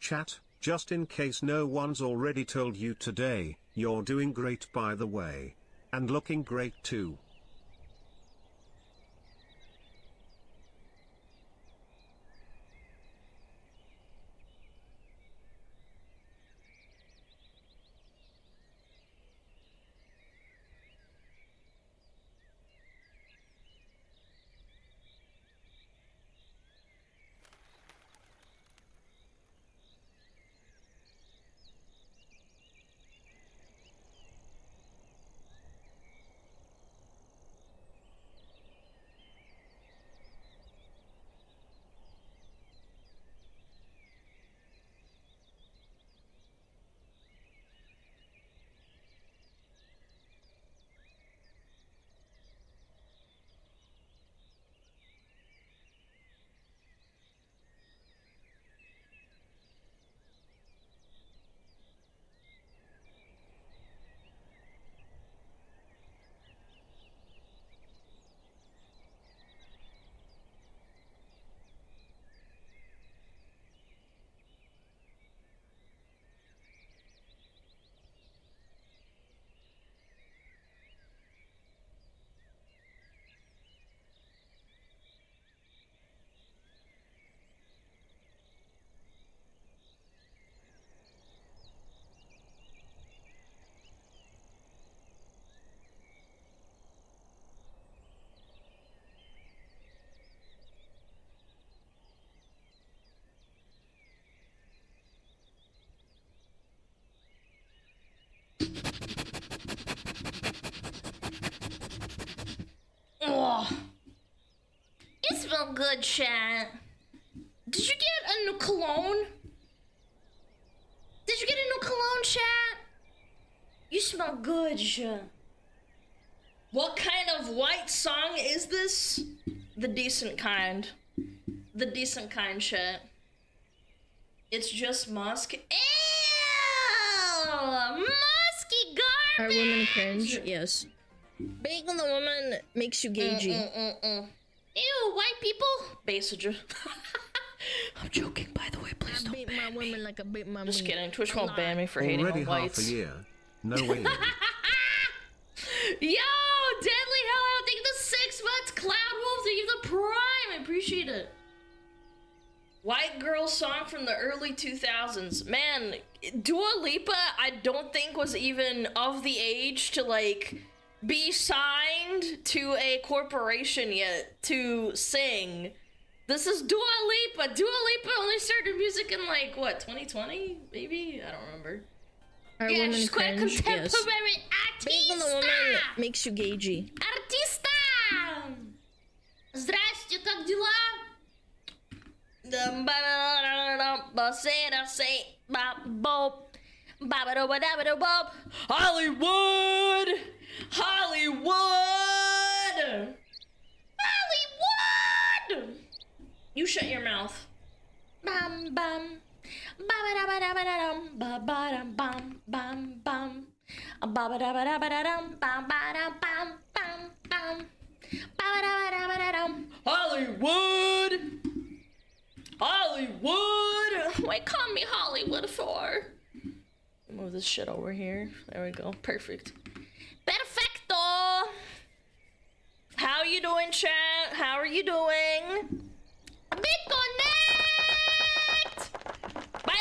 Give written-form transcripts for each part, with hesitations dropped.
Chat, just in case no one's already told you today, you're doing great by the way. And looking great too. Oh, it smells good, chat. Did you get a new cologne? Did you get a new cologne, chat? You smell good, chat. What kind of white song is this? The decent kind. The decent kind, chat. It's just musk. Ew! Musky garbage! Are women cringe? Yes. Being on the woman makes you gagey. Ew, white people? Basically. I'm joking, by the way. Please don't beat my women like I beat my Just meat. kidding. Twitch won't ban me for hating Already on whites. half a year. No way. Yo, Deadly Hell, I think the 6 months Cloud Wolf to give the prime. I appreciate it. White girl song from the early 2000s. Man, Dua Lipa, I don't think was even of the age to like be signed to a corporation yet to sing. This is Dua Lipa. Dua Lipa only started music in like what, 2020? Maybe? I don't remember. Are Yeah, women she's quite cringe? contemporary Yes. Being on the woman makes you gagey. Артиста! Здрасте, как дела? Hollywood! Hollywood! Hollywood! You shut your mouth. Bam bam. Ba-ba-da-ba-da-ba-da-dum. Ba-ba-dum-bum bum bum. Ba-ba-da-ba-da-ba-da-dum. Bam-ba-dum-bum bum bum. Ba-ba-da-ba-da-ba-da-dum. Hollywood! Hollywood! Why call me Hollywood for? Move this shit over here. There we go. Perfect. Perfecto! How you doing, chat? How are you doing? BitConnect! By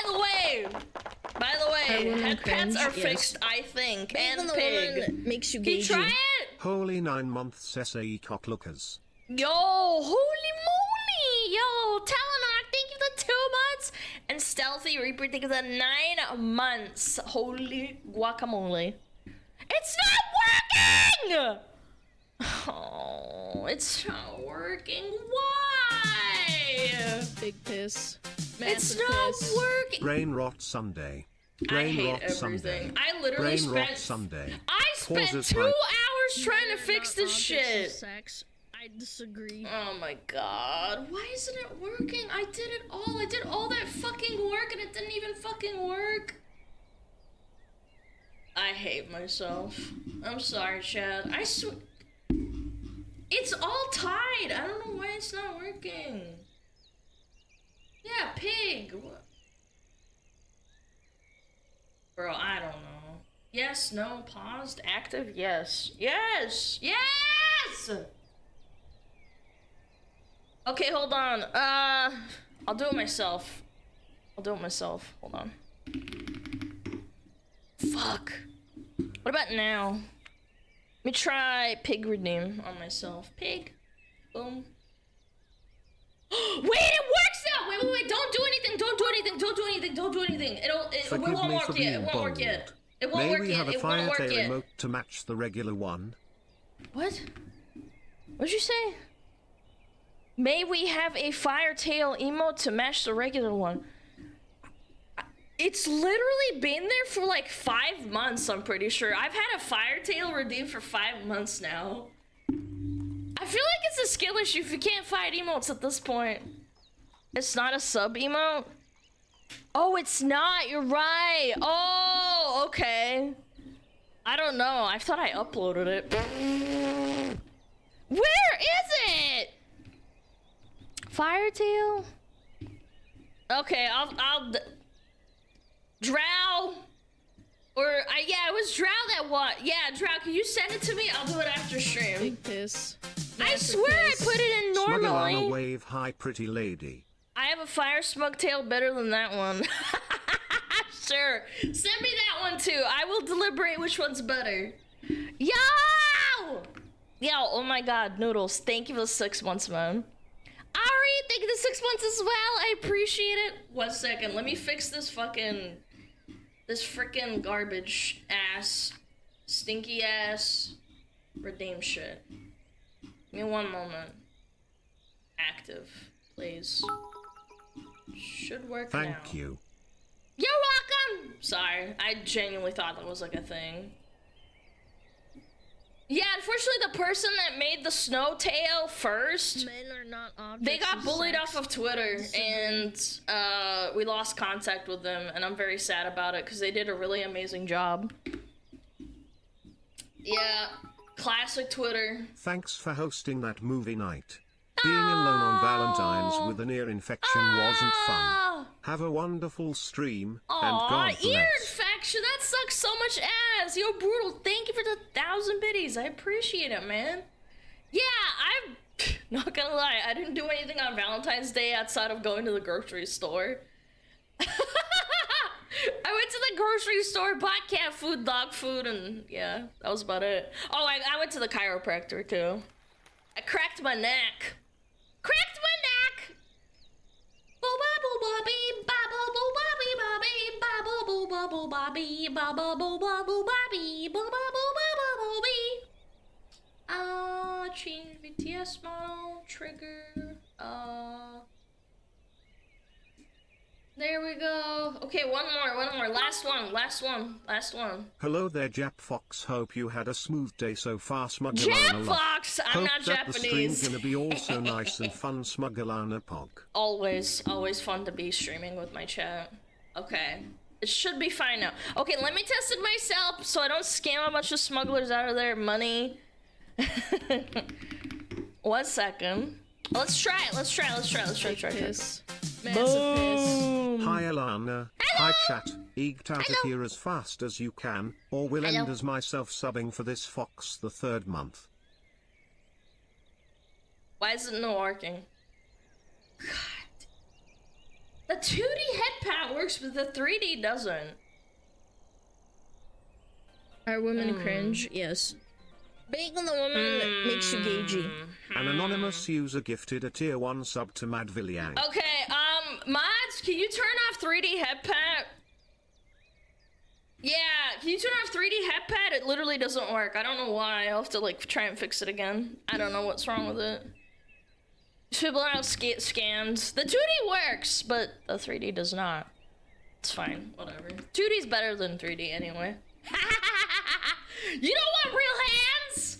the way, head pats are fixed, I think, Being on and the pig. woman makes you Can you gagey. try it? Holy 9 months SAE cocklookers. Yo, holy moly! Yo, Talonok, thank you for the 2 months! And Stealthy Reaper, thank you for the 9 months. Holy guacamole. It's not working! Oh, it's not working. Why? Big piss. It's Massive not piss. working. Brainrot Sunday. I hate Brainrot everything. Sunday. I literally Brainrot Sunday. I spent Pauses 2 like- hours trying to fix this shit. Sex. I disagree. Oh my god. Why isn't it working? I did it all. I did all that fucking work and it didn't even fucking work. I hate myself. I'm sorry, Chad. I swear. It's all tied. I don't know why it's not working. Yeah, pig. What? Bro, I don't know. Yes, no, paused, active, yes. Yes! Yes! Okay, hold on. I'll do it myself. Hold on. Fuck. What about now? Let me try pig redeem on myself. Pig. Boom. Wait, it works now! Wait, don't do anything, don't do anything. It won't work yet, it won't work yet. It won't work yet, it won't work yet. Emote to match the regular one. What? What'd you say? May we have a fire tail emote to match the regular one? It's literally been there for like 5 months, I'm pretty sure. I've had a fire tail redeemed for 5 months now. I feel like it's a skill issue if you can't find emotes at this point. It's not a sub emote? Oh, it's not, you're right. Oh, okay. I don't know, I thought I uploaded it. Where is it? Firetail? Okay, I'll Drow. Or, yeah, it was Drow that what? Yeah, Drow, can you send it to me? I'll do it after stream. Big piss. I swear I put it in normally. SmugAlana wave, hi pretty lady. I have a fire smug tail better than that one. Sure. Send me that one too. I will deliberate which one's better. Yo! Yo, oh my god, Noodles. Thank you for the 6 months, man. Ari, thank you for the 6 months as well. I appreciate it. 1 second. Let me fix this freaking garbage ass, stinky ass, redeem shit. Give me 1 moment. Active, please. Should work now. Thank you. You're welcome! Sorry, I genuinely thought that was like a thing. Yeah, unfortunately the person that made the snow tail first, Men are not objects they got of bullied sex. off of Twitter, and we lost contact with them, and I'm very sad about it because they did a really amazing job. Yeah, classic Twitter. Thanks for hosting that movie night. Being alone on Valentine's with an ear infection wasn't fun. Have a wonderful stream, and God bless. Ear infection, that sucks so much ass. Yo, Brutal, thank you for the 1,000 biddies. I appreciate it, man. Yeah, I'm not gonna lie, I didn't do anything on Valentine's Day outside of going to the grocery store. I went to the grocery store, bought cat food, dog food, and yeah, that was about it. Oh, I went to the chiropractor too. I cracked my neck. Cracked my neck! Change BTS model, trigger, there we go. Okay, one more, last one. Hello there, Jap Fox. Hope you had a smooth day so far, SmugAlana. Jap Fox! I'm Hope not that Japanese. The stream's gonna be also nice and fun, SmugAlana Pog. Always fun to be streaming with my chat. Okay. It should be fine now. Okay, let me test it myself so I don't scam a bunch of smugglers out of their money. 1 second. Let's try it. Let's try. Piss. Massive piss. Hi Alana. Hi chat. Egged out of here as fast as you can, or will end as myself subbing for this Fox the 3rd month. Why is it not working? God. The 2D head pat works, but the 3D doesn't. Are women cringe? Yes. Being on the woman makes you gagey. An anonymous user gifted a tier 1 sub to Madvilliang. Okay, mods, can you turn off 3D head pat? Yeah, can you turn off 3D head pat? It literally doesn't work. I don't know why. I'll have to like try and fix it again. I don't know what's wrong with it. People are out scammed. The 2D works, but the 3D does not. It's fine, whatever. 2D's better than 3D anyway. You don't want real hands?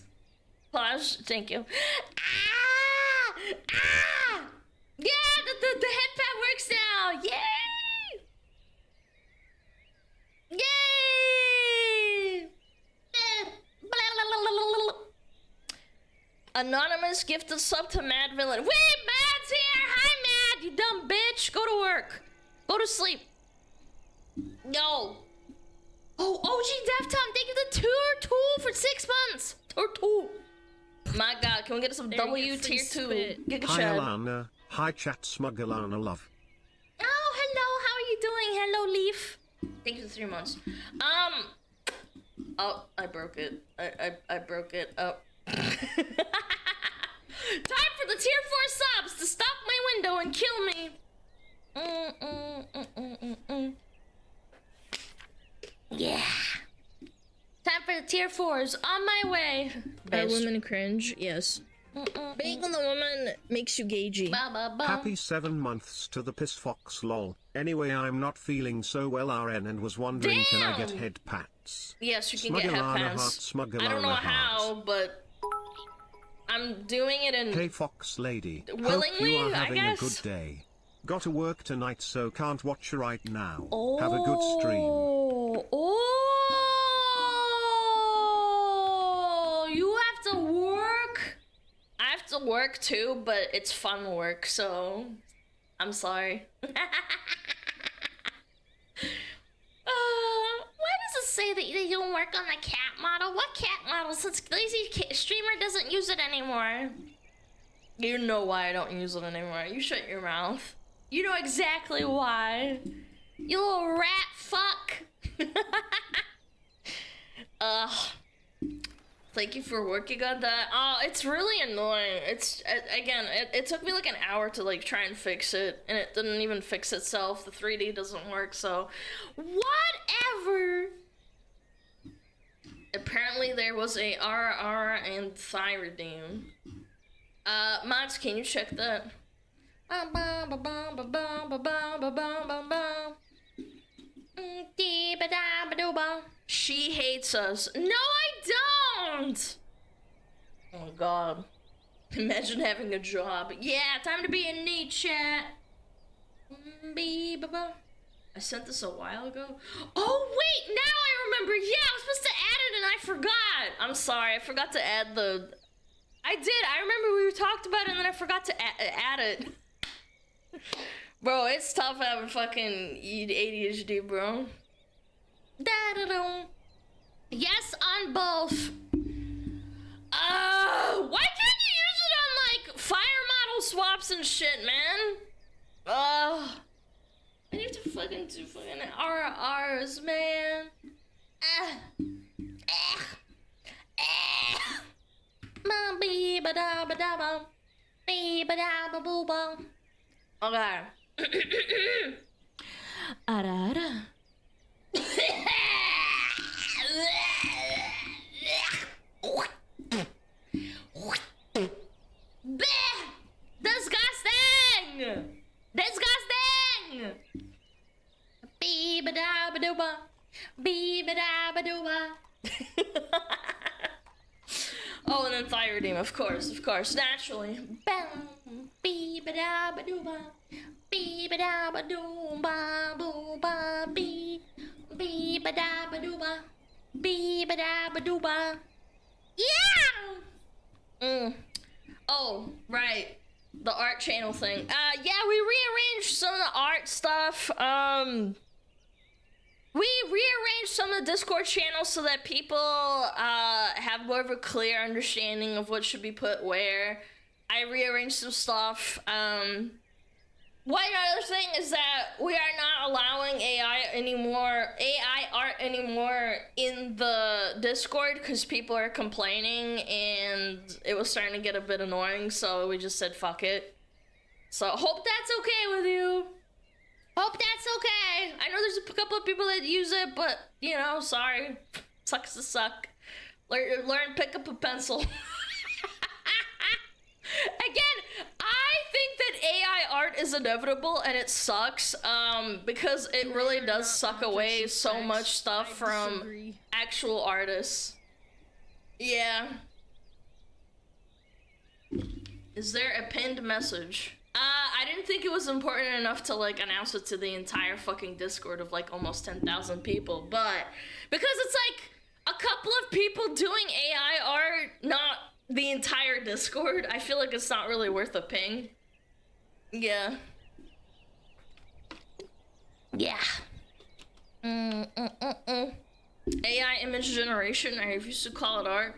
Pause, thank you. Yeah, the head pad works now. Yay! Yay! Anonymous gifted sub to Mad Villain. Wait, Mad's here! Hi, Mad! You dumb bitch! Go to work. Go to sleep. No. Oh, OG Deftom, thank you the tour for 6 months. Tour. My God, can we get some There you W get free tier 2? spit. Giga Hi Chad. Alana, hi chat SmugAlana love. Oh, hello, how are you doing? Hello, Leaf. Thank you for 3 months. Oh, I broke it. I broke it. Oh. Time for the tier 4 subs to stop my window and kill me. Yeah. Time for the tier 4s. On my way. Are women cringe? Yes. Being on the woman makes you gagey. Ba, ba, ba. Happy 7 months to the piss fox lol. Anyway, I'm not feeling so well RN and was wondering can I get Damn. head pats? Yes, you can get SmugAlana headpants. heart, I don't know SmugAlana how, heart. but I'm doing it in Hey fox lady, hope willingly, you are I having a guess. good day. Got to work tonight so can't watch right now. Have a good stream. Oh, you have to work. I have to work too, but it's fun work, so I'm sorry. Why does it say that you don't work on the cat model? What cat model? Since lazy streamer doesn't use it anymore. You know why I don't use it anymore. You shut your mouth. You know exactly why. You little rat fuck. Thank you for working on that. Oh, it's really annoying. It's, again, it took me like an hour to like try and fix it, and it didn't even fix itself. The 3D doesn't work, so whatever. Apparently there was a RR and thigh redeem. Mods, can you check that? She hates us. No, I don't! Oh god. Imagine having a job. Yeah, time to be in neat chat. I sent this a while ago. Oh wait, now I remember. Yeah, I was supposed to add it and I forgot. I'm sorry, I forgot to add the... I did, I remember we talked about it and then I forgot to add it. Bro, it's tough having fucking ADHD, bro. Da-da-dum. Yes, on both. Why can't you use it on, like, fire model swaps and shit, man? I need to fucking do fucking RRs, man. Okay. Ara. Disgusting! Disgusting! Bee-ba-da-ba-doo-ba. Bee-ba-da-ba-doo-ba. Oh, and then Fire Redeem, of course, naturally. Bam! Bee-ba-da-ba-doo-ba. Bee-ba-da-ba-doo-ba, boo-ba, bee-ba-da-ba-doo-ba. Bee-ba-da-ba-doo-ba. Yeah! Oh, right. The art channel thing. Yeah, we rearranged some of the art stuff. We rearranged some of the Discord channels so that people, have more of a clear understanding of what should be put where. I rearranged some stuff. One other thing is that we are not allowing AI art anymore in the Discord because people are complaining and it was starting to get a bit annoying, so we just said fuck it. So hope that's okay with you. Hope that's okay. I know there's a couple of people that use it, but you know, sorry. Sucks to suck. Learn, pick up a pencil. Again, I think that AI art is inevitable and it sucks, because it really does suck away so much stuff from actual artists. Yeah. Is there a pinned message? I didn't think it was important enough to like announce it to the entire fucking Discord of like almost 10,000 people, but because it's like a couple of people doing AI art, not the entire Discord, I feel like it's not really worth a ping. Yeah. Yeah. AI image generation, I refuse to call it art.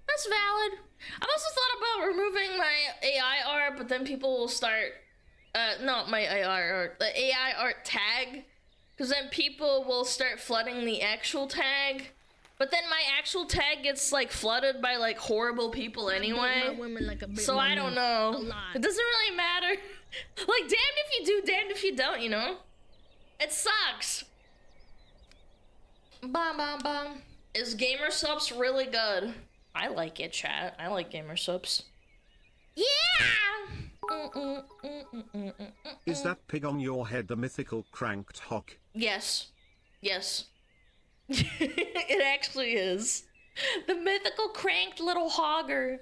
That's valid. I've also thought about removing my AI art, but then people will start, not my AI art, the AI art tag, because then people will start flooding the actual tag, but then my actual tag gets like flooded by like horrible people anyway, so I don't know. It doesn't really matter. Like, damned if you do, damned if you don't, you know? It sucks. Bum bum bum. Is Gamer Subs really good? I like it, chat. I like Gamer Subs. Yeah! Is that pig on your head the mythical cranked hawk? Yes. Yes. It actually is. The mythical cranked little hogger.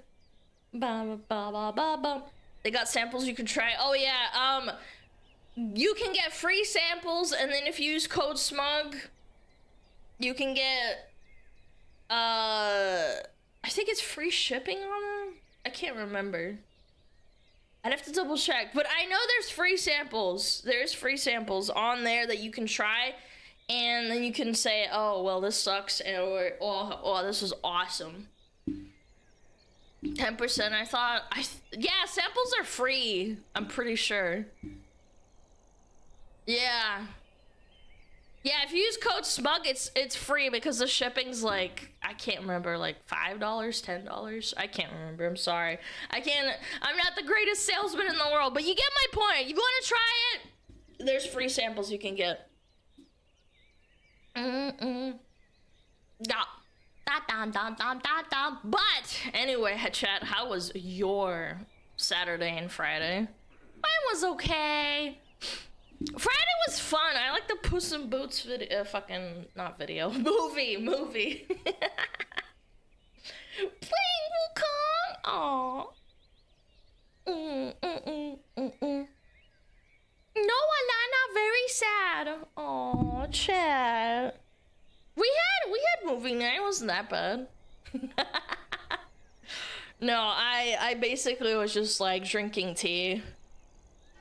Ba ba ba ba ba. They got samples you can try. Oh yeah, you can get free samples, and then if you use code SMUG, you can get I think it's free shipping on them? I can't remember. I'd have to double check, but I know there's free samples. There's free samples on there that you can try, and then you can say, oh, well, this sucks, or oh, this is awesome. 10%, I thought, yeah, samples are free, I'm pretty sure. Yeah. Yeah, if you use code SMUG, it's free because the shipping's like, I can't remember, like $5, $10. I can't remember, I'm sorry. I'm not the greatest salesman in the world, but you get my point. You want to try it? There's free samples you can get. Da. Da, da, da, da, da, da. But anyway, chat, how was your Saturday and Friday? Mine was okay. Friday was fun. I like the Puss in Boots video, not video, movie. Playing Wukong. Aww. No, Alana, very sad. Aw, chat. We had movie night. It wasn't that bad. No, I basically was just like drinking tea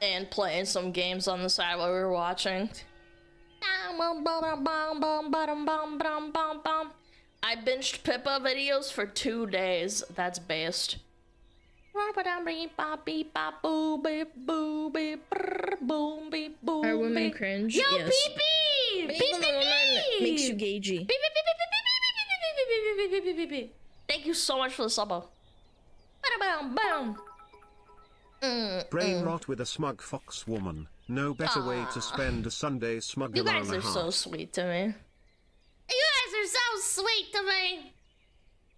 and playing some games on the side while we were watching. I binged Pippa videos for 2 days. That's based. Are women cringe? Yo, yes. pee-pee! Being a woman makes you gagey. Thank you so much for the sub. Brain rot with a smug fox woman. No better way to spend a Sunday. SmugAlana. You guys are so sweet to me. You guys are so sweet to me.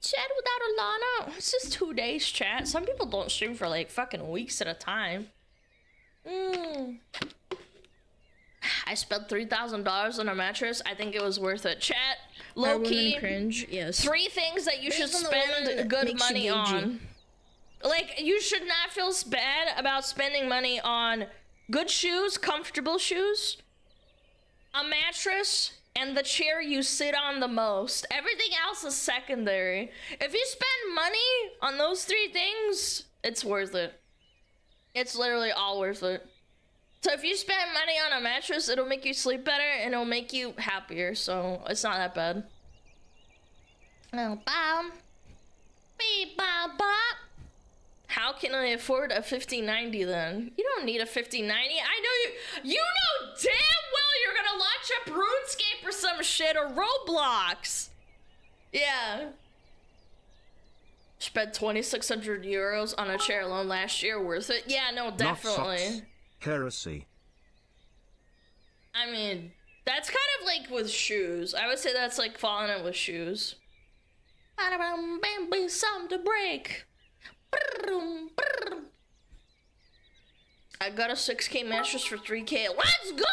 Chat without Alana. It's just 2 days, chat. Some people don't stream for like fucking weeks at a time. I spent $3,000 on a mattress. I think it was worth it. Chat, low key. Cringe. Yes. 3 things that you should spend good money on. Like, you should not feel bad about spending money on good shoes, comfortable shoes, a mattress, and the chair you sit on the most. Everything else is secondary. If you spend money on those 3 things, it's worth it. It's literally all worth it. So if you spend money on a mattress, it'll make you sleep better and it'll make you happier, so it's not that bad. Oh, bam. Beep, bop, bop. How can I afford a 5090 then? You don't need a 5090. I know you know damn well you're gonna launch up RuneScape or some shit or Roblox. Yeah. Spent 2,600 euros on a chair alone last year. Worth it? Yeah, no, definitely. Heresy. I mean, that's kind of like with shoes. I would say that's like falling in with shoes. Something to break. I got a 6K mattress for 3K. Let's go!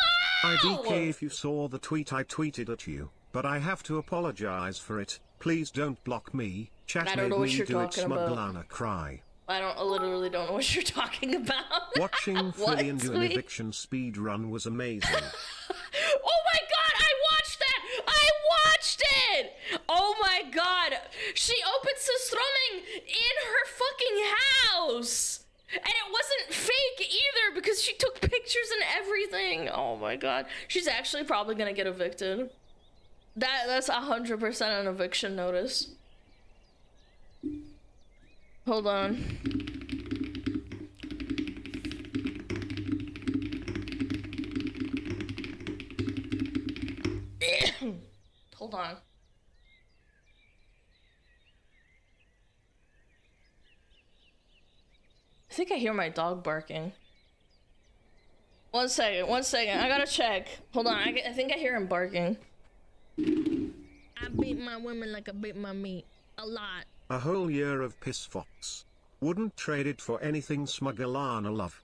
IDK, if you saw the tweet I tweeted at you, but I have to apologize for it. Please don't block me. Chat made me do it. SmugAlana cry. I literally don't know what you're talking about. Watching Philly do an eviction speed run was amazing. Oh my god, I watched that! I watched it! Oh my god. She opened Sustroming in her fucking house! And it wasn't fake either because she took pictures and everything. Oh my god. She's actually probably gonna get evicted. That's 100% an eviction notice. Hold on. Hold on. I think I hear my dog barking. One second, I gotta check. Hold on, I think I hear him barking. I beat my women like I beat my meat. A lot. A whole year of piss fox. Wouldn't trade it for anything, SmugAlana love.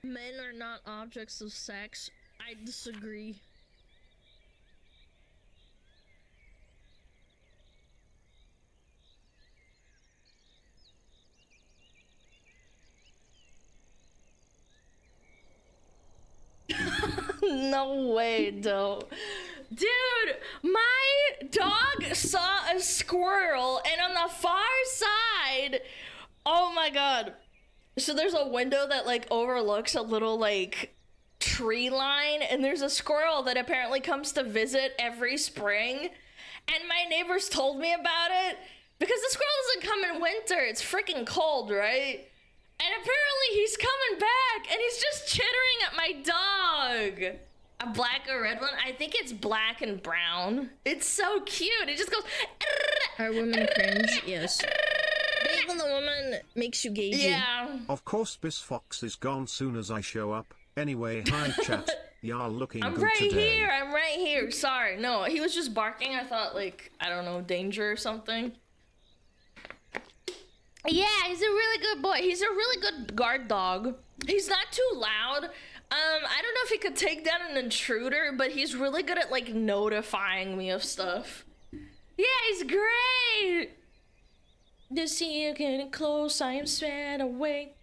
Men are not objects of sex. I disagree. No way, though. Dude, my dog saw a squirrel, and on the far side, oh my god. So there's a window that like overlooks a little like tree line, and there's a squirrel that apparently comes to visit every spring. And my neighbors told me about it because the squirrel doesn't come in winter. It's freaking cold, right? And apparently he's coming back, and he's just chittering at my dog. A black or red one? I think it's black and brown. It's so cute. It just goes. Are women cringe? Yes. Being the woman makes you gagey. Yeah. Of course, Piss Fox is gone soon as I show up. Anyway, hi chat. Y'all looking I'm good right today. here. I'm right here. Sorry. No, he was just barking. I thought, like, I don't know, danger or something. Yeah, he's a really good boy. He's a really good guard dog. He's not too loud. I don't know if he could take down an intruder, but he's really good at, like, notifying me of stuff. Yeah, he's great. To see you getting close, I am sweat away.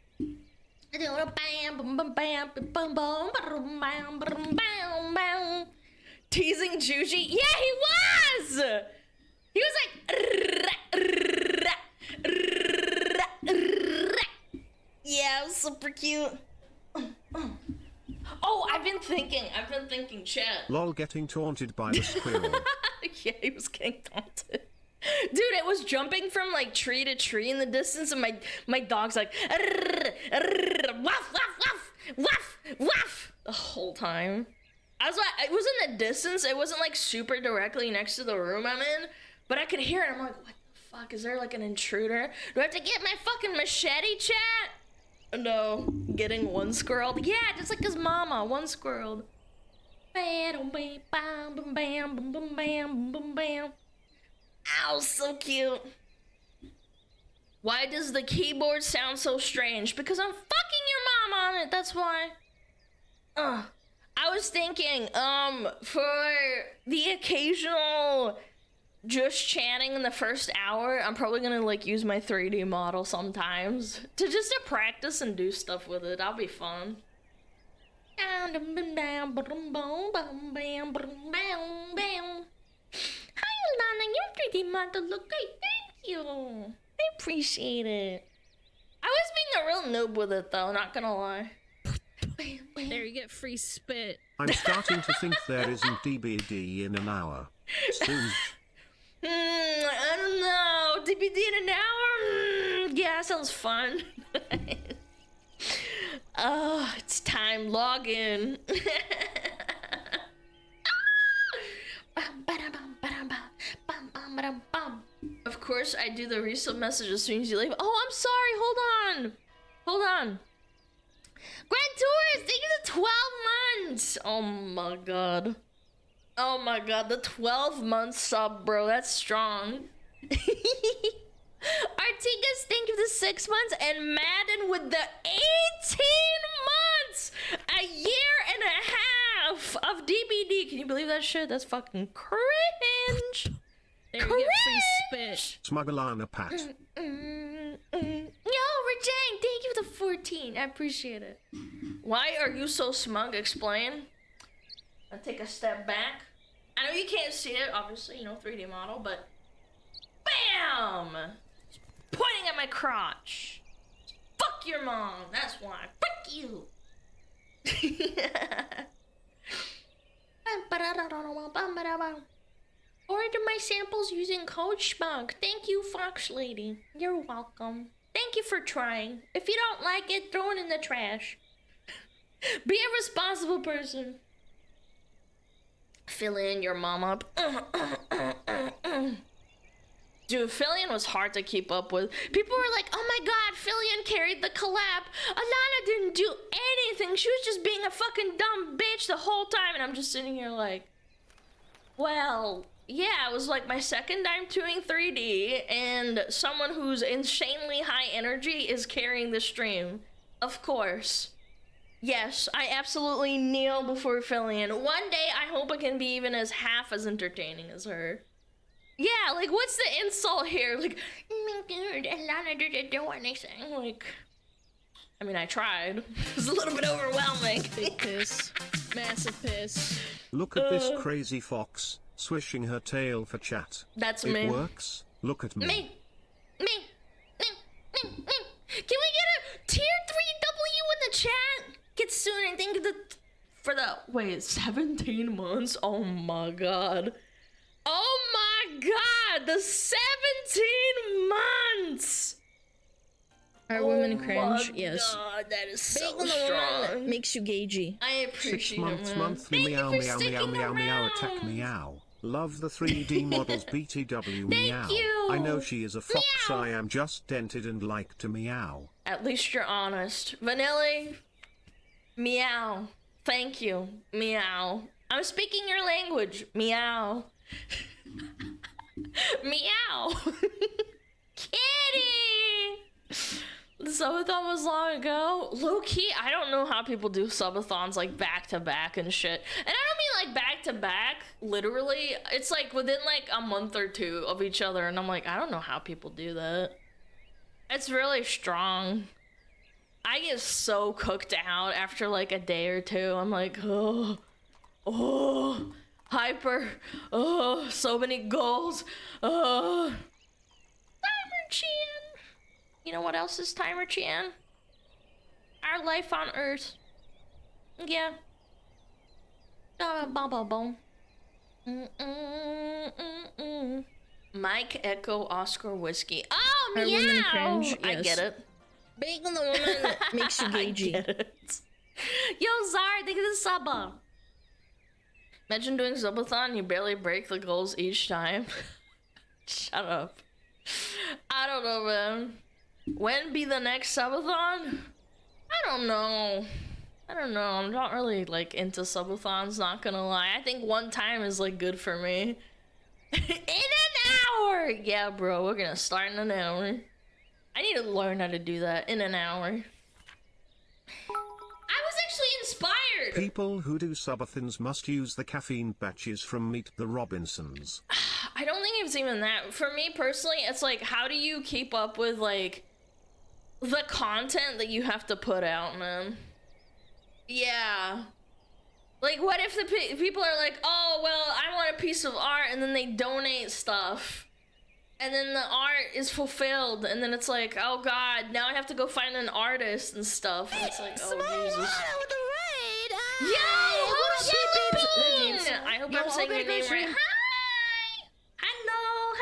Teasing Juji? Yeah, he was! He was like... Yeah, it was super cute. Oh, I've been thinking, chat. Lol, getting taunted by the squirrel. Yeah, he was getting taunted. Dude, it was jumping from like tree to tree in the distance, and my dog's like woof woof woof woof the whole time. I was like, it was in the distance. It wasn't like super directly next to the room I'm in, but I could hear it. I'm like, what the fuck? Is there like an intruder? Do I have to get my fucking machete, chat? No, getting one squirreled. Yeah, just like his mama, one squirreled. Bam, bam, bam, bam, bam, bam, bam. Ow, so cute. Why does the keyboard sound so strange? Because I'm fucking your mom on it, that's why. I was thinking, for the occasional just chatting in the first hour, I'm probably gonna like use my 3D model sometimes to practice and do stuff with it. That'll be fun. Hi, Alana, your 3D model look great. Thank you. I appreciate it. I was being a real noob with it though, not gonna lie. There, you get free spit. I'm starting to think there isn't DBD in an hour. Soon. I don't know. DBD in an hour? Yeah, sounds fun. Oh, it's time. Log in. Of course, I do the resub message as soon as you leave. Oh, I'm sorry. Hold on. Grand Tours, thank you for 12 months. Oh my god. The 12 month sub, bro. That's strong. Artigas, thank you for the 6 months. And Madden with the 18 months. A year and a half of DBD. Can you believe that shit? That's fucking cringe. There you get free spit. SmugAlana Pat. Yo, Rajang, thank you for the 14. I appreciate it. Why are you so smug? Explain. I'll take a step back. I know you can't see it, obviously, you know, 3D model, but BAM! Pointing at my crotch. Fuck your mom, that's why. Fuck you. Order my samples using code SMUG. Thank you, Fox Lady. You're welcome. Thank you for trying. If you don't like it, throw it in the trash. Be a responsible person. Fill in your mom up. Dude, Fillion was hard to keep up with. People were like, oh my god, Fillion carried the collab. Alana didn't do anything. She was just being a fucking dumb bitch the whole time. And I'm just sitting here like, well, yeah, it was like my second time doing 3D, and someone who's insanely high energy is carrying the stream. Of course. Yes, I absolutely kneel before Fillion. One day, I hope it can be even as half as entertaining as her. Yeah, like, what's the insult here? Like, oh my god, Alana didn't do anything. Like, I mean, I tried. It was a little bit overwhelming. Big piss. Massive piss. Look at this crazy fox, swishing her tail for chat. That's it me. It works. Look at me. Me. Can we get a tier 3W in the chat? Get soon, I think for the, wait, 17 months? Oh my god. Oh my god, the 17 months! Are women cringe? Yes. God, that is so Bagel the strong. woman makes you gagey. I appreciate 6 months it, man. monthly Thank meow you for meow meow sticking meow meow attack around. meow. Love the 3D models BTW meow. you. I know she is a fox. Meow. I am just dented and like to meow. At least you're honest. Vanilla, meow. Thank you, meow. I'm speaking your language, meow. Meow. Kitty. The subathon was long ago. Low key, I don't know how people do subathons like back to back and shit. And I don't mean like back to back, literally. It's like within like a month or two of each other. And I'm like, I don't know how people do that. It's really strong. I get so cooked out after like a day or two. I'm like, oh, hyper. Oh, so many goals. Timer Chan. You know what else is Timer Chan? Our life on Earth. Yeah. Boom. Mike Echo Oscar Whiskey. Oh, Are meow! women cringe? I Yes. get it. Bagel the woman makes you I gagey. get it. Yo, Zara, think of the suba. Imagine doing subathon, you barely break the goals each time. Shut up. I don't know, man. When be the next subathon? I don't know. I'm not really like into subathons, not gonna lie. I think one time is like good for me. In an hour! Yeah, bro, we're gonna start in an hour. I need to learn how to do that in an hour. I was actually inspired! People who do subathons must use the caffeine batches from Meet the Robinsons. I don't think it's even that. For me personally, it's like, how do you keep up with like the content that you have to put out, man? Yeah. Like, what if the people are like, oh, well, I want a piece of art, and then they donate stuff. And then the art is fulfilled, and then it's like, oh god, now I have to go find an artist and stuff. And it's like, oh Jesus. Yo, who's Yappin? I hope I'm saying your name right. Hi! Hello,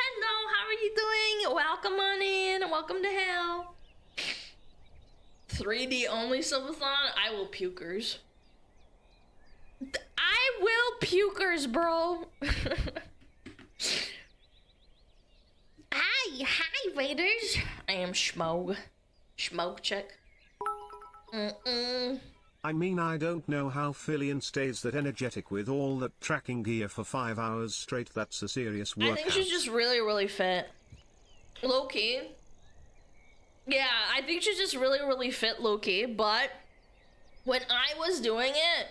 how are you doing? Welcome on in, welcome to hell. 3D only subathon? I will pukers. I will pukers, bro. Hi. Vaders. I am Schmog. Schmog check. I mean, I don't know how Fillion stays that energetic with all that tracking gear for 5 hours straight. That's a serious workout. I think she's just really, really fit. Low-key. Yeah, I think she's just really, really fit, low-key, but when I was doing it,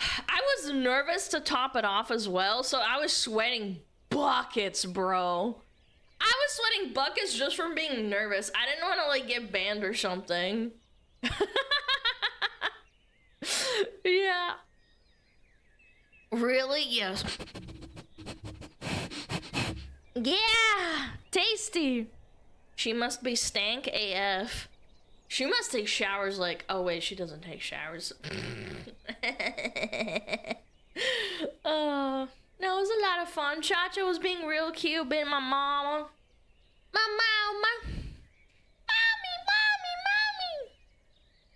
I was nervous to top it off as well, so I was sweating buckets, bro. I was sweating buckets just from being nervous. I didn't want to, like, get banned or something. Yeah. Really? Yes. Yeah! Tasty! She must be stank AF. She must take showers like... Oh, wait, she doesn't take showers. No, it was a lot of fun. Chacha was being real cute, being my mama. My mama. Mommy.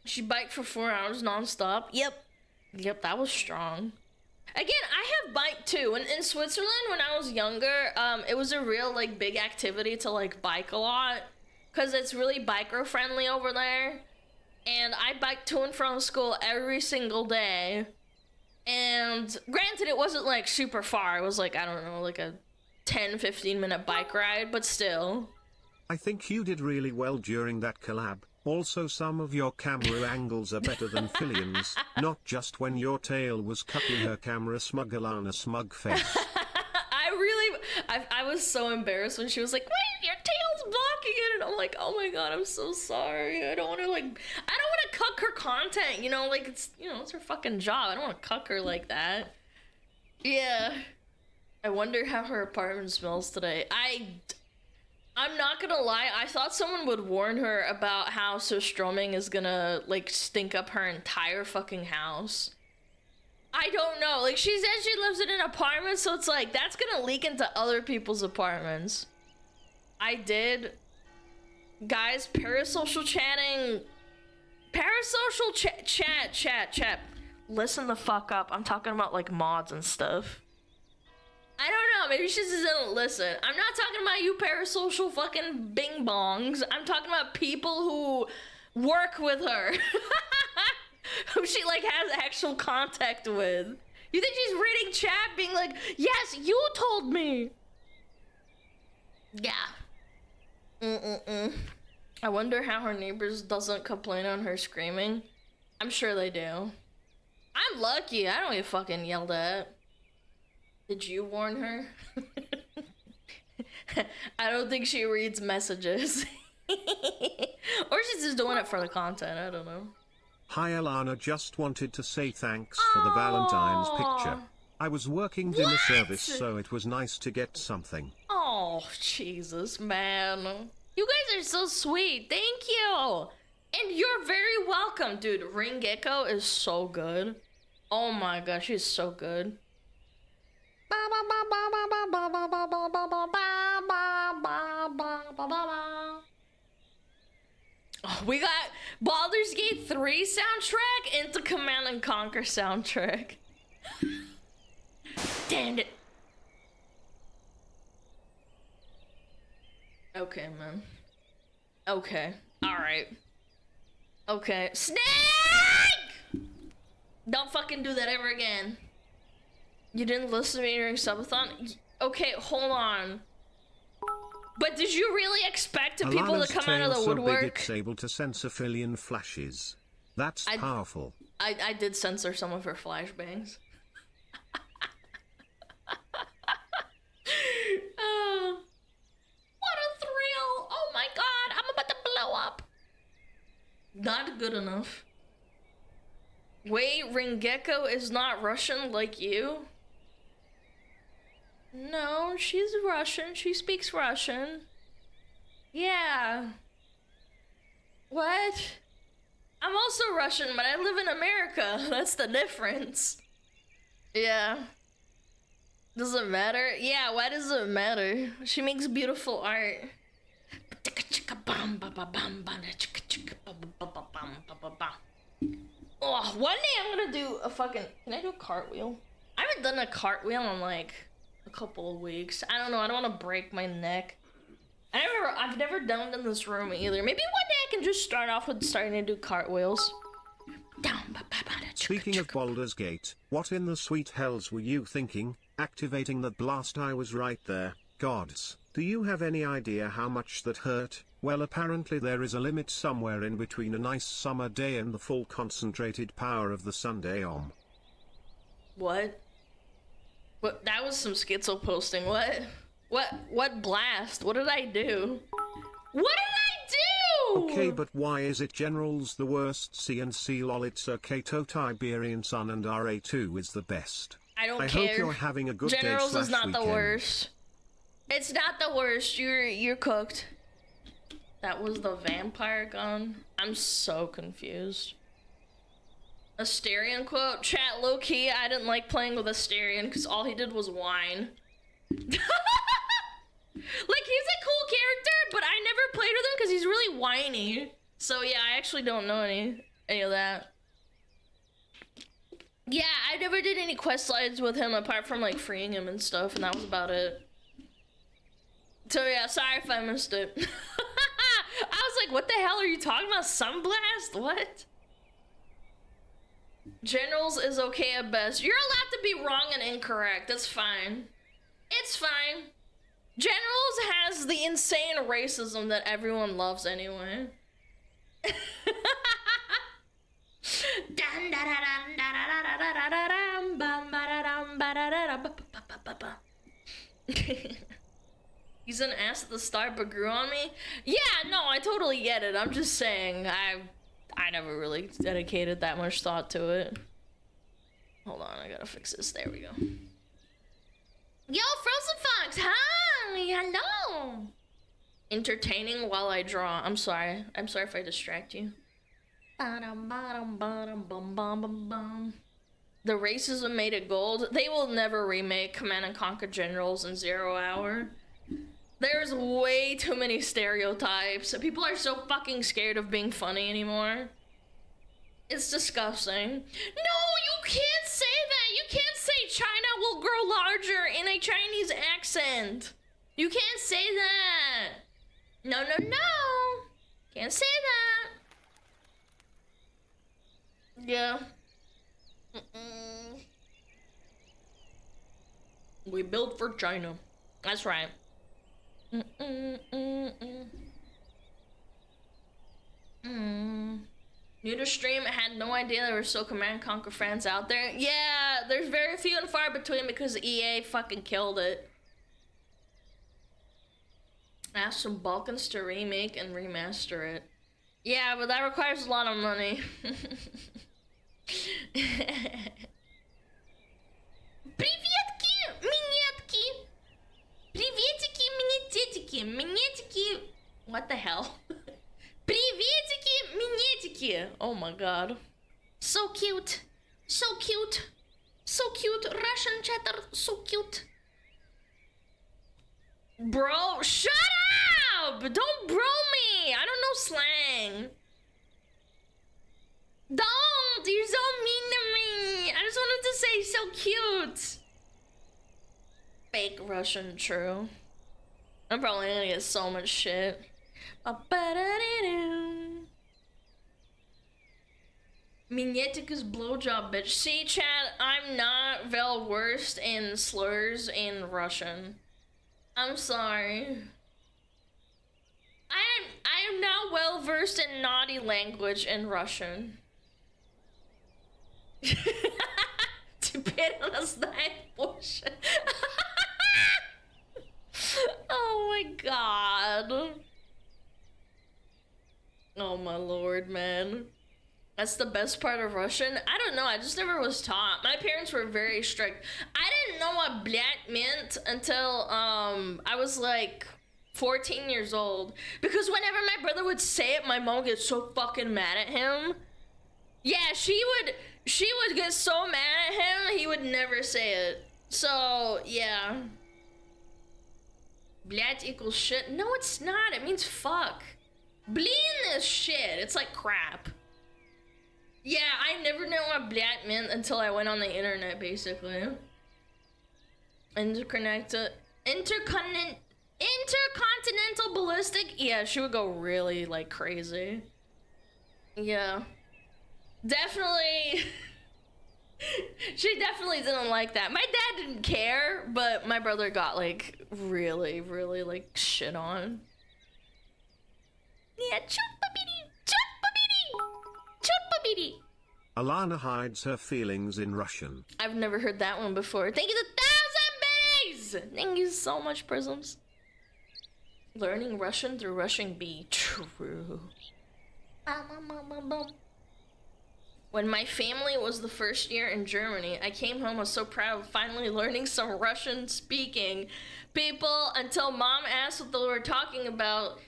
She biked for 4 hours nonstop. Yep, that was strong. Again, I have biked too. In Switzerland, when I was younger, it was a real, like, big activity to, like, bike a lot. Because it's really biker-friendly over there. And I biked to and from school every single day. And granted, it wasn't, like, super far. It was, like, I don't know, like a 10-15 minute bike ride, but still. I think you did really well during that collab. Also, some of your camera angles are better than Fillion's, not just when your tail was cutting her camera. SmugAlana smug face. I was so embarrassed when she was like, wait, your tail's blocking it, and I'm like, oh my god, I'm so sorry. I don't want to cuck her content, you know, like, it's, you know, it's her fucking job. I don't want to cuck her like that. Yeah. I wonder how her apartment smells today. I'm not gonna lie, I thought someone would warn her about how Surströmming is gonna, like, stink up her entire fucking house. I don't know, like, she said she lives in an apartment, so it's like, that's gonna leak into other people's apartments. I did. Guys, parasocial chatting. Parasocial chat. Listen the fuck up, I'm talking about, like, mods and stuff. I don't know, maybe she just doesn't listen. I'm not talking about you parasocial fucking bing bongs. I'm talking about people who work with her. Who she, like, has actual contact with. You think she's reading chat being like, yes, you told me. Yeah. I wonder how her neighbors doesn't complain on her screaming. I'm sure they do. I'm lucky, I don't get fucking yelled at. Did you warn her? I don't think she reads messages. Or she's just doing it for the content, I don't know. Hi Alana, just wanted to say thanks for the Valentine's picture. I was working dinner service, so it was nice to get something. Oh, Jesus, man. You guys are so sweet, thank you! And you're very welcome, dude. Ring Gecko is so good. Oh my gosh, she's so good. Oh, we got Baldur's Gate 3 soundtrack into Command and Conquer soundtrack. Damn it. Okay, man. Okay. Alright. Okay. Snake! Don't fucking do that ever again. You didn't listen to me during subathon? Okay, hold on. But did you really expect people Alana's to come out of the tail woodwork? so big it's able to censor Fillion flashes. That's powerful. I did censor some of her flashbangs. What a thrill! Oh my god, I'm about to blow up. Not good enough. Wait, Ringekko is not Russian like you? No, she's Russian. She speaks Russian. Yeah. What? I'm also Russian, but I live in America. That's the difference. Yeah. Does it matter? Yeah, why does it matter? She makes beautiful art. Oh, one day I'm gonna do a fucking... Can I do a cartwheel? I haven't done a cartwheel in like a couple of weeks. I don't know, I don't want to break my neck. I've never done it in this room either. Maybe one day I can just start off with starting to do cartwheels. Speaking of Baldur's Gate, what in the sweet hells were you thinking, activating that blast? I was right there, gods. Do you have any idea how much that hurt? Well, apparently there is a limit somewhere in between a nice summer day and the full concentrated power of the Sunday Om. What? What? That was some schizo posting. What? What blast? What did I do? What did I do? Okay, but why is it General's the worst? CNC lol, it's okay. Tiberian Sun and RA2 is the best. I don't I care. hope you're having a good Generals day is not weekend. the worst. It's not the worst. You're cooked. That was the vampire gun. I'm so confused. Asterion quote. Chat, low key, I didn't like playing with Asterion because all he did was whine. Like, he's a cool character, but I never played with him because he's really whiny. So yeah, I actually don't know any of that. Yeah, I never did any quest lines with him apart from like freeing him and stuff, and that was about it. So yeah, sorry if I missed it. I was like, what the hell are you talking about? Sunblast? What? Generals is okay at best. You're allowed to be wrong and incorrect. That's fine. It's fine. Generals has the insane racism that everyone loves anyway. He's an ass at the start but grew on me. Yeah, no, I totally get it. I'm just saying I never really dedicated that much thought to it. Hold on, I gotta fix this. There we go. Yo, Frozen Fox, hi, hello. Entertaining while I draw. I'm sorry if I distract you. The racism made it gold. They will never remake Command and Conquer Generals in 0 Hour. There's way too many stereotypes. People are so fucking scared of being funny anymore. It's disgusting. No, you can't say that. You can't say China will grow larger in a Chinese accent. You can't say that. No, no, no. Can't say that. Yeah. We built for China. That's right. New to stream, had no idea there were still Command and Conquer fans out there. Yeah, there's very few and far between because EA fucking killed it. Ask some Balkans to remake and remaster it. Yeah, but that requires a lot of money. Приветки, минетки. Приветики, минетики, минетики. What the hell? Приветики, минетики. Oh my god. So cute. So cute. So cute. Russian chatter. So cute. Bro, shut up! Don't bro me! I don't know slang. Don't! You're so mean to me! I just wanted to say so cute. Fake Russian, true. I'm probably gonna get so much shit. Minetika's blowjob, bitch. See, chat, I'm not well versed in slurs in Russian. I'm sorry. I am not well versed in naughty language in Russian. Теперь у нас знает больше. Oh my god. Oh my lord, man. That's the best part of Russian. I don't know, I just never was taught. My parents were very strict. I didn't know what blять meant until I was like 14 years old. Because whenever my brother would say it, my mom would get so fucking mad at him. Yeah, she would get so mad at him, he would never say it. So, yeah. Blять equals shit. No, it's not. It means fuck. Blin is shit. It's like crap. Yeah, I never knew what blять meant until I went on the internet, basically. Interconnected. Intercontinental ballistic? Yeah, she would go really, like, crazy. Yeah. Definitely. She definitely didn't like that. My dad didn't care, but my brother got, like, really, really, like, shit on. Yeah, chupabidi, chupabidi, chupabidi. Alana hides her feelings in Russian. I've never heard that one before. Thank you to 1,000 biddies! Thank you so much, Prisms. Learning Russian through Russian B. True. When my family was the first year in Germany, I came home, was so proud of finally learning some Russian speaking people until mom asked what they were talking about.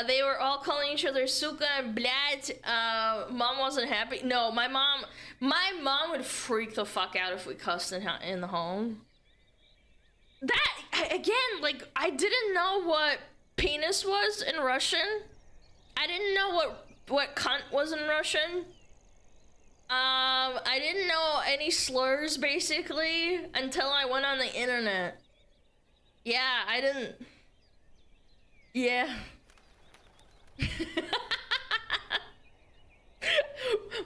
They were all calling each other suka and blad. Mom wasn't happy. No, my mom would freak the fuck out if we cussed in the home. That, again, like, I didn't know what penis was in Russian. I didn't know what cunt was in Russian. I didn't know any slurs, basically, until I went on the internet. Yeah, I didn't... Yeah.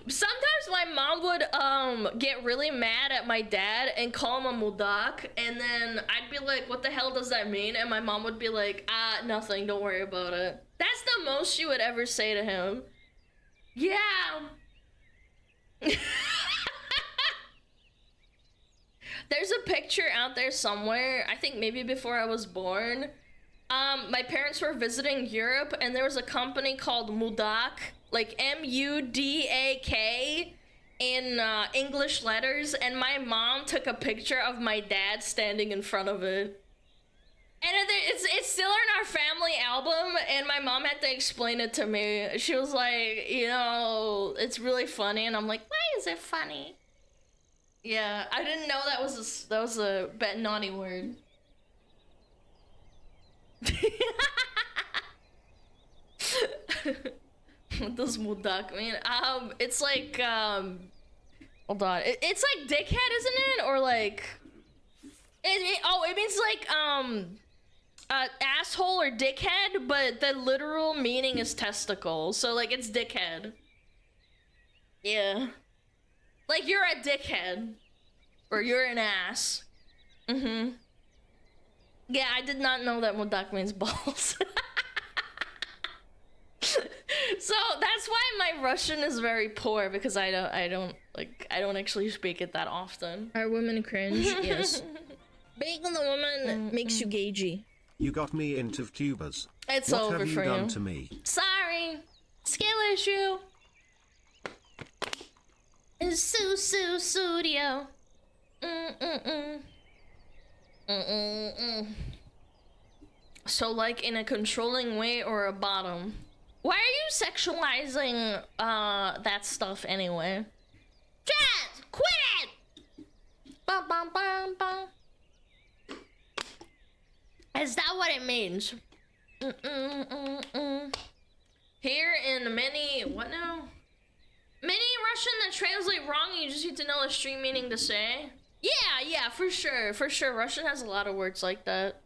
Sometimes my mom would get really mad at my dad and call him a mudak, and then I'd be like, what the hell does that mean? And my mom would be like, nothing, don't worry about it. That's the most she would ever say to him. Yeah. There's a picture out there somewhere, I think maybe before I was born. My parents were visiting Europe, and there was a company called Mudak, like M-U-D-A-K, in English letters, and my mom took a picture of my dad standing in front of it. And it's still in our family album, and my mom had to explain it to me. She was like, you know, it's really funny, and I'm like, why is it funny? Yeah, I didn't know that was a bad naughty word. What does mudak mean? It's like, hold on. It's like dickhead, isn't it? Or like, it means like, asshole or dickhead, but the literal meaning is testicle. So like, it's dickhead. Yeah. Like, you're a dickhead. Or you're an ass. Mm-hmm. Yeah, I did not know that mudak means balls. So that's why my Russian is very poor, because I don't actually speak it that often. Are women cringe? Yes. Being the woman makes you gagey. You got me into tubers. It's what over have for you done you. to me? Sorry. Skill issue. It's studio. So like in a controlling way or a bottom? Why are you sexualizing that stuff anyway? Jazz, quit it! Bum, bum, bum, bum. Is that what it means? Here in many, what now? Many Russian that translate wrong, you just need to know the stream meaning to say. Yeah, for sure. Russian has a lot of words like that.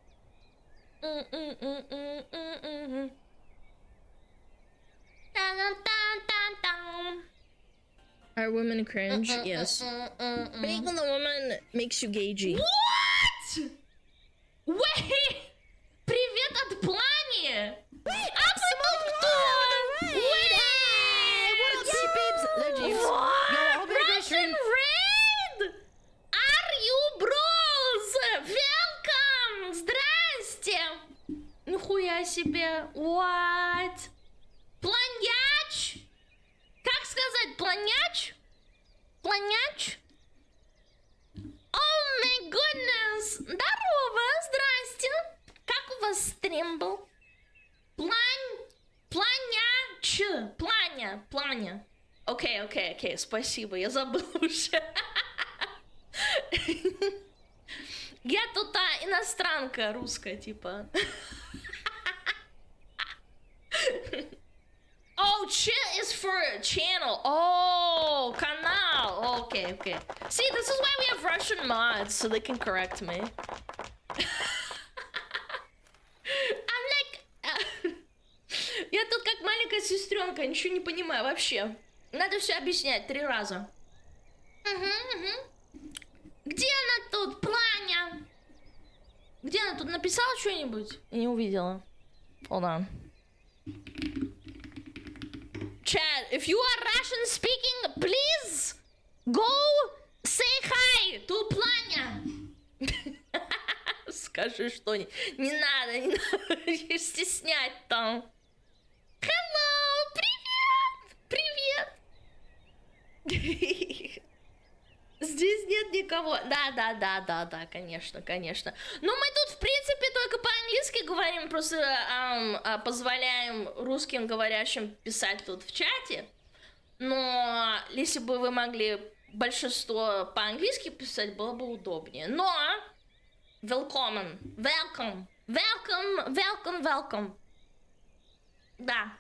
Are women cringe? Yes. Being the woman makes you gagey. What? Wait! Привет от Плани! Wait, А потом кто? Wait! What up, Jeeps? The Jeeps. What? Yo, I'll be the Russian stream. Raid! Are you bros? Welcome! Здрасте! Нихуя себе! What? Планяч? Как сказать планяч? Планяч? Oh my goodness! Здорово! Здрасте! Как у вас стрим был? Планяч! Планя. Окей, спасибо, я забыл уже. Я тут иностранка русская, типа. Oh, chat is for channel. Oh, канал. Okay. See, this is why we have Russian mods, so they can correct me. сестренка, ничего не понимаю вообще. Надо все объяснять 3 раза. Где она тут, Планя? Где она тут написала что-нибудь? Не увидела. Hold on. Chat, if you are Russian speaking, please go say hi to Планя. Скажи что-нибудь. Не надо, не надо стеснять там. Hello, привет, привет. Здесь нет никого. Да, конечно. Но мы тут, в принципе, только по-английски говорим, просто позволяем русским говорящим писать тут в чате. Но если бы вы могли большинство по-английски писать, было бы удобнее. Но welcome. Да.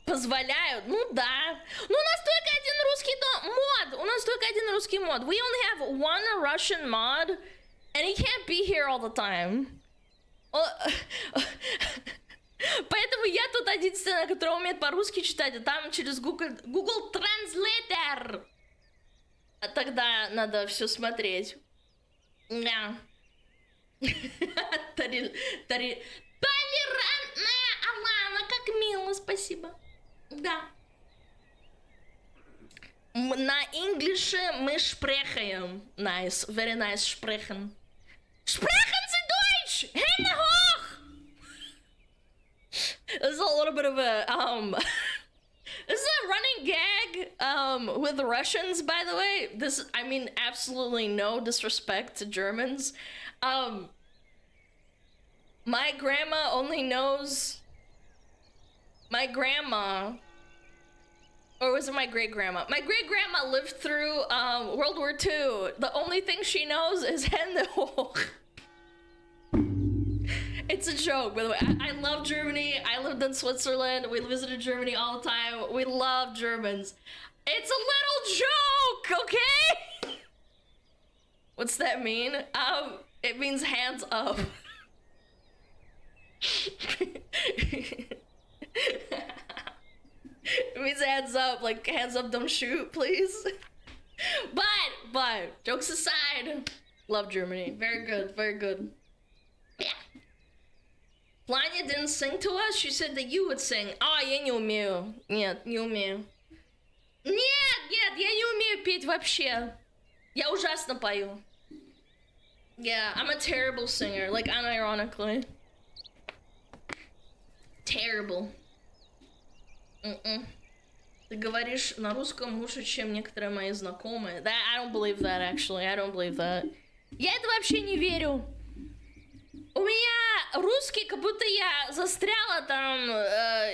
Позволяют, ну да. Ну у нас только один русский мод. У нас только один русский мод. We only have one Russian mod, and he can't be here all the time. Поэтому я тут единственная, которая умеет по-русски читать, а там через Google Translator. А тогда надо все смотреть. Да. Толерантная Алана, как мило, спасибо. Да. На инглише мы sprechen. Nice, very nice, sprechen. Sprechen Sie Deutsch! Hände hoch! This is a little bit of a, this is a running gag, with the Russians, by the way. I mean, absolutely no disrespect to Germans. My grandma only knows... My grandma, or was it my great-grandma? My great-grandma lived through World War II. The only thing she knows is Hände hoch. It's a joke, by the way. I love Germany. I lived in Switzerland. We visited Germany all the time. We love Germans. It's a little joke, okay? What's that mean? It means hands up. It means hands up, like hands up, don't shoot, please. But jokes aside, love Germany. Very good. Yeah. Lanya didn't sing to us. She said that you would sing. Я не умею. Нет, не умею. Нет, я не умею петь вообще. Я ужасно пою. Yeah, I'm a terrible singer, like unironically. Terrible. Ты говоришь на русском лучше, чем некоторые мои знакомые. I don't believe that, actually. I don't believe that. Я это вообще не верю. У меня русский, как будто я застряла там,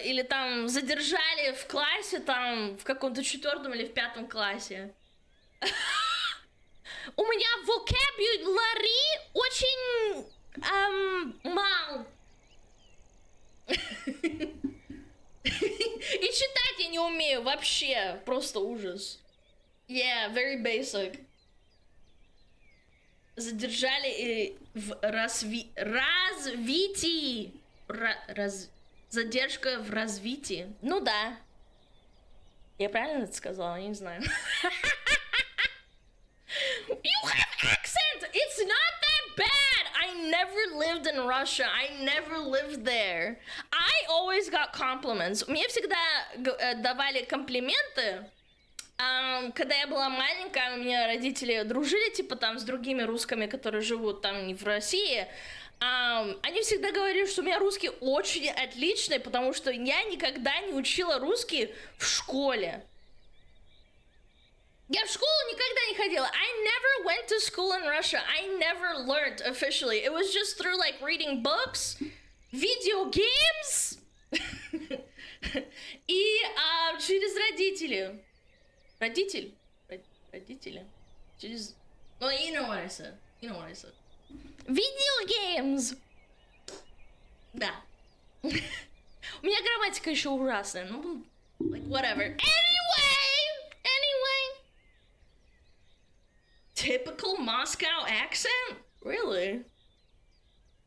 или там задержали в классе, там, в каком-то 4 или в 5 классе. У меня vocabulary очень мал. И читать я не умею вообще. Просто ужас. Yeah, very basic. Задержали и в развитии. Задержка в развитии. Ну да. Я правильно это сказала? Я не знаю. You have accent! It's not that bad! I never lived in Russia. I never lived there. I always got compliments. Мне всегда давали комплименты. Когда я была маленькая, у меня родители дружили, типа, там, с другими русскими, которые живут там в России. Они всегда говорили, что у меня русский очень отличный, потому что я никогда не учила русский в школе. Я в школу никогда не ходила. I never went to school in Russia. I never learned officially. It was just through, like, reading books, video games, и через родителей. Родители. Через... Well, you know what I said. Video games. Да. У меня грамматика еще ужасная. Ну, like, whatever. Anyway. Typical Moscow accent? Really?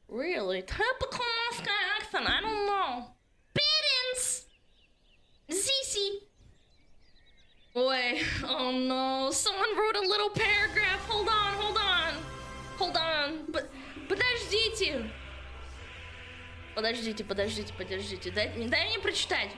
Typical Moscow accent? I don't know. Parents! дети. Ой, oh no, someone wrote a little paragraph. Hold on. Подождите. Подождите. Дай мне прочитать.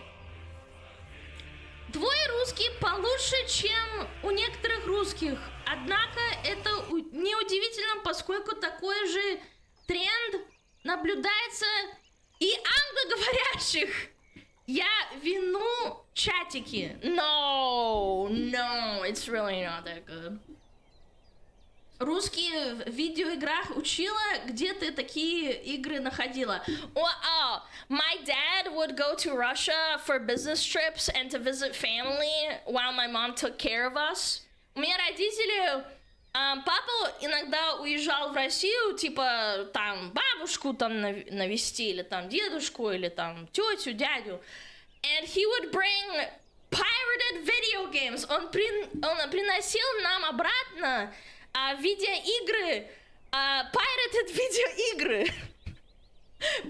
Твой русский получше, чем у некоторых русских. Однако это неудивительно, поскольку такой же тренд наблюдается и англоговорящих. Я вину чатики. No, it's really not that good. Русские в видеоиграх учила, где ты такие игры находила. My dad would go to Russia for business trips and to visit family while my mom took care of us. У меня родители... папа иногда уезжал в Россию, типа, там, бабушку там навести, или там, дедушку, или там, тетю, дядю. And he would bring pirated video games. Он приносил нам обратно видеоигры, pirated видеоигры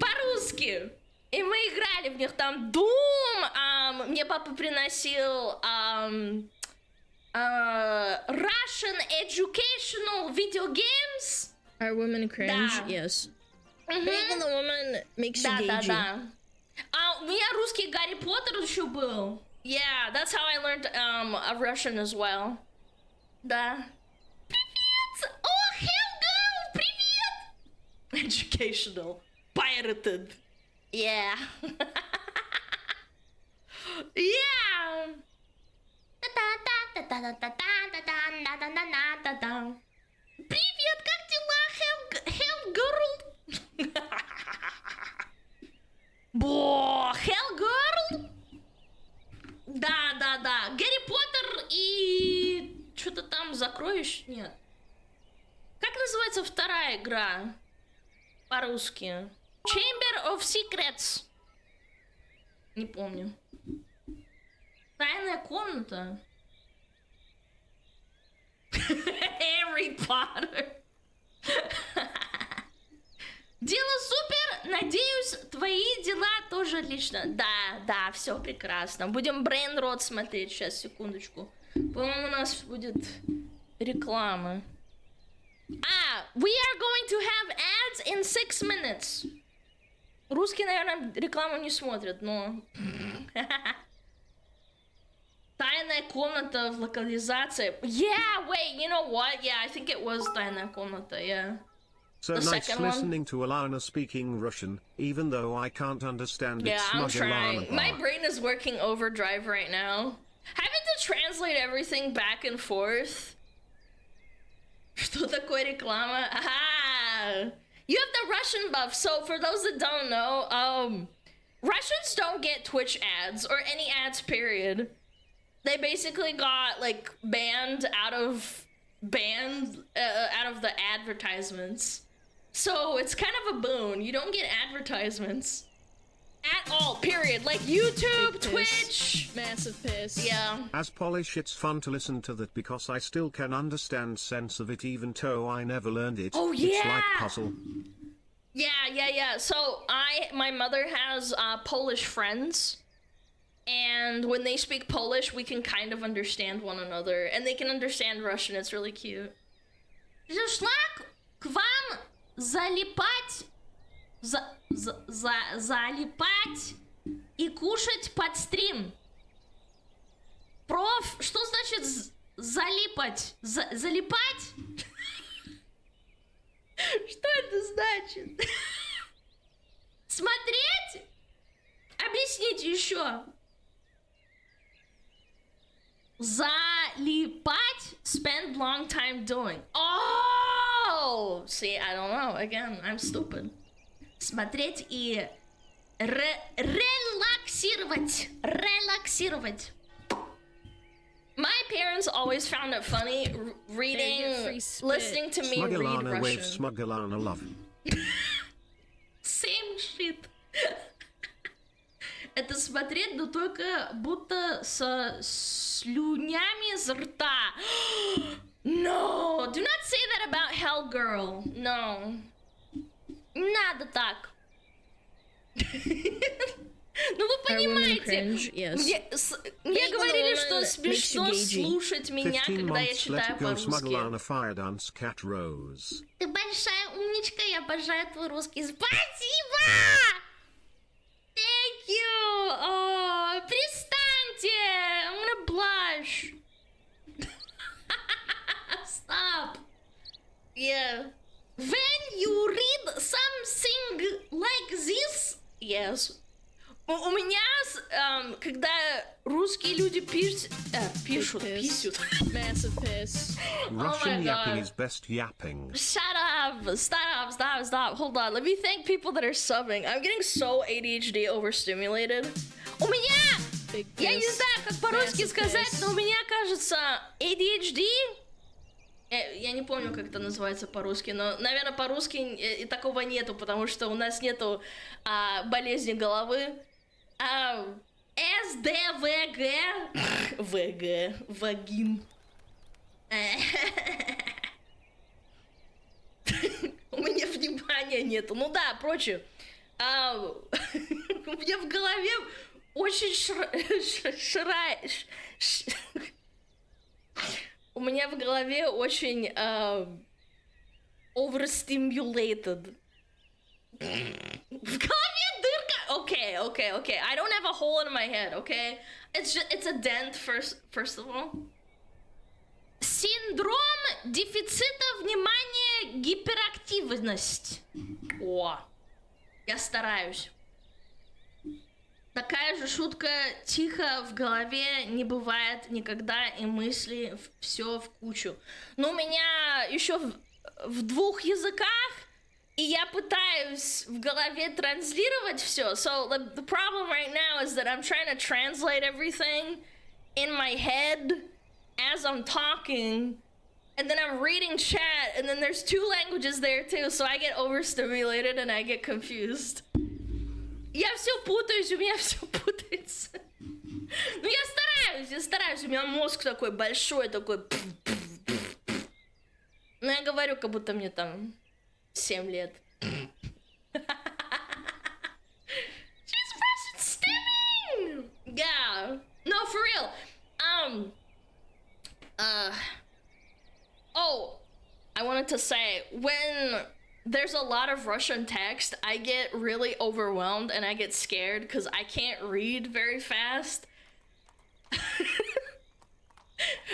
по-русски. И мы играли в них, там, Doom, мне папа приносил... Russian educational video games. Are women cringe? Да. Yes. Being the woman makes you gagey. Да. У меня русский Гарри Поттер еще был. Yeah, that's how I learned Russian as well. Да. Привет! Oh, hello, привет! Educational. Pirated. Yeah. Yeah. Привет, как дела, Hell Girl? Hell Girl? Да. Гарри Поттер и... Что-то там закроешь? Нет. Как называется вторая игра? По-русски. Chamber of Secrets. Не помню. Тайная комната. Harry Potter. Дело супер. Надеюсь, твои дела тоже отлично. Да, все прекрасно. Будем BRAINROT смотреть. Сейчас, секундочку. По-моему, у нас будет реклама. We are going to have ads in 6 minutes. Русские, наверное, рекламу не смотрят, но... Тайная комната в локализации. Yeah, wait, you know what? Yeah, I think it was Тайная комната, yeah. So The nice second one? listening to Alana speaking Russian, even though I can't understand Yeah, its I'm SmugAlana trying. My part. brain is working overdrive right now. Having to translate everything back and forth. Что такое реклама? Aha! You have the Russian buff, so for those that don't know, Russians don't get Twitch ads, or any ads, period. They basically got like banned out of the advertisements. So it's kind of a boon. You don't get advertisements at all, period. Like YouTube, Twitch. Massive piss. Yeah. As Polish, it's fun to listen to that because I still can understand sense of it even though I never learned it. Oh, It's yeah. like puzzle. Yeah. So my mother has Polish friends. And when they speak Polish, we can kind of understand one another. And they can understand Russian. It's really cute. Зашла к вам залипать и кушать под стрим. Проф, что значит залипать? Залипать? Что это значит? Смотреть? Объясните еще. Залипать, spend long time doing. Oh! See, I don't know. Again, I'm stupid. Смотреть и релаксировать. Релаксировать. My parents always found it funny reading, listening to me read SmugAlana with Russian. SmugAlana love. Same shit. Это смотреть, но только будто со слюнями из рта. No, do not say that about Hell Girl. No. Надо так. Ну вы Are women понимаете, cringe? Yes. мне говорили, что woman смешно makes you gagey. слушать меня, 15 когда я months, let читаю it go, по-русски. SmugAlana fire dance cat rose. Ты большая умничка, я обожаю твой русский. Спасибо! Thank you! О, перестаньте! I'm gonna blush. Stop. Yeah. When you read something like this, yes. У меня, когда русские люди пишут, пишут. Massive piss. Russian my yapping God. is best yapping. Shut up! Stop! Hold on. Let me thank people that are subbing. I'm getting so ADHD overstimulated. У меня! Big Я не piss. знаю, как по-русски Massive сказать, piss. но у меня, кажется, ADHD. Я не помню, как это называется по-русски, но, наверное, по-русски и такого нету, потому что у нас нету болезни головы. СДВГ. ВГ. Вагин. У меня внимания нету. Ну да, прочее. У меня в голове очень у меня в голове очень overstimulated. В голове дырка. Okay. I don't have a hole in my head, okay? It's a dent first of all. Синдром дефицита внимания, гиперактивность. О, я стараюсь. Такая же шутка, тихо в голове не бывает никогда, и мысли все в кучу. Но у меня еще в двух языках, и я пытаюсь в голове транслировать все. So the problem right now is that I'm trying to translate everything in my head as I'm talking, and then I'm reading chat, and then there's two languages there too, so I get overstimulated and I get confused. Я все путаюсь, у меня все путается. Ну я стараюсь, у меня мозг такой большой, такой. Но я говорю, как будто мне там 7 лет. She's pressing stimming! Yeah. No, for real. Oh, I wanted to say, when there's a lot of Russian text, I get really overwhelmed and I get scared because I can't read very fast.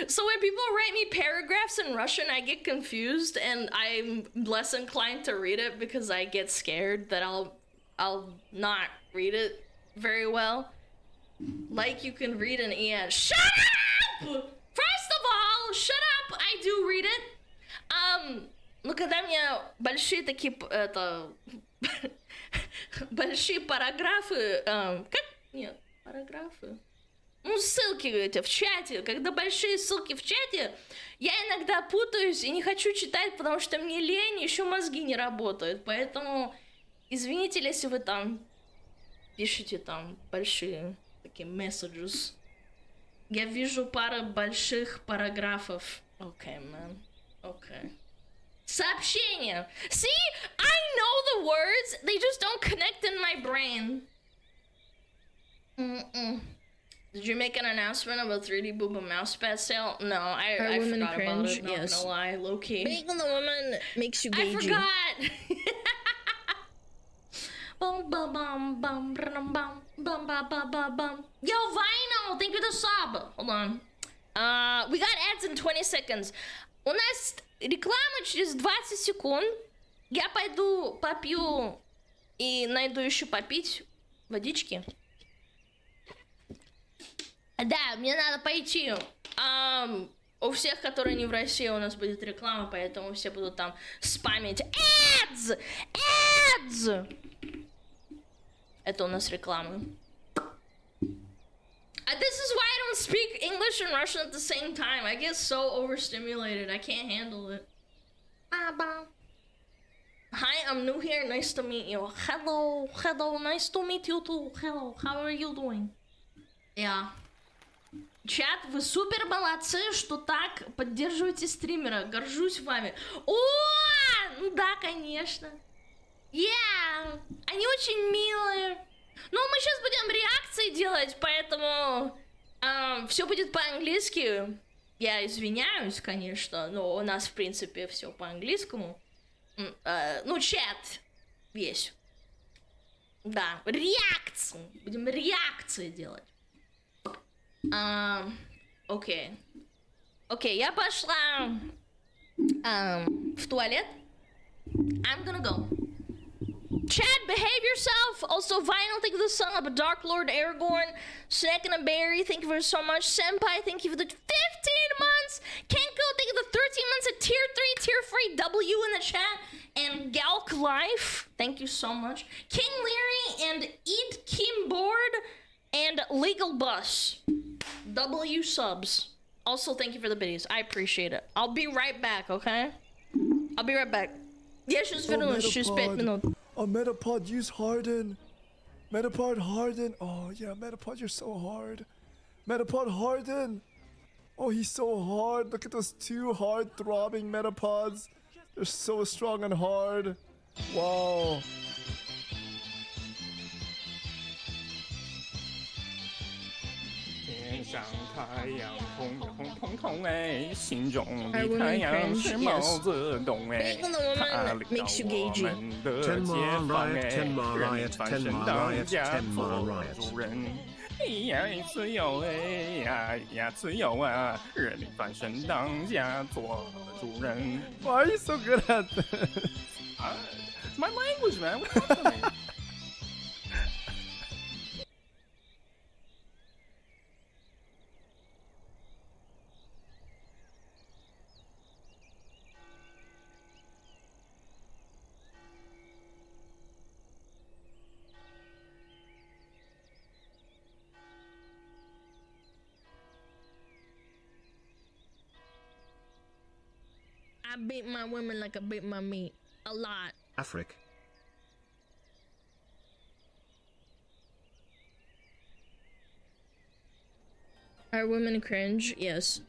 So when people write me paragraphs in Russian, I get confused and I'm less inclined to read it because I get scared that I'll not read it very well. Like you can read an EN. Shut up! First of all, shut up! I do read it. Ну, когда мне большие такие, большие параграфы, как? Нет, параграфы. Ну, ссылки эти в чате. Когда большие ссылки в чате, я иногда путаюсь и не хочу читать, потому что мне лень, еще мозги не работают. Поэтому, извините, если вы там пишете там большие такие messages. Я вижу пару больших параграфов. Okay, man. Okay. Сообщение. See, I know the words, they just don't connect in my brain. Did you make an announcement about 3D Booba mousepad sale? No, I women forgot cringe? about it. Not Yes. gonna lie, low key. Being the woman makes you I gagey. forgot. Bum bum bum bum bum bum bum bum bum bum bum. Yo, Vinyl, thank you for the sub. Hold on. We got ads in 20 seconds. У нас реклама через 20 секунд. Я пойду попью и найду еще попить водички. Да, мне надо пойти. У всех, которые не в России, у нас будет реклама, поэтому все будут там спамить. Ads! Ads! Это у нас реклама. This is why I don't speak English and Russian at the same time. I get so overstimulated. I can't handle it. Hi, I'm new here. Nice to meet you. Hello. Nice to meet you too. Hello. How are you doing? Yeah. Чат, вы супер молодцы, что так поддерживаете стримера. Горжусь вами. О, ну да, конечно. Yeah. Они очень милые. Ну, мы сейчас будем реакции делать, поэтому все будет по-английски. Я извиняюсь, конечно, но у нас, в принципе, все по-английскому. Ну, чат весь. Да, реакции. Будем реакции делать. Окей. Окей, я пошла в туалет. I'm gonna go. Chad, behave yourself. Also, Vinyl, thank you for the song of Dark Lord Aragorn. Snack and a Berry, thank you for so much. Senpai, thank you for the 15 months. Kenko, thank you for the 13 months of tier 3, tier 3 W in the chat. And Galk Life, thank you so much. King Leary and Eat Kim Board and Legal Bus. W subs. Also, thank you for the biddies. I appreciate it. I'll be right back, okay? I'll be right back. Я сейчас вернусь, через 5 минут. Oh, Metapod, use Harden. Metapod, Harden. Oh, yeah, Metapod, you're so hard. Metapod, Harden. Oh, he's so hard. Look at those two hard throbbing Metapods. They're so strong and hard. Wow. 天上太阳红红彤彤哎，心中 Our 的 women 太阳 cringe, 是 yes. 毛泽东哎 Being the woman 他领导 makes you 我 gagey. 们的 Ten 解 more 放 riot, 哎， ten more 人民 riot, 翻 ten 身 more 当 riot, 家 ten more 做 riot. 主人。呀，自由哎呀，自由啊！人民翻身当家做主人。 Why are you so good at this? It's my language, man. What's up with me? I beat my women like I beat my meat. A lot. Afric. Are women cringe? Yes.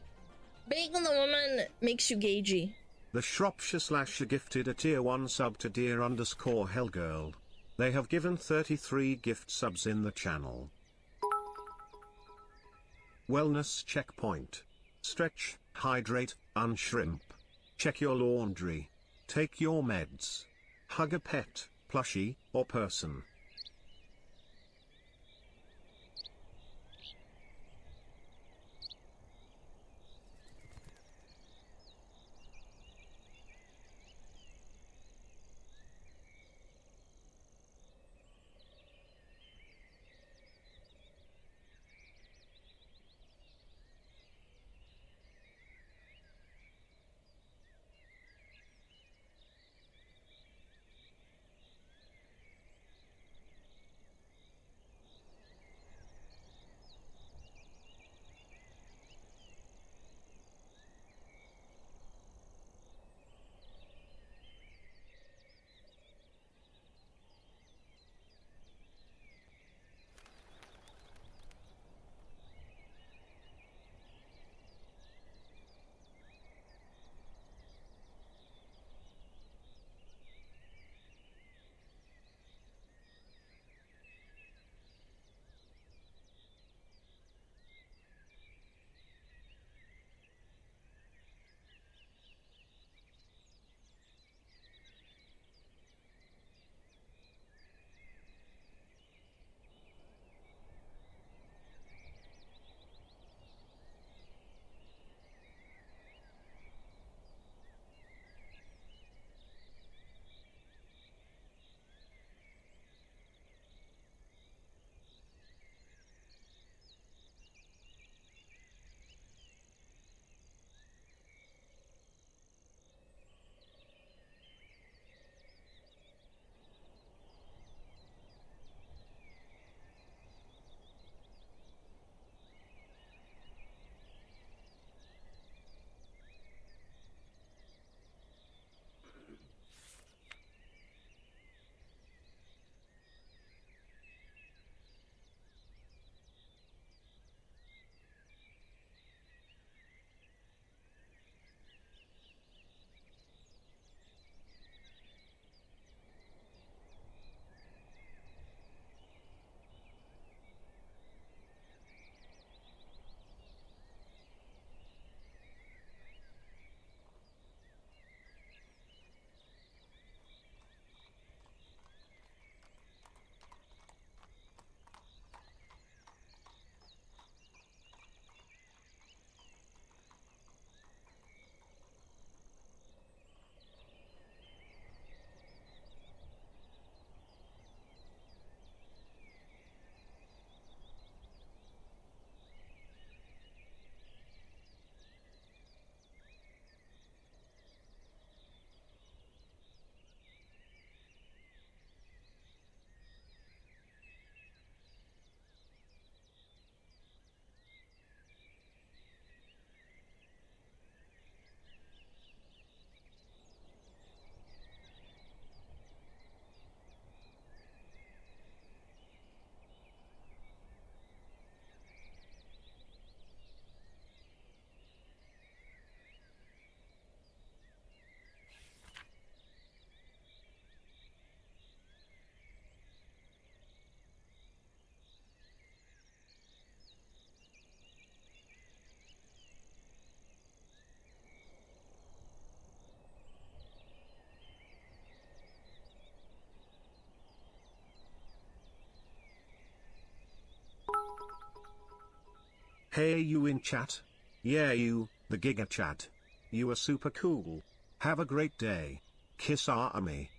Being the woman makes you gagey. The Shropshire Slasher gifted a tier 1 sub to dear_hellgirl. They have given 33 gift subs in the channel. Wellness checkpoint. Stretch, hydrate, unshrimp. Check your laundry. Take your meds. Hug a pet, plushie, or person. Hey you in chat? Yeah you, the Giga Chat. You are super cool. Have a great day. Kiss Army.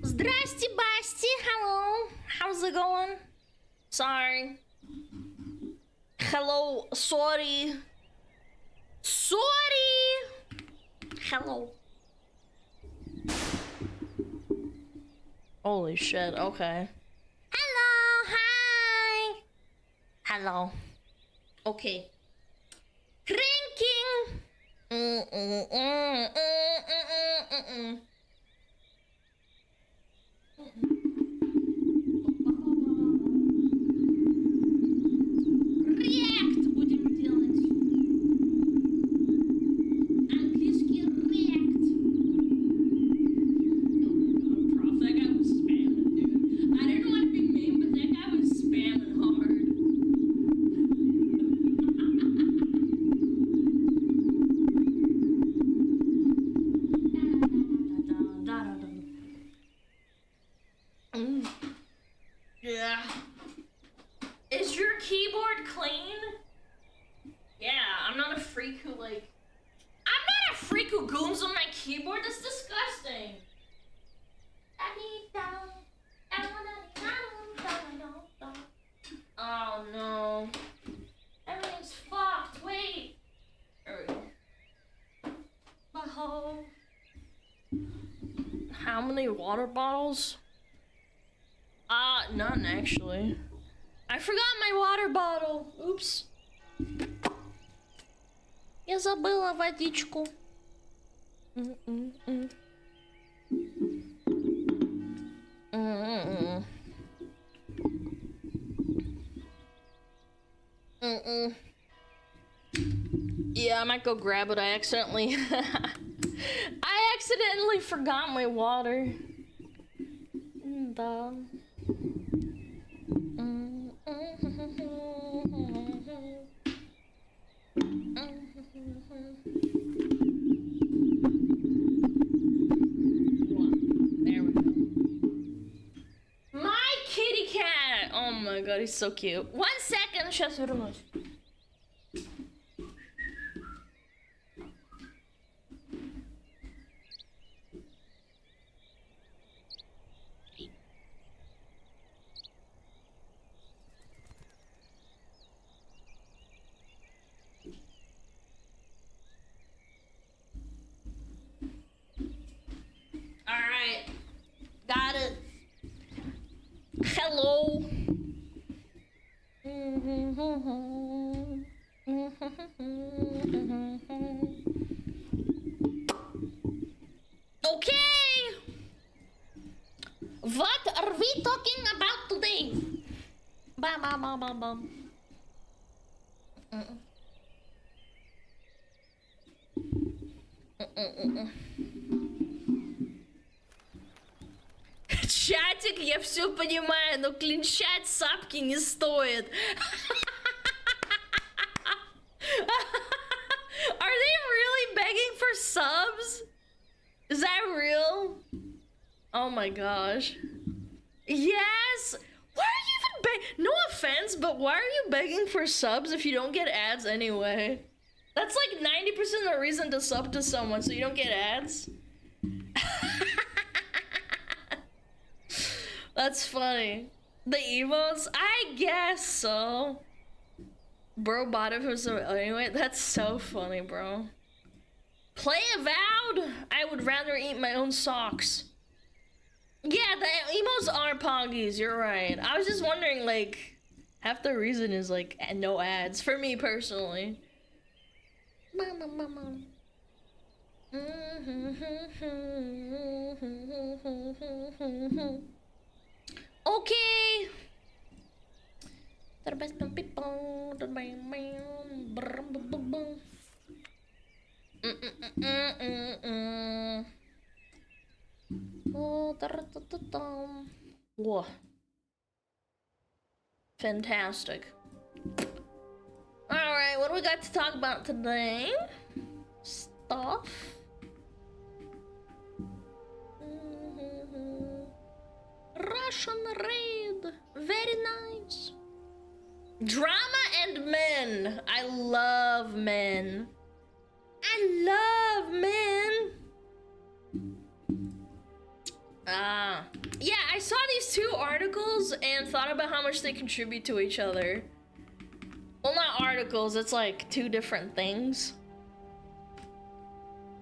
Здрасте, Басти. Hello. How's it going? Sorry. Hello. Sorry. Sorry. Hello. Holy shit. Okay. Hello. Hi. Hello. Okay. Drinking. Реакт будем делать. Английский реакт. Oh my god, prof, that guy was spamming, dude. I didn't want to be mean, but that guy was spamming hard. Yeah. Is your keyboard clean? Yeah, I'm not a freak who I'm not a freak who goons on my keyboard. That's disgusting. Oh no. Everything's fucked. Wait. There we go. Oh. How many water bottles? None actually. I forgot my water bottle. Oops. Я забыла водичку. Yeah, I might go grab it. I accidentally forgot my water. There we go. My kitty cat! Oh my god, he's so cute. 1 second, сейчас вернусь. Alright. Got it. Hello. Okay. What are we talking about today? Bam, bam, bam, bam, bam. Чатик, я все понимаю, но клинчать сапки не стоит. Are they really begging for subs? Is that real? Oh my gosh. Yes. Why are you even begging? No offense, but why are you begging for subs if you don't get ads anyway? That's like 90% of the reason to sub to someone, so you don't get ads. That's funny. The emotes? I guess so. Bro bought it for some anyway. That's so funny, bro. Play Avowed? I would rather eat my own socks. Yeah, the emos are poggies, you're right. I was just wondering, like, half the reason is, like, no ads, for me personally. Okay. Whoa. Fantastic. Alright, what do we got to talk about today? Stuff. Russian raid. Very nice. Drama and men. I love men. I love men. Yeah, I saw these two articles and thought about how much they contribute to each other. Well, not articles, it's like two different things.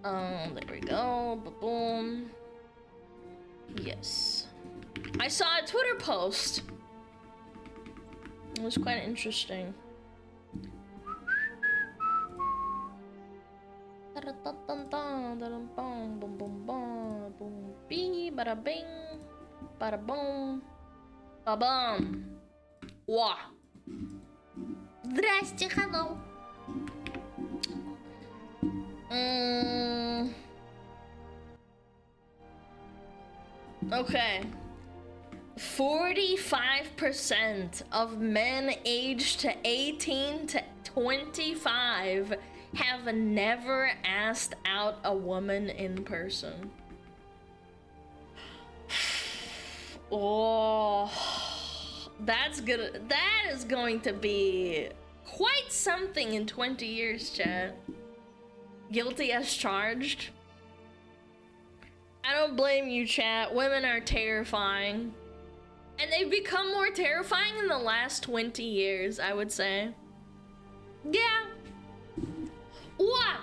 There we go. Boom. Yes. I saw a Twitter post. It was quite interesting. Bada bing, bada boom, ba bum. Wah. Здрасте, hello. Okay. 45% of men aged to 18 to 25 have never asked out a woman in person. Oh, that is going to be quite something in 20 years, chat. Guilty as charged. I don't blame you, chat. Women are terrifying. And they've become more terrifying in the last 20 years, I would say. Yeah. What?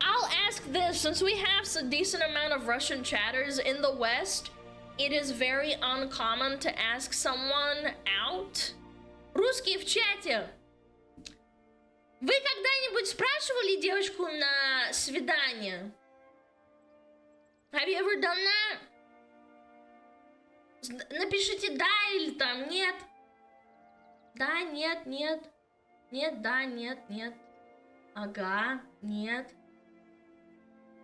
I'll ask this, since we have a decent amount of Russian chatters in the West, it is very uncommon to ask someone out. Русские в чате. Вы когда-нибудь спрашивали девушку на свидание? Have you ever done that? Напишите да или там нет. Да, нет, нет. Нет, да, нет, нет. Ага, нет.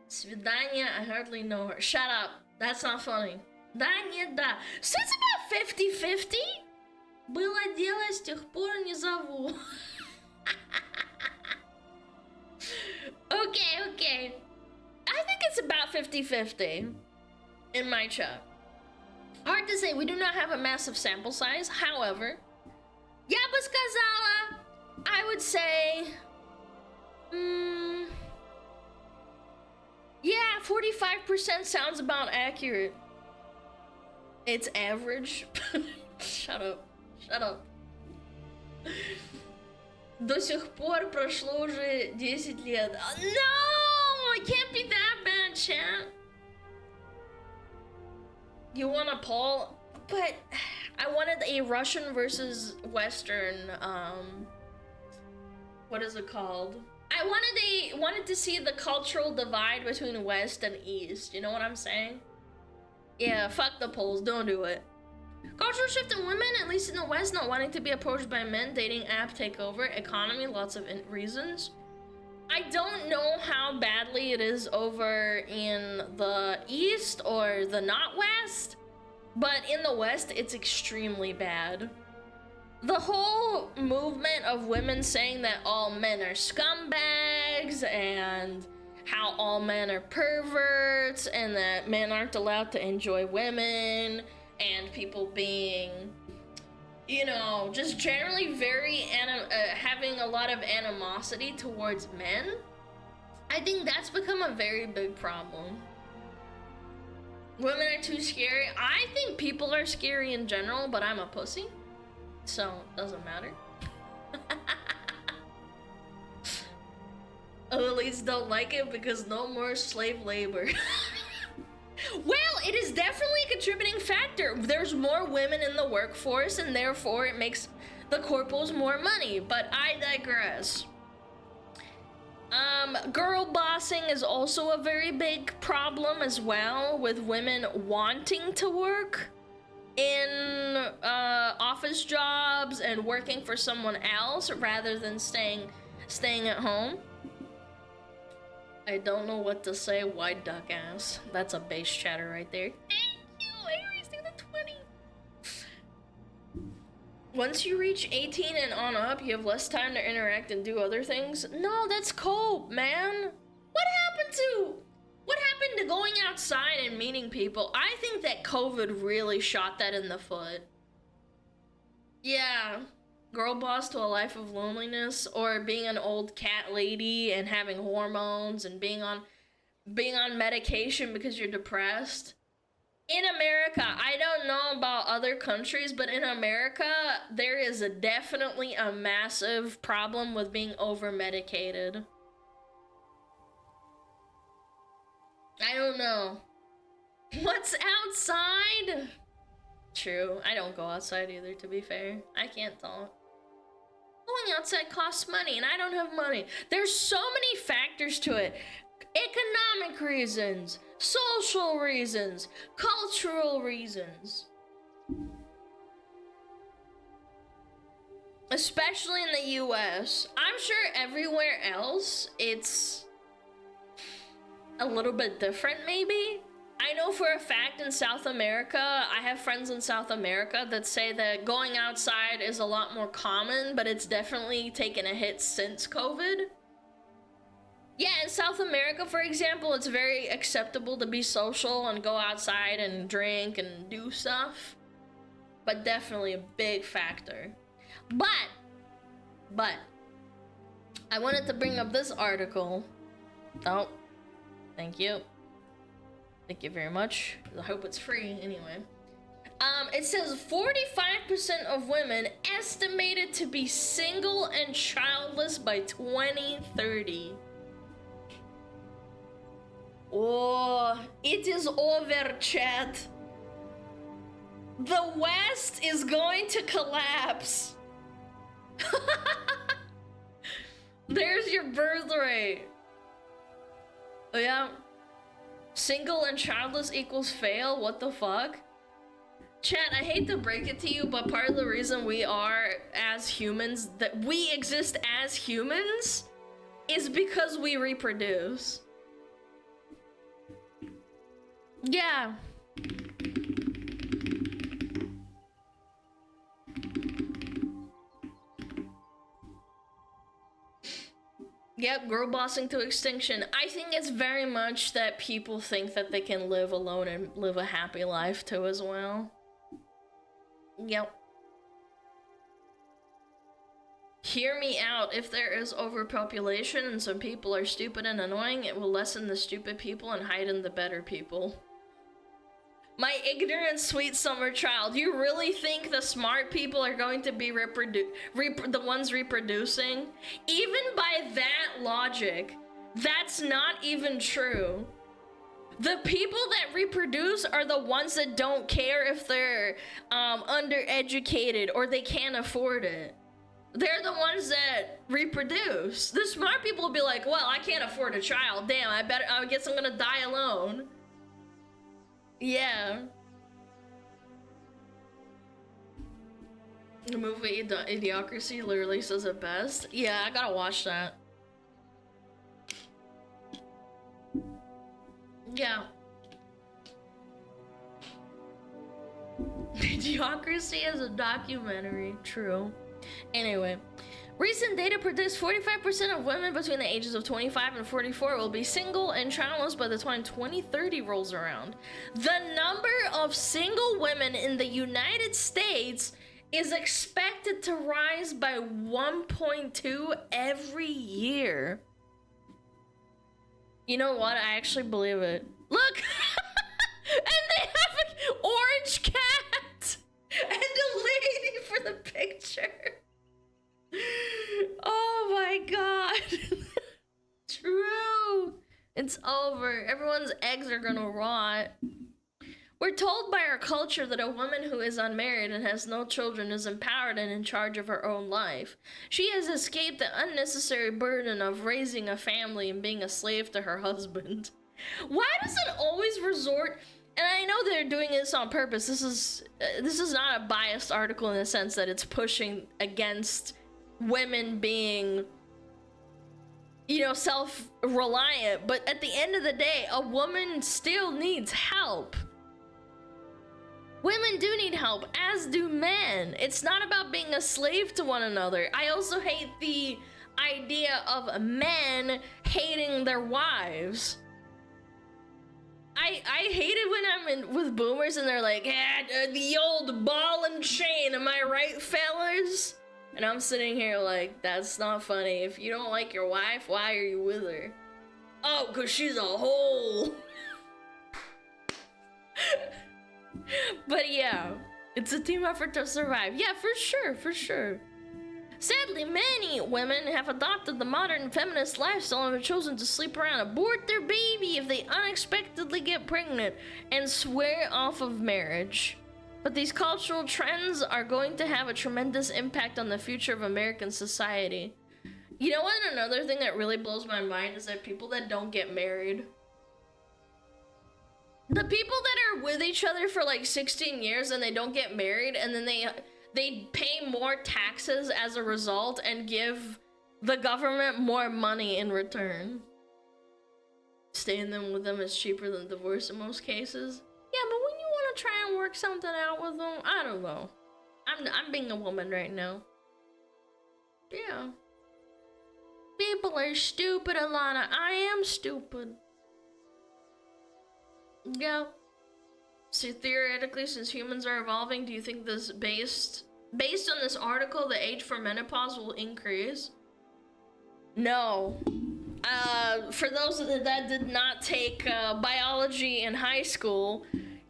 Свидание, I hardly know her. Shut up. That's not funny. Да, нет, да. So it's about 50-50. Было дело, с тех пор не зову. Okay. I think it's about 50-50 in my chat. Hard to say, we do not have a massive sample size. However, я бы сказала, I would say, yeah, 45% sounds about accurate. It's average. Shut up. До сих пор прошло уже 10 лет. No, it can't be that bad, chat. You want a poll? But I wanted a Russian versus Western, what is it called? I wanted to see the cultural divide between West and East. You know what I'm saying? Yeah, fuck the polls. Don't do it. Cultural shift in women, at least in the West, not wanting to be approached by men, dating app takeover, economy, lots of reasons. I don't know how badly it is over in the East or the not West, but in the West, it's extremely bad. The whole movement of women saying that all men are scumbags and how all men are perverts and that men aren't allowed to enjoy women and people being, you know, just generally very having a lot of animosity towards men. I think that's become a very big problem. Women are too scary. I think people are scary in general, but I'm a pussy, so it doesn't matter. elites don't like it because no more slave labor. Well, it is definitely a contributing factor. There's more women in the workforce, and therefore it makes the corporals more money, but I digress. Girl bossing is also a very big problem as well, with women wanting to work in office jobs and working for someone else rather than staying at home. I don't know what to say, white duck ass. That's a base chatter right there. Thank you, Aries, to the 20. Once you reach 18 and on up, you have less time to interact and do other things. No, that's cope, man. What happened to going outside and meeting people? I think that COVID really shot that in the foot. Yeah. Girl boss to a life of loneliness, or being an old cat lady and having hormones and being on medication because you're depressed. In America, I don't know about other countries, but in America, there is definitely a massive problem with being over-medicated. I don't know. What's outside? True, I don't go outside either, to be fair. I can't talk. Going outside costs money, and I don't have money. There's so many factors to it. Economic reasons, social reasons, cultural reasons. Especially in the US. I'm sure everywhere else it's a little bit different, maybe. I know for a fact in South America, I have friends in South America that say that going outside is a lot more common, but it's definitely taken a hit since COVID. Yeah, in South America, for example, it's very acceptable to be social and go outside and drink and do stuff. But definitely a big factor. But, I wanted to bring up this article. Oh, thank you. Thank you very much. I hope it's free anyway. It says 45% of women estimated to be single and childless by 2030. Oh, it is over, chat. The West is going to collapse. There's your birth rate. Oh yeah. Single and childless equals fail? What the fuck? Chat, I hate to break it to you, but part of the reason we are as humans, that we exist as humans, is because we reproduce. Yeah. Yep, girl bossing to extinction. I think it's very much that people think that they can live alone and live a happy life too as well. Yep. Hear me out. If there is overpopulation and some people are stupid and annoying, it will lessen the stupid people and heighten the better people. My ignorant sweet summer child, you really think the smart people are going to be the ones reproducing? Even by that logic, that's not even true. The people that reproduce are the ones that don't care if they're undereducated or they can't afford it. They're the ones that reproduce. The smart people will be like, well, I can't afford a child. Damn, I guess I'm gonna die alone. Yeah. The movie Idiocracy literally says it best. Yeah, I gotta watch that. Yeah. Idiocracy is a documentary. True. Anyway. Recent data predicts 45% of women between the ages of 25 and 44 will be single and childless by the time 2030 rolls around. The number of single women in the United States is expected to rise by 1.2 every year. You know what? I actually believe it. Look! And they have an orange cat! And a lady for the picture. Oh my god. Everyone's eggs are gonna rot. We're told by our culture that a woman who is unmarried and has no children is empowered and in charge of her own life. She has escaped the unnecessary burden of raising a family and being a slave to her husband. Why does it always resort? And I know they're doing this on purpose. This is not a biased article in the sense that it's pushing against women being, you know, self-reliant. But at the end of the day, a woman still needs help. Women do need help, as do men. It's not about being a slave to one another. I also hate the idea of men hating their wives. I hate it when I'm with boomers and they're like, yeah, the old ball and chain, am I right, fellas? And I'm sitting here like, that's not funny. If you don't like your wife, why are you with her? Oh, 'cause she's a hole. But yeah, it's a team effort to survive. Yeah, for sure, for sure. Sadly, many women have adopted the modern feminist lifestyle and have chosen to sleep around, abort their baby if they unexpectedly get pregnant, and swear off of marriage. But these cultural trends are going to have a tremendous impact on the future of American society. You know what? Another thing that really blows my mind is that people that don't get married, the people that are with each other for like 16 years and they don't get married, and then they pay more taxes as a result and give the government more money in return. Staying with them is cheaper than divorce in most cases. Yeah, but when you want to try and work something out with them, I don't know. I'm being a woman right now. Yeah. People are stupid, Alana. I am stupid. Yeah. So theoretically, since humans are evolving, do you think this based on this article, the age for menopause will increase? No. For those that did not take biology in high school,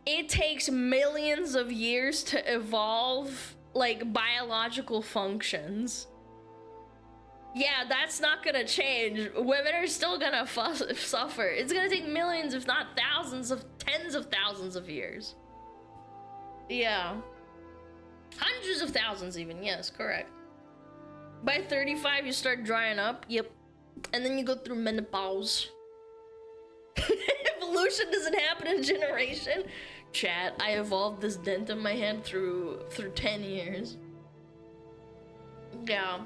it takes millions of years to evolve like biological functions. Yeah, that's not gonna change. Women are still gonna suffer. It's gonna take millions, if not thousands of tens of thousands of years. Yeah. Hundreds of thousands even, yes, correct. By 35, you start drying up, yep. And then you go through menopause. Evolution doesn't happen in a generation. Chat, I evolved this dent in my head through 10 years. Yeah.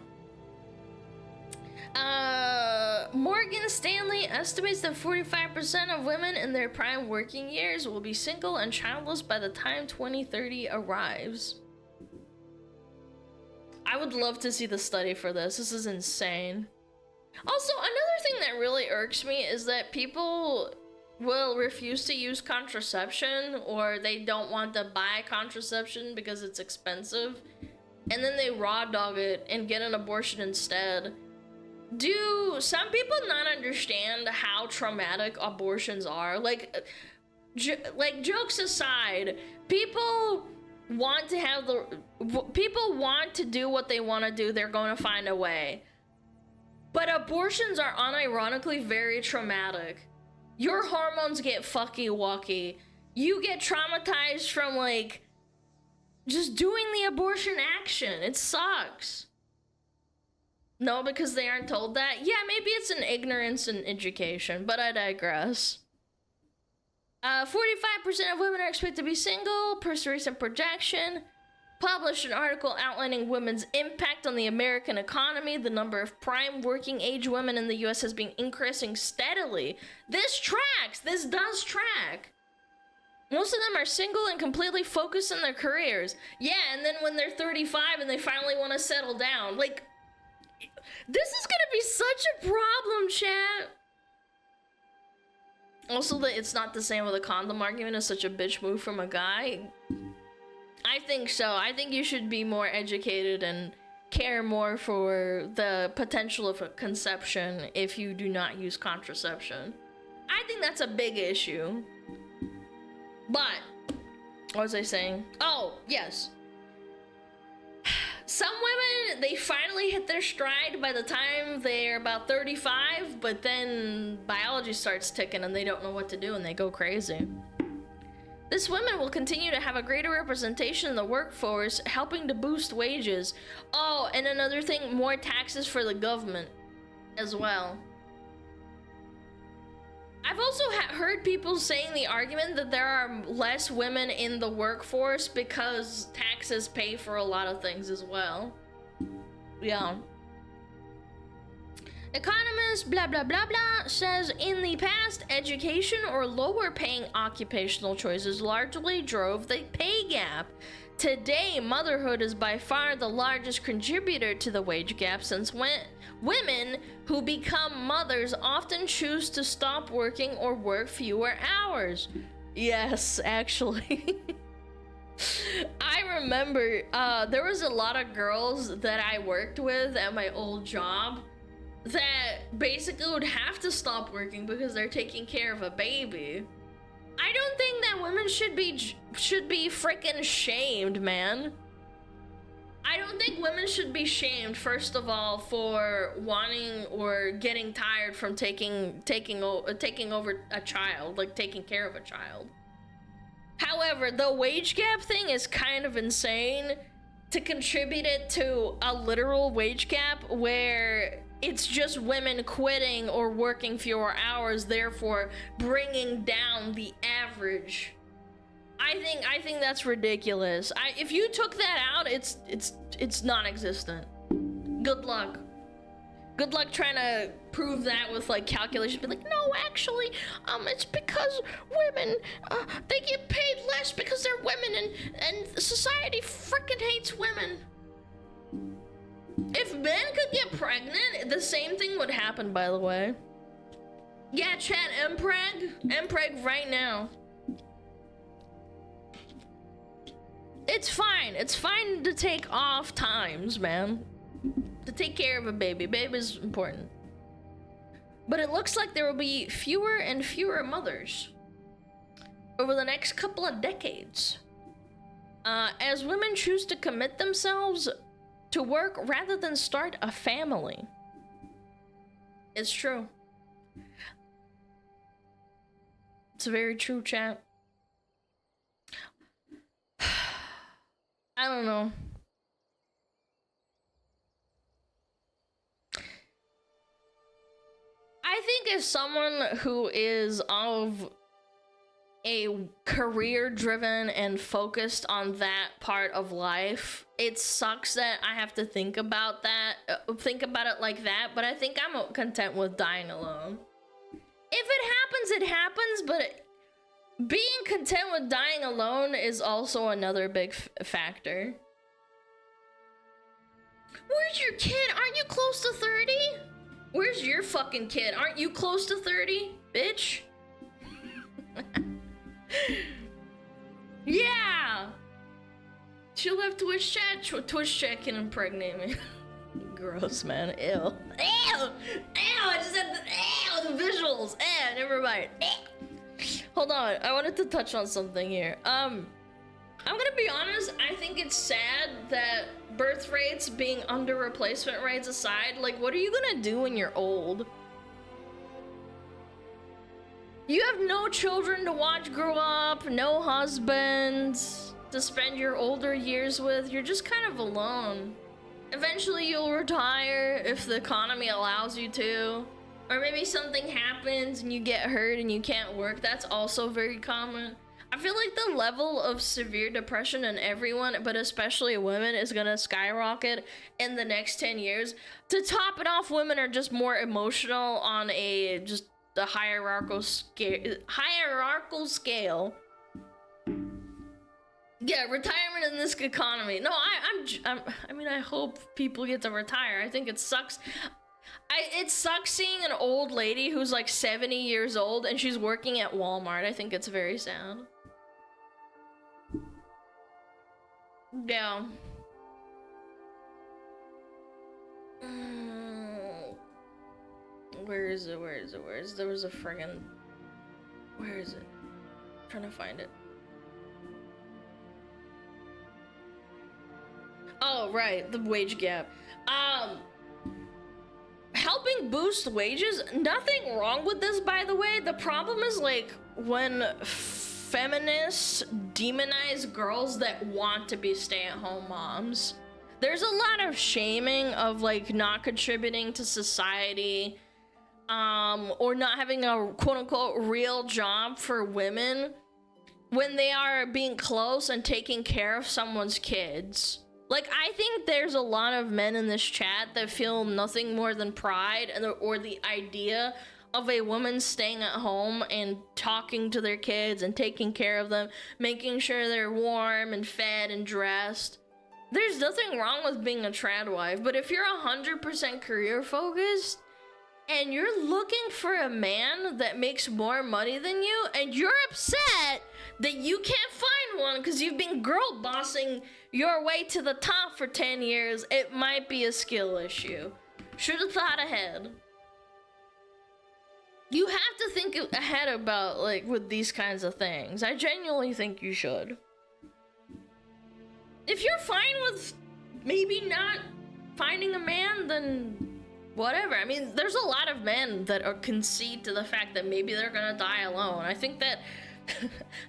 Morgan Stanley estimates that 45% of women in their prime working years will be single and childless by the time 2030 arrives. I would love to see the study for this. This is insane. Also, another thing that really irks me is that people will refuse to use contraception, or they don't want to buy contraception because it's expensive, and then they raw dog it and get an abortion instead. Do some people not understand how traumatic abortions are? Like jokes aside, people want to do what they want to do. They're going to find a way. But abortions are unironically very traumatic. Your hormones get fucky-wucky. You get traumatized from like just doing the abortion action. It sucks. No, because they aren't told that? Yeah, maybe it's an ignorance in education, but I digress. 45% of women are expected to be single, per a recent projection. Published an article outlining women's impact on the American economy. The number of prime working age women in the US has been increasing steadily. This tracks. This does track. Most of them are single and completely focused on their careers. Yeah, and then when they're 35 and they finally want to settle down, like, this is gonna be such a problem, chat. Also, that it's not the same with a condom argument is such a bitch move from a guy. I think so. I think you should be more educated and care more for the potential of a conception if you do not use contraception. I think that's a big issue. But, what was I saying? Oh, yes. some women, they finally hit their stride by the time they're about 35, but then biology starts ticking and they don't know what to do and they go crazy. This women will continue to have a greater representation in the workforce, helping to boost wages. Oh, and another thing, more taxes for the government as well. I've also heard people saying the argument that there are less women in the workforce because taxes pay for a lot of things as well. Yeah. Economist blah blah blah blah says in the past, education or lower paying occupational choices largely drove the pay gap. Today, motherhood is by far the largest contributor to the wage gap, since women who become mothers often choose to stop working or work fewer hours. Yes, actually. I remember there was a lot of girls that I worked with at my old job that basically would have to stop working because they're taking care of a baby. I don't think that women should be freaking shamed, man. I don't think women should be shamed, first of all, for wanting or getting tired from taking over a child, like taking care of a child. However, the wage gap thing is kind of insane to contribute it to a literal wage gap where it's just women quitting or working fewer hours, therefore bringing down the average. I think that's ridiculous. If you took that out, it's non-existent. Good luck. Good luck trying to prove that with like calculations. Be like, no, actually, it's because women, they get paid less because they're women, and society freaking hates women. If men could get pregnant, the same thing would happen, by the way. Yeah, chat, Mpreg right now. It's fine. It's fine to take off times, man. To take care of a baby. Baby's important. But it looks like there will be fewer and fewer mothers over the next couple of decades. As women choose to commit themselves to work rather than start a family. It's true. It's very true, chat. I don't know. I think as someone who is of a career driven and focused on that part of life, it sucks that I have to think about it like that, but I think I'm content with dying alone. If it happens, but being content with dying alone is also another big factor. Where's your kid? Aren't you close to 30? Where's your fucking kid? Aren't you close to 30, bitch? Yeah! She'll have Twitch chat. Twitch chat can impregnate me. Gross, man. Ew. Ew! Ew! I just had the visuals. Never mind. Hold on. I wanted to touch on something here. I'm gonna be honest. I think it's sad that birth rates being under replacement rates aside, like, what are you gonna do when you're old? You have no children to watch grow up, no husband to spend your older years with. You're just kind of alone. Eventually you'll retire if the economy allows you to. Or maybe something happens and you get hurt and you can't work. That's also very common. I feel like the level of severe depression in everyone, but especially women, is gonna skyrocket in the next 10 years. To top it off, women are just more emotional on the hierarchical scale. Yeah, retirement in this economy. No, I mean, I hope people get to retire. I think it sucks. It sucks seeing an old lady who's like 70 years old and she's working at Walmart. I think it's very sad. Yeah. Where is it? There was a friggin'... Where is it? I'm trying to find it. Oh, Oh, right, the wage gap. Helping boost wages, nothing wrong with this, by the way. The problem is, like, when feminists demonize girls that want to be stay-at-home moms. There's a lot of shaming of, like, not contributing to society, or not having a quote-unquote real job for women when they are being close and taking care of someone's kids. Like, I think there's a lot of men in this chat that feel nothing more than pride or the idea of a woman staying at home and talking to their kids and taking care of them, making sure they're warm and fed and dressed. There's nothing wrong with being a trad wife, but if you're 100% career focused and you're looking for a man that makes more money than you and you're upset that you can't find one because you've been girl bossing your way to the top for 10 years, it might be a skill issue. Should have thought ahead. You have to think ahead about, like, with these kinds of things. I genuinely think you should. If you're fine with maybe not finding a man, then whatever. I mean, there's a lot of men that are concede to the fact that maybe they're gonna die alone. I think that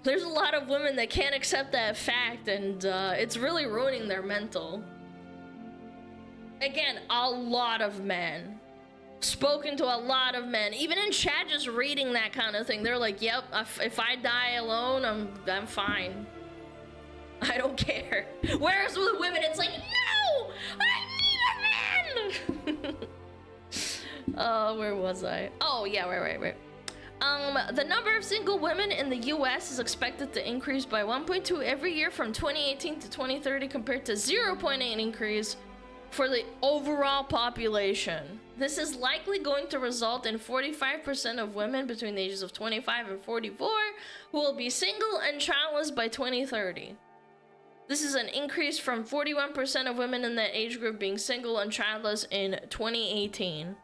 there's a lot of women that can't accept that fact, and it's really ruining their mental. Again, a lot of men. Spoken to a lot of men. Even in chat, just reading that kind of thing, they're like, yep, if I die alone, I'm fine. I don't care. Whereas with women, it's like, no! I need a man! Where was I? Oh, yeah, right. The number of single women in the US is expected to increase by 1.2 every year from 2018 to 2030 compared to 0.8 increase for the overall population. This is likely going to result in 45% of women between the ages of 25 and 44 who will be single and childless by 2030. This is an increase from 41% of women in that age group being single and childless in 2018.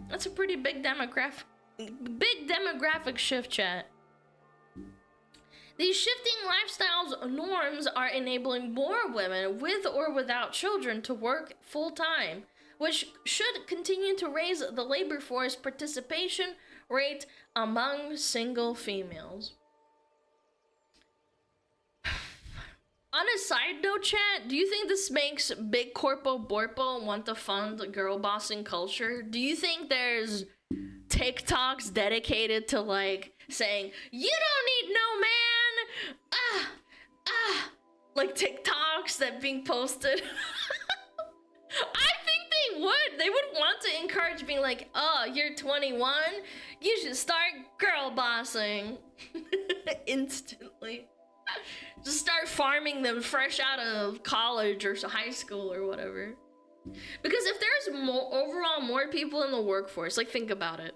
That's a pretty big demographic shift, chat. These shifting lifestyles norms are enabling more women with or without children to work full-time, which should continue to raise the labor force participation rate among single females. On a side note, chat, do you think this makes Big Corpo Borpo want to fund girl bossing culture? Do you think there's TikToks dedicated to, like, saying, you don't need no man? Like TikToks that being posted? I think they would. They would want to encourage being like, oh, you're 21? You should start girl bossing. Instantly. Just start farming them fresh out of college or high school or whatever. Because if there's overall more people in the workforce, like, think about it.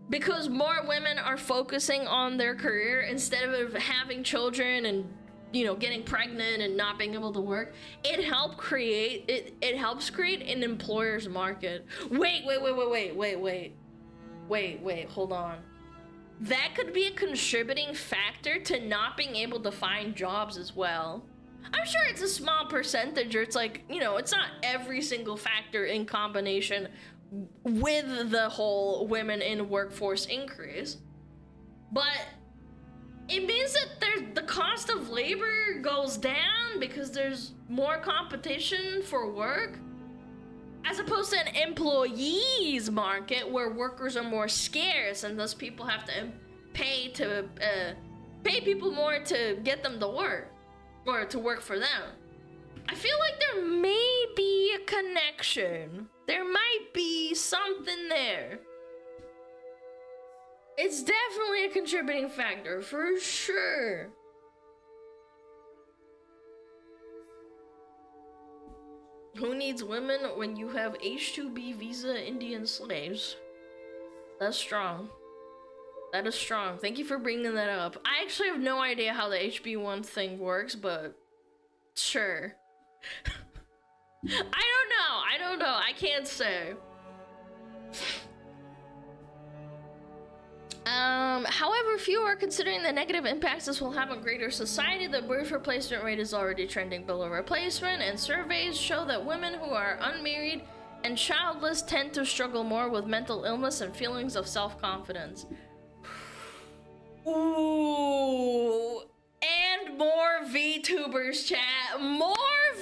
Because more women are focusing on their career instead of having children and, you know, getting pregnant and not being able to work, it helps create an employer's market. Wait, hold on. That could be a contributing factor to not being able to find jobs as well. I'm sure it's a small percentage, or it's like, you know, it's not every single factor in combination with the whole women in workforce increase. But it means that the cost of labor goes down because there's more competition for work, as opposed to an employees market where workers are more scarce and thus people have to pay people more to get them to work, or to work for them. I feel like there may be a connection. There might be something there. It's definitely a contributing factor, for sure. Who needs women when you have H-2B visa Indian slaves? That's strong. That is strong. Thank you for bringing that up. I actually have no idea how the HB1 thing works, but sure. I don't know. I can't say. However, few are considering the negative impacts this will have on greater society. The birth replacement rate is already trending below replacement, and surveys show that women who are unmarried and childless tend to struggle more with mental illness and feelings of self-confidence. Ooh, and more VTubers chat. More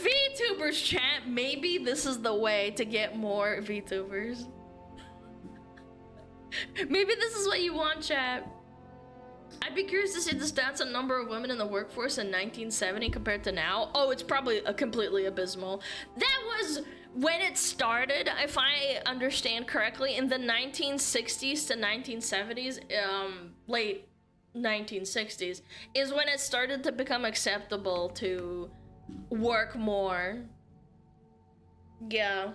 VTubers chat. Maybe this is the way to get more VTubers. Maybe this is what you want, chat. I'd be curious to see the stats on number of women in the workforce in 1970 compared to now. Oh, it's probably completely abysmal. That was when it started, if I understand correctly, in the 1960s to 1970s, late 1960s, is when it started to become acceptable to work more. Yeah.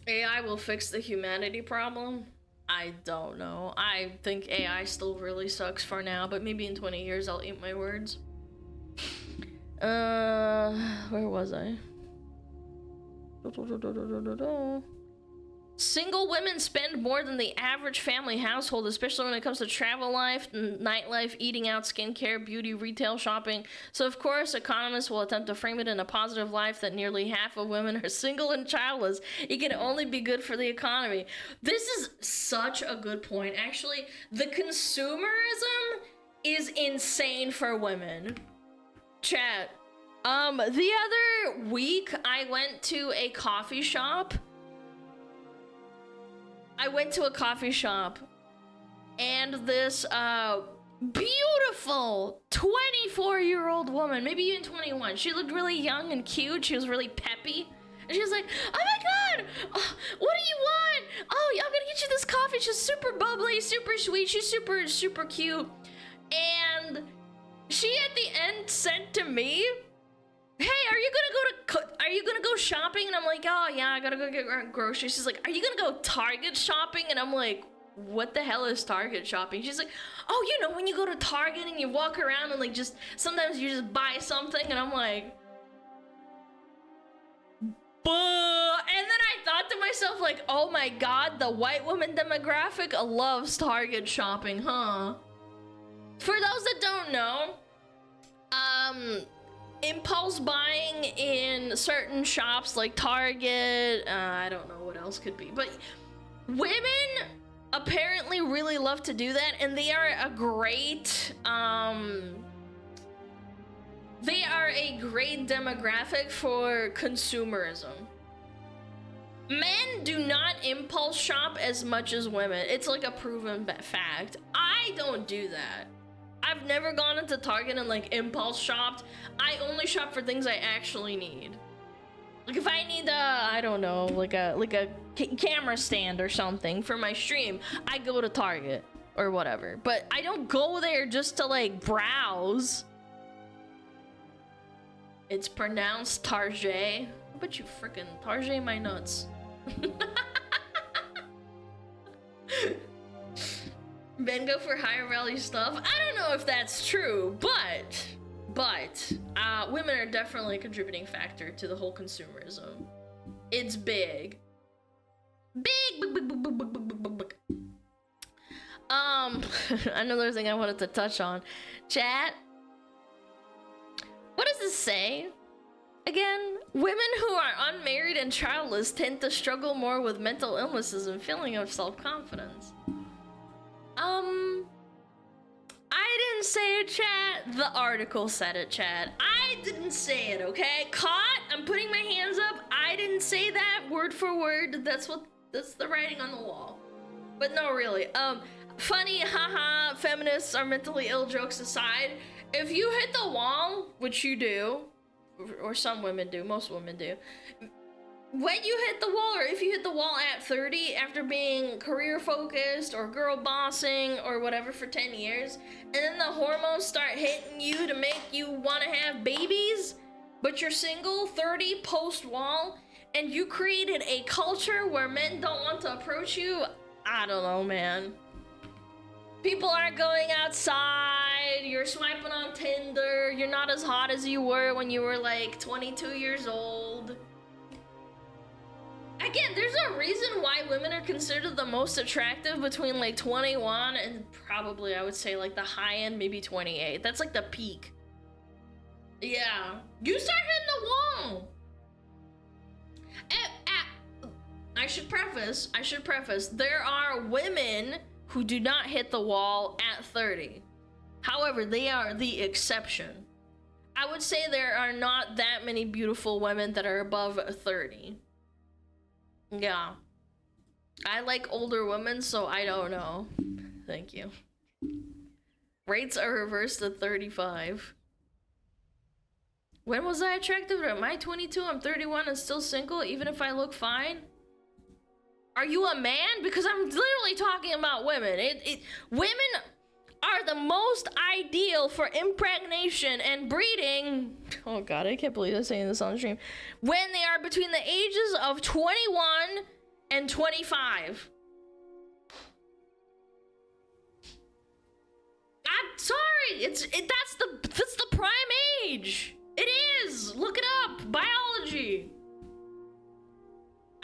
AI will fix the humanity problem? I don't know. I think AI still really sucks for now, but maybe in 20 years I'll eat my words. Where was I? Single women spend more than the average family household, especially when it comes to travel life, nightlife, eating out, skincare, beauty, retail, shopping. So of course, economists will attempt to frame it in a positive life that nearly half of women are single and childless. It can only be good for the economy. This is such a good point. Actually, the consumerism is insane for women. Chat. The other week, I went to a coffee shop. And this beautiful 24-year-old woman, maybe even 21, she looked really young and cute. She was really peppy, and she was like, oh my god, what do you want? Oh, I'm gonna get you this coffee. She's super bubbly, super sweet, she's super cute. And she at the end said to me, hey, are you gonna go shopping? And I'm like, oh yeah, I gotta go get groceries. She's like, are you gonna go Target shopping? And I'm like, what the hell is Target shopping? She's like, oh, you know, when you go to Target and you walk around and like just sometimes you just buy something. And I'm like, buh. And then I thought to myself, like, oh my god, the white woman demographic loves Target shopping, huh? For those that don't know, impulse buying in certain shops like Target, I don't know what else could be, but women apparently really love to do that, and they are a great demographic for consumerism. Men do not impulse shop as much as women. It's like a proven fact. I don't do that. I've never gone into Target and like impulse shopped. I only shop for things I actually need. Like if I need I don't know, like a camera stand or something for my stream, I go to Target or whatever. But I don't go there just to like browse. It's pronounced Target. I bet you frickin' Target my nuts. Men go for higher value stuff. I don't know if that's true, but women are definitely a contributing factor to the whole consumerism. It's big. Big. Another thing I wanted to touch on. Chat. What does this say? Again, women who are unmarried and childless tend to struggle more with mental illnesses and feeling of self-confidence. I didn't say it, chat. The article said it, chat. I didn't say it, okay? Caught? I'm putting my hands up. I didn't say that word for word. That's the writing on the wall. But no, really. Funny, haha, feminists are mentally ill jokes aside. If you hit the wall, which you do, or some women do, most women do, when you hit the wall, or if you hit the wall at 30 after being career focused or girl bossing or whatever for 10 years, and then the hormones start hitting you to make you want to have babies, but you're single, 30, post wall, and you created a culture where men don't want to approach you, I don't know, man. People aren't going outside, you're swiping on Tinder, you're not as hot as you were when you were like 22 years old. I Again, there's a reason why women are considered the most attractive between like 21 and probably I would say like the high end, maybe 28. That's like the peak. Yeah, you start hitting the wall. I should preface, there are women who do not hit the wall at 30. However, they are the exception. I would say there are not that many beautiful women that are above 30. Yeah. I like older women, so I don't know. Thank you. Rates are reversed to 35. When was I attractive? Am I 22? I'm 31 and still single, even if I look fine? Are you a man? Because I'm literally talking about women. Women are the most ideal for impregnation and breeding. Oh god, I can't believe I'm saying this on stream. When they are between the ages of 21 and 25. I'm sorry. That's the prime age. It is. Look it up. Biology.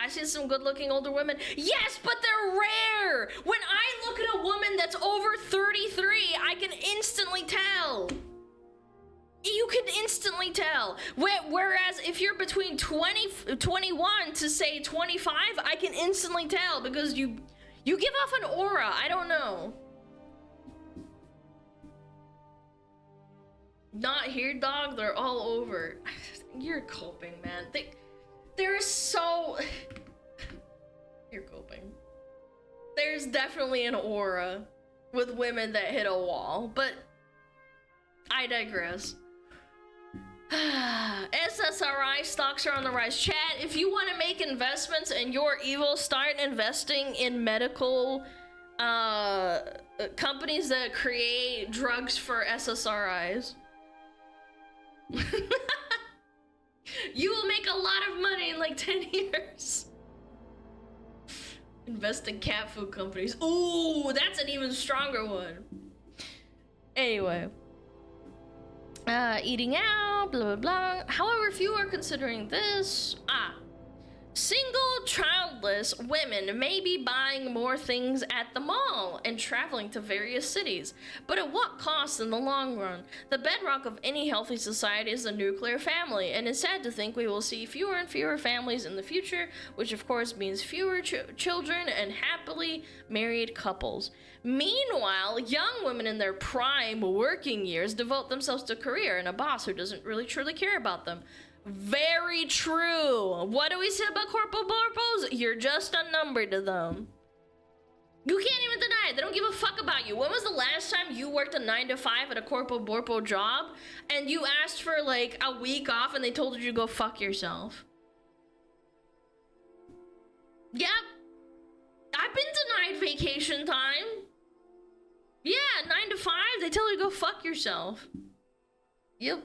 I see some good-looking older women. Yes, but they're rare. When I look at a woman that's over 33, I can instantly tell. You can instantly tell. Whereas if you're between 21 to say 25, I can instantly tell because you give off an aura. I don't know. Not here, dog. They're all over. You're coping, man. There is so... You're coping. There's definitely an aura with women that hit a wall, but I digress. SSRI stocks are on the rise. Chat, if you want to make investments and you're evil, start investing in medical companies that create drugs for SSRIs. You will make a lot of money in like 10 years. Invest in cat food companies. Ooh, that's an even stronger one. Anyway. Eating out, blah, blah, blah. However, few are considering this. Single, childless women may be buying more things at the mall and traveling to various cities, but at what cost in the long run? The bedrock of any healthy society is the nuclear family, and it's sad to think we will see fewer and fewer families in the future, which of course means fewer children and happily married couples. Meanwhile, young women in their prime working years devote themselves to career and a boss who doesn't really truly care about them. Very true. What do we say about corporal borpos? You're just a number to them. You can't even deny it. They don't give a fuck about you. When was the last time you worked a 9 to 5 at a corporal borpo job and you asked for like a week off and they told you to go fuck yourself? Yep. I've been denied vacation time. Yeah, 9 to 5, they tell you to go fuck yourself. Yep.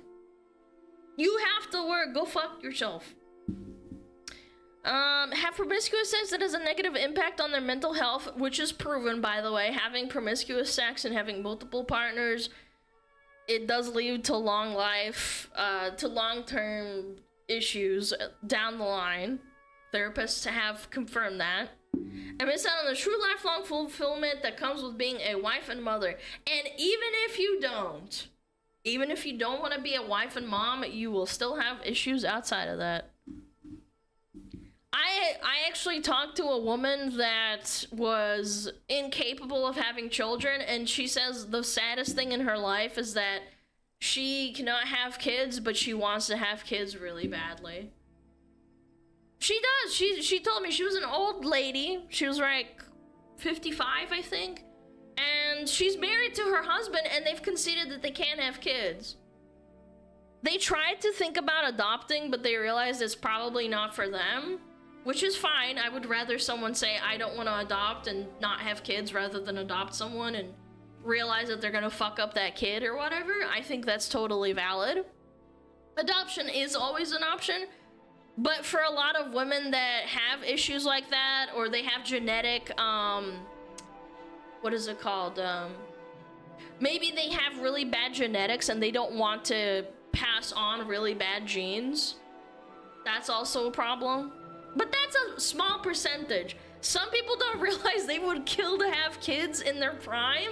You have to work, go fuck yourself. Have promiscuous sex that has a negative impact on their mental health, which is proven, by the way. Having promiscuous sex and having multiple partners, it does lead to long life, to long-term issues down the line. Therapists have confirmed that. And miss out on the true lifelong fulfillment that comes with being a wife and mother. And even if you don't want to be a wife and mom, you will still have issues outside of that. I actually talked to a woman that was incapable of having children, and she says the saddest thing in her life is that she cannot have kids, but she wants to have kids really badly. She does. She told me she was an old lady. She was like 55, I think. And she's married to her husband, and they've conceded that they can't have kids. They tried to think about adopting, but they realized it's probably not for them, which is fine. I would rather someone say, I don't want to adopt and not have kids rather than adopt someone and realize that they're going to fuck up that kid or whatever. I think that's totally valid. Adoption is always an option, but for a lot of women that have issues like that, or they have genetic, what is it called? Maybe they have really bad genetics and they don't want to pass on really bad genes. That's also a problem. But that's a small percentage. Some people don't realize they would kill to have kids in their prime.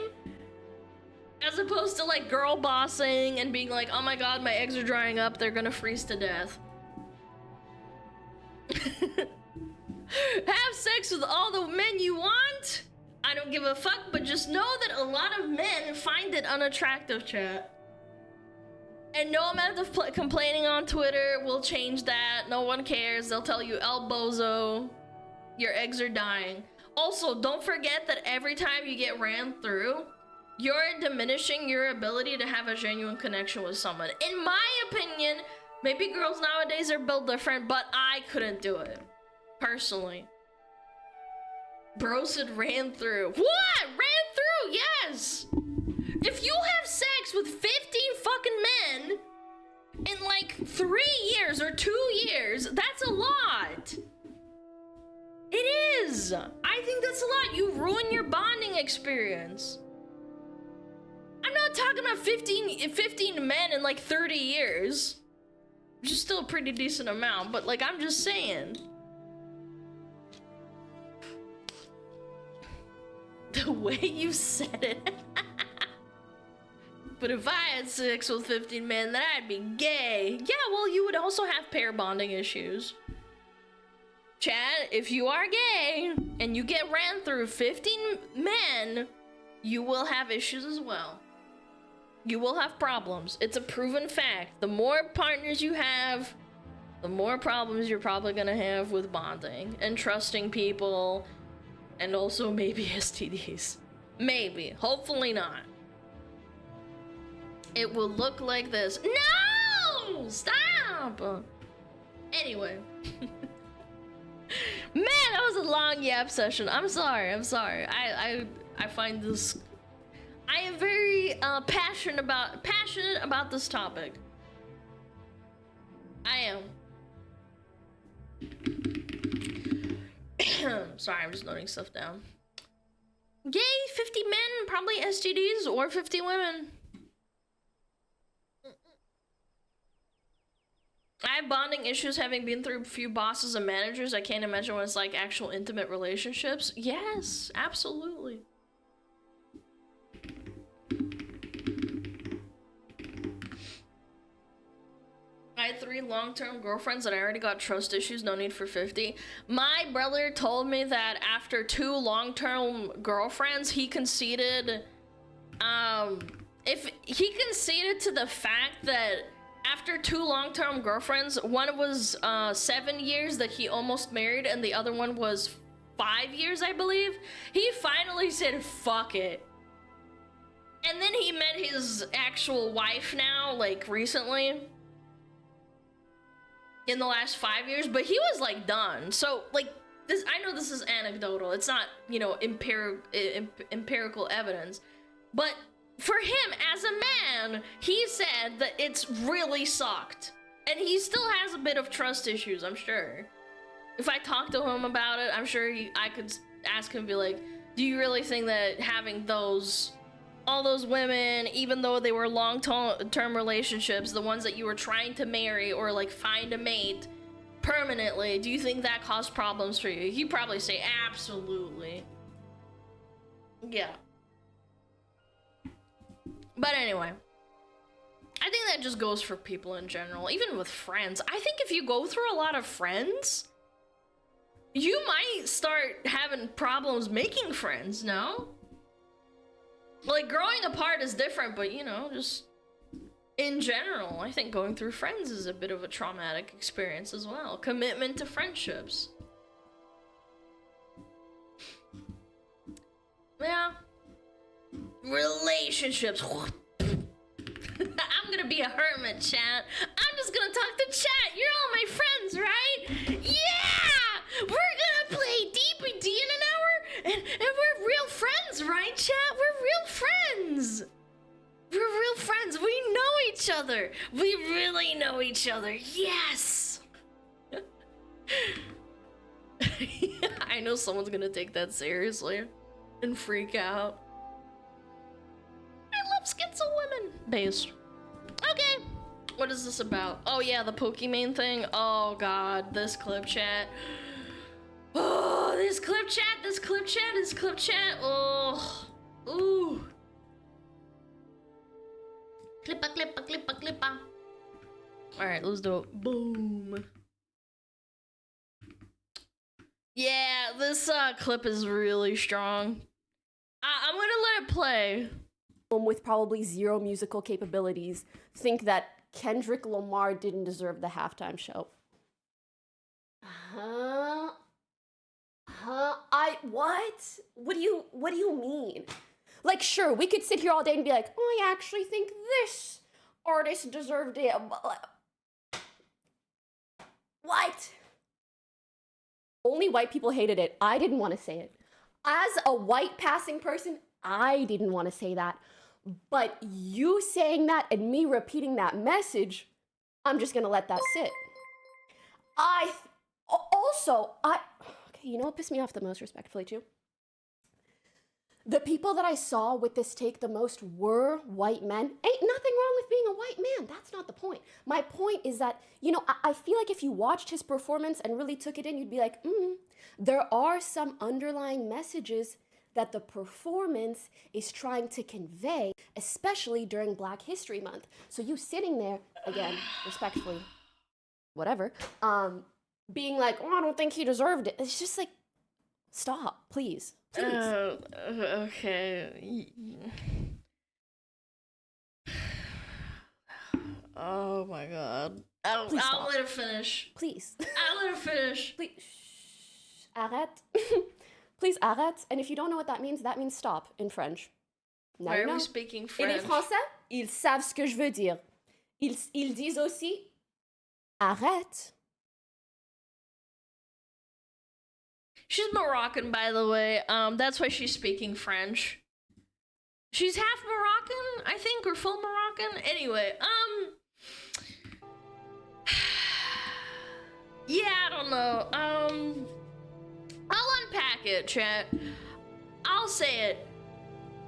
As opposed to like girl bossing and being like, oh my god, my eggs are drying up, they're gonna freeze to death. Have sex with all the men you want? I don't give a fuck, but just know that a lot of men find it unattractive, chat. And no amount of complaining on Twitter will change that. No one cares. They'll tell you, El Bozo, your eggs are dying. Also, don't forget that every time you get ran through, you're diminishing your ability to have a genuine connection with someone. In my opinion, maybe girls nowadays are built different, but I couldn't do it. Personally. Bro said ran through. What? Ran through? Yes! If you have sex with 15 fucking men in like 3 years or 2 years, that's a lot. It is. I think that's a lot. You ruin your bonding experience. I'm not talking about 15 men in like 30 years. Which is still a pretty decent amount, but like, I'm just saying. The way you said it. But if I had sex with 15 men, then I'd be gay. Yeah, well, you would also have pair bonding issues. Chad, if you are gay and you get ran through 15 men, you will have issues as well. You will have problems. It's a proven fact. The more partners you have, the more problems you're probably gonna have with bonding and trusting people, and also maybe STDs. Maybe. Hopefully not. It will look like this. No! Stop! Anyway. Man, that was a long yap session. I'm sorry. I find this... I am very passionate about this topic. I am. Sorry, I'm just noting stuff down. Yay, 50 men, probably STDs, or 50 women. I have bonding issues having been through a few bosses and managers. I can't imagine what it's like actual intimate relationships. Yes, absolutely. I had 3 long-term girlfriends and I already got trust issues, no need for 50. My brother told me that after 2 long-term girlfriends, he conceded, if he conceded to the fact that after 2 long-term girlfriends, one was 7 years that he almost married and the other one was 5 years, I believe. He finally said, fuck it. And then he met his actual wife now, like recently. In the last 5 years, but he was like done. So like this, I know this is anecdotal. It's not, you know, empirical evidence. But for him as a man, he said that it's really sucked. And he still has a bit of trust issues, I'm sure. If I talked to him about it, I'm sure I could ask him, be like, do you really think that having all those women, even though they were long-term relationships, the ones that you were trying to marry or like find a mate permanently, do you think that caused problems for you? He'd probably say absolutely. Yeah. But anyway, I think that just goes for people in general, even with friends. I think if you go through a lot of friends, you might start having problems making friends, no? Like, growing apart is different, but, you know, just in general, I think going through friends is a bit of a traumatic experience as well. Commitment to friendships. Yeah. Relationships. I'm gonna be a hermit, chat. I'm just gonna talk to chat. You're all my friends, right? Yeah! We're gonna play D&D in an hour, and we're real friends, right, chat? We're real friends. We're real friends. We know each other. We really know each other. Yes! I know someone's gonna take that seriously and freak out. I love schizo women. Based. Okay. What is this about? Oh yeah, the Pokimane thing. Oh god, this clip, chat. Oh, this clip chat, this clip chat, this clip chat. Oh, ooh. Clippa, clippa, clippa, clippa. All right, let's do it. Boom. Yeah, this clip is really strong. I'm gonna let it play. With probably zero musical capabilities think that Kendrick Lamar didn't deserve the halftime show. What? What do you mean? Like, sure, we could sit here all day and be like, oh, I actually think this artist deserved it. What? Only white people hated it. I didn't want to say it. As a white passing person, I didn't want to say that. But you saying that and me repeating that message, I'm just gonna let that sit. Okay, you know what pissed me off the most, respectfully, too? The people that I saw with this take the most were white men. Ain't nothing wrong with being a white man. That's not the point. My point is that, you know, I feel like if you watched his performance and really took it in, you'd be like, there are some underlying messages that the performance is trying to convey, especially during Black History Month. So you sitting there, again, respectfully, whatever, being like, oh, I don't think he deserved it. It's just like, stop, please. Please. Okay. Oh my god. I'll let her finish. Please. I'll let her finish. Please. Shh. Arrête. Please arrête. And if you don't know what that means stop in French. Now Why you are know. we speaking Et French? les Français, ils savent ce que je veux dire. Ils disent aussi, arrête. She's Moroccan, by the way. That's why she's speaking French. She's half Moroccan, I think, or full Moroccan. Anyway, yeah, I don't know. I'll unpack it, chat. I'll say it.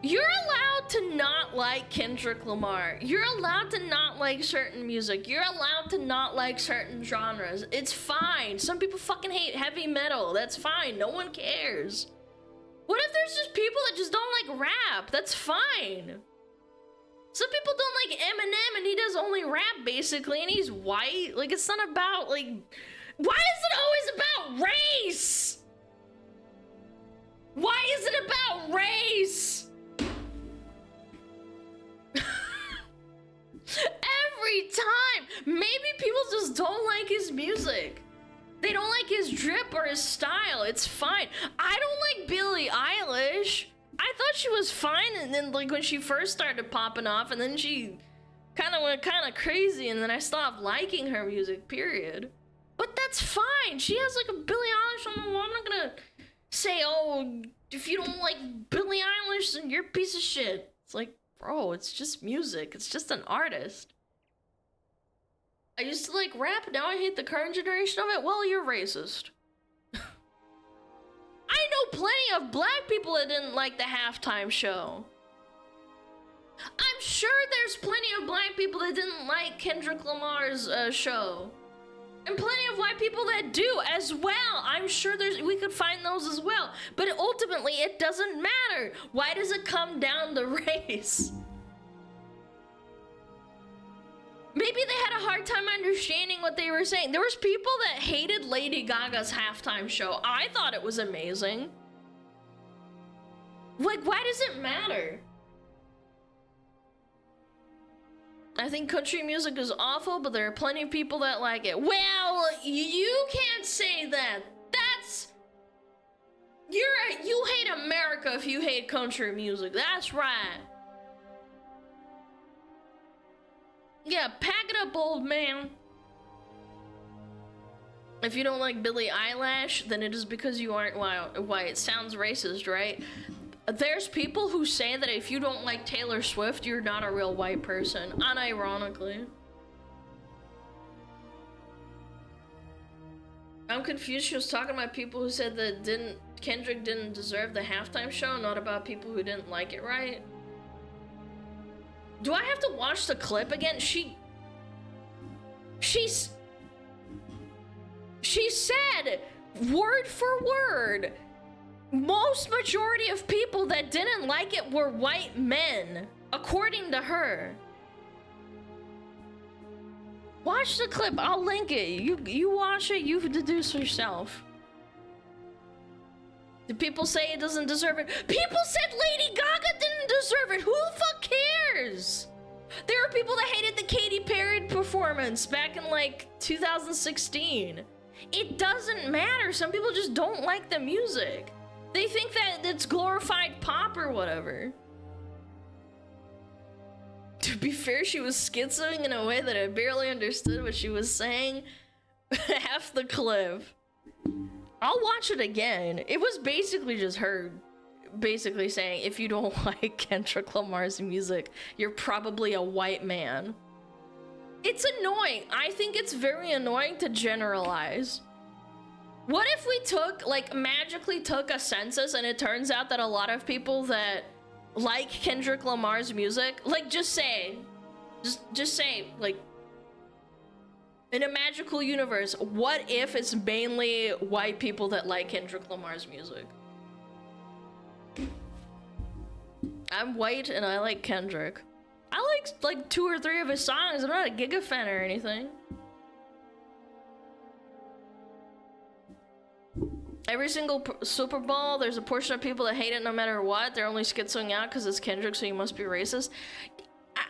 You're allowed to not like Kendrick Lamar. You're allowed to not like certain music. You're allowed to not like certain genres. It's fine. Some people fucking hate heavy metal. That's fine. No one cares. What if there's just people that just don't like rap? That's fine. Some people don't like Eminem and he does only rap basically and he's white. Like, it's not about, like, why is it always about race? Why is it about race? Every time. Maybe people just don't like his music. They don't like his drip or his style. It's fine. I don't like Billie Eilish. I thought she was fine, and then like when she first started popping off, and then she kind of went kind of crazy, and then I stopped liking her music, period. But that's fine. She has like a Billie Eilish on the wall. I'm not gonna say, oh, if you don't like Billie Eilish, then you're a piece of shit. It's like, bro, it's just music. It's just an artist. I used to like rap, now I hate the current generation of it. Well, you're racist. I know plenty of black people that didn't like the halftime show. I'm sure there's plenty of black people that didn't like Kendrick Lamar's show. And plenty of white people that do as well. I'm sure we could find those as well. But ultimately, it doesn't matter. Why does it come down to race? Maybe they had a hard time understanding what they were saying. There was people that hated Lady Gaga's halftime show. I thought it was amazing. Like, why does it matter? I think country music is awful, but there are plenty of people that like it. Well, you can't say that. You hate America if you hate country music. That's right. Yeah, pack it up, old man. If you don't like Billie Eilish, then it is because you aren't white. It sounds racist, right? There's people who say that if you don't like Taylor Swift, you're not a real white person, unironically. I'm confused. She was talking about people who said that Kendrick didn't deserve the halftime show, not about people who didn't like it, right? Do I have to watch the clip again? She said word for word. Most majority of people that didn't like it were white men, according to her. Watch the clip, I'll link it. You watch it, you deduce yourself. Did people say it doesn't deserve it? People said Lady Gaga didn't deserve it. Who the fuck cares? There were people that hated the Katy Perry performance back in like 2016. It doesn't matter. Some people just don't like the music. They think that it's glorified pop or whatever. To be fair, she was schizoing in a way that I barely understood what she was saying. Half the clip. I'll watch it again. It was basically just her basically saying, if you don't like Kendrick Lamar's music, you're probably a white man. It's annoying. I think it's very annoying to generalize. What if we took, like, magically took a census and it turns out that a lot of people that like Kendrick Lamar's music, like, just say, like, in a magical universe, what if it's mainly white people that like Kendrick Lamar's music? I'm white and I like Kendrick. I like 2 or 3 of his songs. I'm not a Giga fan or anything. Every single Super Bowl, there's a portion of people that hate it no matter what. They're only schizoing out because it's Kendrick, so you must be racist.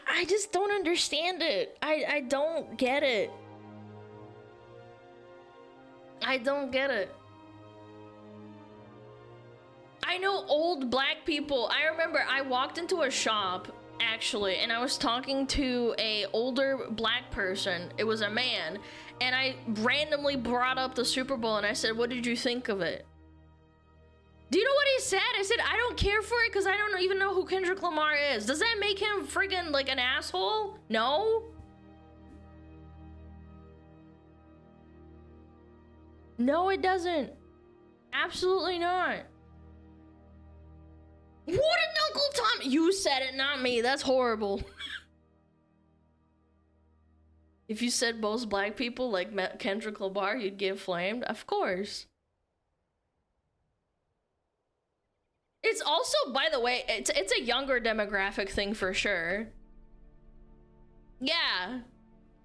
I just don't understand it. I don't get it. I don't get it. I know old black people. I remember I walked into a shop, actually, and I was talking to a older black person. It was a man. And I randomly brought up the Super Bowl and I said, what did you think of it? Do you know what he said? I said, I don't care for it because I don't even know who Kendrick Lamar is. Does that make him friggin' like an asshole? No? No, it doesn't. Absolutely not. What did Uncle Tom? You said it, not me. That's horrible. If you said most black people like Kendrick Lamar, you'd get flamed. Of course. It's also, by the way, it's a younger demographic thing for sure. Yeah.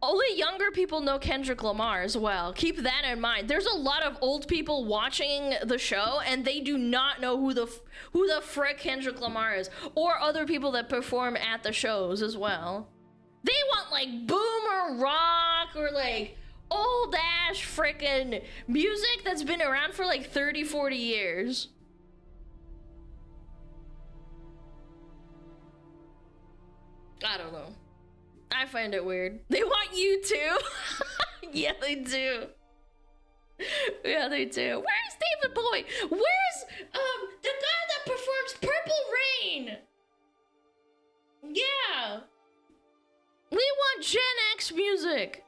Only younger people know Kendrick Lamar as well. Keep that in mind. There's a lot of old people watching the show and they do not know who the frick Kendrick Lamar is, or other people that perform at the shows as well. They want like boomer rock or like old ass frickin' music that's been around for like 30, 40 years. I don't know. I find it weird. They want you too. Yeah, they do. Yeah, they do. Where's David Bowie? Where's the guy that performs Purple Rain? Yeah. We want Gen X music.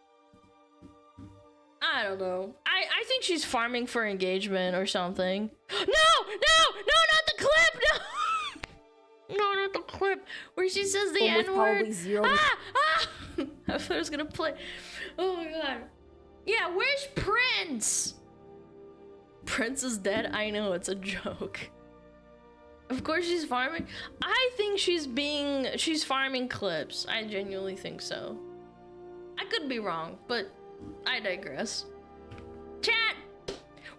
I don't know. I think she's farming for engagement or something. No, not the clip. No. No, not the clip where she says the N-word. I thought I was gonna play. Oh my god. Yeah, where's Prince? Prince is dead? I know, it's a joke. Of course she's farming. I think she's farming clips. I genuinely think so. I could be wrong, but I digress. Chat!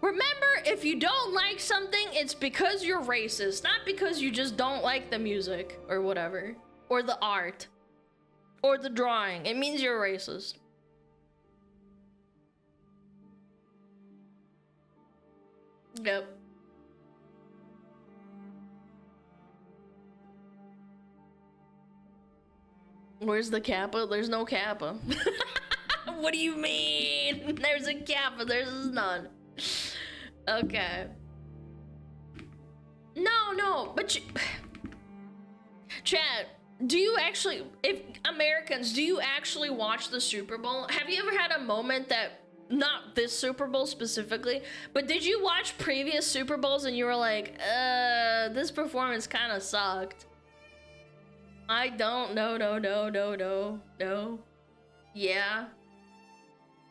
Remember, if you don't like something, it's because you're racist, not because you just don't like the music or whatever, or the art, or the drawing. It means you're racist. Yep. Where's the Kappa? There's no Kappa. What do you mean? There's a Kappa, there's none. Okay. No, but Chad, do you actually, if Americans, do you actually watch the Super Bowl? Have you ever had a moment that, not this Super Bowl specifically, but did you watch previous Super Bowls and you were like, this performance kind of sucked? I don't. No. Yeah.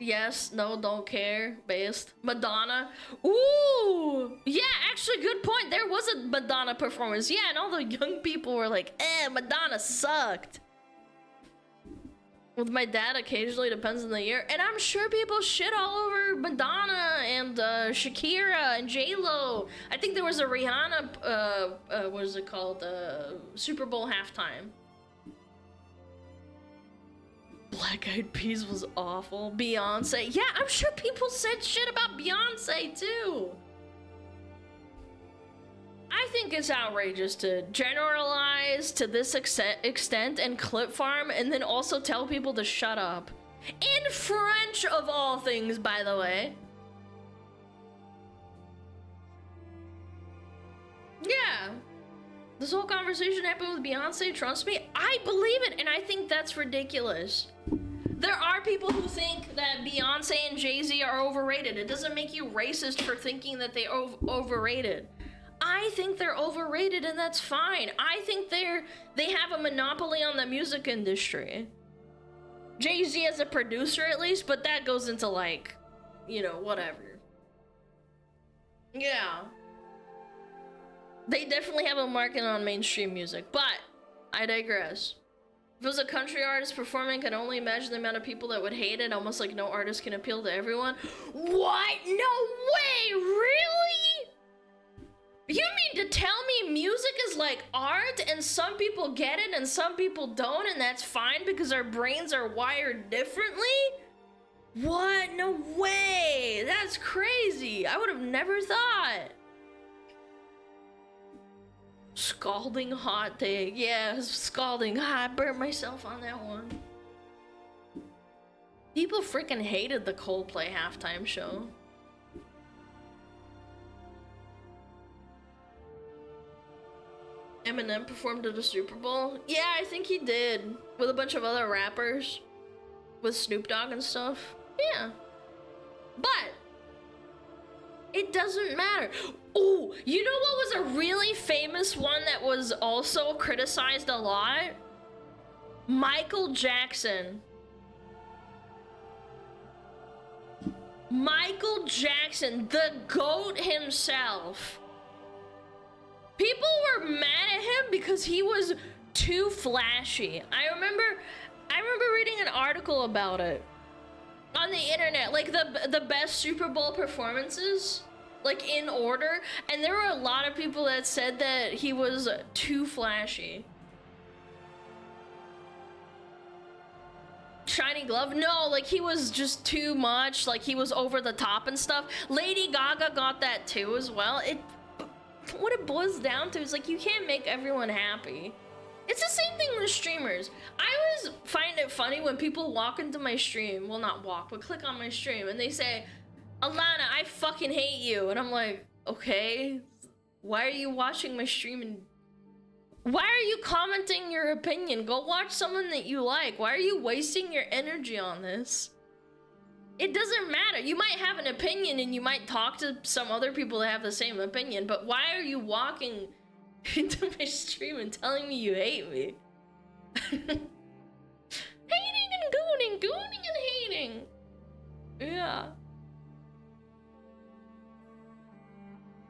Yes, no, don't care, based. Madonna. Ooh! Yeah, actually, good point. There was a Madonna performance. Yeah, and all the young people were like, Madonna sucked. With my dad, occasionally, depends on the year. And I'm sure people shit all over Madonna and Shakira and J-Lo. I think there was a Rihanna, what is it called? Super Bowl halftime. Black Eyed Peas was awful. Beyonce. Yeah, I'm sure people said shit about Beyonce too. I think it's outrageous to generalize to this extent and clip farm and then also tell people to shut up. In French of all things, by the way. Yeah. This whole conversation happened with Beyonce, trust me. I believe it, and I think that's ridiculous. There are people who think that Beyonce and Jay-Z are overrated. It doesn't make you racist for thinking that they are overrated. I think they're overrated, and that's fine. I think they have a monopoly on the music industry. Jay-Z as a producer, at least, but that goes into, like, you know, whatever. Yeah. They definitely have a market on mainstream music, but I digress. If it was a country artist performing, I can only imagine the amount of people that would hate it, almost like no artist can appeal to everyone. What? No way! Really? You mean to tell me music is like art and some people get it and some people don't, and that's fine because our brains are wired differently? What? No way! That's crazy! I would have never thought. Scalding hot take. Yeah, scalding hot. I burnt myself on that one. People freaking hated the Coldplay halftime show. Eminem performed at the Super Bowl? Yeah, I think he did. With a bunch of other rappers. With Snoop Dogg and stuff. Yeah. But it doesn't matter. Oh, you know what was a really famous one that was also criticized a lot? Michael Jackson. Michael Jackson, the GOAT himself. People were mad at him because he was too flashy. I remember reading an article about it on the internet, like the best Super Bowl performances, like in order, and there were a lot of people that said that he was too flashy. Shiny glove? No, like he was just too much, like he was over the top and stuff. Lady Gaga got that too as well. What it boils down to is like you can't make everyone happy. It's the same thing with streamers. I always find it funny when people walk into my stream, well not walk, but click on my stream and they say, Alana, I fucking hate you. And I'm like, okay, why are you watching my stream and why are you commenting your opinion? Go watch someone that you like. Why are you wasting your energy on this? It doesn't matter. You might have an opinion and you might talk to some other people that have the same opinion, but why are you walking into my stream and telling me you hate me? Hating and gooning and hating. Yeah.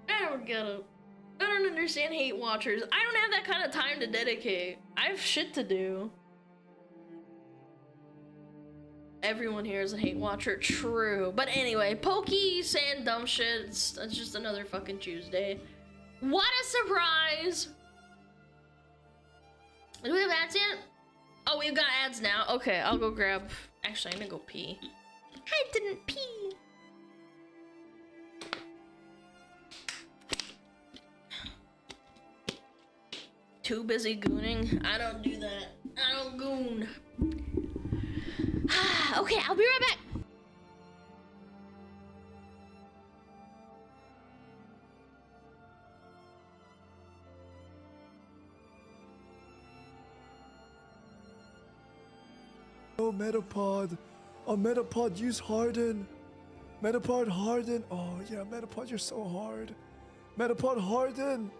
I don't get it. I don't understand hate watchers. I don't have that kind of time to dedicate. I have shit to do. Everyone here is a hate watcher, true. But anyway, Pokey saying dumb shit. It's just another fucking Tuesday. What a surprise! Do we have ads yet? Oh, we've got ads now. Okay, I'll go grab. Actually, I'm gonna go pee. I didn't pee. Too busy gooning. I don't do that. I don't goon. Okay, I'll be right back. Oh, Metapod. Oh, Metapod, use Harden. Metapod, Harden. Oh, yeah, Metapod, you're so hard. Metapod, Harden.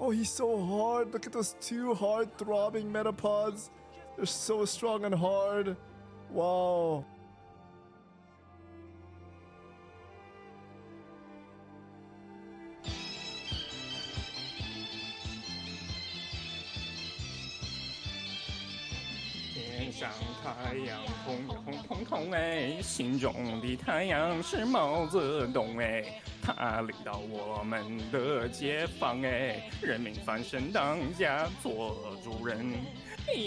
Oh, he's so hard. Look at those two hard throbbing Metapods. They're so strong and hard. Wow. 太阳红红彤彤哎，心中的太阳是毛泽东哎，他领导我们的解放哎，人民翻身当家做主人。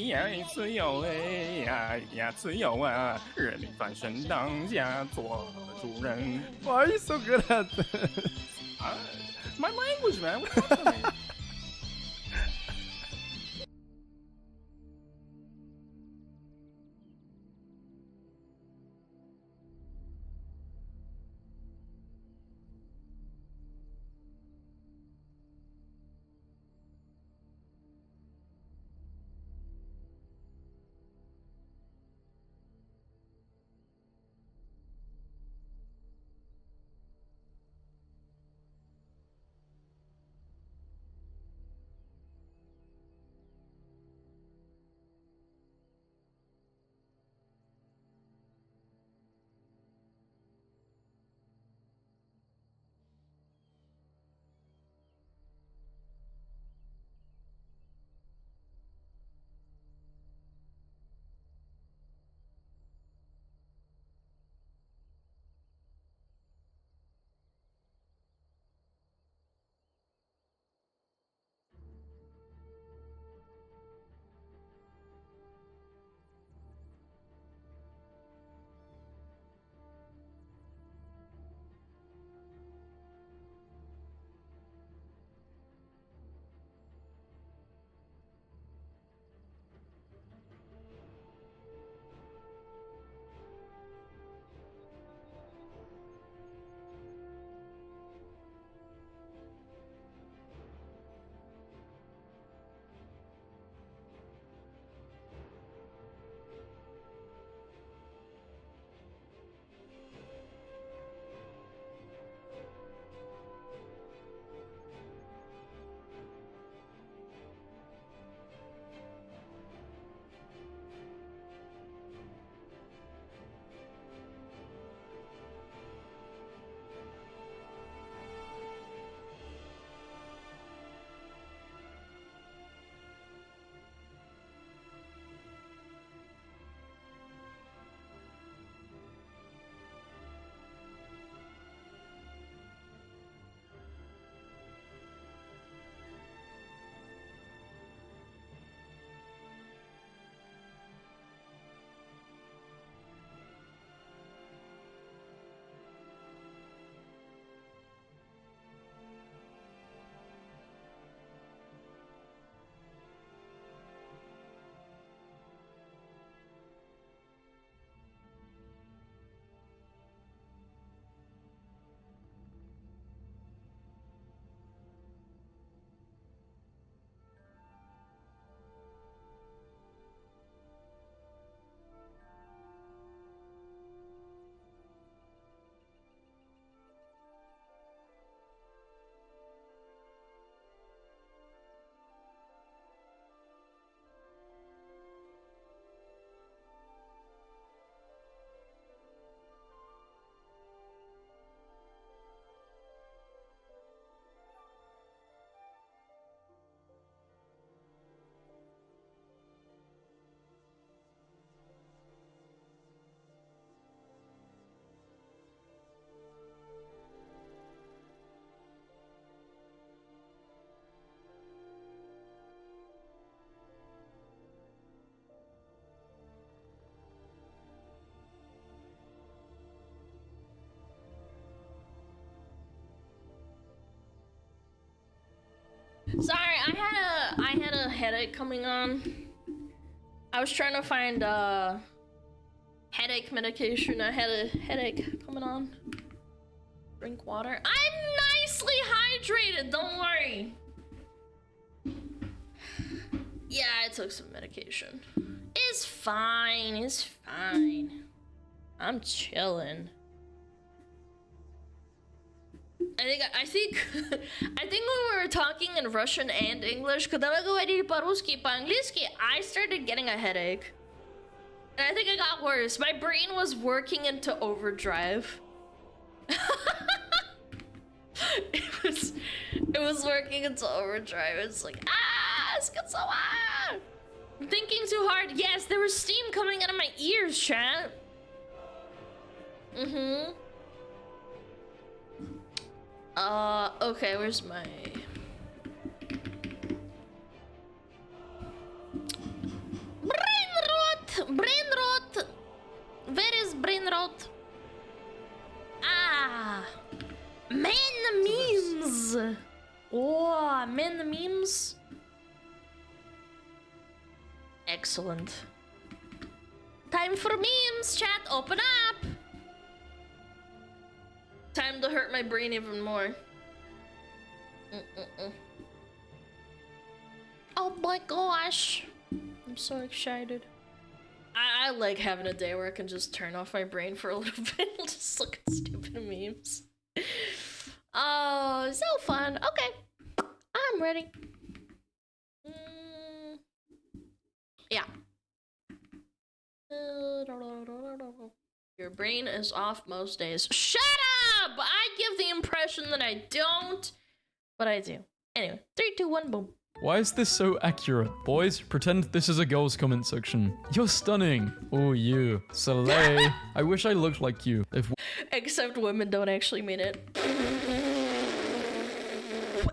呀，自由哎呀，自由啊！人民翻身当家做主人。Why are you so good at this? My language, man. What's up with me? Sorry, I had a headache coming on. I was trying to find headache medication. I had a headache coming on. Drink water. I'm nicely hydrated, don't worry. Yeah, I took some medication. It's fine, it's fine. I'm chilling. I think when we were talking in Russian and English, когда мы говорили по-русски и по-английски, I started getting a headache. And I think it got worse. My brain was working into overdrive. It was working into overdrive. It's like, es geht so I'm thinking too hard. Yes, there was steam coming out of my ears, chat. Okay, where's my... BRAINROT! BRAINROT! Where is BRAINROT? Ah! Man the memes! Oh, man the memes. Excellent. Time for memes, chat, open up! Time to hurt my brain even more. Oh my gosh! I'm so excited. I like having a day where I can just turn off my brain for a little bit and just look at stupid memes. Oh, so fun. Okay, I'm ready. Yeah. Your brain is off most days. Shut up! I give the impression that I don't, but I do. Anyway, 3, 2, 1, boom. Why is this so accurate? Boys, pretend this is a girl's comment section. You're stunning. Oh, you. Soleil. I wish I looked like you. If Except women don't actually mean it.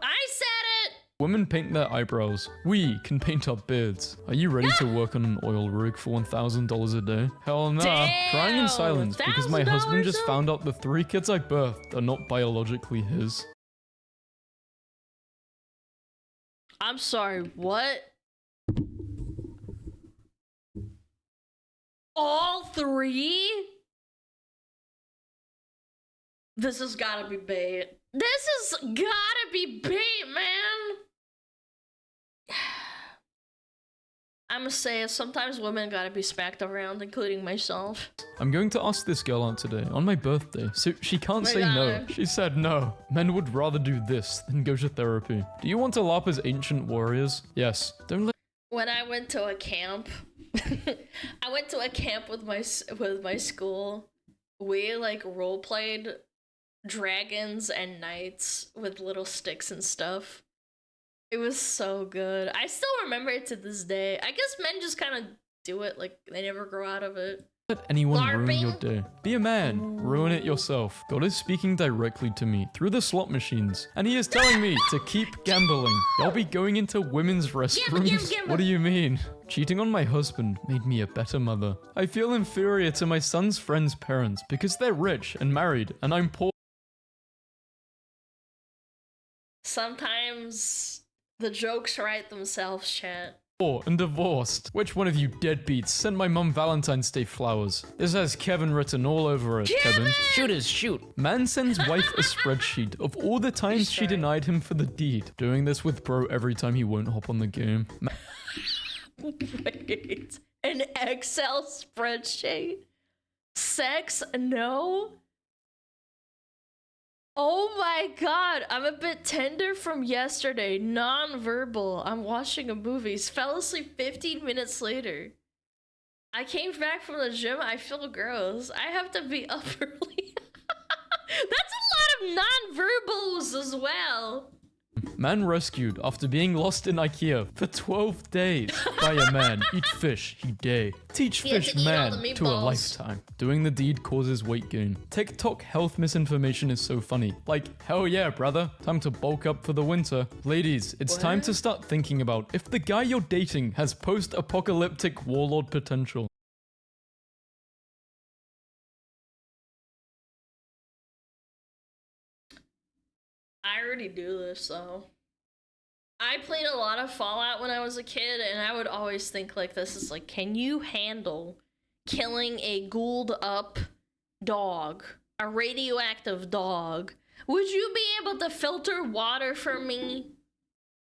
I said it! women paint their eyebrows, we can paint our beards. Are you ready to work on an oil rig for $1,000 a day? Hell nah. Damn, Crying in silence because my husband just though? found out the 3 kids I birthed are not biologically his. I'm sorry, what? All 3? This has gotta be bait. This has gotta be bait, man! I'ma say it, sometimes women gotta be smacked around, including myself. I'm going to ask this girl out today, on my birthday, so she can't say no. She said no. Men would rather do this than go to therapy. Do you want to LARP as ancient warriors? Yes. Don't let— When I went to a camp, I went to a camp with my school. We like role played dragons and knights with little sticks and stuff. It was so good. I still remember it to this day. I guess men just kind of do it, like they never grow out of it. Let anyone ruin LARPing? your day. Be a man. Ruin it yourself. God is speaking directly to me through the slot machines, and he is telling me to keep gambling. I'll be going into women's restrooms. Gamble. What do you mean? Cheating on my husband made me a better mother. I feel inferior to my son's friends' parents because they're rich and married, and I'm poor. Sometimes the jokes write themselves, chat. And divorced. Which one of you deadbeats sent my mum Valentine's Day flowers? This has Kevin written all over it, Kevin. Shooters, shoot. Man Sends wife a spreadsheet of all the times she denied him for the deed. Doing this with bro every time he won't hop on the game. Wait, an Excel spreadsheet? Sex? No? Oh my god, I'm a bit tender from yesterday. Non-verbal. I'm watching a movie. Fell asleep 15 minutes later. I came back from the gym. I feel gross. I have to be up early. That's a lot of non-verbals as well. Man rescued after being lost in IKEA for 12 days by a man. Eat fish, he day. Teach He had fish to eat all man the to a meatballs. lifetime. Doing the deed causes weight gain. TikTok health misinformation is so funny. Like, hell yeah, brother. Time to bulk up for the winter. Ladies, it's time to start thinking about if the guy you're dating has post-apocalyptic warlord potential. I already do this, though. I played a lot of Fallout when I was a kid, and I would always think like this is like, can you handle killing a ghouled up dog? A radioactive dog? Would you be able to filter water for me?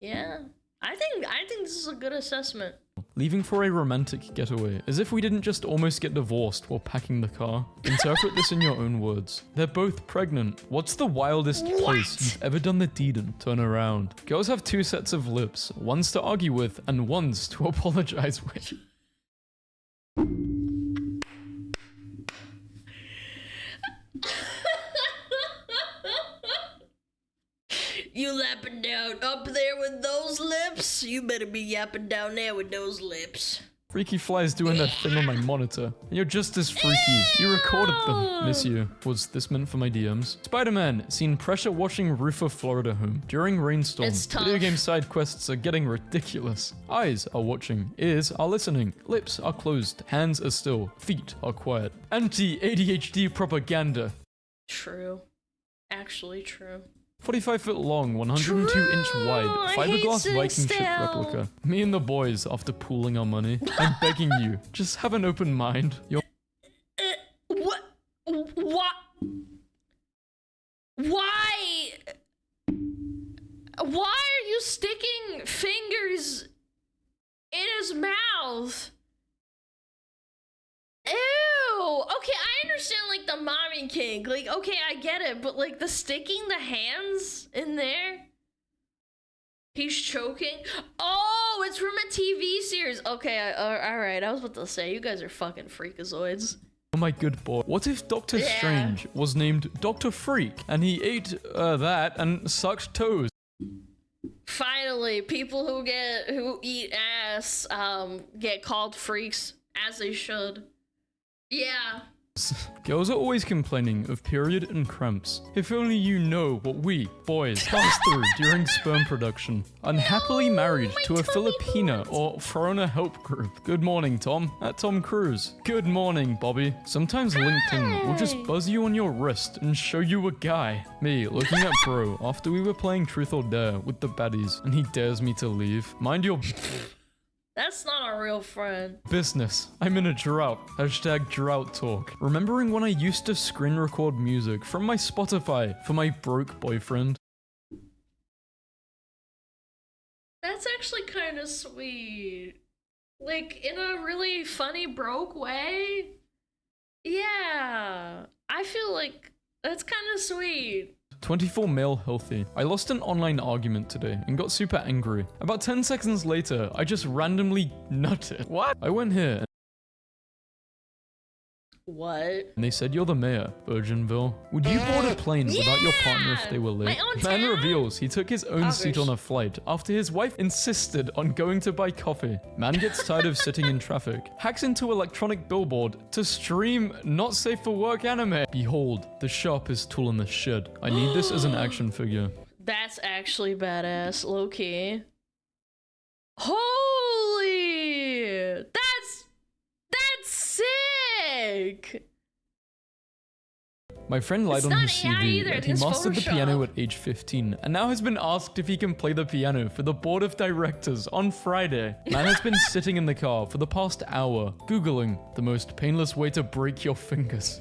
Yeah. I think this is a good assessment. Leaving for a romantic getaway, as if we didn't just almost get divorced while packing the car. Interpret this in your own words. They're both pregnant. What's the wildest place you've ever done the deed in? Turn around. Girls have 2 sets of lips, one's to argue with and one's to apologize with. You lapping down up there with those lips? You better be yapping down there with those lips. Freaky flies doing their thing on my monitor. And you're just as freaky. You recorded them. Miss you. Was this meant for my DMs? Spider-Man seen pressure washing roof of Florida home during rainstorm. It's tough. Video game side quests are getting ridiculous. Eyes are watching. Ears are listening. Lips are closed. Hands are still. Feet are quiet. Anti-ADHD propaganda. True. Actually true. 45 foot long, 102 inch wide, I hate fiberglass sitting Viking ship still. replica. Me and the boys, after pooling our money, I'm begging you, just have an open mind. You're What? What? Why? Why are you sticking fingers in his mouth? Ew. Okay, I understand like the mommy kink. Like, okay, I get it, but like the sticking the hands in there. He's choking. Oh, it's from a TV series. Okay, all right. I was about to say, you guys are fucking freakazoids. oh my good boy. What if Doctor Strange was named Dr. Freak and he ate that and sucked toes? Finally, people who eat ass get called freaks, as they should. Yeah. Girls are always complaining of period and cramps. If only you know what we, boys, pass through during sperm production. Unhappily married to a Filipina or thrown a help group. Good morning, Tom. At Tom Cruise. Good morning, Bobby. Sometimes LinkedIn will just buzz you on your wrist and show you a guy. Me looking at bro after we were playing Truth or Dare with the baddies and he dares me to leave. Mind your That's not a real friend. business. I'm in a drought. Hashtag drought talk. Remembering when I used to screen record music from my Spotify for my broke boyfriend. That's actually kind of sweet. Like, in a really funny, broke way. Yeah. I feel like that's kind of sweet. 24 male healthy. I lost an online argument today and got super angry. About 10 seconds later, I just randomly nutted. What? I went here What? and they said you're the mayor, Virginville. Would you board a plane without your partner if they were late? My own Man town. reveals he took his own seat Augers. on a flight after his wife insisted on going to buy coffee. Man gets tired of sitting in traffic. Hacks into electronic billboard to stream not safe for work anime. Behold, the sharpest tool in the shed. I need this as an action figure. That's actually badass, low-key. Holy! That's sick! My friend lied It's on not his AI CV either, that he it's mastered the Photoshop. piano at age 15 and now has been asked if he can play the piano for the board of directors on Friday. Man has been sitting in the car for the past hour, Googling the most painless way to break your fingers.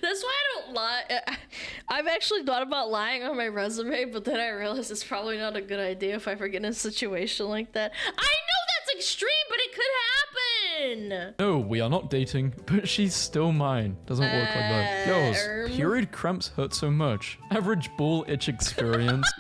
That's why I don't lie. I've actually thought about lying on my resume, but then I realized it's probably not a good idea if I ever get in a situation like that. I know that's extreme, but it could happen! No, we are not dating, but she's still mine. Doesn't work like that. Girls, period cramps hurt so much. Average bull itch experience.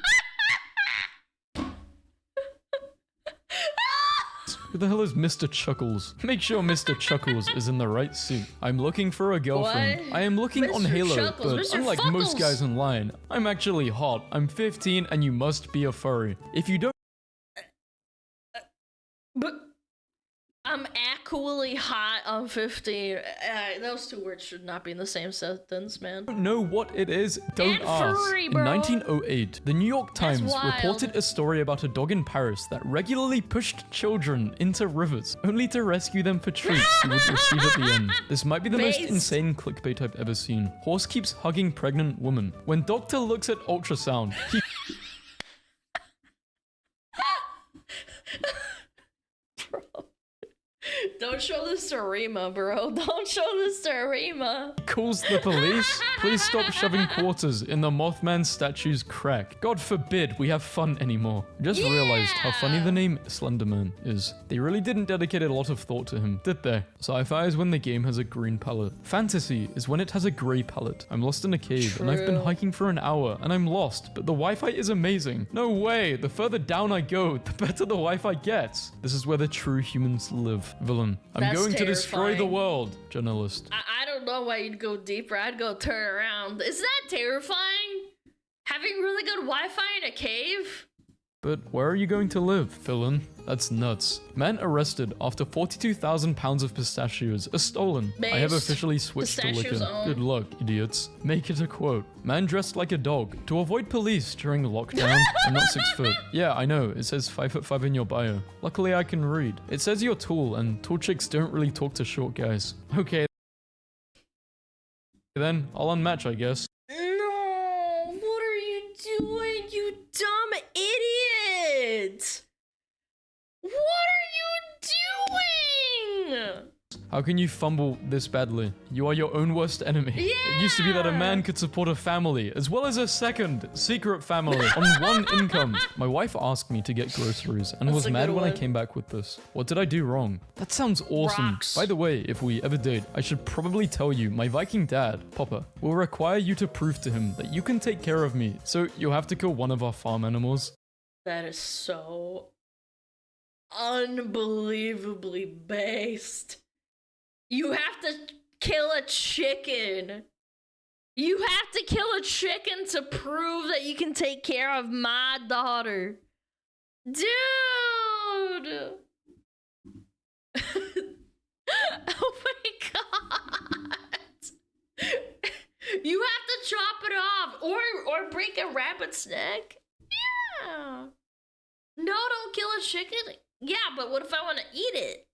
Who the hell is Mr. Chuckles? Make sure Mr. Chuckles is in the right suit. I'm looking for a girlfriend. What? I am looking on Mr. Halo, Chuckles, but Mr. unlike most Fuckles. guys online, I'm actually hot. I'm 15 and you must be a furry. If you don't But I'm actually hot on 15. Those two words should not be in the same sentence, man. know what it is, don't And ask. furry, In bro. 1908, the New York Times wild. reported a story about a dog in Paris that regularly pushed children into rivers, only to rescue them for treats he would receive at the end. This might be the most Based. insane clickbait I've ever seen. Horse keeps hugging pregnant woman. When doctor looks at ultrasound, he Don't show this to Rima, bro. Don't show this to Rima. calls the police. Please stop shoving quarters in the Mothman statue's crack. God forbid we have fun anymore. I just realized how funny the name Slenderman is. They really didn't dedicate a lot of thought to him, did they? Sci-fi is when the game has a green palette. Fantasy is when it has a grey palette. I'm lost in a cave and I've been True. hiking for an hour and I'm lost, but the Wi-Fi is amazing. No way, the further down I go, the better the Wi-Fi gets. This is where the true humans live. Villain. I'm That's going to destroy the terrifying. world. Journalist. I don't know why you'd go deeper. I'd go turn around. Isn't that terrifying? Having really good Wi-Fi in a cave? But where are you going to live, villain? That's nuts. Man arrested after 42,000 pounds of pistachios are stolen. I have Based. officially switched to Pistachios liquor. own. Good luck, idiots. Make it a quote. Man dressed like a dog to avoid police during lockdown. I'm not 6 foot. Yeah, I know. It says 5'5" in your bio. Luckily, I can read. It says you're tall, and tall chicks don't really talk to short guys. Okay. Then I'll unmatch, I guess. No, what are you doing, you dumb idiot? What are you doing? How can you fumble this badly? You are your own worst enemy. It used to be that a man could support a family, as well as a second secret family, on one income. My wife asked me to get groceries and was a mad good when I one. came back with this. What did I do wrong? That sounds awesome. Rocks. By the way, if we ever date, I should probably tell you my Viking dad, Papa, will require you to prove to him that you can take care of me, so you'll have to kill one of our farm animals. That is so unbelievably based. You have to kill a chicken. You have to kill a chicken to prove that you can take care of my daughter. Dude! Oh my god! You have to chop it off or break a rabbit's neck. Yeah. No, don't kill a chicken. Yeah, but what if I want to eat it?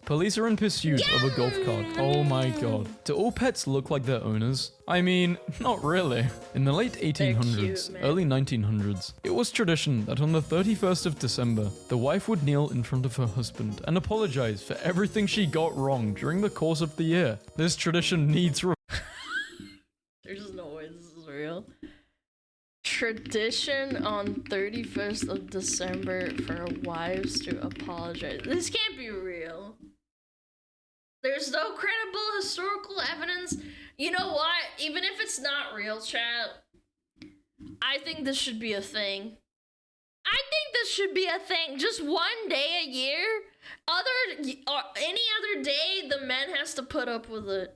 Police are in pursuit of a golf cart. Oh my god. Do all pets look like their owners? I mean, not really. In the late 1800s, man. early 1900s, it was tradition that on the 31st of December, the wife would kneel in front of her husband and apologize for everything she got wrong during the course of the year. This tradition needs There's no way this is real. Tradition on 31st of December for wives to apologize. This can't be real. There's no credible historical evidence. You know what? Even if it's not real, chat, I think this should be a thing. I think this should be a thing. Just one day a year. Any other day, the man has to put up with it.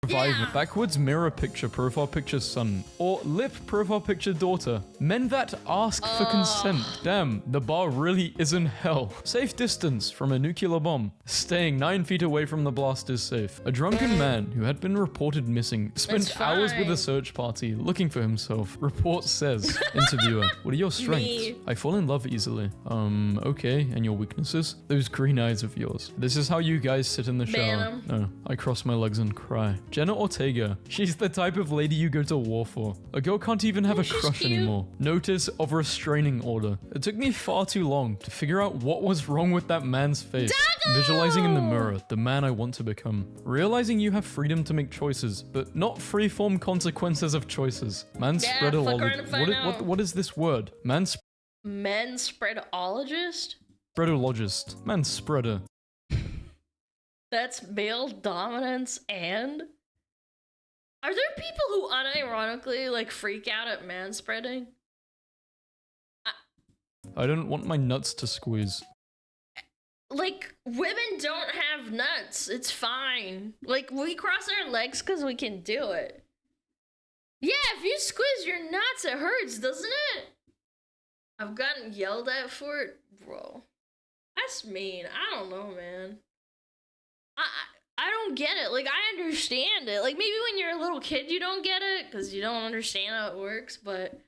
Survivor. Yeah. Backwards mirror picture profile picture son. Or lip profile picture daughter. Men that ask for consent. Damn, the bar really is in hell. Safe distance from a nuclear bomb. Staying 9 feet away from the blast is safe. A drunken man who had been reported missing spent That's hours with fine. a search party looking for himself. Report says. Interviewer. What are your strengths? Me. I fall in love easily. Okay. And your weaknesses? Those green eyes of yours. This is how you guys sit in the shower. Ban 'em. No, I cross my legs and cry. Jenna Ortega. She's the type of lady you go to war for. A girl can't even have a she's crush cute. anymore. Notice of restraining order. It took me far too long to figure out what was wrong with that man's face. Visualizing in the mirror the man I want to become. Realizing you have freedom to make choices, but not freeform consequences of choices. Man Yeah, spread a fuck around and find out. what is this word? Man Men spreadologist? spreadologist. Man spreader. That's male dominance and? Are there people who unironically like freak out at man spreading? I don't want my nuts to squeeze. Like, women don't have nuts. It's fine. Like, we cross our legs because we can do it. Yeah, if you squeeze your nuts, it hurts, doesn't it? I've gotten yelled at for it. Bro, that's mean. I don't know, man. I don't get it. Like, I understand it. Like, maybe when you're a little kid, you don't get it because you don't understand how it works, but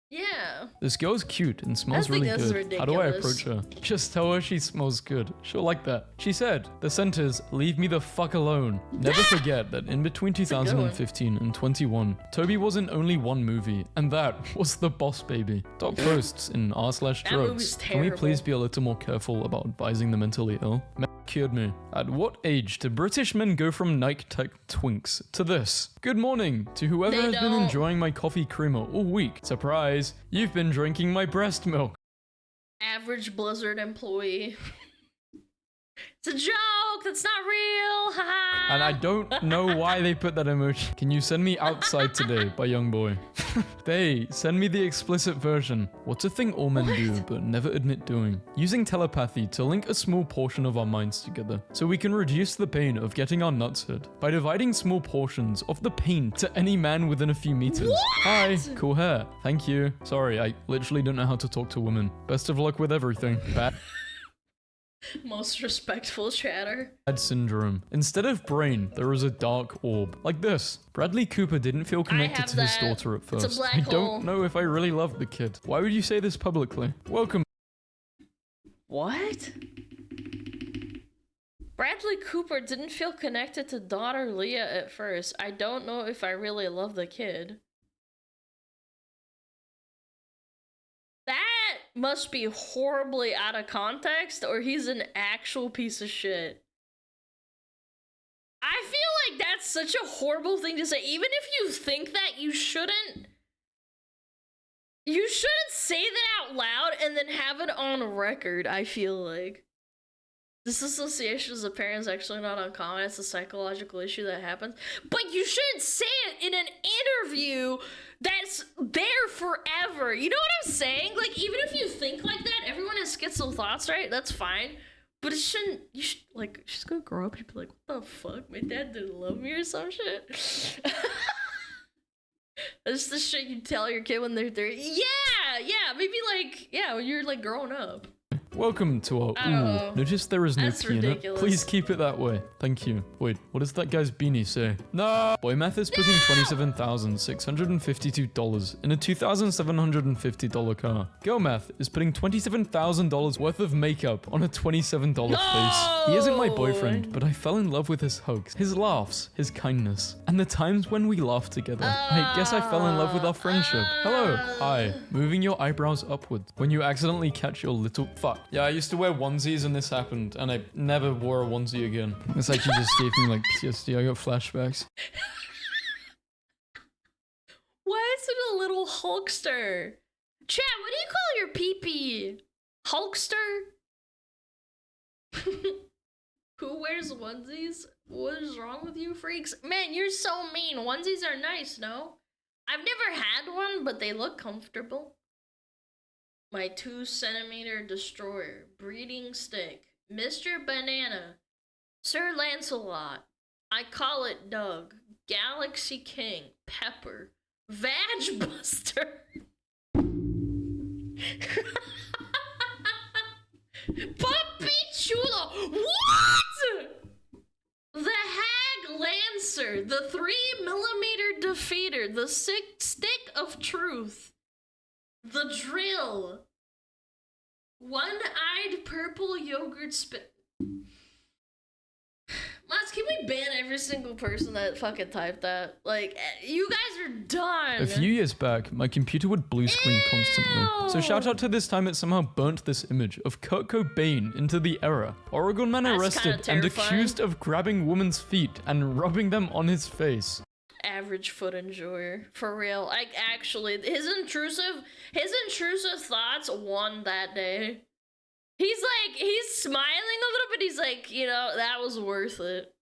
yeah. This girl's cute and smells think really this is good. How do I ridiculous. approach her? Just tell her she smells good. She'll like that. She said, the sentence, leave me the fuck alone. Never forget that in between a good one. 2015 and 21, Toby was in only one movie, and that was The Boss Baby. Top posts in r/drugs. movie's Can we terrible. please be a little more careful about advising the mentally ill? Cured me. At what age do British men go from Nike Tech Twinks to this? Good morning to whoever They has been don't. enjoying my coffee creamer all week. Surprise, you've been drinking my breast milk. Average Blizzard employee. It's a joke. That's not real. Haha. And I don't know why they put that emoji. Can you send me Outside Today by Youngboy? They send me the explicit version. What's a thing all men do but never admit doing? Using telepathy to link a small portion of our minds together so we can reduce the pain of getting our nuts hit by dividing small portions of the pain to any man within a few meters. What? Hi, cool hair. Thank you. Sorry, I literally don't know how to talk to women. Best of luck with everything. Bad Most respectful chatter. syndrome. Instead of brain, there is a dark orb. Like this. Bradley Cooper didn't feel connected have to his that. daughter at It's a first. black I hole. don't know if I really love the kid. Why would you say this publicly? Welcome. What? Bradley Cooper didn't feel connected to daughter Leah at first. I don't know if I really love the kid. That must be horribly out of context, or he's an actual piece of shit. I feel like that's such a horrible thing to say. Even if you think that, you shouldn't say that out loud and then have it on record, I feel like. Disassociation as a parent is actually not uncommon. It's a psychological issue that happens. But you shouldn't say it in an interview that's there forever. You know what I'm saying? Like, even if you think like that, everyone has schizo thoughts, right? That's fine. But it shouldn't, you should, like, she's gonna grow up and be like, what the fuck? My dad didn't love me or some shit? That's the shit you tell your kid when they're 3. Yeah, maybe like, yeah, when you're like growing up. Welcome to our Oh, notice there is no that's P in it. ridiculous. Please keep it that way. Thank you. Wait, what does that guy's beanie say? No! Boy Math is putting $27,652 in a $2,750 car. Girl Math is putting $27,000 worth of makeup on a $27 face. He isn't my boyfriend, but I fell in love with his hugs, his laughs, his kindness, and the times when we laughed together. I guess I fell in love with our friendship. Hello. Hi. Moving your eyebrows upwards when you accidentally catch your little... Fuck. Yeah, I used to wear onesies and this happened, and I never wore a onesie again. This actually just gave me like PTSD. I got flashbacks. Why is it a little Hulkster? Chat, what do you call your pee-pee? Hulkster? Who wears onesies? What is wrong with you freaks? Man, you're so mean. Onesies are nice, no? I've never had one, but they look comfortable. My 2-centimeter destroyer, breeding stick, Mr. Banana, Sir Lancelot, I call it Doug, Galaxy King, Pepper, Vag Buster, Puppy Chulo, what? The Hag Lancer, the 3mm defeater, the stick of truth. The drill. One-eyed purple yogurt spit. Mods, can we ban every single person that fucking typed that? Like, you guys are done. A few years back, my computer would blue screen constantly. So shout out to this time it somehow burnt this image of Kurt Cobain into the error. Oregon man That's arrested kinda and terrifying. accused of grabbing woman's feet and rubbing them on his face. Average foot enjoyer. For real. Like, actually, his intrusive thoughts won that day. He's smiling a little bit. He's like, you know, that was worth it.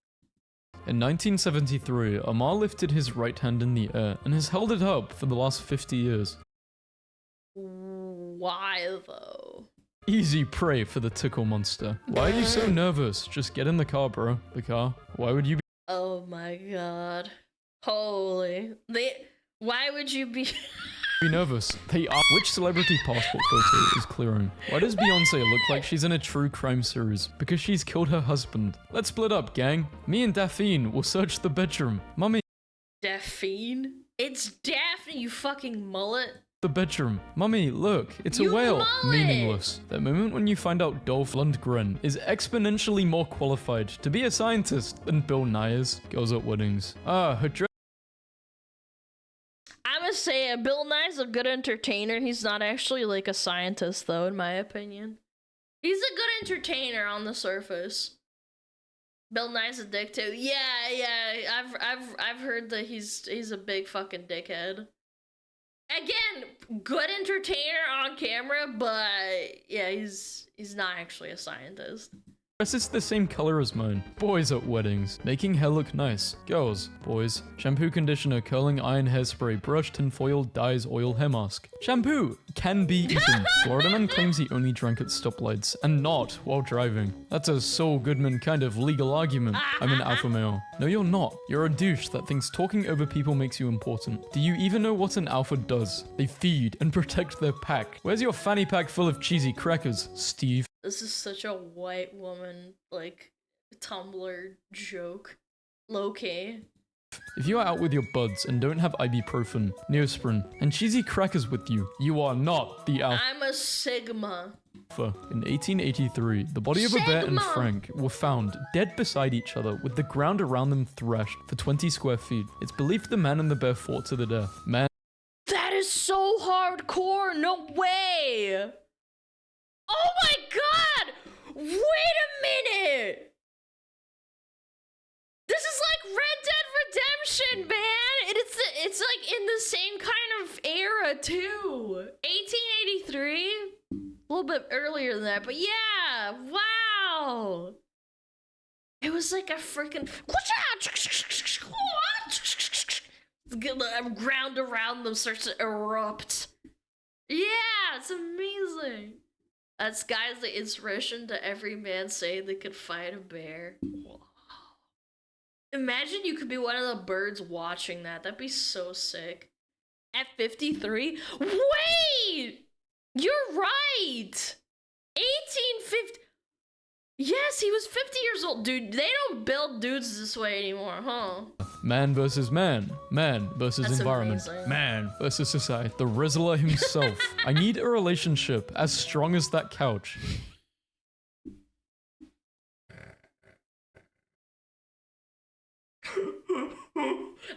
In 1973, Amar lifted his right hand in the air and has held it up for the last 50 years. Why, though? Easy prey for the tickle monster. Why are you so nervous? Just get in the car, bro. The car. Why would you be Oh my god. Holy. Why would you be... nervous? They are. Which celebrity passport photo is clearing? Why does Beyonce look like she's in a true crime series? Because she's killed her husband. Let's split up, gang. Me and Daphne will search the bedroom. Mummy, Daphne? It's Daphne, you fucking mullet. the bedroom. Mummy, look, it's a You whale. mullet. Meaningless. That moment when you find out Dolph Lundgren is exponentially more qualified to be a scientist than Bill Nye is. Girls at weddings. Her dress. I must say, Bill Nye's a good entertainer. He's not actually like a scientist, though, in my opinion. He's a good entertainer on the surface. Bill Nye's a dick too. Yeah. I've heard that he's a big fucking dickhead. Again, good entertainer on camera, but yeah, he's not actually a scientist. Dress is the same color as mine. Boys at weddings, making hair look nice. Girls, boys, shampoo, conditioner, curling iron, hairspray, brush, tinfoil, dyes, oil, hair mask. Shampoo can be eaten. Florida man claims he only drank at stoplights and not while driving. That's a Saul Goodman kind of legal argument. I'm an alpha male. No, you're not. You're a douche that thinks talking over people makes you important. Do you even know what an alpha does? They feed and protect their pack. Where's your fanny pack full of cheesy crackers, Steve? This is such a white woman, like, Tumblr joke. Low-key. If you are out with your buds and don't have ibuprofen, Neosporin, and cheesy crackers with you, you are not the alpha. I'm a Sigma. In 1883, the body of a bear and Frank were found dead beside each other with the ground around them thrashed for 20 square feet. It's believed the man and the bear fought to the death. Man. That is so hardcore, no way! Oh my god! Wait a minute! This is like Red Dead Redemption, man! It's like in the same kind of era, too. 1883? A little bit earlier than that, but yeah! Wow! It was like a freaking... The ground around them starts to erupt. Yeah, it's amazing. That sky's the inspiration to every man saying they could fight a bear. Wow. Imagine you could be one of the birds watching that. That'd be so sick. At 53? Wait! You're right! 1850... Yes, he was 50 years old. Dude, they don't build dudes this way anymore, huh? Man versus man. Man versus That's environment. amazing. Man versus society. The Rizzler himself. I need a relationship as strong as that couch.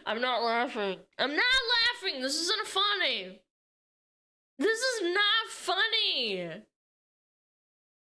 I'm not laughing. I'm not laughing! This isn't funny! This is not funny!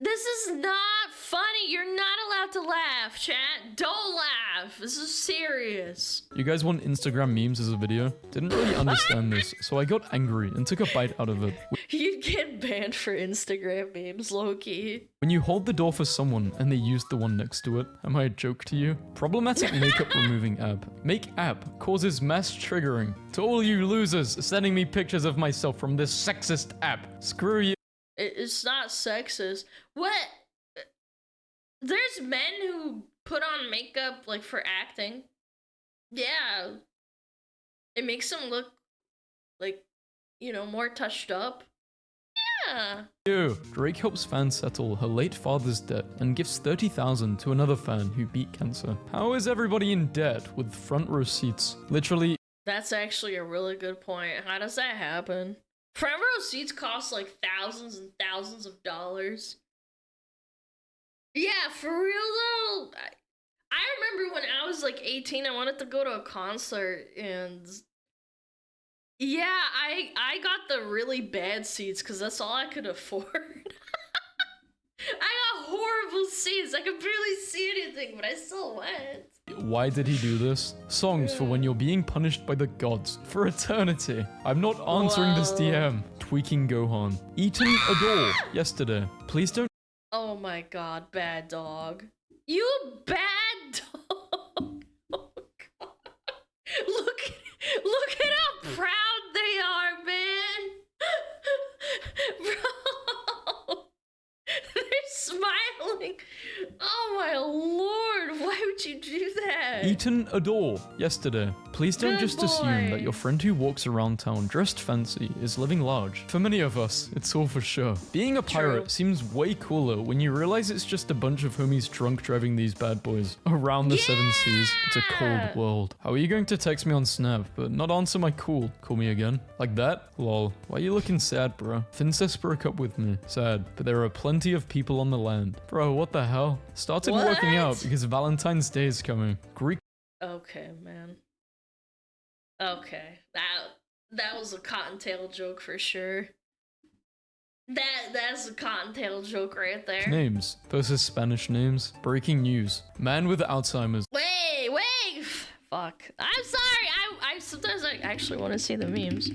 This is not funny. You're not allowed to laugh, chat. Don't laugh. This is serious. You guys want Instagram memes as a video? Didn't really understand this, so I got angry and took a bite out of it. You'd get banned for Instagram memes, low-key. When you hold the door for someone and they use the one next to it, am I a joke to you? Problematic makeup removing app. Make app causes mass triggering. To all you losers sending me pictures of myself from this sexist app. Screw you. It's not sexist. What? There's men who put on makeup, like, for acting. Yeah. It makes them look, like, you know, more touched up. Yeah. Drake helps fan settle her late father's debt and gives $30,000 to another fan who beat cancer. How is everybody in debt with front row seats? Literally. That's actually a really good point. How does that happen? Front row seats cost like thousands and thousands of dollars. Yeah, for real though. I remember when I was like 18, I wanted to go to a concert, and yeah, I got the really bad seats because that's all I could afford. I got horrible seats. I could barely see anything, but I still went. Why did he do this? Songs for when you're being punished by the gods for eternity. I'm not answering this DM. Tweaking Gohan. Eaten a door yesterday. Please don't. Oh my god, bad dog. You bad dog. Oh god. Look at how proud they are, man. Bro. They're smiling. Oh my lord, why would you do that? Eaten a door yesterday. Please don't Good just assume that boy. your friend who walks around town dressed fancy is living large. For many of us, it's all for sure. Being a pirate True. seems way cooler when you realize it's just a bunch of homies drunk driving these bad boys around the seven seas. It's a cold world. How are you going to text me on Snap but not answer my call? Call me again? Like that? Lol. Why are you looking sad, bro? Fincest broke up with me. Sad. But there are plenty of people on the land. Bro, what the hell? Started working out What? because Valentine's Day is coming. Greek. Okay, man. Okay. That was a cottontail joke for sure. That's a cottontail joke right there. Names versus Spanish names. Breaking news. Man with Alzheimer's. Wait. Fuck. I'm sorry. I sometimes I actually want to see the memes.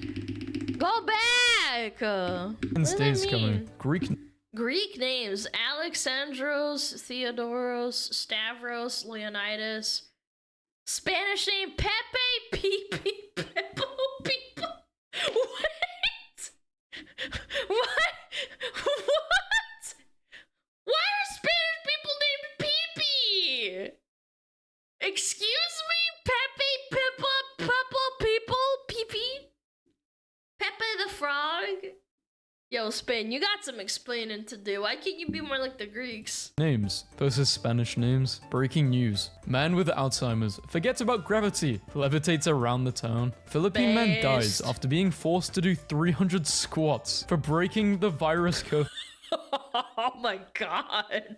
Go back. What Wednesday does is that coming. mean? Greek. Greek names: Alexandros, Theodoros, Stavros, Leonidas. Spanish name: Pepe, Pepe, Pepo, People. What? What? What? Why are Spanish people named Pepe? Excuse me? Pepe, Pippa, Peppa, People, Pepe? Pepe the Frog? Yo, Spain, you got some explaining to do. Why can't you be more like the Greeks? Names versus Spanish names. Breaking news. Man with Alzheimer's forgets about gravity, levitates around the town. Philippine man dies Based. after being forced to do 300 squats for breaking the virus curfew. Oh my god.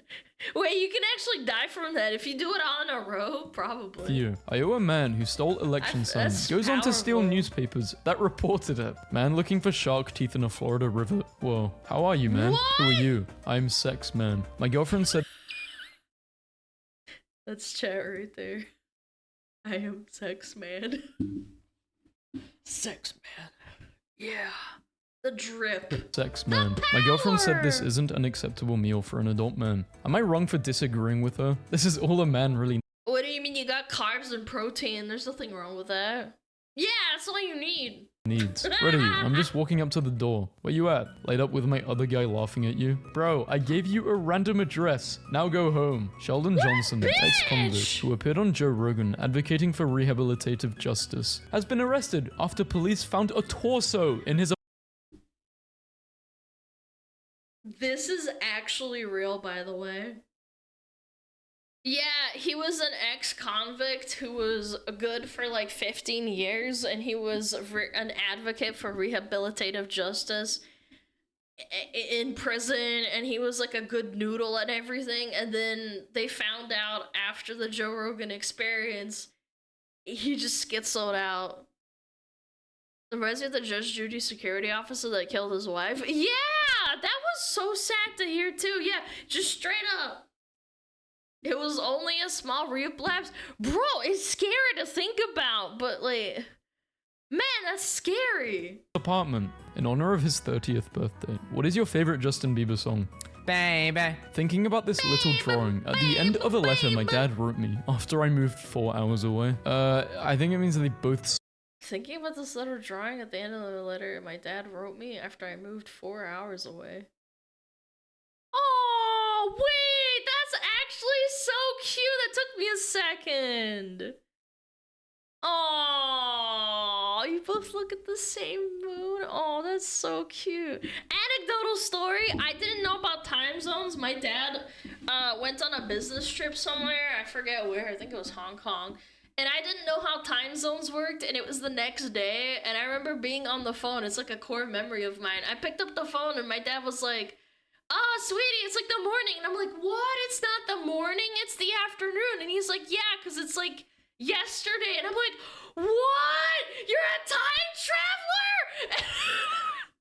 Wait, you can actually die from that if you do it on a row? Probably. I owe a man who stole election signs That's goes on to steal powerful. newspapers that reported it. Man looking for shark teeth in a Florida river. Whoa. How are you, man? Who are you? I'm Sex Man. My girlfriend said That's chat right there. I am Sex Man. Sex Man. Yeah. The drip. Sex Man. My girlfriend said this power! isn't an acceptable meal for an adult man. Am I wrong for disagreeing with her? This is all a man really What do you mean you got carbs and protein? There's nothing wrong with that. Yeah, that's all you need. needs. Ready, I'm just walking up to the door. Where you at? Laid up with my other guy laughing at you? Bro, I gave you a random address. Now go home. Sheldon Johnson, ex-convict, who appeared on Joe Rogan advocating for rehabilitative justice, has been arrested after police found a torso in his This is actually real, by the way. Yeah, he was an ex-convict who was good for like 15 years, and he was an advocate for rehabilitative justice in prison, and he was like a good noodle and everything, and then they found out after the Joe Rogan experience, he just schizoed out. It reminds me of the Judge Judy security officer that killed his wife. Yeah, that was so sad to hear too. Yeah, just straight up. It was only a small relapse. Bro, it's scary to think about, but like, man, that's scary. apartment in honor of his 30th birthday. What is your favorite Justin Bieber song? Baby. Thinking about this little drawing at the end of a letter my dad wrote me after I moved 4 hours away. I think it means that they both Thinking about this little drawing at the end of the letter my dad wrote me after I moved 4 hours away. Oh, wait, that's actually so cute. That took me a second. Oh, you both look at the same moon. Oh, that's so cute. Anecdotal story. I didn't know about time zones. My dad went on a business trip somewhere. I forget where. I think it was Hong Kong. And I didn't know how time zones worked, and it was the next day, and I remember being on the phone. It's like a core memory of mine. I picked up the phone, and my dad was like, "Oh, sweetie, it's like the morning." And I'm like, "What? It's not the morning, it's the afternoon." And he's like, "Yeah, because it's like yesterday." And I'm like, "What? You're a time traveler?"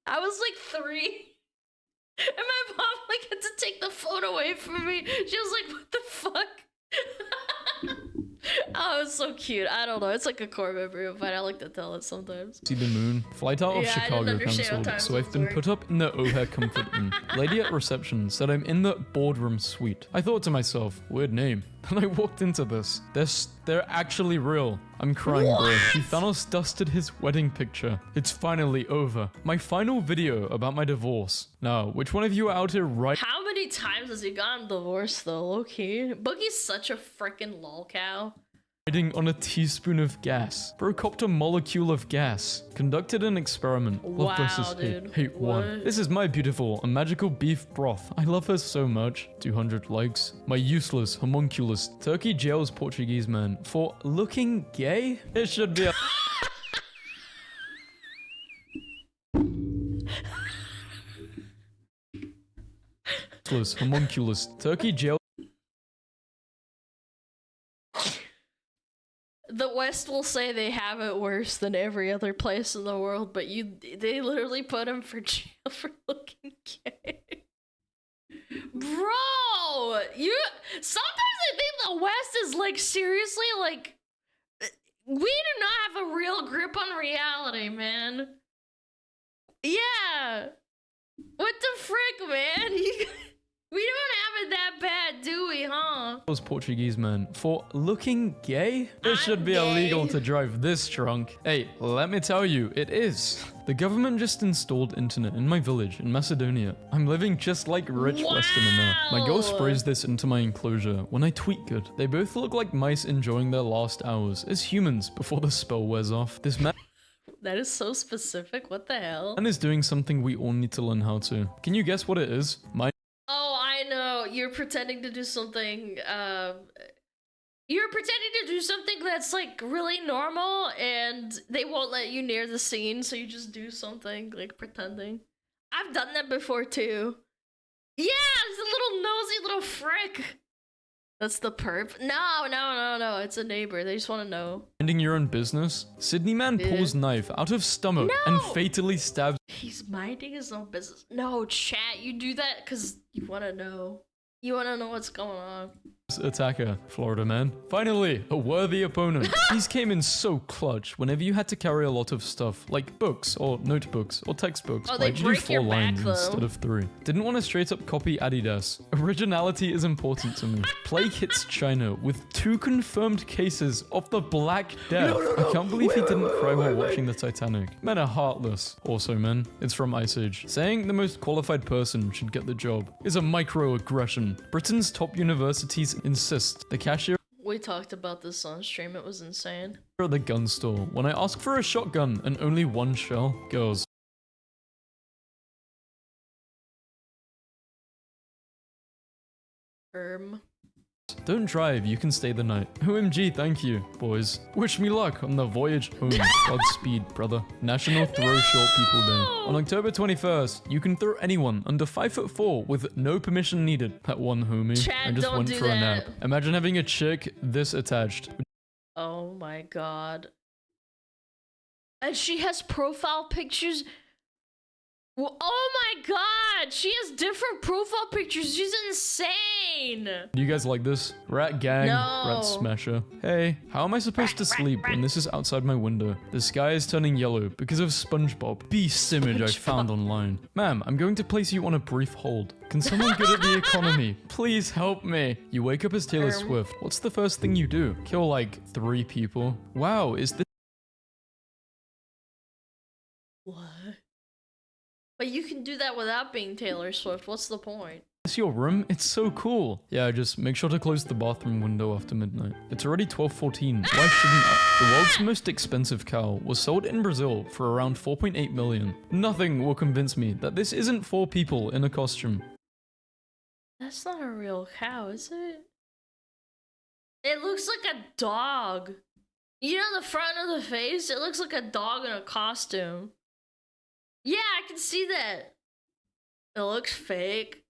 I was like 3. And my mom like had to take the phone away from me. She was like, "What the fuck?" Oh, it's so cute. I don't know. It's like a core memory of mine. I like to tell it sometimes. see the moon. Flight out of Yeah, I didn't Chicago understand how cancelled, time so I've zones been work. put up in the O'Hare Comfort Inn. Lady at reception said I'm in the boardroom suite. I thought to myself, weird name. And I walked into this. They're actually real. I'm crying, bro. He Thanos dusted his wedding picture. It's finally over. My final video about my divorce. Now, which one of you are out here right How many times has he gotten divorced though, low-key? Boogie's such a freaking lol cow. riding on a teaspoon of gas? Bro copped a molecule of gas. Conducted an experiment. Love Wow, versus hate. dude. Hate one. What? This is my beautiful and magical beef broth. I love her so much. 200 likes. My useless, homunculus, turkey jails Portuguese man for looking gay? It should be a useless, homunculus, turkey jail The West will say they have it worse than every other place in the world, but they literally put him for jail for looking gay. Bro, sometimes I think the West is like seriously like we do not have a real grip on reality, man. Yeah. What the frick, man? We don't have it that bad, do we, huh? Was Portuguese man for looking gay? It should be illegal to drive this drunk. Hey, let me tell you, it is. The government just installed internet in my village in Macedonia. I'm living just like rich Westerner now. My girl sprays this into my enclosure when I tweet good. They both look like mice enjoying their last hours as humans before the spell wears off. This man That is so specific. What the hell? is doing something we all need to learn how to. Can you guess what it is? Oh, I know. You're pretending to do something, you're pretending to do something that's, like, really normal, and they won't let you near the scene, so you just do something, like, pretending. I've done that before, too. Yeah, it's a little nosy little frick. That's the perp. No, it's a neighbor. They just want to know. Minding your own business? Sydney man pulls knife out of stomach and fatally stabs. He's minding his own business. No, chat, you do that because you want to know. You want to know what's going on. Attacker, Florida man. Finally, a worthy opponent. These came in so clutch whenever you had to carry a lot of stuff, like books, or notebooks, or textbooks. Oh, they Why'd you do break 4 your back, lines though. instead of 3? Didn't want to straight up copy Adidas. Originality is important to me. Plague hits China with 2 confirmed cases of the Black Death. I can't believe he didn't cry while watching the Titanic. Men are heartless. Also, men, it's from Ice Age. Saying the most qualified person should get the job is a microaggression. Britain's top universities insist the cashier We talked about this on stream. It was insane. at the gun store when I ask for a shotgun and only 1 shell goes. Don't drive, you can stay the night. OMG, thank you, boys. Wish me luck on the voyage home. Godspeed, brother. National Throw Short People Day. On October 21st, you can throw anyone under 5'4" with no permission needed. That one homie. Chad, I just don't went do for a nap. that. Imagine having a chick this attached. Oh my god. And she has profile pictures. Oh my god! She has different profile pictures. She's insane. Do you guys like this? Rat gang, No. rat smasher. Hey, how am I supposed to sleep when this is outside my window? The sky is turning yellow because of SpongeBob. Beast image I found online. Ma'am, I'm going to place you on a brief hold. Can someone good at the economy please help me? You wake up as Taylor Swift. What's the first thing you do? Kill like 3 people? Wow, is this What? But you can do that without being Taylor Swift. What's the point? your room? It's so cool. Yeah, just make sure to close the bathroom window after midnight. It's already 12:14. Why shouldn't I? The world's most expensive cow was sold in Brazil for around 4.8 million. Nothing will convince me that this isn't 4 people in a costume. That's not a real cow, is it? It looks like a dog. You know the front of the face? It looks like a dog in a costume. Yeah, I can see that. It looks fake.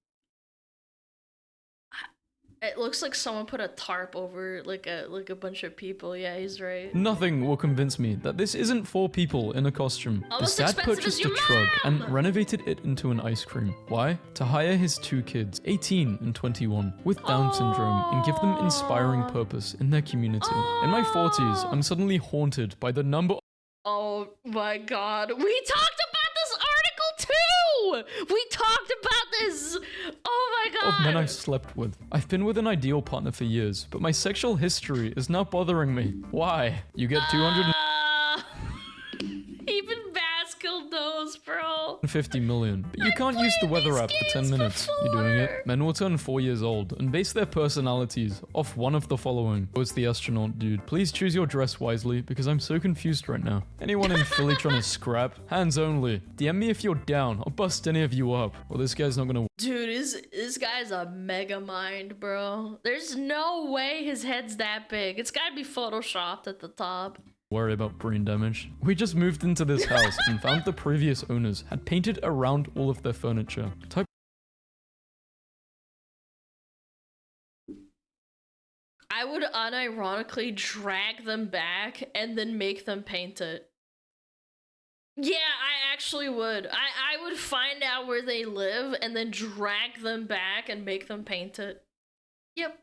It looks like someone put a tarp over like a bunch of people. Yeah, he's right. Nothing will convince me that this isn't 4 people in a costume. Almost His dad expensive purchased as a your truck and mom! renovated it into an ice cream. Why? To hire his 2 kids, 18 and 21, with Down syndrome and give them inspiring purpose in their community. In my 40s, I'm suddenly haunted by the number Oh my god. We talked about this article too! We talked about this! Oh my god! of men I've slept with. I've been with an ideal partner for years, but my sexual history is now bothering me. Why? You get 250 Even Baskill knows, bro. million, but you can't use the weather app for 10 minutes. You doing it? Men will turn 4 years old and base their personalities off one of the following. Was the astronaut dude. Please choose your dress wisely because I'm so confused right now. Anyone in Philly trying to scrap? Hands only. DM me if you're down. I'll bust any of you up. Well, this guy's not gonna Dude, this guy's a mega mind, bro. There's no way his head's that big. It's gotta be photoshopped at the top. worry about brain damage. We just moved into this house and found the previous owners had painted around all of their furniture. Type I would unironically drag them back and then make them paint it. Yeah, I actually would. I would find out where they live and then drag them back and make them paint it. Yep.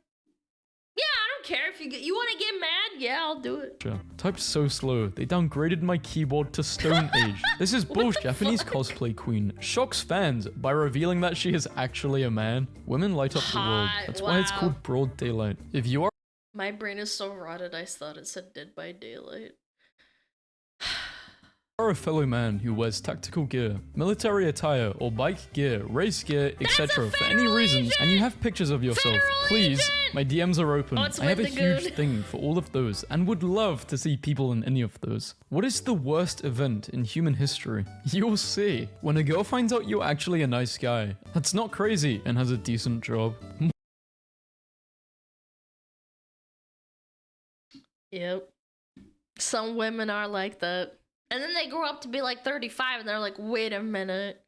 Yeah, I don't care if you want to get mad. Yeah, I'll do it. Typed so slow, they downgraded my keyboard to Stone Age. This is bullshit. Japanese cosplay queen shocks fans by revealing that she is actually a man. Women light up the world. That's why it's called broad daylight. If you are— My brain is so rotted, I thought it said Dead by Daylight. a fellow man who wears tactical gear, military attire, or bike gear, race gear, etc. for any reasons, and you have pictures of yourself, please, my DMs are open. I have a huge thing for all of those, and would love to see people in any of those. What is the worst event in human history? You'll see. When a girl finds out you're actually a nice guy, that's not crazy, and has a decent job. Yep. Some women are like that. And then they grow up to be like 35 and they're like, wait a minute.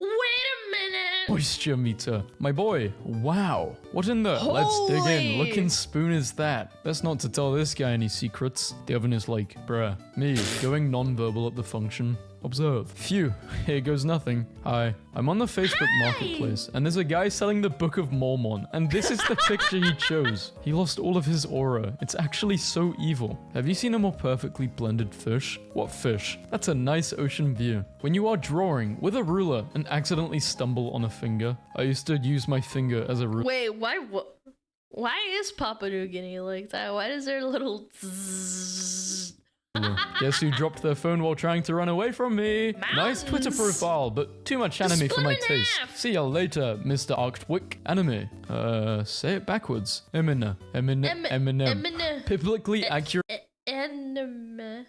Wait a minute. Moisture meter. My boy, wow. What in the— Let's dig in. Looking spoon is that? Best not to tell this guy any secrets. The oven is like, bruh. Me, going non-verbal at the function. Observe. Phew, here goes nothing. Hi, I'm on the Facebook Marketplace, and there's a guy selling the Book of Mormon, and this is the picture he chose. He lost all of his aura. It's actually so evil. Have you seen a more perfectly blended fish? What fish? That's a nice ocean view. When you are drawing with a ruler and accidentally stumble on a finger, I used to use my finger as a ruler. Wait, why is Papua New Guinea like that? Why is there a little zzz? Guess who dropped their phone while trying to run away from me? Mountains. Nice Twitter profile, but too much anime for my taste. See ya later, Mr. Arctwick. Anime. Say it backwards. Eminem. Biblically accurate. Anime.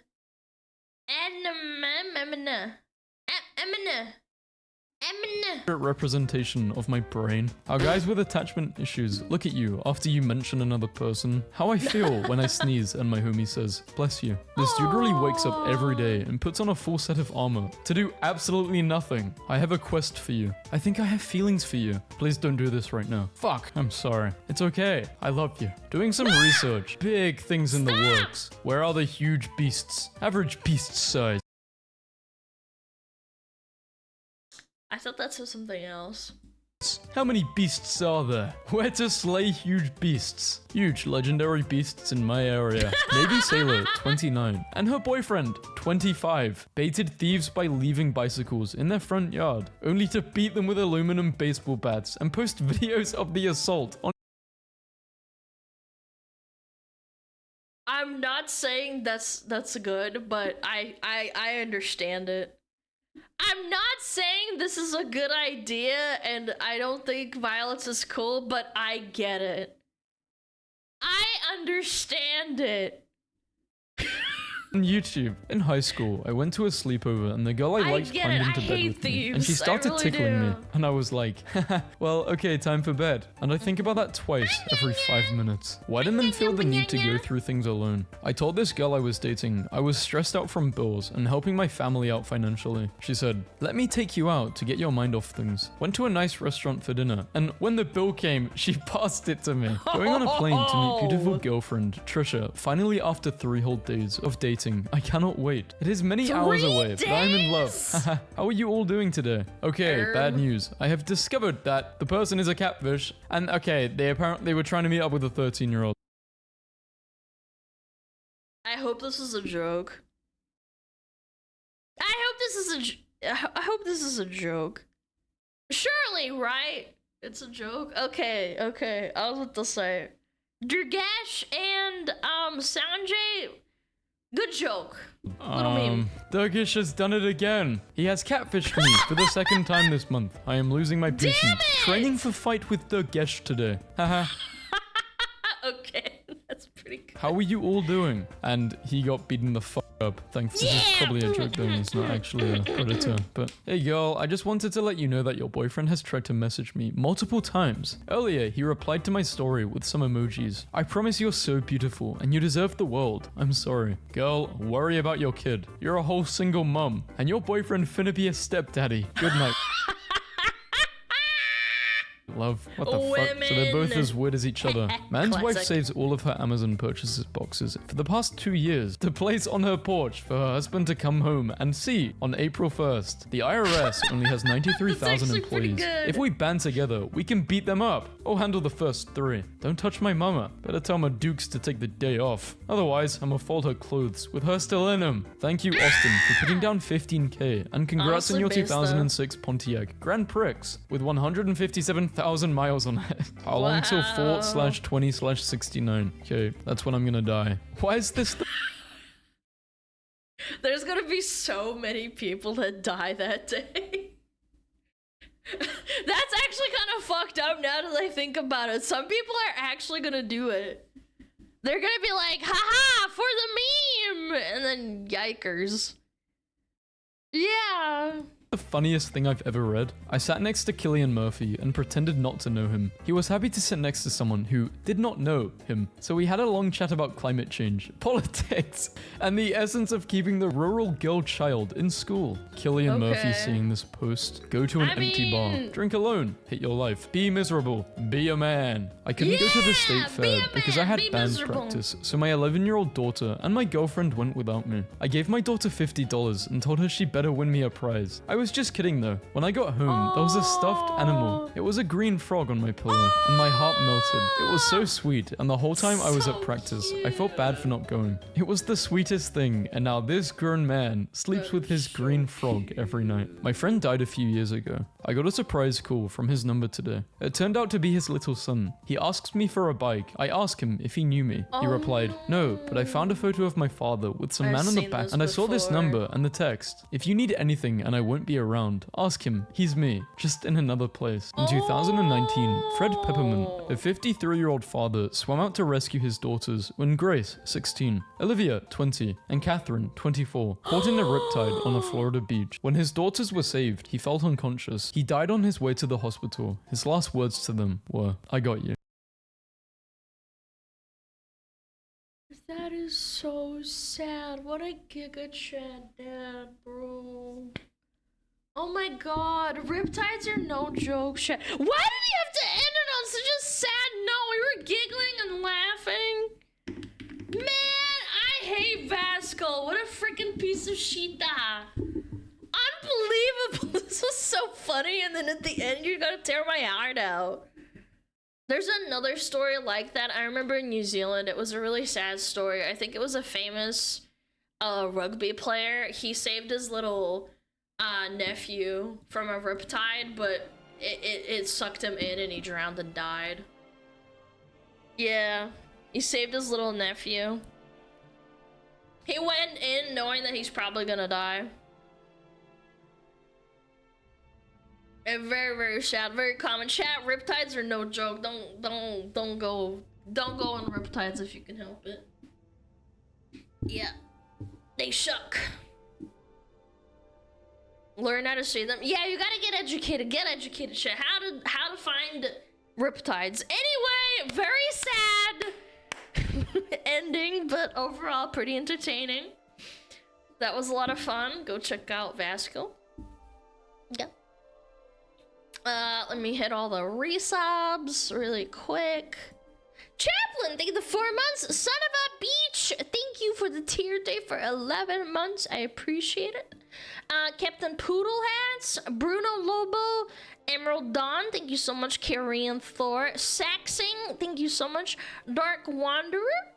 Representation of my brain. Our guys with attachment issues, look at you after you mention another person. How I feel when I sneeze and my homie says, bless you. This dude really wakes up every day and puts on a full set of armor to do absolutely nothing. I have a quest for you. I think I have feelings for you. Please don't do this right now. Fuck, I'm sorry. It's okay. I love you. Doing some research. Big things in the works. Where are the huge beasts? Average beast size. I thought that said something else. How many beasts are there? Where to slay huge beasts? Huge legendary beasts in my area. Navy Sailor, 29, and her boyfriend, 25, baited thieves by leaving bicycles in their front yard, only to beat them with aluminum baseball bats and post videos of the assault on— I'm not saying that's good, but I understand it. I'm not saying this is a good idea, and I don't think violence is cool, but I get it. I understand it. On YouTube, in high school, I went to a sleepover and the girl I liked climbed into bed with me, and she started tickling me, and I was like, well, okay, time for bed. And I think about that twice every 5 minutes. Why didn't men feel the need to go through things alone? I told this girl I was dating I was stressed out from bills and helping my family out financially. She said, let me take you out to get your mind off things. Went to a nice restaurant for dinner, and when the bill came, she passed it to me. Going on a plane to meet beautiful girlfriend, Trisha, finally after 3 whole days of dating. I cannot wait. It is many hours away, but I'm in love. How are you all doing today? Okay, bad news. I have discovered that the person is a catfish, and okay, they were trying to meet up with a 13-year-old. I hope this is a joke. I hope this is a joke. Surely, right? It's a joke. Okay. I was about to say, Durgesh and Sanjay. Good joke. Little meme. Durgesh has done it again. He has catfished me for the 2nd time this month. I am losing my patience. Training for fight with Durgesh today. Haha. Okay, that's pretty good. How are you all doing? And he got beaten the fuck up. Thanks. This is probably a joke though. He's not actually a predator. But hey girl, I just wanted to let you know that your boyfriend has tried to message me multiple times. Earlier, he replied to my story with some emojis. I promise you're so beautiful and you deserve the world. I'm sorry. Girl, worry about your kid. You're a whole single mum. And your boyfriend finna be a stepdaddy. Good night. Love. What the fuck? So they're both as weird as each other. Man's wife Classic. saves all of her Amazon purchases boxes for the past 2 years to place on her porch for her husband to come home and see on April 1st. The IRS only has 93,000 actually pretty employees. good. If we band together, we can beat them up. Or handle the first 3. Don't touch my mama. Better tell my dukes to take the day off. Otherwise, I'ma fold her clothes with her still in them. Thank you, Austin, for putting down 15k, and congrats Honestly, on your based, though. 2006 Pontiac Grand Prix with 157,000 miles on it. How long till Wow. 4/20/69? Okay, that's when I'm gonna die. Why is this? There's gonna be so many people that die that day. That's actually kind of fucked up now that I think about it. Some people are actually gonna do it. They're gonna be like, haha, for the meme! And then yikers. Yeah. The funniest thing I've ever read? I sat next to Cillian Murphy and pretended not to know him. He was happy to sit next to someone who did not know him. So we had a long chat about climate change, politics, and the essence of keeping the rural girl child in school. Cillian Murphy Okay. seeing this post, go to an I empty bar, mean- drink alone, hate your life, be miserable, be a man. I couldn't go to the state Yeah, be fair a because I man, had be band miserable. practice, so my 11-year-old daughter and my girlfriend went without me. I gave my daughter $50 and told her she better win me a prize. I was just kidding though. When I got home, there was a stuffed animal. It was a green frog on my pillow, and my heart melted. It was so sweet, and the whole time I was So at practice, I felt bad for not going. It was the sweetest thing, and now this grown man sleeps with his green frog every night. My friend died a few years ago. I got a surprise call from his number today. It turned out to be his little son. He asks me for a bike. I ask him if he knew me. He replied, "No, but I found a photo of my father with some I've man on the seen back, this and I saw this before. number and the text. If you need anything and I won't be around, ask him. He's me, just in another place." In 2019, Fred Peppermint, a 53-year-old father, swam out to rescue his daughters when Grace, 16, Olivia, 20, and Catherine, 24, caught in a riptide on a Florida beach. When his daughters were saved, he felt unconscious. He died on his way to the hospital. His last words to them were, "I got you." That is so sad. What a Giga Chad dad, bro. Oh my god, riptides are no joke. Why did he have to end it on such a sad note? We were giggling and laughing. Man, I hate Vasco. What a freaking piece of shit. Unbelievable. This was so funny, and then at the end, you're gonna tear my heart out. There's another story like that. I remember in New Zealand, it was a really sad story. I think it was a famous rugby player. He saved his little nephew from a riptide, but it sucked him in and he drowned and died. Yeah, he saved his little nephew. He went in knowing that he's probably gonna die. And very, very sad, very common. Chat, riptides are no joke. Don't go on riptides if you can help it. Yeah, they suck. Learn how to see them. Yeah, you gotta get educated. Get educated. Chat. How to find riptides. Anyway, very sad ending, but overall pretty entertaining. That was a lot of fun. Go check out Vasco. Yeah. Let me hit all the resubs really quick. Chaplain, thank you for the 4 months. Son of a beach, thank you for the tier day for 11 months. I appreciate it. Captain Poodle Hats, Bruno Lobo, Emerald Dawn, thank you so much. Korean Thor, Saxing, thank you so much. Dark Wanderer,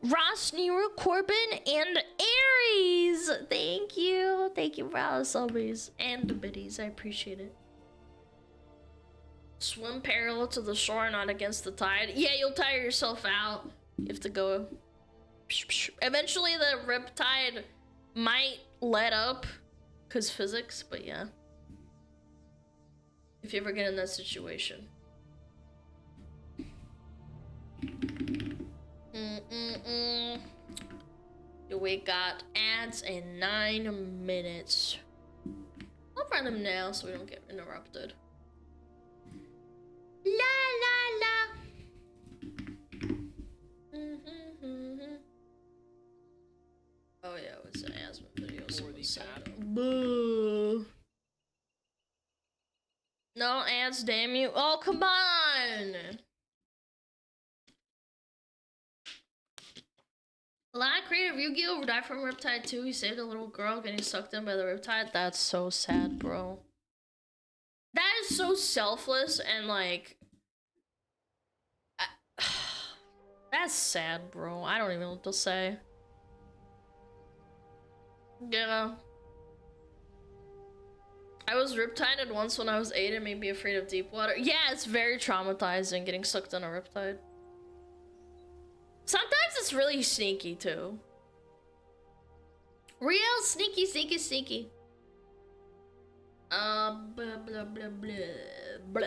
Ross Nero, Corbin, and Aries. Thank you. Thank you for all the subbies and the biddies. I appreciate it. Swim parallel to the shore, not against the tide. Yeah, you'll tire yourself out. You have to go. Eventually, the riptide might let up because physics, but yeah. If you ever get in that situation. We got ads in 9 minutes. I'll run them now so we don't get interrupted. La la la. Oh yeah, it was an asthma video. Someone said. Boo. No ads ass, damn you. Oh, come on! Alana created Yu-Gi-Oh! Died from Riptide too. He saved a little girl getting sucked in by the Riptide. That's so sad, bro. That is so selfless and like... That's sad, bro. I don't even know what to say. Yeah. I was riptided once when I was 8 and made me afraid of deep water. Yeah, it's very traumatizing getting sucked in a riptide. Sometimes it's really sneaky too. Real sneaky, sneaky, sneaky. Blah, blah, blah, blah, blah.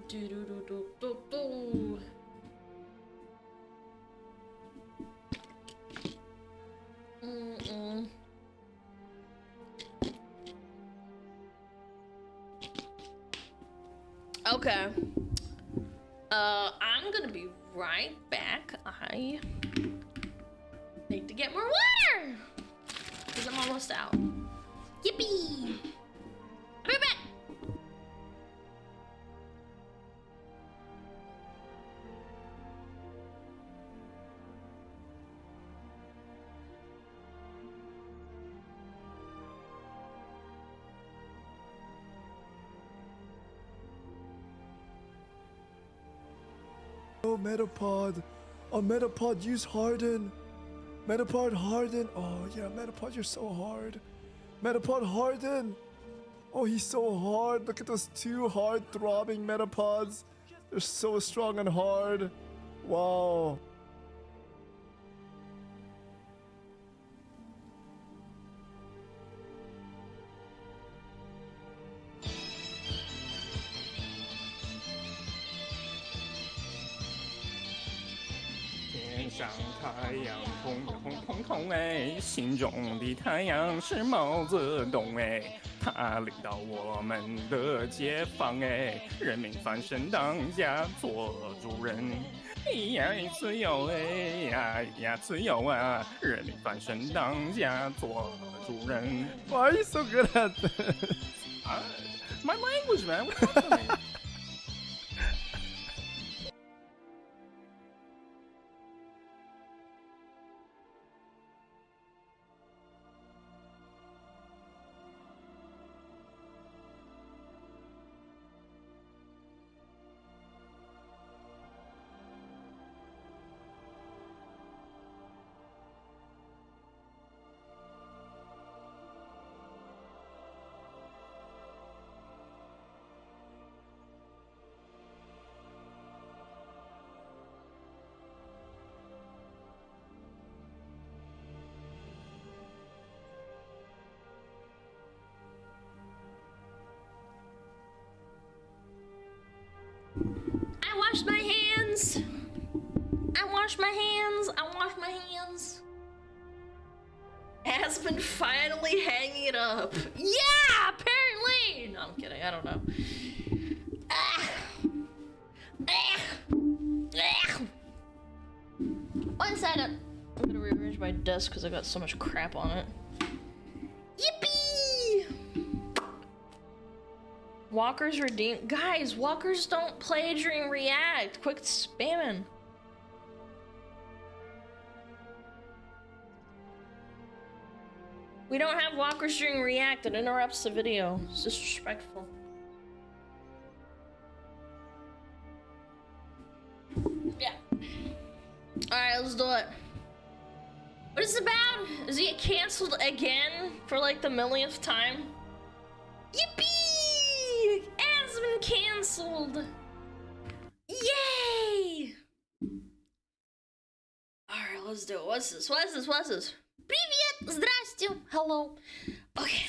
Do do do do do do. Okay. I'm gonna be right back. I need to get more water because I'm almost out. Yippee! I'll be back. Oh, Metapod. Oh, Metapod, use Harden. Metapod, Harden. Oh, yeah, Metapod, you're so hard. Metapod, Harden. Oh, he's so hard. Look at those two hard throbbing Metapods. They're so strong and hard. Wow.天上太阳红红彤彤哎，心中的太阳是毛泽东哎，他领导我们的解放哎，人民翻身当家做主人，呀自由哎呀自由啊，人民翻身当家做主人。Why are you so good at this? My language, man. What's up with me? I washed my hands. I washed my hands. I washed my hands. Has been finally hanging it up. Yeah, apparently. No, I'm kidding. I don't know. One second. I'm gonna rearrange my desk because I got so much crap on it. Yippee! Walkers redeem. Guys, walkers don't play during React. Quick spamming. We don't have walkers during React. It interrupts the video. It's disrespectful. Yeah. Alright, let's do it. What is it about? Is he canceled again for like the millionth time? Yippee! Has been canceled. Yay! Alright, let's do it. What's this? What's this? What's this? Привет! Здрасте! Hello. Okay.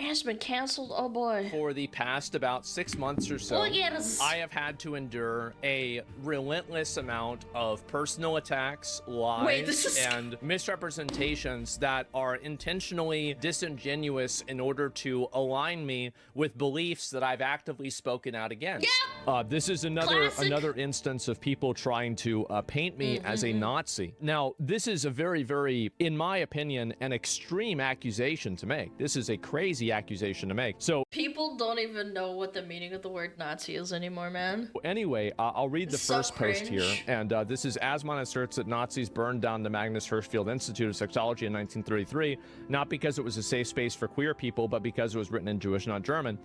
Has been canceled. Oh boy. For the past about 6 months or so, Look at us. I have had to endure a relentless amount of personal attacks, lies, and misrepresentations that are intentionally disingenuous in order to align me with beliefs that I've actively spoken out against. Yeah. This is another instance of people trying to paint me as a Nazi. Now, this is a very, very, in my opinion, an extreme accusation to make. This is a crazy accusation to make. So people don't even know what the meaning of the word Nazi is anymore, man. Anyway, I'll read the first post here, and this is Asmon asserts that Nazis burned down the Magnus Hirschfeld Institute of Sexology in 1933, not because it was a safe space for queer people, but because it was written in Jewish, not German.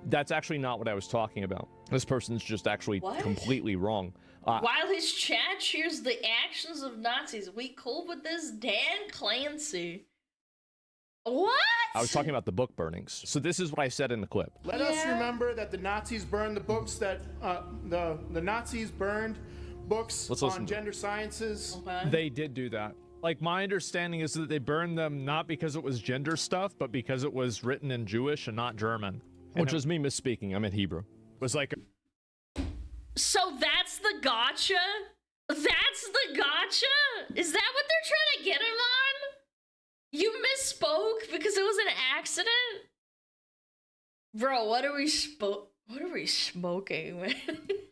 That's actually not what I was talking about. This person's just actually completely wrong. While his chat cheers the actions of Nazis, we cool with this? Dan Clancy. What? I was talking about the book burnings. So this is what I said in the clip. Let us remember that the Nazis burned the books that the Nazis burned books on gender sciences. Okay. They did do that. Like, my understanding is that they burned them not because it was gender stuff, but because it was written in Jewish and not German. Which was me misspeaking. I meant Hebrew. It was like... So that's the gotcha? That's the gotcha? Is that what they're trying to get him on? You misspoke because it was an accident? Bro, what are we smoking, man?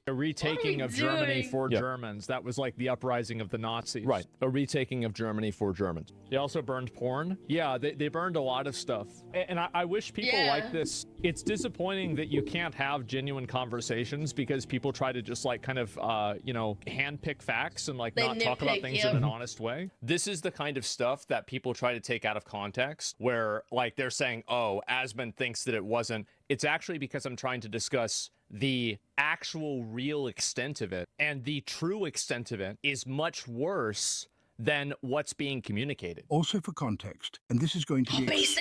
A retaking of Germany for Germans. That was like the uprising of the Nazis. Right. A retaking of Germany for Germans. They also burned porn. Yeah, they burned a lot of stuff. And I wish people like this. It's disappointing that you can't have genuine conversations because people try to just like kind of, you know, handpick facts and like not talk about things in an honest way. This is the kind of stuff that people try to take out of context where like they're saying, oh, Asmon thinks that it wasn't. It's actually because I'm trying to discuss the actual real extent of it, and the true extent of it is much worse than what's being communicated. Also for context, and this is going to be base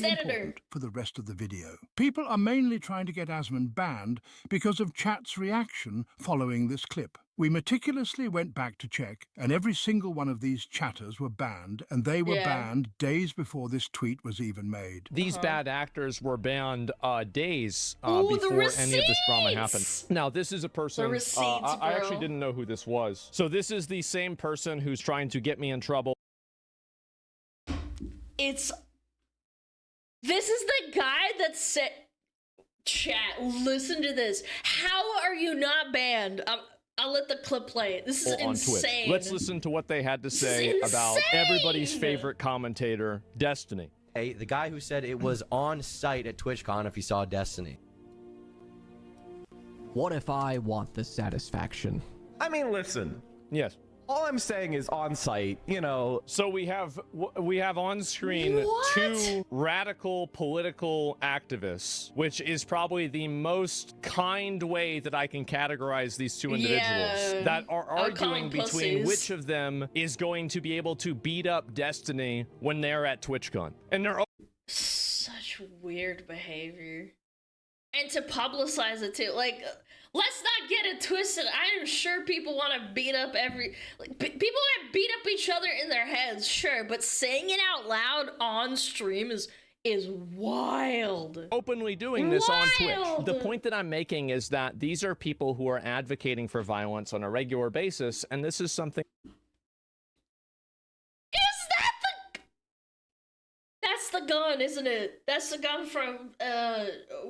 editor for the rest of the video. People are mainly trying to get Asmon banned because of chat's reaction following this clip. We meticulously went back to check, and every single one of these chatters were banned, and they were banned days before this tweet was even made. These bad actors were banned days before any of this drama happened. Now, this is a person, I actually didn't know who this was. So this is the same person who's trying to get me in trouble. This is the guy that said, chat, listen to this. How are you not banned? I'll let the clip play. This is insane. Twitch. Let's listen to what they had to say about everybody's favorite commentator, Destiny. Hey, the guy who said it was on site at TwitchCon if he saw Destiny. What if I want the satisfaction? I mean, listen. Yes. All I'm saying is on site, you know. So we have on screen two radical political activists, which is probably the most kind way that I can categorize these two individuals that are arguing between which of them is going to be able to beat up Destiny when they're at TwitchCon. And they're such weird behavior. And to publicize it too, like, let's not get it twisted. I'm sure people want to beat up people want to beat up each other in their heads, sure, but saying it out loud on stream is wild. Openly doing this on Twitch. The point that I'm making is that these are people who are advocating for violence on a regular basis, and this is something. That's the gun, isn't it? That's the gun from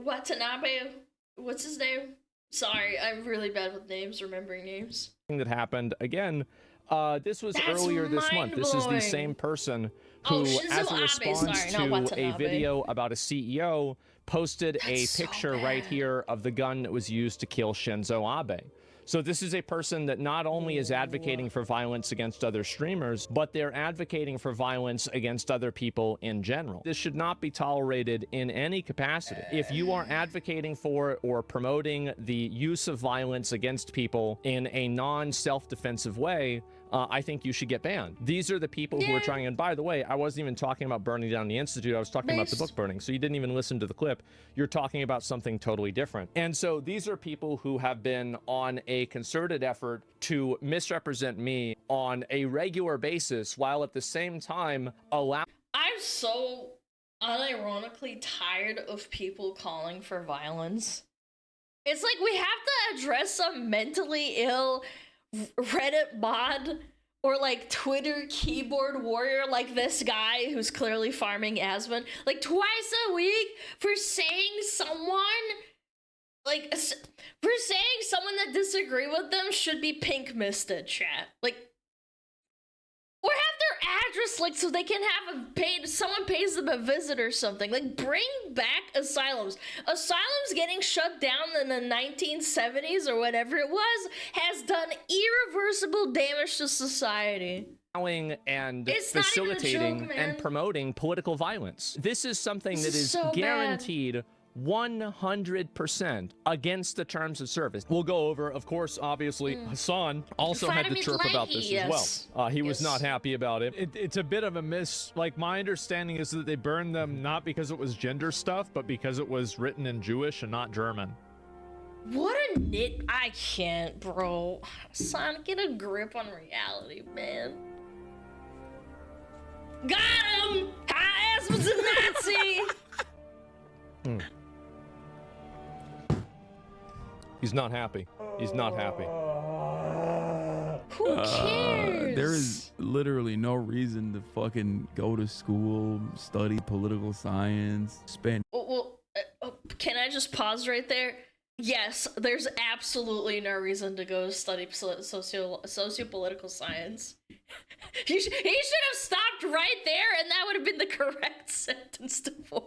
Watanabe. What's his name? Sorry, I'm really bad with names, remembering names. That happened again. This was earlier this month. This is the same person who, as a response to a video about a CEO, posted a picture right here of the gun that was used to kill Shinzo Abe. So this is a person that not only is advocating for violence against other streamers, but they're advocating for violence against other people in general. This should not be tolerated in any capacity. If you are advocating for or promoting the use of violence against people in a non-self-defensive way, I think you should get banned. These are the people who are trying, and by the way, I wasn't even talking about burning down the Institute, I was talking about the book burning, so you didn't even listen to the clip. You're talking about something totally different. And so these are people who have been on a concerted effort to misrepresent me on a regular basis, while at the same time allow— unironically tired of people calling for violence. It's like we have to address some mentally ill Reddit mod or like Twitter keyboard warrior like this guy who's clearly farming Asmund like twice a week for saying someone like for saying someone that disagree with them should be pink misted, chat. Like, or have their address like so they can have a paid, someone pays them a visit or something. Like, bring back asylums. Asylums getting shut down in the 1970s or whatever it was has done irreversible damage to society. And It's facilitating joke, and promoting political violence. This is something that is so guaranteed 100% against the terms of service. We'll go over, of course, obviously, Hassan also had to chirp about this as well. He was not happy about it. It's a bit of a like, my understanding is that they burned them not because it was gender stuff, but because it was written in Jewish and not German. What a I can't, bro. Son, get a grip on reality, man. Got him! High ass was a Nazi! He's not happy. He's not happy. Who cares? There is literally no reason to fucking go to school, study political science, spend. Well, can I just pause right there? Yes, there's absolutely no reason to go study socio-political science. He should have stopped right there, and that would have been the correct sentence to form.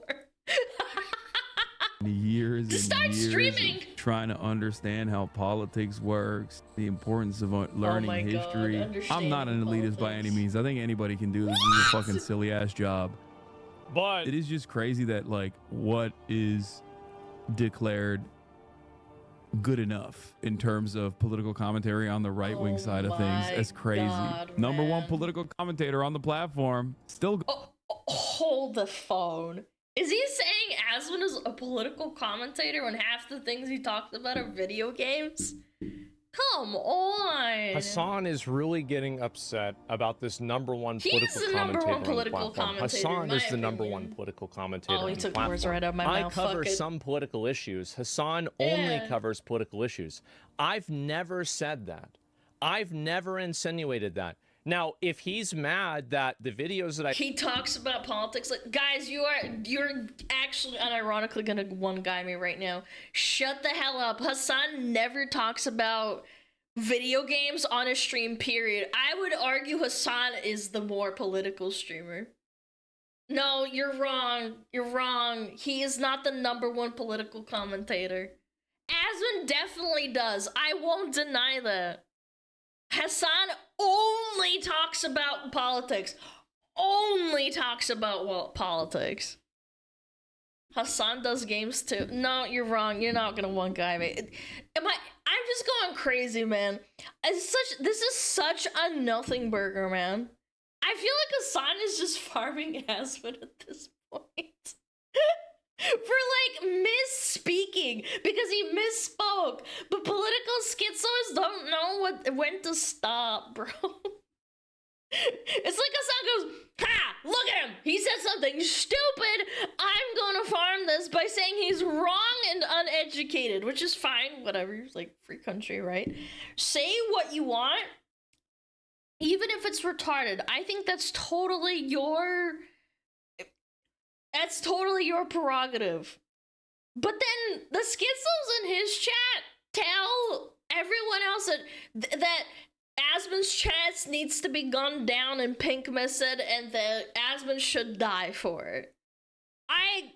Years Just and start years streaming. of trying to understand how politics works, the importance of learning history. I'm not an elitist by any means. I think anybody can do this. This is a fucking silly ass job. But it is just crazy that like what is declared good enough in terms of political commentary on the right-wing side of things. That's crazy. Number one political commentator on the platform. Still. Hold the phone. Is he saying Asmund is a political commentator when half the things he talks about are video games? Come on. Hassan is really getting upset about this number one political commentator on the platform. Hassan is the number one political commentator on the platform. Took words right out of my mouth. I cover some political issues. Hassan only covers political issues. I've never said that. I've never insinuated that. Now, if he's mad that the videos that he talks about politics, like, guys, you're actually unironically gonna one guy me right now. Shut the hell up. Hassan never talks about video games on a stream, period. I would argue Hassan is the more political streamer. No, you're wrong. You're wrong. He is not the number one political commentator. Asmund definitely does. I won't deny that. Hassan only talks about politics. Only talks about politics. Hassan does games too. No, you're wrong. You're not gonna one guy me. I'm just going crazy, man. This is such a nothing burger, man. I feel like Hassan is just farming Asmund at this point. For like misspeaking because he misspoke, but political schizos don't know when to stop, bro. It's like Hassan goes, ha, look at him, he said something stupid, I'm gonna farm this by saying he's wrong and uneducated, which is fine, whatever, it's like free country, right? Say what you want, even if it's retarded. I think that's totally your prerogative. But then the schizos in his chat tell everyone else that Asmund's chat needs to be gunned down and pink misted and that Asmund should die for it. I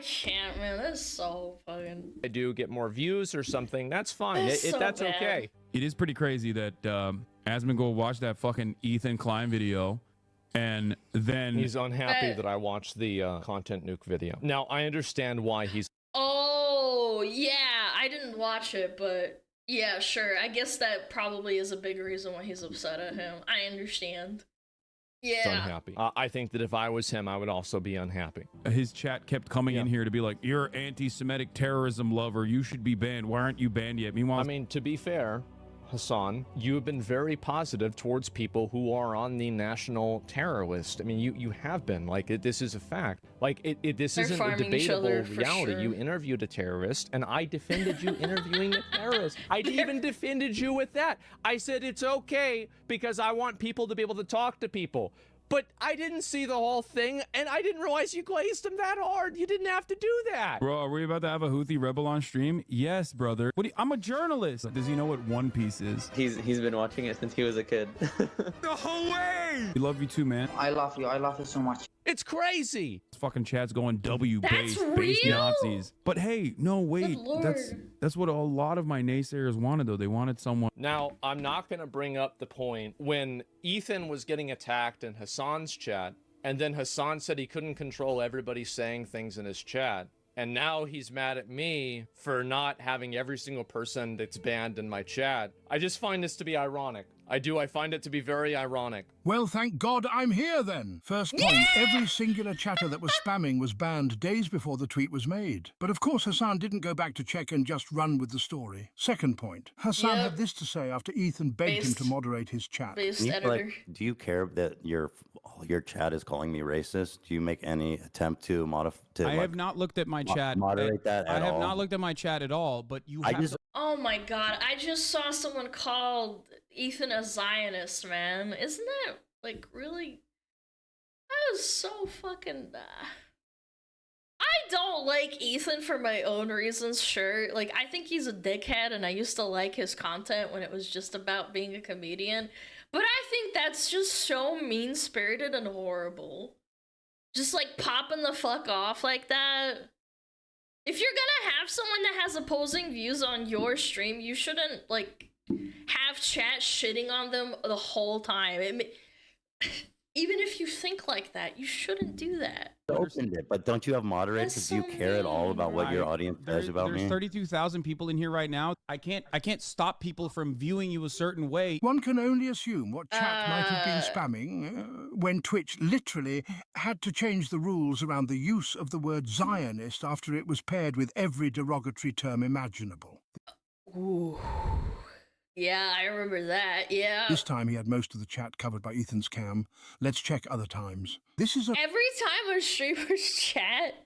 can't, man. That's so fucking... I do get more views or something, that's fine. That's okay. It is pretty crazy that Asmund go watch that fucking Ethan Klein video. And then he's unhappy that I watched the content nuke video. Now I understand why he's. Oh yeah, I didn't watch it, but yeah, sure. I guess that probably is a big reason why he's upset at him. I understand. Yeah. Unhappy. I think that if I was him, I would also be unhappy. His chat kept coming in here to be like, "You're anti-Semitic terrorism lover. You should be banned. Why aren't you banned yet?" Meanwhile, I mean, to be fair, Hassan, you have been very positive towards people who are on the national terror list. I mean, you have been. Like, this is a fact. Like, this They're isn't a farming each debatable other, for reality. sure. You interviewed a terrorist, and I defended you interviewing a terrorist. I even defended you with that. I said it's okay because I want people to be able to talk to people. But I didn't see the whole thing, and I didn't realize you glazed him that hard. You didn't have to do that. Bro, are we about to have a Houthi rebel on stream? Yes, brother. I'm a journalist. Does he know what One Piece is? He's been watching it since he was a kid. No way! We love you too, man. I love you. I love you so much. It's crazy. This fucking chat's going W base, That's base real? Nazis. But hey, no, wait. Lord. That's what a lot of my naysayers wanted, though. They wanted someone. Now, I'm not going to bring up the point when Ethan was getting attacked in Hassan's chat, and then Hassan said he couldn't control everybody saying things in his chat. And now he's mad at me for not having every single person that's banned in my chat. I just find this to be ironic. I do. I find it to be very ironic. Well, thank God I'm here then. First point, every singular chatter that was spamming was banned days before the tweet was made. But of course, Hassan didn't go back to check and just run with the story. Second point, Hassan had this to say after Ethan begged him to moderate his chat. Editor. Do you care that your chat is calling me racist? Do you make any attempt to modify? I have not looked at my chat. Moderate that at all? I have not looked at my chat at all, but you have to... Oh my god, I just saw someone called Ethan a Zionist, man. Isn't that, like, really? That is so fucking... I don't like Ethan for my own reasons, sure. Like, I think he's a dickhead, and I used to like his content when it was just about being a comedian. But I think that's just so mean-spirited and horrible. Just, like, popping the fuck off like that. If you're gonna have someone that has opposing views on your stream, you shouldn't, like, have chat shitting on them the whole time. Even if you think like that, you shouldn't do that. I opened it, but don't you have moderators? Do you care at all about what your audience says about me? There's 32,000 people in here right now. I can't stop people from viewing you a certain way. One can only assume what chat might have been spamming when Twitch literally had to change the rules around the use of the word Zionist after it was paired with every derogatory term imaginable. Ooh. Yeah, I remember that, yeah. This time he had most of the chat covered by Ethan's cam. Let's check other times. This is a... Every time a streamer's chat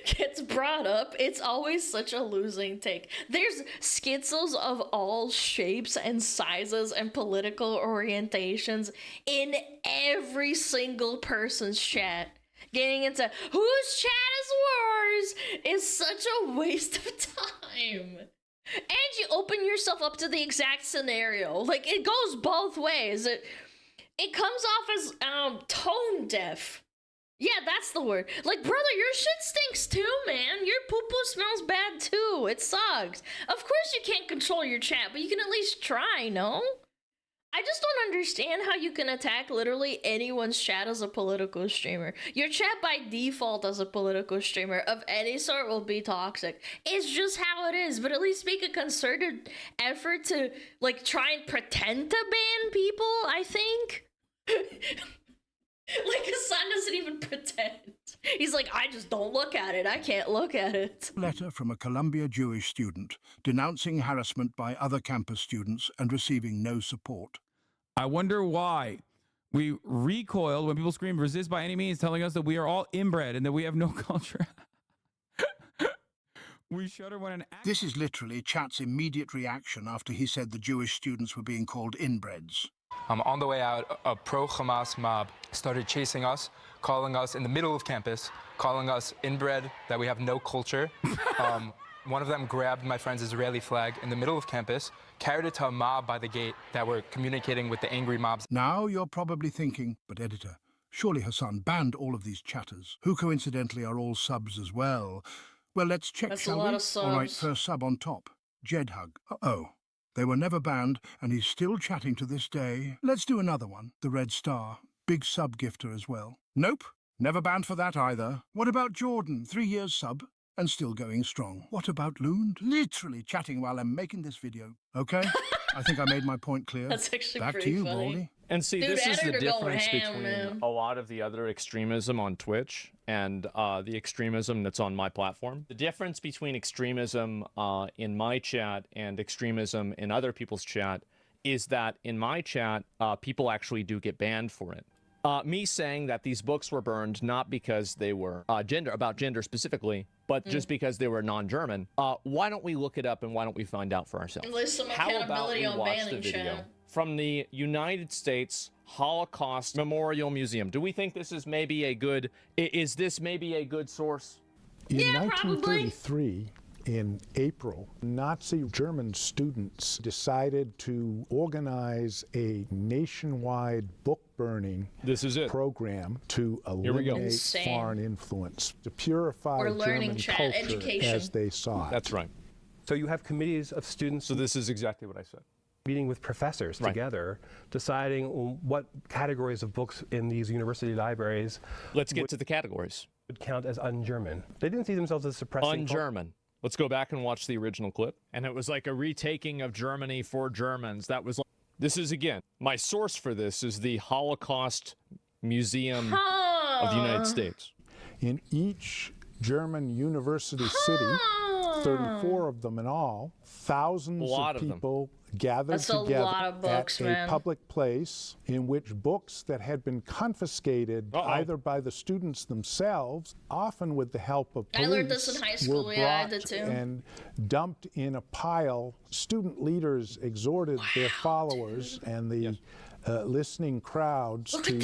gets brought up, it's always such a losing take. There's schizos of all shapes and sizes and political orientations in every single person's chat. Getting into whose chat is worse is such a waste of time. And you open yourself up to the exact scenario. Like, it goes both ways. It comes off as tone deaf. Yeah, that's the word. Like, brother, your shit stinks too, man. Your poo-poo smells bad too. It sucks. Of course you can't control your chat, but you can at least try, no? I just don't understand how you can attack literally anyone's chat as a political streamer. Your chat by default as a political streamer of any sort will be toxic. It's just how it is, but at least make a concerted effort to, like, try and pretend to ban people, I think. Like, Hassan doesn't even pretend. He's like, I just don't look at it. I can't look at it. Letter from a Columbia Jewish student denouncing harassment by other campus students and receiving no support. I wonder why we recoiled when people screamed resist by any means, telling us that we are all inbred and that we have no culture. We shudder when an... This is literally chat's immediate reaction after he said the Jewish students were being called inbreds. On the way out, a pro-Hamas mob started chasing us, calling us in the middle of campus, calling us inbred, that we have no culture. One of them grabbed my friend's Israeli flag in the middle of campus, carried it to a mob by the gate that were communicating with the angry mobs. Now you're probably thinking, but editor, surely Hassan banned all of these chatters, who coincidentally are all subs as well. Well, let's check, shall we? All right, first sub on top. Jedhug. Uh-oh. They were never banned, and he's still chatting to this day. Let's do another one. The Red Star. Big sub gifter as well. Nope. Never banned for that either. What about Jordan? 3 years sub. And still going strong. What about Lund? Literally chatting while I'm making this video. Okay? I think I made my point clear. That's actually Back pretty to you, funny. Baldy. And see, Dude, this is the editor going difference ham, between man. a lot of the other extremism on Twitch and the extremism that's on my platform. The difference between extremism in my chat and extremism in other people's chat is that in my chat, people actually do get banned for it. Me saying that these books were burned not because they were about gender specifically, but just because they were non-German. Why don't we look it up and why don't we find out for ourselves? There's some How about accountability we on watch the banning video chat. from the United States Holocaust Memorial Museum? Do we think this is maybe a good? Is this maybe a good source? In 1933, in April, Nazi German students decided to organize a nationwide book burning program to eliminate foreign influence, to purify German culture as they saw it. That's right. So you have committees of students. So this is exactly what I said. Meeting with professors together, deciding what categories of books in these university libraries. Let's get to the categories. Would count as un-German. They didn't see themselves as suppressing. Un-German. Let's go back and watch the original clip. And it was like a retaking of Germany for Germans. That was. This is again my source for this is the Holocaust Museum of the United States. In each German university city, 34 of them in all, thousands of people gathered together at a public place in which books that had been confiscated either by the students themselves, often with the help of police, I learned this in high school. were Yeah, I brought did too. and dumped in a pile. Student leaders exhorted their followers and the listening crowds to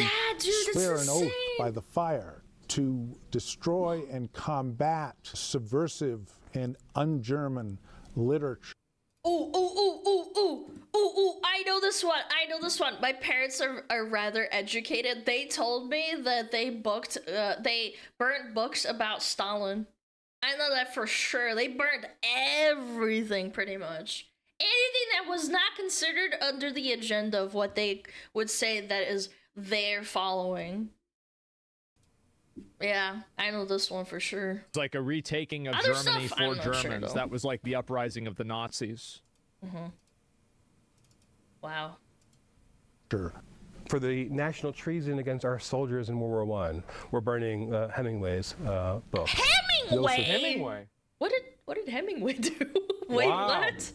swear an oath by the fire to destroy and combat subversive and un-German literature. I know this one. My parents are rather educated. They told me that they burnt books about Stalin. I know that for sure. They burnt everything pretty much. Anything that was not considered under the agenda of what they would say that is their following. Yeah, I know this one for sure. It's like a retaking of Other Germany stuff, for I'm not sure, Germans. though. That was like the uprising of the Nazis. Wow. Sure. For the national treason against our soldiers in World War I, we're burning Hemingway's book. Hemingway? What did Hemingway do? Wait, Wow. what?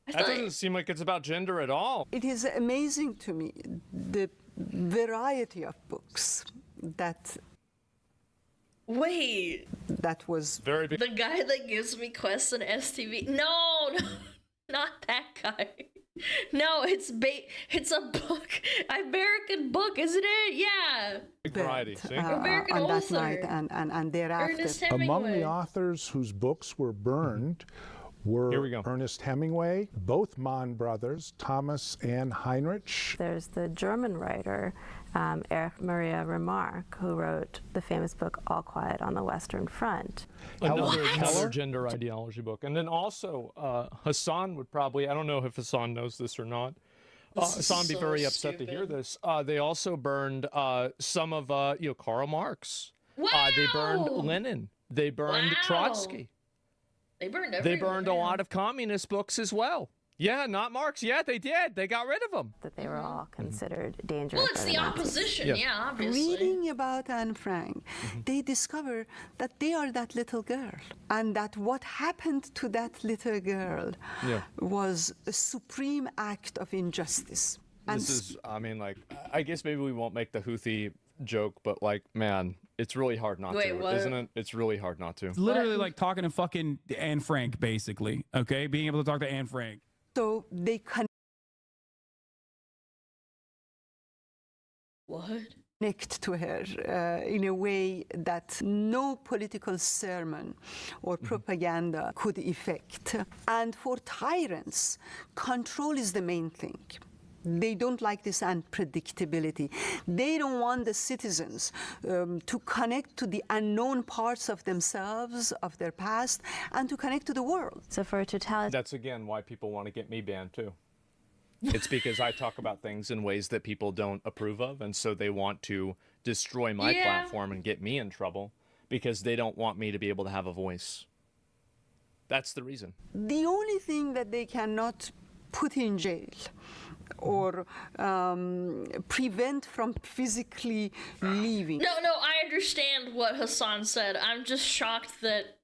That doesn't seem like it's about gender at all. It is amazing to me the variety of books that. Wait. That was very big. The guy that gives me quests on STV. No, not that guy. No, it's a book, American book, isn't it? Yeah. Variety. See? American on that author. night and thereafter. Ernest Among Hemingway. the authors whose books were burned were Ernest Hemingway, both Mann brothers, Thomas and Heinrich. There's the German writer, Erich Maria Remarque, who wrote the famous book All Quiet on the Western Front. Another gender ideology book. And then also, Hassan would probably, I don't know if Hassan knows this or not. Hassan would be very upset to hear this. They also burned some of Karl Marx. Wow! They burned Lenin. They burned Trotsky. They burned They burned a lot of communist books as well. Yeah, not Marx. Yeah, they did. They got rid of them. That they were all considered dangerous. Well, it's the opposition, yeah, obviously. Reading about Anne Frank, they discover that they are that little girl, and that what happened to that little girl was a supreme act of injustice. This is, I mean, like, I guess maybe we won't make the Houthi joke, but like, man, it's really hard not Wait, to, what? isn't it? It's really hard not to. It's literally like talking to fucking Anne Frank, basically. Okay, being able to talk to Anne Frank. So they connect to her in a way that no political sermon or propaganda could effect. And for tyrants, control is the main thing. They don't like this unpredictability. They don't want the citizens to connect to the unknown parts of themselves, of their past, and to connect to the world. So for a totalitarian... That's, again, why people want to get me banned, too. It's because I talk about things in ways that people don't approve of, and so they want to destroy my platform and get me in trouble because they don't want me to be able to have a voice. That's the reason. The only thing that they cannot put in jail or prevent from physically leaving. No, I understand what Hassan said. I'm just shocked that...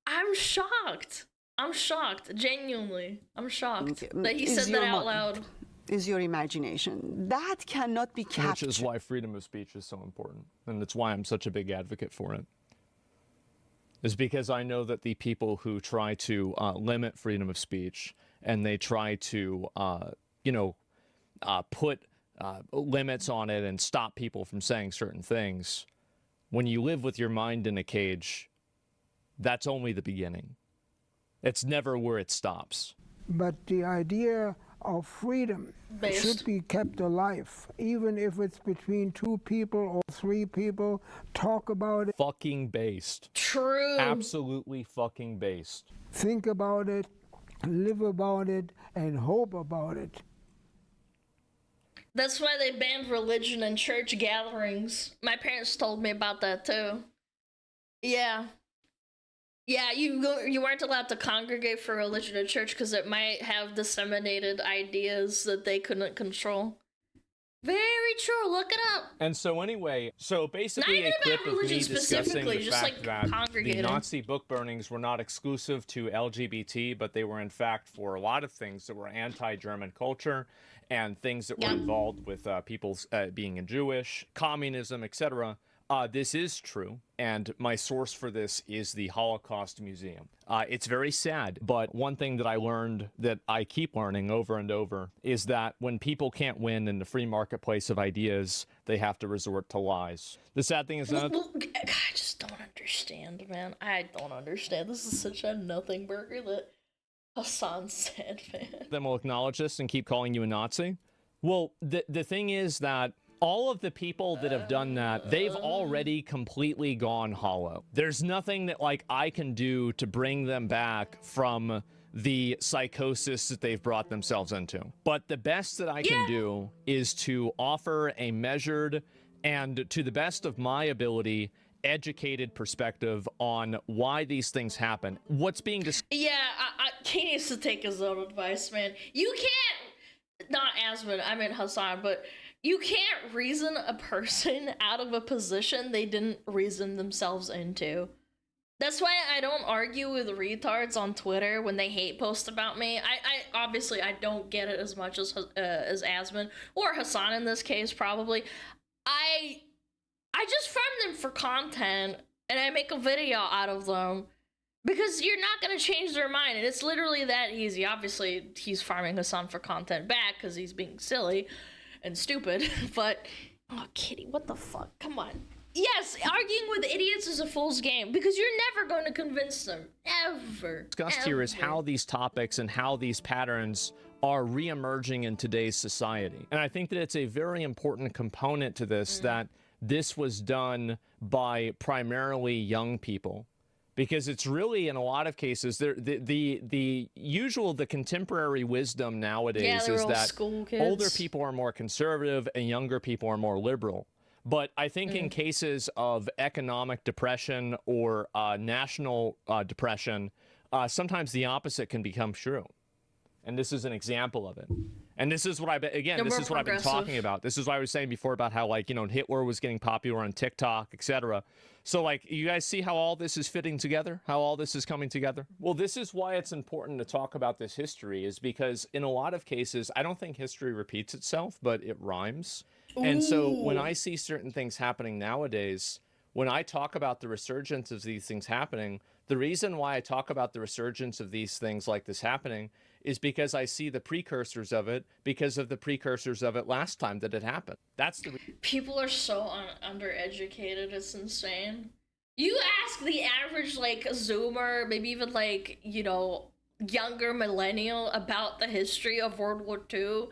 I'm shocked. I'm shocked, genuinely. I'm shocked that he said that out loud. Is your imagination. That cannot be captured. Which is why freedom of speech is so important. And it's why I'm such a big advocate for it. Is because I know that the people who try to limit freedom of speech and they try to, put limits on it and stop people from saying certain things, when you live with your mind in a cage, that's only the beginning. It's never where it stops. But the idea of freedom should be kept alive, even if it's between 2 people or 3 people. Talk about it. Fucking based. True. Absolutely fucking based. Think about it, live about it, and hope about it. That's why they banned religion and church gatherings. My parents told me about that too. Yeah. Yeah, you weren't allowed to congregate for religion or church because it might have disseminated ideas that they couldn't control. Very true. Look it up. And so anyway, so basically a clip of me discussing the fact that the Nazi book burnings were not exclusive to LGBT, but they were in fact for a lot of things that were anti-German culture and things that were involved with people being Jewish, communism, etc. This is true, and my source for this is the Holocaust Museum. It's very sad, but one thing that I learned that I keep learning over and over is that when people can't win in the free marketplace of ideas, they have to resort to lies. The sad thing is that... I just don't understand, man. I don't understand. This is such a nothing burger that Hassan said, man. Then we'll acknowledge this and keep calling you a Nazi. Well, the thing is that all of the people that have done that, they've already completely gone hollow. There's nothing that, like, I can do to bring them back from the psychosis that they've brought themselves into. But the best that I can do is to offer a measured and, to the best of my ability, educated perspective on why these things happen. What's being discussed... Yeah, he needs to take his own advice, man. You can't... Not Asmund, I meant Hassan, but... You can't reason a person out of a position they didn't reason themselves into. That's why I don't argue with retards on Twitter when they hate post about me. I obviously I don't get it as much as Asmund or Hassan in this case probably. I just farm them for content and I make a video out of them because you're not gonna change their mind and it's literally that easy. Obviously he's farming Hassan for content back because he's being silly and stupid, but oh Kitty, what the fuck? Come on. Yes, arguing with idiots is a fool's game because you're never going to convince them. Ever. Discussed here is how these topics and how these patterns are re-emerging in today's society. And I think that it's a very important component to this that this was done by primarily young people. Because it's really, in a lot of cases, the contemporary wisdom nowadays is that older people are more conservative and younger people are more liberal. But I think in cases of economic depression or national depression, sometimes the opposite can become true. And this is an example of it. And this is what I've been talking about. This is what I was saying before about how, like, you know, Hitler was getting popular on TikTok, etc. So, like, you guys see how all this is fitting together? How all this is coming together? Well, this is why it's important to talk about this history, is because in a lot of cases, I don't think history repeats itself, but it rhymes. Ooh. And so when I see certain things happening nowadays, when I talk about the resurgence of these things happening, the reason why I talk about the resurgence of these things like this happening is because I see the precursors of it because of the precursors of it last time that it happened. That's the people are so undereducated, it's insane. You ask the average, like, Zoomer, maybe even, like, you know, younger millennial about the history of World War II,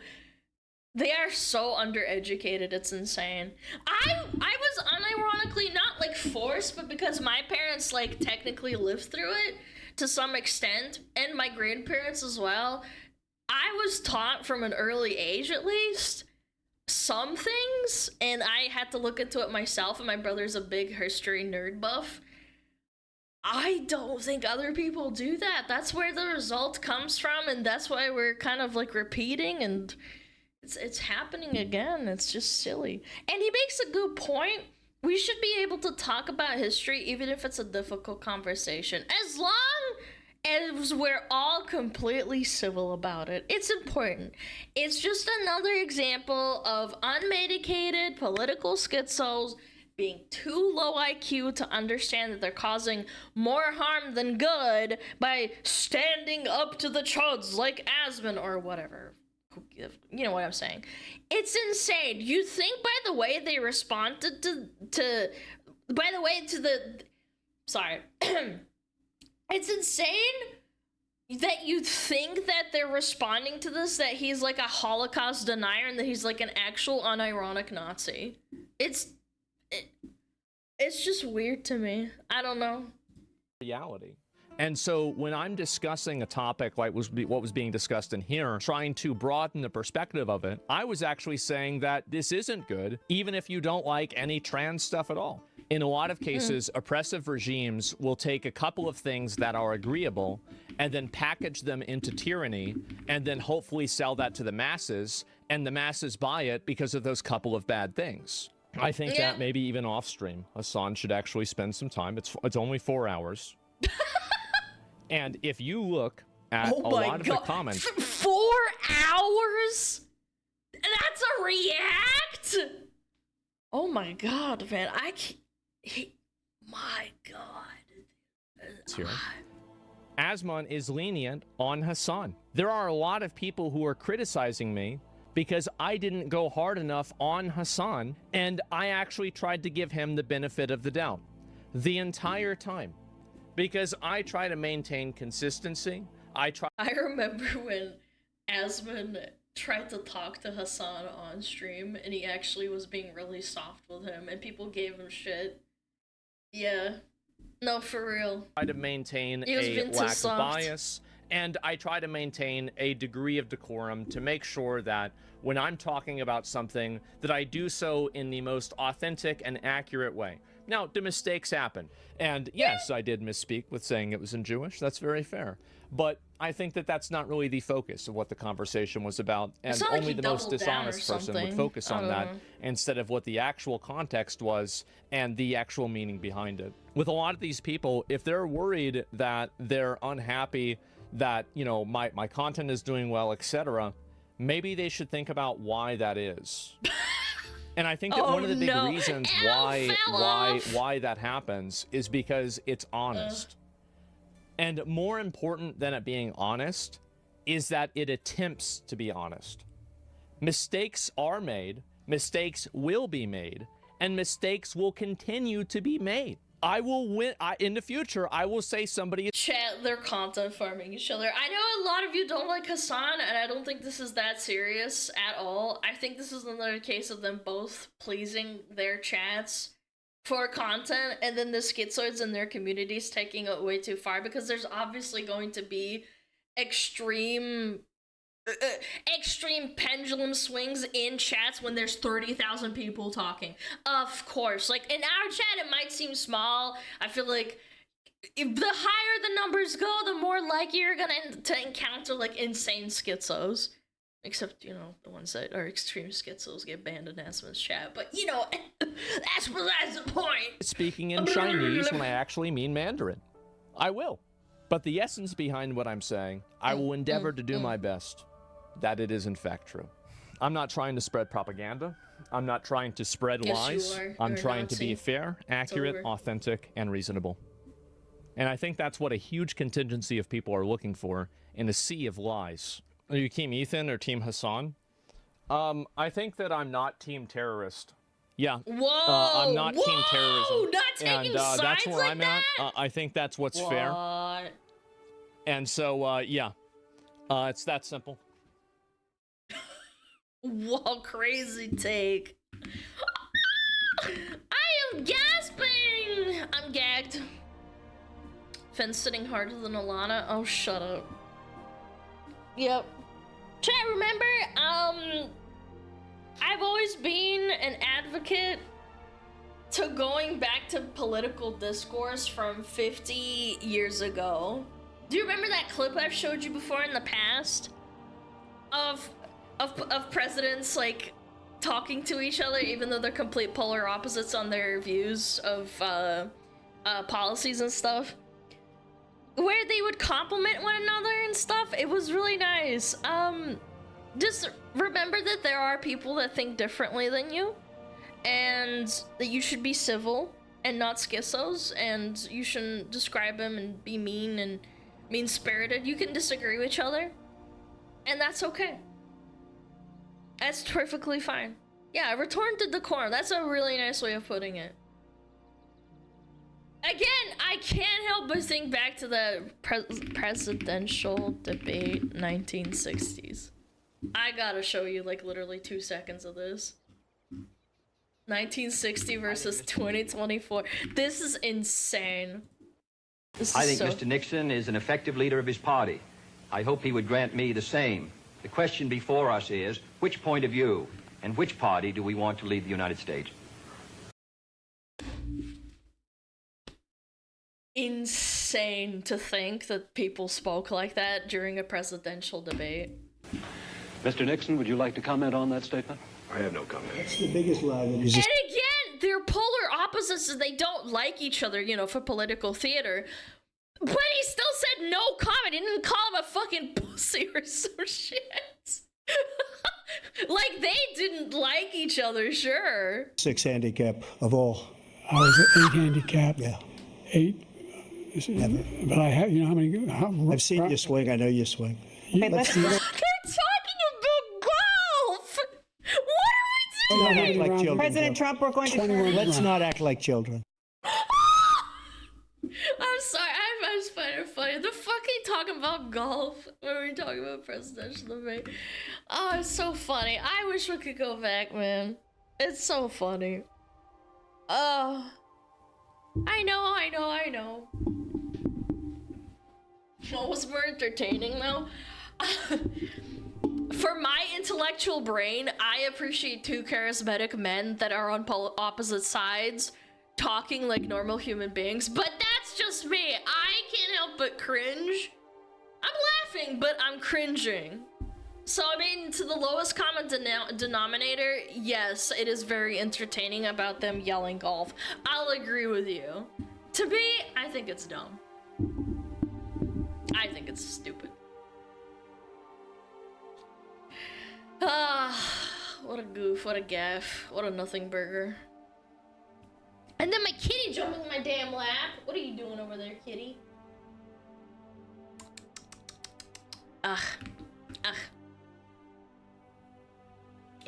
they are so undereducated, it's insane. I was unironically not, like, forced, but because my parents, like, technically lived through it to some extent, and my grandparents as well, I was taught from an early age, at least, some things, and I had to look into it myself, and my brother's a big history nerd buff. I don't think other people do that. That's where the result comes from, and that's why we're kind of, like, repeating, and it's happening again. It's just silly. And he makes a good point. We should be able to talk about history even if it's a difficult conversation. As long as we're all completely civil about it. It's important. It's just another example of unmedicated political schizos being too low IQ to understand that they're causing more harm than good by standing up to the chuds like Asmund or whatever. You know what I'm saying? It's insane. You think by the way they responded sorry. It's insane that you think that they're responding to this, that he's like a Holocaust denier and that he's like an actual unironic Nazi. It's just weird to me. I don't know. Reality. And so when I'm discussing a topic like what was being discussed in here, trying to broaden the perspective of it, I was actually saying that this isn't good, even if you don't like any trans stuff at all. In a lot of cases, oppressive regimes will take a couple of things that are agreeable and then package them into tyranny and then hopefully sell that to the masses, and the masses buy it because of those couple of bad things. I think that maybe even off stream, Hassan should actually spend some time. It's only 4 hours. And if you look at a lot of the comments... 4 hours? That's a react? Oh my god, man. My god. Here. Asmund is lenient on Hassan. There are a lot of people who are criticizing me because I didn't go hard enough on Hassan, and I actually tried to give him the benefit of the doubt the entire time. Because I try to maintain consistency. I remember when Asmund tried to talk to Hassan on stream and he actually was being really soft with him and people gave him shit. Yeah. No, for real. I try to maintain a lack of bias, and I try to maintain a degree of decorum to make sure that when I'm talking about something, that I do so in the most authentic and accurate way. Now, do mistakes happen? And yes, I did misspeak with saying it was in Jewish. That's very fair. But I think that that's not really the focus of what the conversation was about. And only the most dishonest person would focus on that instead of what the actual context was and the actual meaning behind it. With a lot of these people, if they're worried that they're unhappy, that, you know, my content is doing well, etc., maybe they should think about why that is. And I think that one of the big reasons why that happens is because it's honest. And more important than it being honest is that it attempts to be honest. Mistakes are made, mistakes will be made, and mistakes will continue to be made. I will win. In the future, I will say somebody... Chat, they're content farming each other. I know a lot of you don't like Hassan, and I don't think this is that serious at all. I think this is another case of them both pleasing their chats for content, and then the schizoids in their communities taking it way too far, because there's obviously going to be extreme pendulum swings in chats when there's 30,000 people talking. Of course, like in our chat it might seem small. I feel like if the higher the numbers go, the more likely you're gonna to encounter like insane schizos. Except, you know, the ones that are extreme schizos get banned in Asmund's chat. But, you know, that's the point. Speaking in Chinese when I actually mean Mandarin. I will. But the essence behind what I'm saying, I will endeavor to do my best that it is in fact true. I'm not trying to spread propaganda. I'm not trying to spread lies. I'm trying to be fair, accurate, authentic, and reasonable. And I think that's what a huge contingency of people are looking for in a sea of lies. Are you Team Ethan or Team Hassan? I think that I'm not Team Terrorist. Yeah. Whoa! I'm not Team Terrorism. Not taking sides that's where like I'm that? at. I think that's what's fair. And so, yeah. It's that simple. Whoa, crazy take. I am gasping! I'm gagged. Finn's sitting harder than Alana. Oh, shut up. Yep. Chat, remember, I've always been an advocate to going back to political discourse from 50 years ago. Do you remember that clip I've showed you before in the past? Of presidents, like, talking to each other even though they're complete polar opposites on their views of policies and stuff? where they would compliment one another and stuff. It was really nice. Just remember that there are people that think differently than you, and that you should be civil and not schizos, and you shouldn't describe them and be mean and mean-spirited. You can disagree with each other, and that's okay. That's perfectly fine. Yeah, return to decorum. That's a really nice way of putting it. Again, I can't help but think back to the presidential debate 1960s. I gotta show you like literally 2 seconds of this. 1960 versus 2024. This is insane. I think Mr. Nixon is an effective leader of his party. I hope he would grant me the same. The question before us is, which point of view and which party do we want to lead the United States? Insane to think that people spoke like that during a presidential debate. Mr. Nixon, would you like to comment on that statement? I have no comment. That's the biggest lie that And again, they're polar opposites and they don't like each other, you know, for political theater. But he still said no comment. He didn't call him a fucking pussy or some shit. Like, they didn't like each other, sure. 6 handicap of all. I was at 8 handicap. Yeah. 8. But I have, you know how many? I've seen you swing. I know you swing. They're talking about golf. What are we doing? Like children, President Trump, we're going to. Let's not act like children. I'm sorry, I just find it funny. They're fucking talking about golf when we're talking about presidential debate. Oh, it's so funny. I wish we could go back, man. It's so funny. Oh, I know. What was more entertaining, though? For my intellectual brain, I appreciate 2 charismatic men that are on opposite sides talking like normal human beings, but that's just me. I can't help but cringe. I'm laughing, but I'm cringing. So, I mean, to the lowest common denominator, yes, it is very entertaining about them yelling golf. I'll agree with you. To me, I think it's dumb. I think it's stupid. Ah, what a goof, what a gaff, what a nothing burger. And then my kitty jumping in my damn lap. What are you doing over there, kitty? Ugh.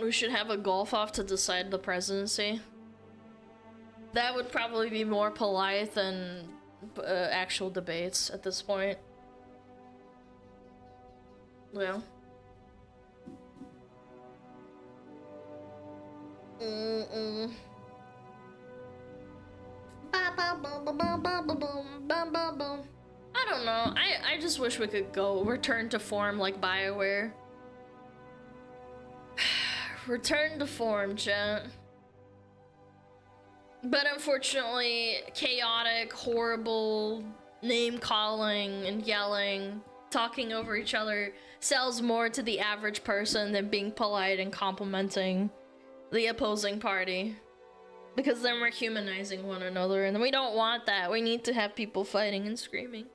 We should have a golf-off to decide the presidency. That would probably be more polite than actual debates at this point. Well. I don't know. I just wish we could go return to form like BioWare. Return to form, chat. But unfortunately, chaotic, horrible name-calling and yelling, talking over each other sells more to the average person than being polite and complimenting the opposing party. Because then we're humanizing one another, and we don't want that. We need to have people fighting and screaming.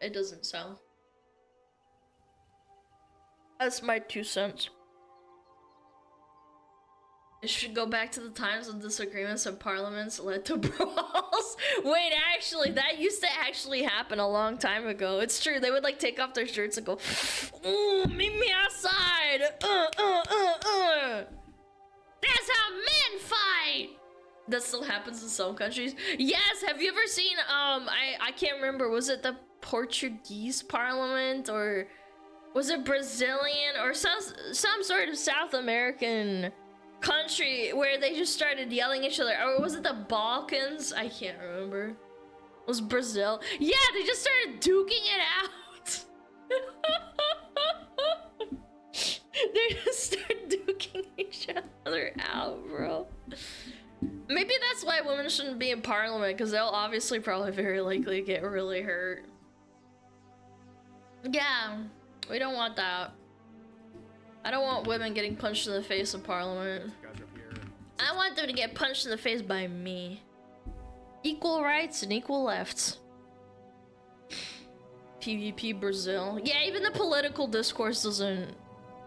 It doesn't sell. That's my 2 cents. It should go back to the times when disagreements in parliaments led to brawls. Wait, actually, that used to actually happen a long time ago. It's true. They would like take off their shirts and go, "Ooh, meet me outside. That's how men fight." That still happens in some countries. Yes, have you ever seen, I can't remember, was it the Portuguese parliament, or was it Brazilian, or some sort of South American country where they just started yelling at each other? Or was it the Balkans? I can't remember. It was Brazil. Yeah, they just started duking it out. They just started duking each other out, bro. Maybe that's why women shouldn't be in parliament, because they'll obviously probably very likely get really hurt. Yeah, we don't want that. I don't want women getting punched in the face in parliament. I want them to get punched in the face by me. Equal rights and equal lefts. PvP Brazil. Yeah, even the political discourse doesn't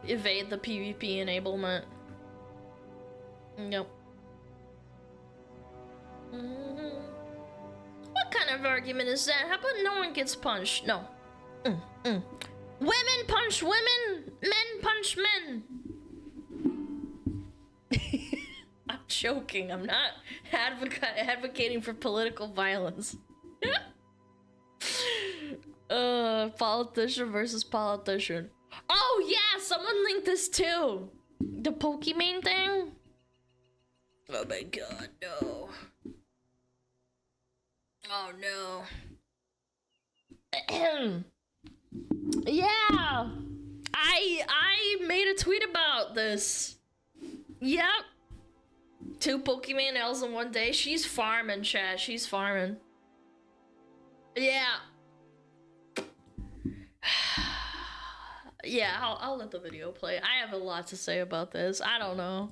evade the PvP enablement. Nope. What kind of argument is that? How about no one gets punched? No. Women punch women, men punch men. I'm joking. I'm not advocating for political violence. Politician versus politician. Oh yeah, someone linked this too. The Pokemon thing. Oh my god, no. Oh no. Yeah. I made a tweet about this. Yep. 2 Pokemon L's in one day. She's farming, chat. She's farming. Yeah. Yeah, I'll let the video play. I have a lot to say about this. I don't know.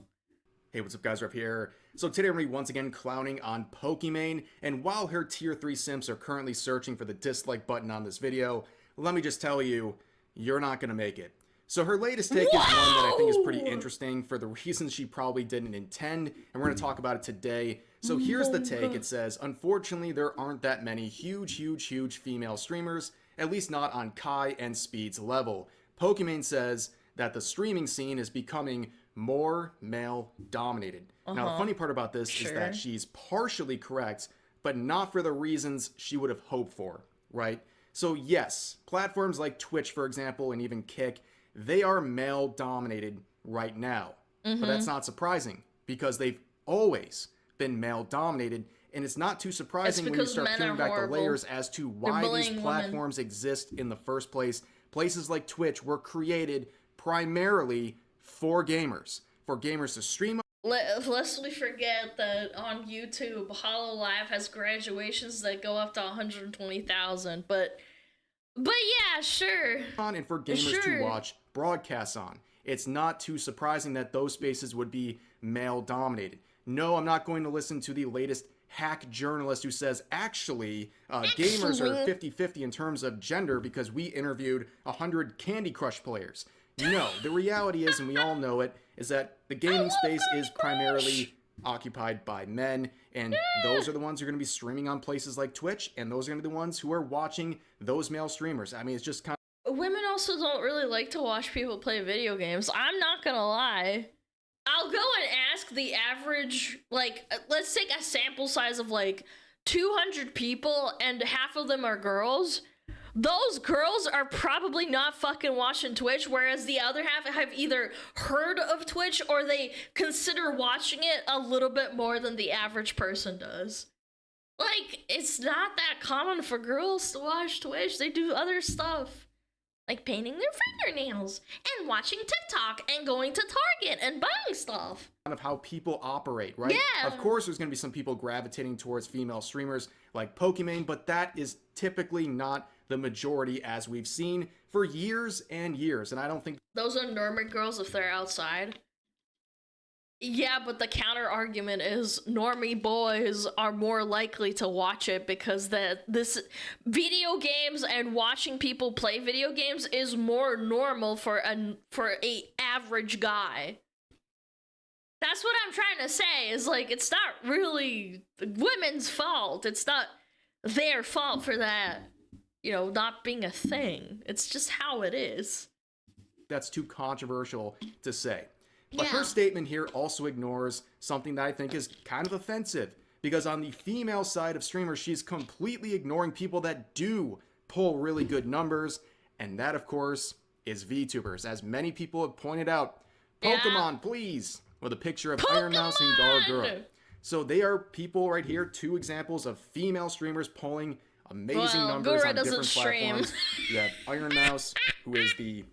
Hey, what's up guys, Rep here. So today I'm going to be once again clowning on Pokimane, and while her tier 3 simps are currently searching for the dislike button on this video, let me just tell you, you're not going to make it. So her latest take is one that I think is pretty interesting for the reasons she probably didn't intend, and we're going to talk about it today. So here's the take. It says, unfortunately, there aren't that many huge female streamers, at least not on Kai and Speed's level. Pokimane says that the streaming scene is becoming more male-dominated. Now, the funny part about this is that she's partially correct, but not for the reasons she would have hoped for, right? So yes, platforms like Twitch, for example, and even Kick, they are male-dominated right now. But that's not surprising, because they've always been male-dominated, and it's not too surprising when you start peeling back the layers as to why these platforms exist in the first place. Places like Twitch were created primarily for gamers to stream. Lest we forget that on YouTube, HoloLive has graduations that go up to 120,000, but yeah, sure. And for gamers to watch broadcasts on. It's not too surprising that those spaces would be male-dominated. No, I'm not going to listen to the latest hack journalist who says, actually, gamers are 50-50 in terms of gender because we interviewed 100 Candy Crush players. No, the reality is, and we all know it, is that the gaming space is primarily occupied by men, and those are the ones who are going to be streaming on places like Twitch, and those are going to be the ones who are watching those male streamers. I mean, it's just kind of... Women also don't really like to watch people play video games. I'm not gonna lie. I'll go and ask the average, like, let's take a sample size of like 200 people and half of them are girls. Those girls are probably not fucking watching Twitch, whereas the other half have either heard of Twitch or they consider watching it a little bit more than the average person does. Like, it's not that common for girls to watch Twitch. They do other stuff, like painting their fingernails and watching TikTok and going to Target and buying stuff. Of how people operate, right? Yeah. Of course, there's going to be some people gravitating towards female streamers like Pokimane, but that is typically not the majority, as we've seen for years and years. And I don't think those are normie girls if they're outside. Yeah, but the counter argument is normie boys are more likely to watch it because this video games and watching people play video games is more normal for a average guy. That's what I'm trying to say, is like, it's not really women's fault. It's not their fault for that, you know, not being a thing. It's just how it is. That's too controversial to say. But her statement here also ignores something that I think is kind of offensive, because on the female side of streamers, she's completely ignoring people that do pull really good numbers, and that, of course, is VTubers. As many people have pointed out, Pokemon, please, with a picture of Iron Mouse and Gargura. So they are people right here, 2 examples of female streamers pulling amazing numbers on different platforms. You have Iron Mouse, who is the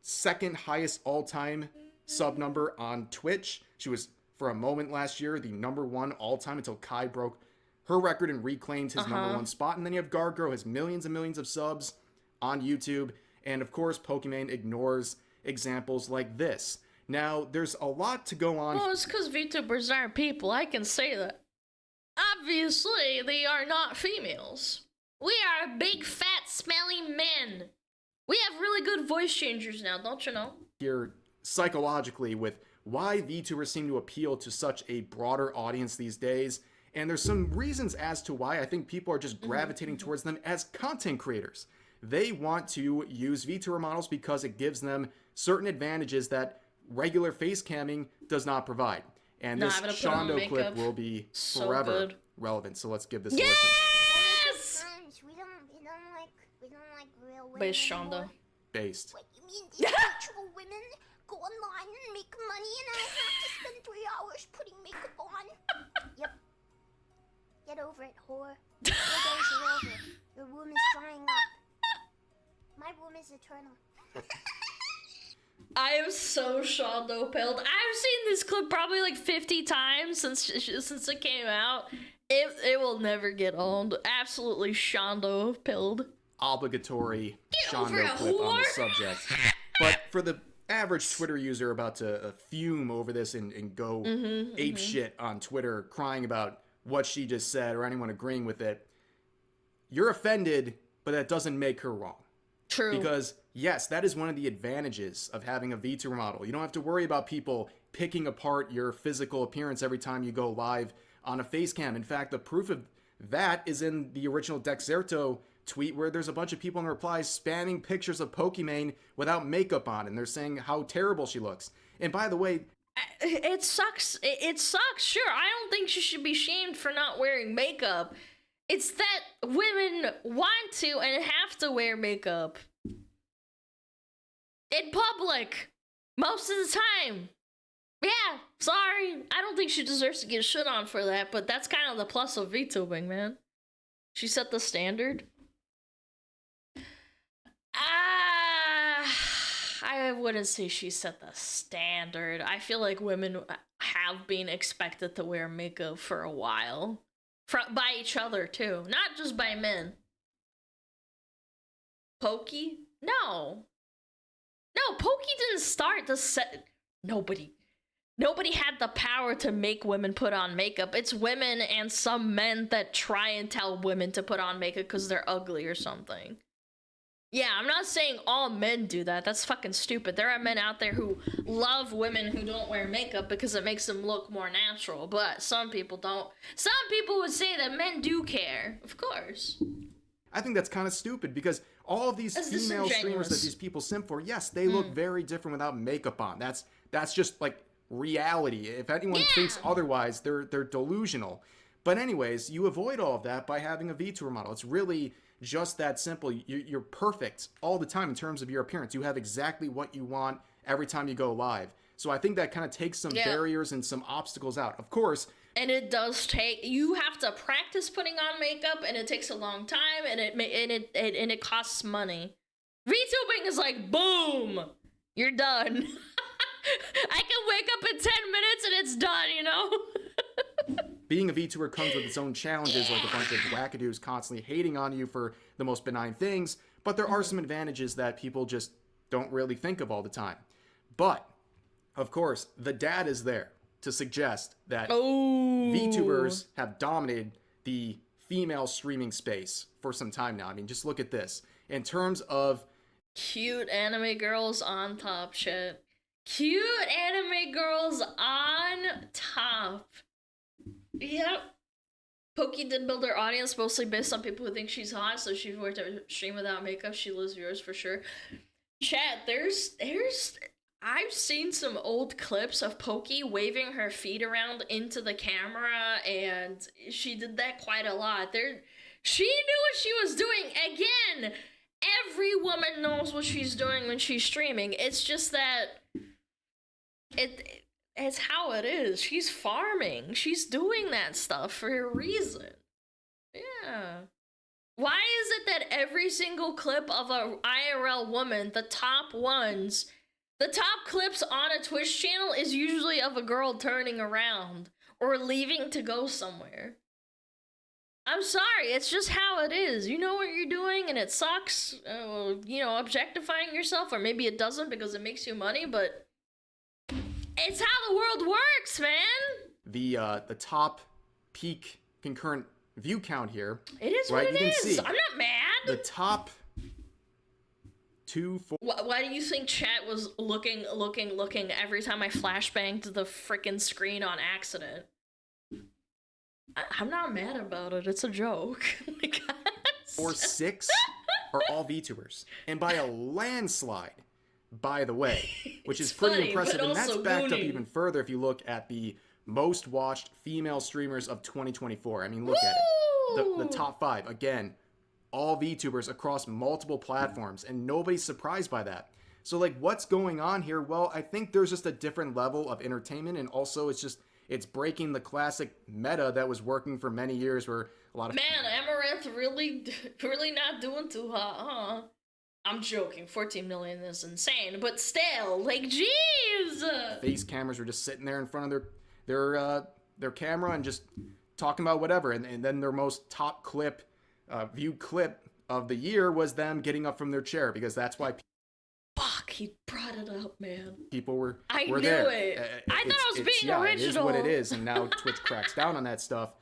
2nd highest all-time sub number on Twitch. She was, for a moment last year, the #1 all-time until Kai broke her record and reclaimed his #1 spot. And then you have Gargro, who has millions and millions of subs on YouTube. And of course, Pokimane ignores examples like this. Now, there's a lot to go on. Well, it's because VTubers aren't people. I can say that. Obviously, they are not females. We are big, fat, smelly men. We have really good voice changers now, don't you know? Here, psychologically, with why VTubers seem to appeal to such a broader audience these days, and there's some reasons as to why I think people are just gravitating towards them as content creators. They want to use VTuber models because it gives them certain advantages that regular face camming does not provide. And this Shondo clip will be forever relevant, so let's give this a listen. Yes! We don't like real women. Based Shondo. Based. What, you mean these virtual women go online and make money and I have to spend 3 hours putting makeup on? Yep. Get over it, whore. Your days are over. Your womb is drying up. My womb is eternal. I am so Shondo pilled. I've seen this clip probably like 50 times since it came out. It will never get old. Absolutely Shondo pilled. Obligatory Shondo clip on the subject. But for the average Twitter user about to fume over this and go ape shit on Twitter, crying about what she just said or anyone agreeing with it, you're offended, but that doesn't make her wrong. True. Because, yes, that is one of the advantages of having a VTuber model. You don't have to worry about people picking apart your physical appearance every time you go live on a face cam. In fact, the proof of that is in the original Dexerto tweet where there's a bunch of people in replies spamming pictures of Pokimane without makeup on, and they're saying how terrible she looks. And by the way, it sucks. It sucks. Sure, I don't think she should be shamed for not wearing makeup. It's that women want to and have to wear makeup in public most of the time. Yeah, sorry. I don't think she deserves to get shit on for that, but that's kind of the plus of VTubing, man. She set the standard. I wouldn't say she set the standard. I feel like women have been expected to wear makeup for a while. By each other, too. Not just by men. Pokey? No. No, Pokey didn't start the set. Nobody had the power to make women put on makeup. It's women and some men that try and tell women to put on makeup because they're ugly or something. Yeah, I'm not saying all men do that. That's fucking stupid. There are men out there who love women who don't wear makeup because it makes them look more natural, but some people don't. Some people would say that men do care, of course. I think that's kind of stupid because all of these female streamers that these people simp for, yes, they look very different without makeup on. That's just like reality. If anyone thinks otherwise, they're delusional. But anyways, you avoid all of that by having a VTuber model. It's really just that simple. You're perfect all the time in terms of your appearance. You have exactly what you want every time you go live. So I think that kind of takes some barriers and some obstacles out. Of course. And it does take, you have to practice putting on makeup, and it takes a long time, and it costs money. VTubing is like, boom, you're done. I can wake up in 10 minutes and it's done, you know? Being a VTuber comes with its own challenges, like a bunch of wackadoos constantly hating on you for the most benign things, but there are some advantages that people just don't really think of all the time. But, of course, the data is there to suggest that VTubers have dominated the female streaming space for some time now. I mean, just look at this. In terms of cute anime girls on top shit. Cute anime girls on top. Yep. Pokey did build her audience mostly based on people who think she's hot, so she worked to stream without makeup. She loses viewers for sure. Chat, I've seen some old clips of Pokey waving her feet around into the camera, and she did that quite a lot. She knew what she was doing. Again, every woman knows what she's doing when she's streaming. It's just that it's how it is. She's farming. She's doing that stuff for a reason. Yeah. Why is it that every single clip of a IRL woman, the top clips on a Twitch channel is usually of a girl turning around or leaving to go somewhere? I'm sorry, it's just how it is. You know what you're doing and it sucks, objectifying yourself, or maybe it doesn't because it makes you money, but it's how the world works, man. The top peak concurrent view count here. It is right? what it you is. Can see I'm not mad. the top 2, 4. Why do you think chat was looking every time I flashbanged the freaking screen on accident? I'm not mad about it. It's a joke. 4, 6 are all VTubers, and by a landslide, by the way, which is pretty funny, impressive. but And that's also backed up loony. even further if you look at the most watched female streamers of 2024. I mean, look at it. The top 5, again, all VTubers across multiple platforms, and nobody's surprised by that. So, like, what's going on here? Well, I think there's just a different level of entertainment, and also it's breaking the classic meta that was working for many years, where a lot of Amaranth really not doing too hot, huh? I'm joking. 14 million is insane, but still, like, jeez. face cameras were just sitting there in front of their camera and just talking about whatever, and then their most top viewed clip of the year was them getting up from their chair, because that's why Fuck, he brought it up, man. people were I were knew there. it. I thought I was being yeah, original. It is what it is, and now Twitch cracks down on that stuff.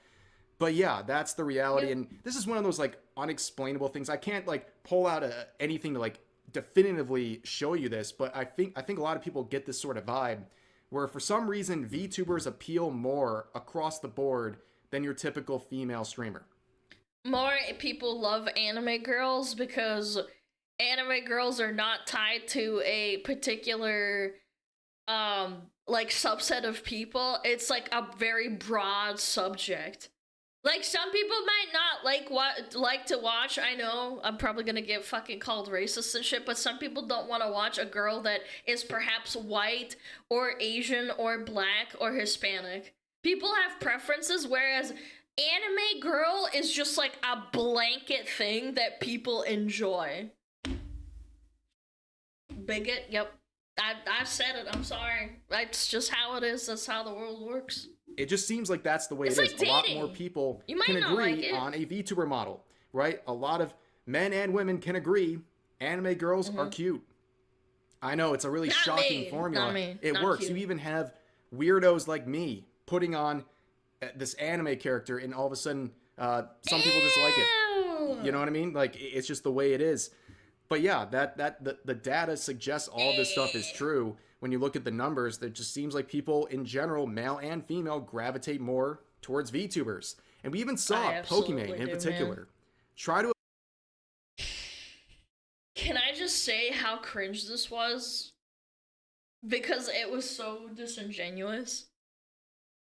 But yeah, that's the reality, and this is one of those like unexplainable things. I can't like pull out anything to like definitively show you this, but I think a lot of people get this sort of vibe where for some reason VTubers appeal more across the board than your typical female streamer. More people love anime girls because anime girls are not tied to a particular like subset of people. It's like a very broad subject. Like, some people might not like to watch. I know I'm probably gonna get fucking called racist and shit, but some people don't want to watch a girl that is perhaps white or Asian or black or Hispanic. People have preferences, whereas anime girl is just like a blanket thing that people enjoy. Bigot, yep. I've said it, I'm sorry. That's just how it is. That's how the world works. It just seems like that's the way It's it is. like A lot dating. more people You might can not agree like it. on a VTuber model, right? A lot of men and women can agree anime girls are cute. I know, it's a really Not shocking me. formula. Not me. It Not works. cute. You even have weirdos like me putting on this anime character, and all of a sudden some people just like it. You know what I mean? Like, it's just the way it is. But yeah, the data suggests all this stuff is true. When you look at the numbers, it just seems like people in general, male and female, gravitate more towards VTubers. And we even saw Pokimane in particular try to. Can I just say how cringe this was? Because it was so disingenuous.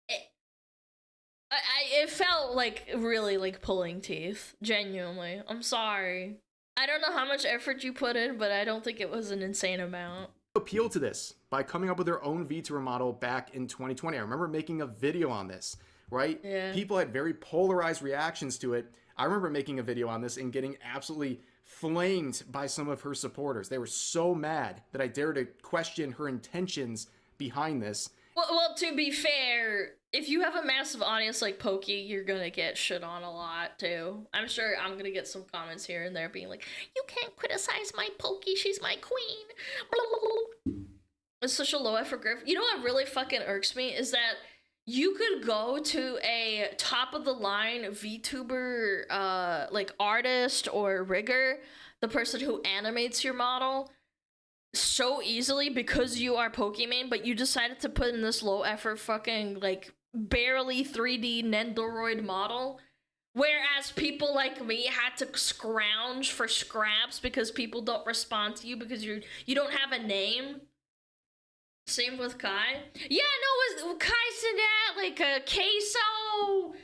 It felt like really like pulling teeth. Genuinely. I'm sorry. I don't know how much effort you put in, but I don't think it was an insane amount. Appeal to this by coming up with their own VTuber model back in 2020. I remember making a video on this, right? Yeah. People had very polarized reactions to it. I remember making a video on this and getting absolutely flamed by some of her supporters. They were so mad that I dared to question her intentions behind this. Well, to be fair, if you have a massive audience like Pokey, you're gonna get shit on a lot too. I'm sure I'm gonna get some comments here and there being like, "You can't criticize my Pokey, she's my queen." Blah, blah, blah. It's such a low effort grip. You know what really fucking irks me is that you could go to a top of the line VTuber like artist or rigger, the person who animates your model, so easily because you are Pokimane, but you decided to put in this low effort fucking like barely 3D Nendoroid model, whereas people like me had to scrounge for scraps because people don't respond to you because you don't have a name. Same with Kai. Yeah, no, it was Kai Sinat, like Queso.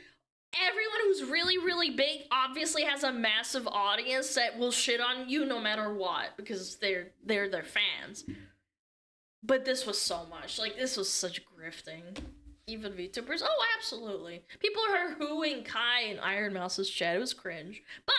Everyone who's really, really big obviously has a massive audience that will shit on you no matter what because they're their fans. But this was so much. Like, this was such grifting. Even VTubers. Oh, absolutely. People are hooing Kai in Iron Mouse's chat. It was cringe. But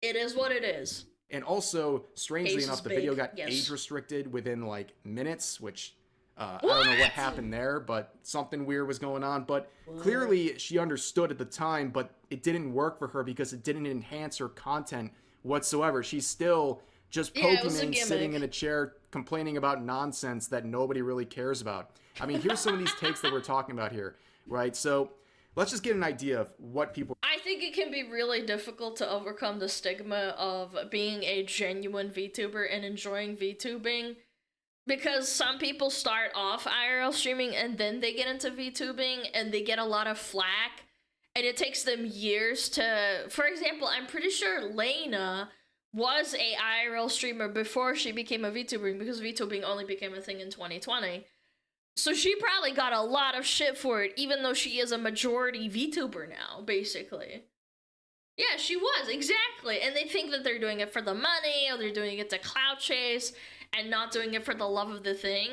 it is what it is. And also, strangely Case enough, is the big, video got yes. age restricted within like minutes, which I don't know what happened there, but something weird was going on. But clearly she understood at the time, but it didn't work for her because it didn't enhance her content whatsoever. She's still just Pokemon sitting in a chair complaining about nonsense that nobody really cares about. I mean, here's some of these takes that we're talking about here, right? So let's just get an idea of what people... I think it can be really difficult to overcome the stigma of being a genuine VTuber and enjoying VTubing, because some people start off IRL streaming and then they get into VTubing and they get a lot of flack, and it takes them years to, for example, I'm pretty sure Lena was a IRL streamer before she became a VTuber, because VTubing only became a thing in 2020. So she probably got a lot of shit for it, even though she is a majority VTuber now, basically. Yeah, she was, exactly. And they think that they're doing it for the money, or they're doing it to clout chase, and not doing it for the love of the thing.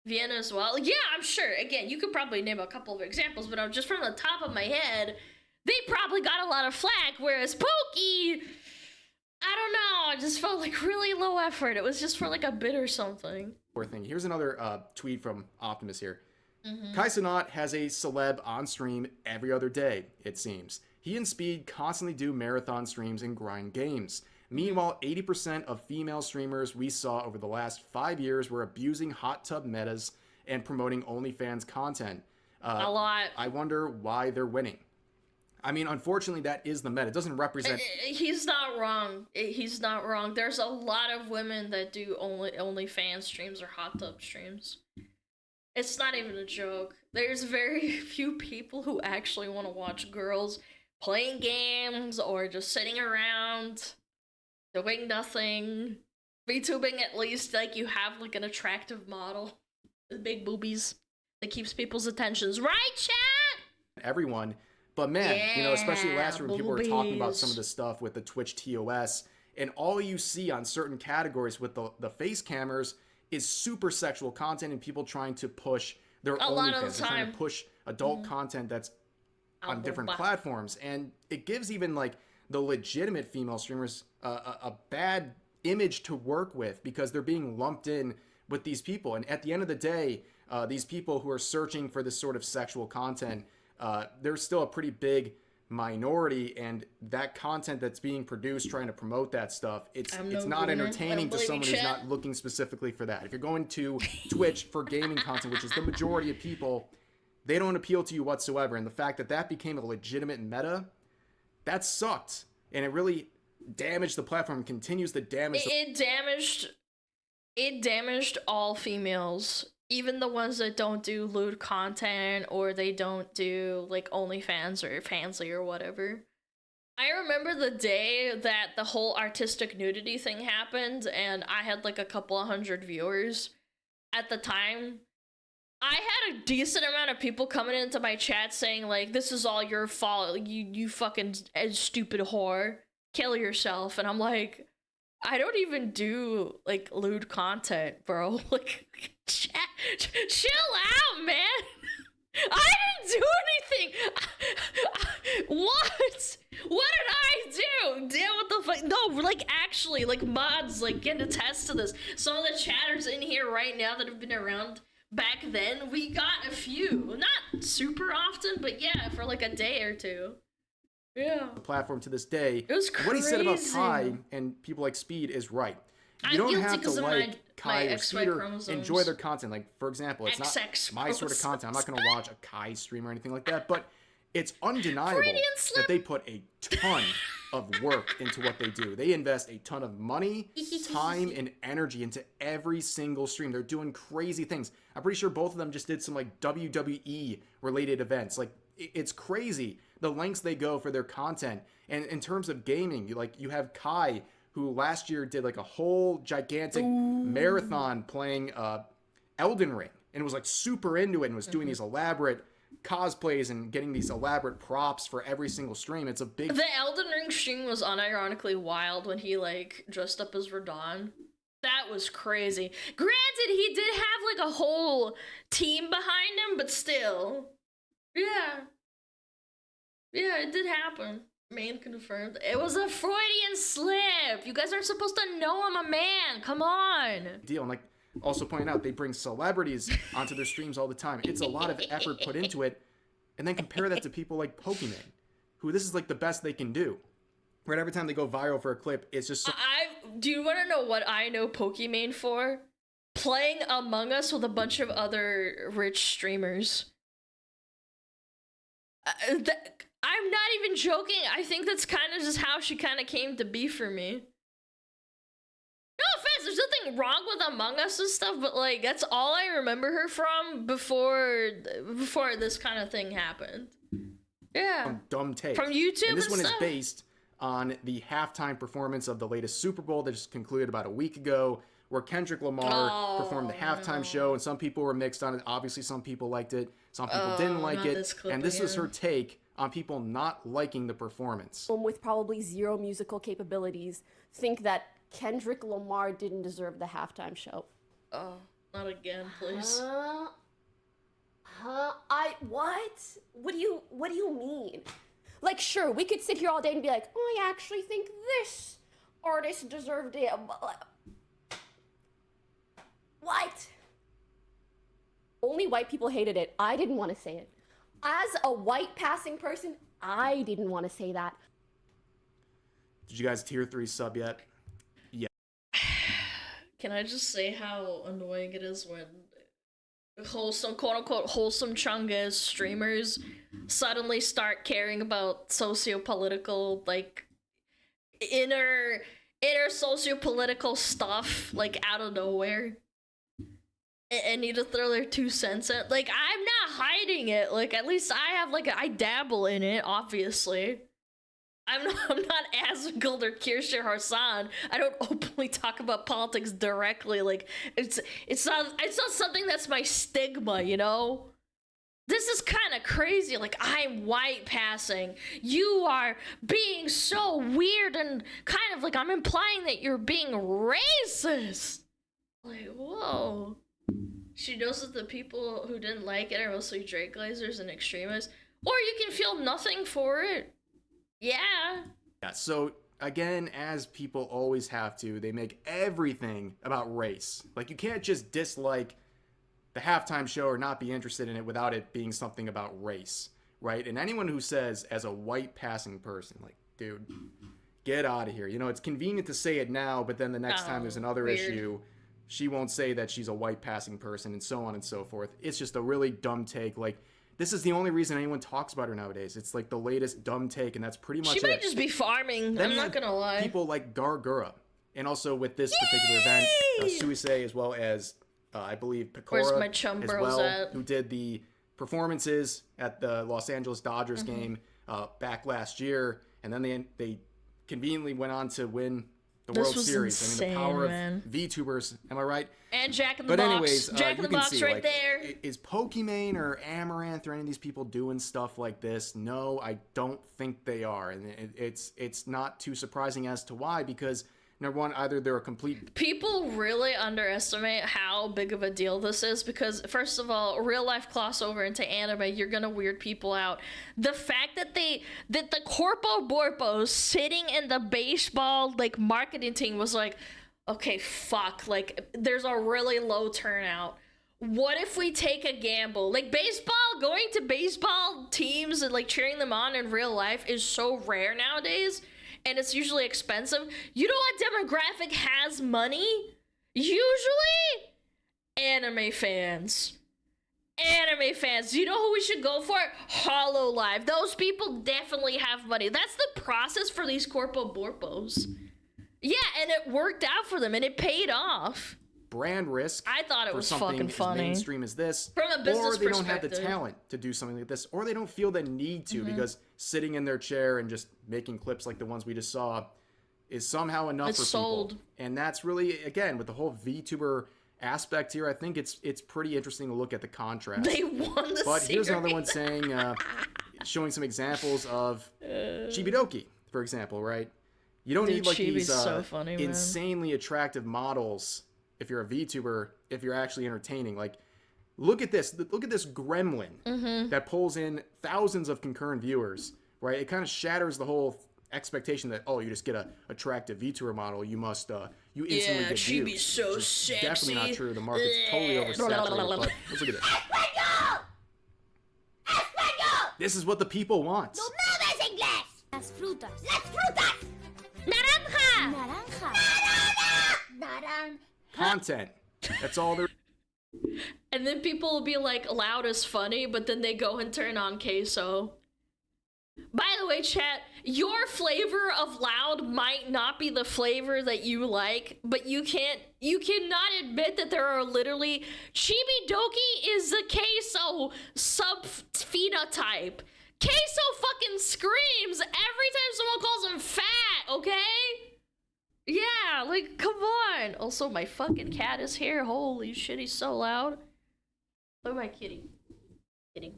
Vienna as well. Yeah, I'm sure. Again, you could probably name a couple of examples, but I'm just from the top of my head, they probably got a lot of flack, whereas Pokey, I don't know, it just felt like really low effort. It was just for like a bit or something. Poor thing. Here's another tweet from Optimus here. Kai Cenat has a celeb on stream every other day, it seems. He and Speed constantly do marathon streams and grind games. Meanwhile, 80% of female streamers we saw over the last 5 years were abusing hot tub metas and promoting OnlyFans content. A lot. I wonder why they're winning. I mean, unfortunately, that is the meta. It doesn't represent... He's not wrong. He's not wrong. There's a lot of women that do OnlyFans streams or hot tub streams. It's not even a joke. There's very few people who actually want to watch girls playing games or just sitting around doing nothing. VTubing, at least, like, you have like an attractive model with big boobies that keeps people's attentions. Right, chat? Everyone... But man, yeah, you know, especially last year when people were talking about some of boobies. the stuff with the Twitch TOS, and all you see on certain categories with the face cameras is super sexual content and people trying to push their A lot of OnlyFans. the They're trying time. to push adult content that's on different platforms. And it gives even like the legitimate female streamers a bad image to work with, because they're being lumped in with these people. And at the end of the day, these people who are searching for this sort of sexual content, there's still a pretty big minority, and that content that's being produced trying to promote that stuff, it's not entertaining to someone who's not looking specifically for that. If you're going to Twitch for gaming content, which is the majority of people, they don't appeal to you whatsoever. And the fact that that became a legitimate meta, that sucked, and it really damaged the platform, continues to damage it damaged all females, even the ones that don't do lewd content or they don't do like OnlyFans or Fansly or whatever. I remember the day that the whole artistic nudity thing happened and I had like a couple of hundred viewers at the time. I had a decent amount of people coming into my chat saying like, this is all your fault, you fucking stupid whore, kill yourself. And I'm like, I don't even do like lewd content, bro. Like, chill out, man. I didn't do anything. What? What did I do? Damn, what the fuck? No, like actually, like mods, like can attest to this. Some of the chatters in here right now that have been around back then, we got a few. Not super often, but yeah, for like a day or two. Yeah. The platform to this day. It was crazy. What he said about Kai and people like Speed is right. You don't have to like Kai or Speed or enjoy their content. Like, for example, it's not my sort of content. I'm not going to watch a Kai stream or anything like that, but it's undeniable that they put a ton of work into what they do. They invest a ton of money, time, and energy into every single stream. They're doing crazy things. I'm pretty sure both of them just did some like WWE related events. Like, it's crazy the lengths they go for their content. And in terms of gaming, you have Kai, who last year did like a whole gigantic marathon playing Elden Ring, and was like super into it and was doing these elaborate cosplays and getting these elaborate props for every single stream. It's a big... The Elden Ring stream was unironically wild when he like dressed up as Radon. That was crazy. Granted, he did have like a whole team behind him, but still. Yeah. Yeah, it did happen. Man confirmed. It was a Freudian slip. You guys aren't supposed to know I'm a man. Come on. Deal. And like also pointing out, they bring celebrities onto their streams all the time. It's a lot of effort put into it. And then compare that to people like Pokimane, who this is like the best they can do. Right, every time they go viral for a clip, it's just so... Do you want to know what I know Pokimane for? Playing Among Us with a bunch of other rich streamers. I'm not even joking. I think that's kind of just how she kind of came to be for me. No offense, there's nothing wrong with Among Us and stuff, but like that's all I remember her from before this kind of thing happened. Yeah. Dumb Take. From YouTube and this and one stuff? is based on the halftime performance of the latest Super Bowl that just concluded about a week ago, where Kendrick Lamar performed the halftime show, and some people were mixed on it. Obviously, some people liked it, some people didn't like it, and this is her take on people not liking the performance. With probably zero musical capabilities, think that Kendrick Lamar didn't deserve the halftime show. Oh, not again, please. What? What do you mean? Like, sure, we could sit here all day and be like, oh, I actually think this artist deserved it. What? Only white people hated it. I didn't want to say it. As a white passing person, I didn't want to say that. Did you guys tier 3 sub yet? Yeah. Can I just say how annoying it is when wholesome, quote-unquote, wholesome Chungus streamers suddenly start caring about socio-political, like, inner socio-political stuff, like, out of nowhere. And need to throw their 2 cents in. Like, I'm not hiding it. Like, at least I have, like, I dabble in it, obviously. I'm not Asmongold or Kirsche Harsan. I don't openly talk about politics directly. Like, it's not something that's my stigma, you know? This is kind of crazy. Like, I'm white passing. You are being so weird and kind of like I'm implying that you're being racist. Like, whoa. She knows that the people who didn't like it are mostly Drake glazers and extremists. Or you can feel nothing for it. Yeah. Yeah, so again, as people always have to, they make everything about race. Like, you can't just dislike the halftime show or not be interested in it without it being something about race, right? And anyone who says, as a white passing person, like, dude, get out of here. You know, it's convenient to say it now, but then the next time there's another issue, she won't say that she's a white passing person and so on and so forth. It's just a really dumb take. Like, this is the only reason anyone talks about her nowadays. It's like the latest dumb take, and that's pretty much it. She might just be farming. Then I'm not gonna lie. People like Gargura, and also with this particular event, Suisei, as well as I believe Where's Pecora my chum as bros well, at? who did the performances at the Los Angeles Dodgers game back last year, and then they conveniently went on to win the World Series. Insane, I mean, the power man. of VTubers. Am I right? And Jack in the But Box. anyways, Jack in you the can Box see, right like, there. Is Pokimane or Amaranth or any of these people doing stuff like this? No, I don't think they are. And it's not too surprising as to why, because number one, either they're a complete... People really underestimate how big of a deal this is because, first of all, real life crossover into anime, you're gonna weird people out. The fact that the Corpo Borpos sitting in the baseball, like, marketing team was like, okay, fuck, like, there's a really low turnout. What if we take a gamble? Like, baseball, going to baseball teams and, like, cheering them on in real life is so rare nowadays. And it's usually expensive. You know what demographic has money? Usually, anime fans. Anime fans. Do you know who we should go for? HoloLive. Those people definitely have money. That's the process for these Corpo Borpos. Yeah, and it worked out for them, and it paid off. Brand risk. I thought it for was something fucking funny. As mainstream as this, From a business or they don't have the perspective. talent to do something like this, or they don't feel the need to because sitting in their chair and just making clips like the ones we just saw is somehow enough for sold. people. And that's really, again, with the whole VTuber aspect here, I think it's pretty interesting to look at the contrast. They won the But here's another series. one saying, showing some examples of Chibidoki, for example, right? You don't Dude, need like Chibi's these so funny, man. insanely attractive models if you're a VTuber, if you're actually entertaining. Like, look at this gremlin that pulls in thousands of concurrent viewers, right? It kind of shatters the whole expectation that, oh, you just get a attractive VTuber model, you must you instantly get she'd views. be so which is sexy. Definitely not true. The market's totally oversaturated. But let's look at this. This is what the people want. No me hablas inglés. Las frutas. Las frutas. Naranja. Naranja. Naranja. Content. That's all there. And then people will be like, loud is funny, but then they go and turn on queso. By the way, chat, your flavor of loud might not be the flavor that you like, but you cannot admit that there are literally Chibidoki is the queso sub-phenotype. Queso fucking screams every time someone calls him fat, okay? Yeah, like, come on. Also, my fucking cat is here. Holy shit, he's so loud. Look at my kitty. Kitty.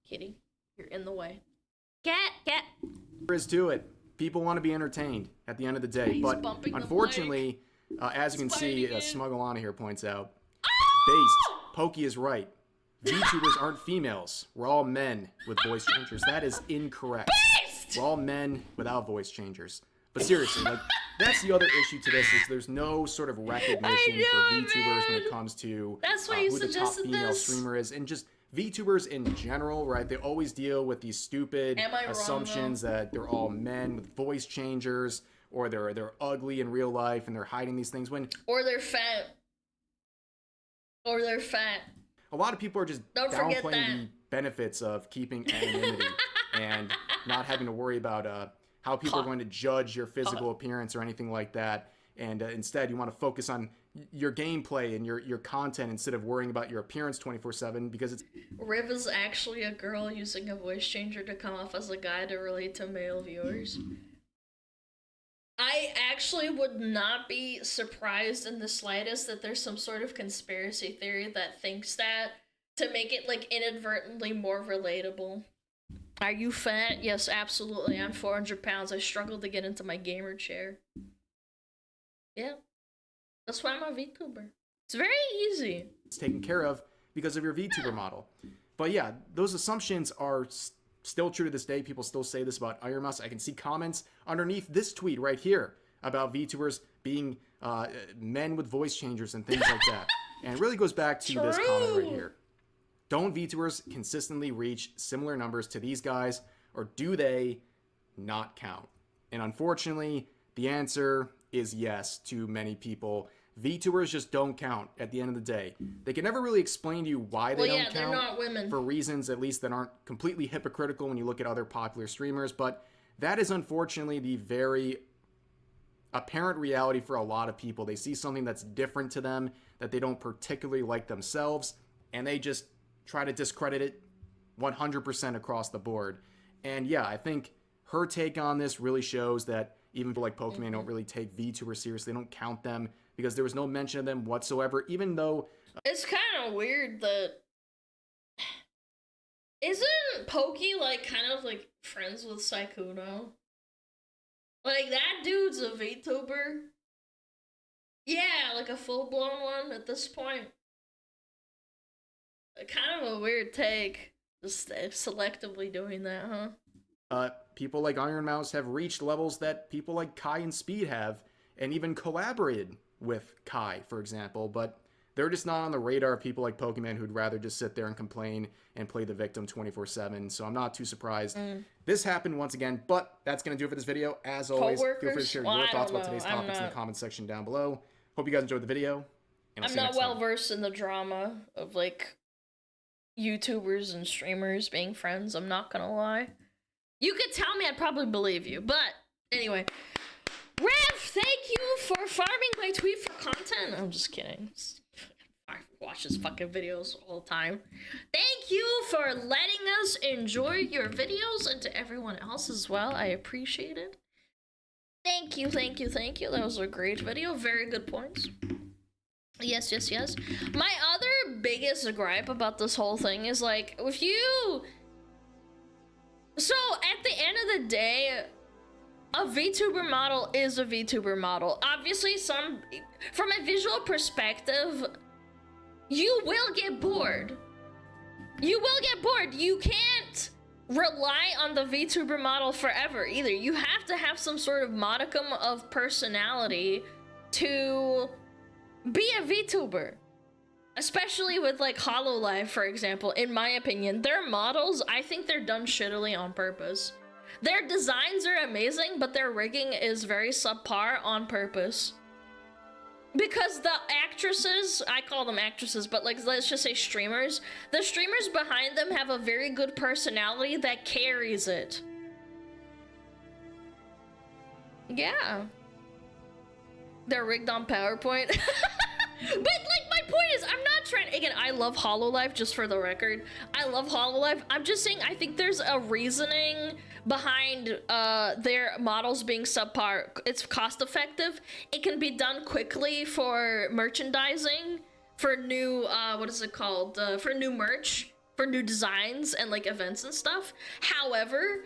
Kitty, you're in the way. Cat. Is to it. People want to be entertained at the end of the day, but unfortunately, as you can see, SmugAlana here points out, based, Pokey is right. VTubers aren't females. We're all men with voice changers. That is incorrect. Based! We're all men without voice changers. But seriously, like, that's the other issue to this, is there's no sort of recognition for VTubers when it comes to who the top female streamer is, and just VTubers in general, right? They always deal with these stupid assumptions that they're all men with voice changers, or they're ugly in real life and they're hiding these things when or they're fat. A lot of people are just downplaying the benefits of keeping anonymity and not having to worry about how people are going to judge your physical appearance or anything like that. And instead, you want to focus on your gameplay and your content instead of worrying about your appearance 24/7, because it's... Riv is actually a girl using a voice changer to come off as a guy to relate to male viewers. I actually would not be surprised in the slightest that there's some sort of conspiracy theory that thinks that to make it, like, inadvertently more relatable. Are you fat? Yes, absolutely. I'm 400 pounds. I struggled to get into my gamer chair. Yeah. That's why I'm a VTuber. It's very easy. It's taken care of because of your VTuber model. But yeah, those assumptions are still true to this day. People still say this about Iron Mouse. I can see comments underneath this tweet right here about VTubers being men with voice changers and things like that. And it really goes back to this comment right here. Don't VTubers consistently reach similar numbers to these guys, or do they not count? And unfortunately, the answer is yes to many people. VTubers just don't count at the end of the day. They can never really explain to you why they don't count. They're not women. For reasons, at least, that aren't completely hypocritical when you look at other popular streamers. But that is unfortunately the very apparent reality for a lot of people. They see something that's different to them, that they don't particularly like themselves, and they just try to discredit it 100% across the board. And yeah, I think her take on this really shows that even people like Pokemon don't really take VTubers seriously. They don't count them because there was no mention of them whatsoever, even though... It's kind of weird that... Isn't Pokey, like, kind of, like, friends with Sykkuno? Like, that dude's a VTuber. Yeah, like a full-blown one at this point. Kind of a weird take. Just selectively doing that, huh? People like Iron Mouse have reached levels that people like Kai and Speed have, and even collaborated with Kai, for example, but they're just not on the radar of people like Pokemon who'd rather just sit there and complain and play the victim 24/7, so I'm not too surprised. This happened once again, but that's going to do it for this video. As always, feel free to share your thoughts about today's topics in the comments section down below. Hope you guys enjoyed the video, and I'll see you next time. I'm not well versed in the drama of, like, YouTubers and streamers being friends, I'm not gonna lie. You could tell me, I'd probably believe you, but anyway. Rev, thank you for farming my tweet for content. I'm just kidding. I watch his fucking videos all the time. Thank you for letting us enjoy your videos, and to everyone else as well. I appreciate it. Thank you. That was a great video. Very good points. Yes. My other biggest gripe about this whole thing is, like, if you... So, at the end of the day, a VTuber model is a VTuber model. Obviously, from a visual perspective, you will get bored. You can't rely on the VTuber model forever, either. You have to have some sort of modicum of personality to be a VTuber. Especially with, like, HoloLive, for example. In my opinion, their models, I think they're done shittily on purpose. Their designs are amazing, but their rigging is very subpar on purpose. Because the actresses, I call them actresses, but like, let's just say streamers, the streamers behind them have a very good personality that carries it. Yeah. They're rigged on PowerPoint. But like, my point is, I'm not trying, again, I love HoloLive, just for the record. I love HoloLive. I'm just saying, I think there's a reasoning behind their models being subpar. It's cost effective. It can be done quickly for merchandising, for new, what is it called? For new merch, for new designs and like events and stuff. However,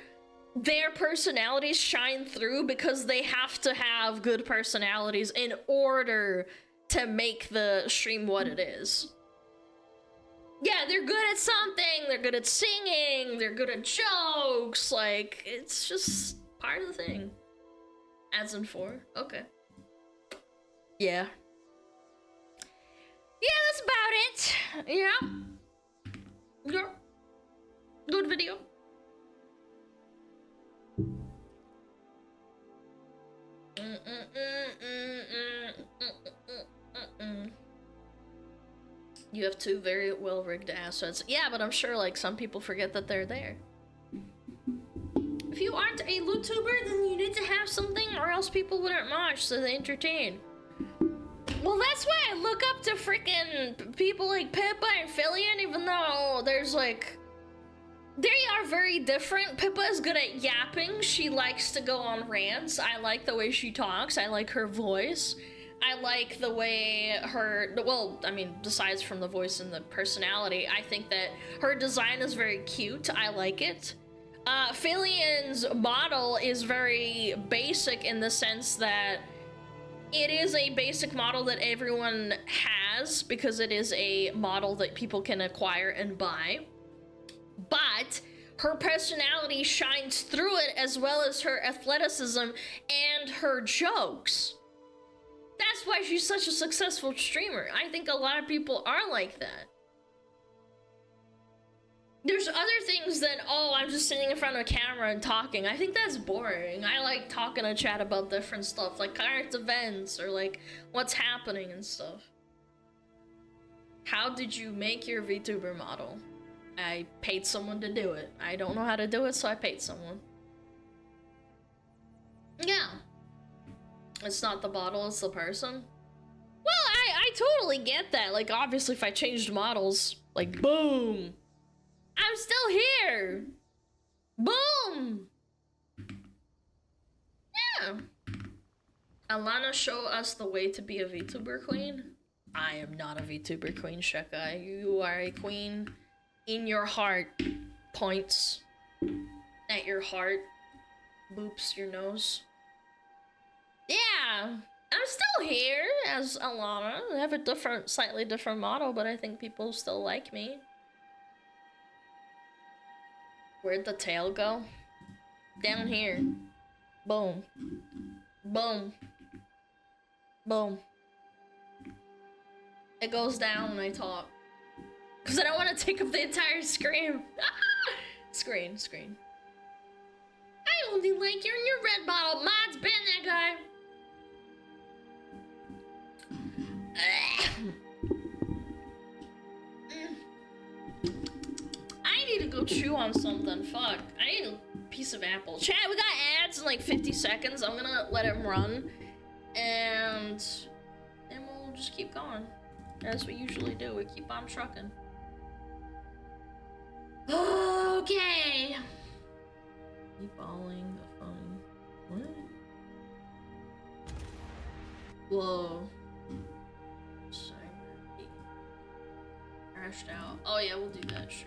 their personalities shine through because they have to have good personalities in order to make the stream what it is. Yeah, they're good at something, they're good at singing, they're good at jokes, like, it's just part of the thing. As in 4, okay. Yeah. Yeah, that's about it. Yeah. Yeah. Good video. You have 2 very well-rigged assets. Yeah, but I'm sure like some people forget that they're there. If you aren't a YouTuber, then you need to have something or else people wouldn't watch, so they entertain. Well, that's why I look up to freaking people like Pippa and Fillion, even though there's like... They are very different. Pippa is good at yapping. She likes to go on rants. I like the way she talks. I like her voice. I like the way her, well, I mean, besides from the voice and the personality, I think that her design is very cute. I like it. Fillion's model is very basic in the sense that it is a basic model that everyone has because it is a model that people can acquire and buy. But her personality shines through it as well as her athleticism and her jokes. That's why she's such a successful streamer. I think a lot of people are like that. There's other things that, oh, I'm just sitting in front of a camera and talking. I think that's boring. I like talking to chat about different stuff, like current events or like what's happening and stuff. How did you make your VTuber model? I paid someone to do it. I don't know how to do it, so I paid someone. Yeah. It's not the bottle, it's the person. Well, I totally get that. Like, obviously, if I changed models, like, boom. I'm still here. Boom. Yeah. Alana, show us the way to be a VTuber queen. I am not a VTuber queen, Sheka. You are a queen in your heart. Points at your heart. Boops your nose. Yeah, I'm still here as Alana. I have a slightly different model, but I think people still like me. Where'd the tail go? Down here. Boom. Boom. Boom. It goes down when I talk. Because I don't want to take up the entire screen. Screen. I only like you in your red bottle. Mod's been that guy. I need to go chew on something. Fuck. I need a piece of apple. Chat, we got ads in like 50 seconds. I'm gonna let them run. And then we'll just keep going. As we usually do. We keep on trucking. Okay. Keep balling the phone. What? Whoa. Crashed out. Oh yeah, we'll do that, sure.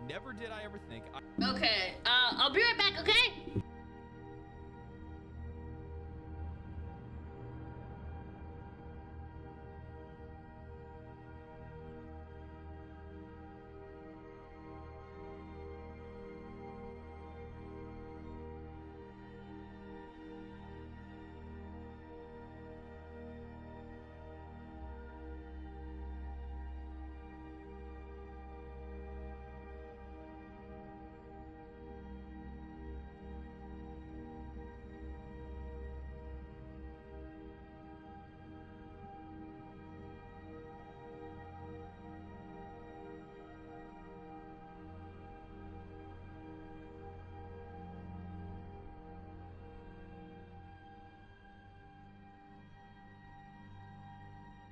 Never did I ever think Okay, I'll be right back, okay?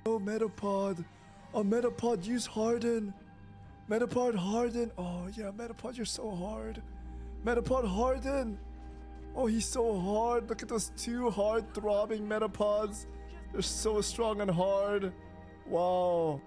Oh, Metapod. Oh, Metapod, use Harden. Metapod, Harden. Oh, yeah, Metapod, you're so hard. Metapod, Harden. Oh, he's so hard. Look at those two hard throbbing Metapods. They're so strong and hard. Wow.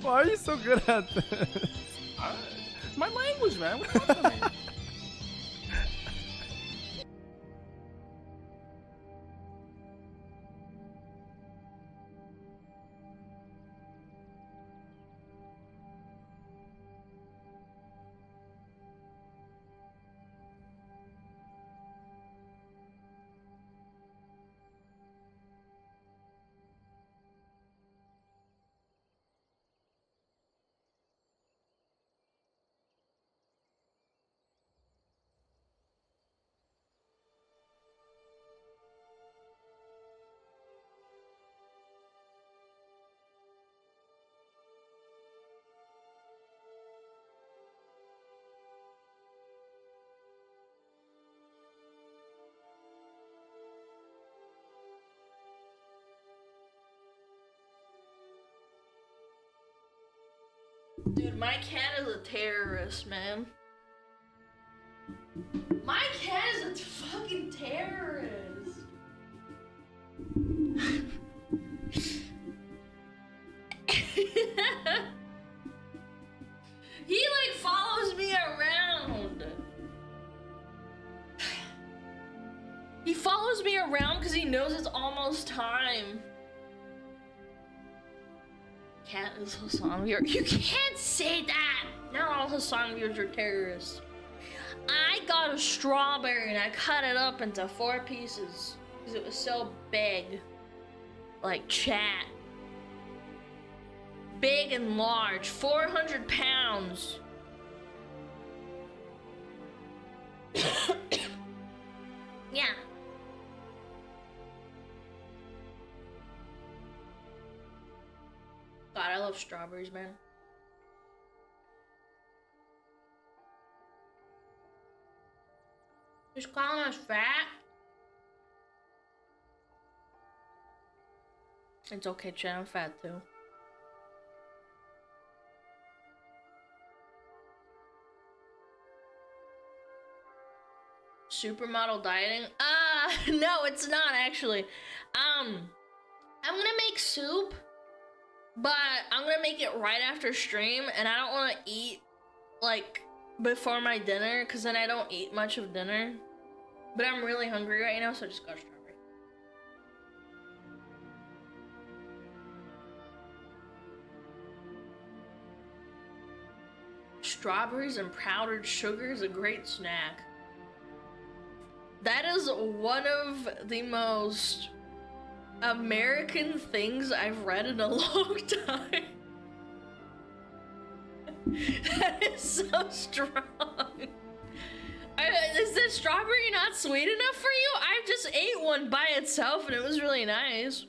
Why are you so good at this? My language, man. What are you talking about? Dude, my cat is a terrorist, man. My cat is a fucking terrorist. He like follows me around. He follows me around because he knows it's almost time. Cat is Hassan viewer. You can't say that! Not all Hassan viewers are terrorists. I got a strawberry and I cut it up into 4 pieces because it was so big. Like chat. Big and large. 400 pounds. Yeah. God, I love strawberries, man. He's calling us fat. It's okay, Chad, I'm fat too. Supermodel dieting? No, it's not actually. I'm gonna make soup. But I'm gonna make it right after stream, and I don't want to eat, like, before my dinner, because then I don't eat much of dinner. But I'm really hungry right now, so I just got a strawberry. Strawberries and powdered sugar is a great snack. That is one of the most American things I've read in a long time. That is so strong. Is this strawberry not sweet enough for you? I just ate one by itself and it was really nice.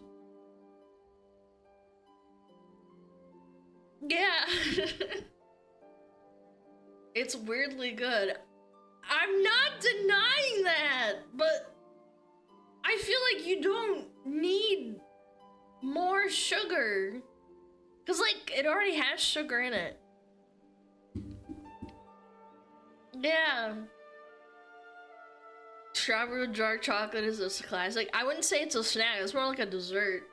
Yeah. It's weirdly good. I'm not denying that, but I feel like you don't need more sugar. Cause like, it already has sugar in it. Yeah. Strawberry with dark chocolate is a classic. I wouldn't say it's a snack, it's more like a dessert.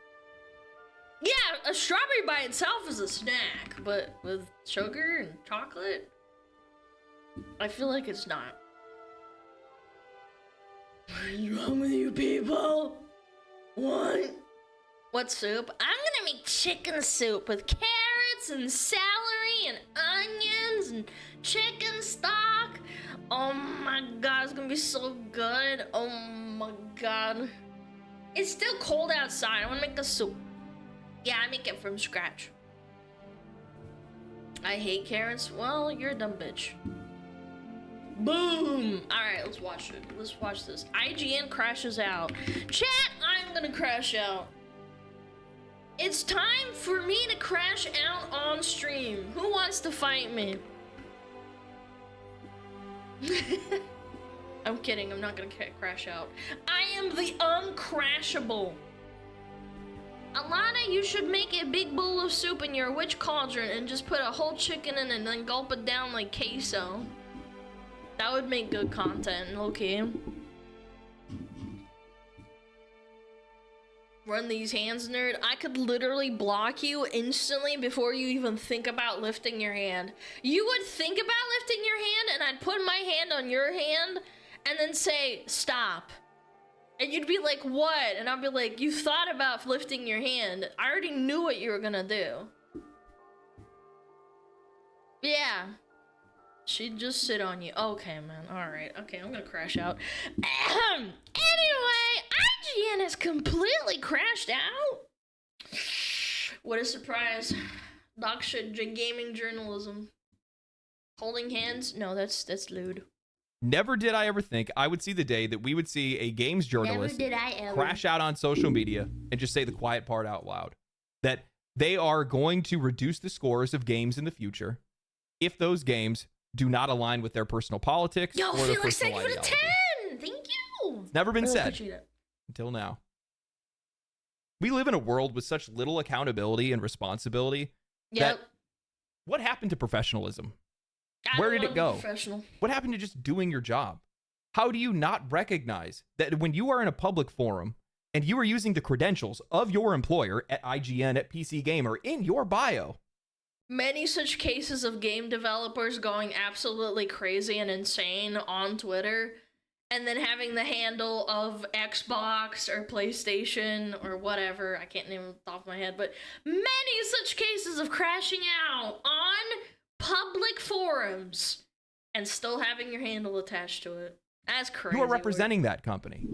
Yeah, a strawberry by itself is a snack, but with sugar and chocolate, I feel like it's not. What is wrong with you people? What soup? I'm gonna make chicken soup with carrots and celery and onions and chicken stock. Oh my god, it's gonna be so good. Oh my god. It's still cold outside. I wanna make the soup. Yeah, I make it from scratch. I hate Karens. Well, you're a dumb bitch. Boom! Alright, let's watch it. Let's watch this. IGN crashes out. Chat, I'm gonna crash out. It's time for me to crash out on stream. Who wants to fight me? I'm kidding, I'm not gonna crash out. I am the uncrashable. Alana, you should make a big bowl of soup in your witch cauldron and just put a whole chicken in it and then gulp it down like queso. That would make good content, okay? Run these hands, nerd. I could literally block you instantly before you even think about lifting your hand. You would think about lifting your hand and I'd put my hand on your hand and then say, stop. And you'd be like, what? And I'd be like, you thought about lifting your hand. I already knew what you were gonna do. Yeah. She'd just sit on you. Okay, man. Alright. Okay, I'm gonna crash out. Anyway, IGN has completely crashed out. What a surprise. Doc shit, gaming journalism. Holding hands? No, that's lewd. Never did I ever think I would see the day that we would see a games journalist crash out on social media and just say the quiet part out loud. That they are going to reduce the scores of games in the future if those games do not align with their personal politics or their Felix, personal thank you for ideology. the 10! Thank you! It's never been Really said appreciate it. until now. We live in a world with such little accountability and responsibility that what happened to professionalism? Where did it go? Professional. What happened to just doing your job? How do you not recognize that when you are in a public forum and you are using the credentials of your employer at IGN, at PC Gamer in your bio? Many such cases of game developers going absolutely crazy and insane on Twitter and then having the handle of Xbox or PlayStation or whatever. I can't name it off the top of my head, but many such cases of crashing out on public forums and still having your handle attached to it. That's crazy. You are representing that company.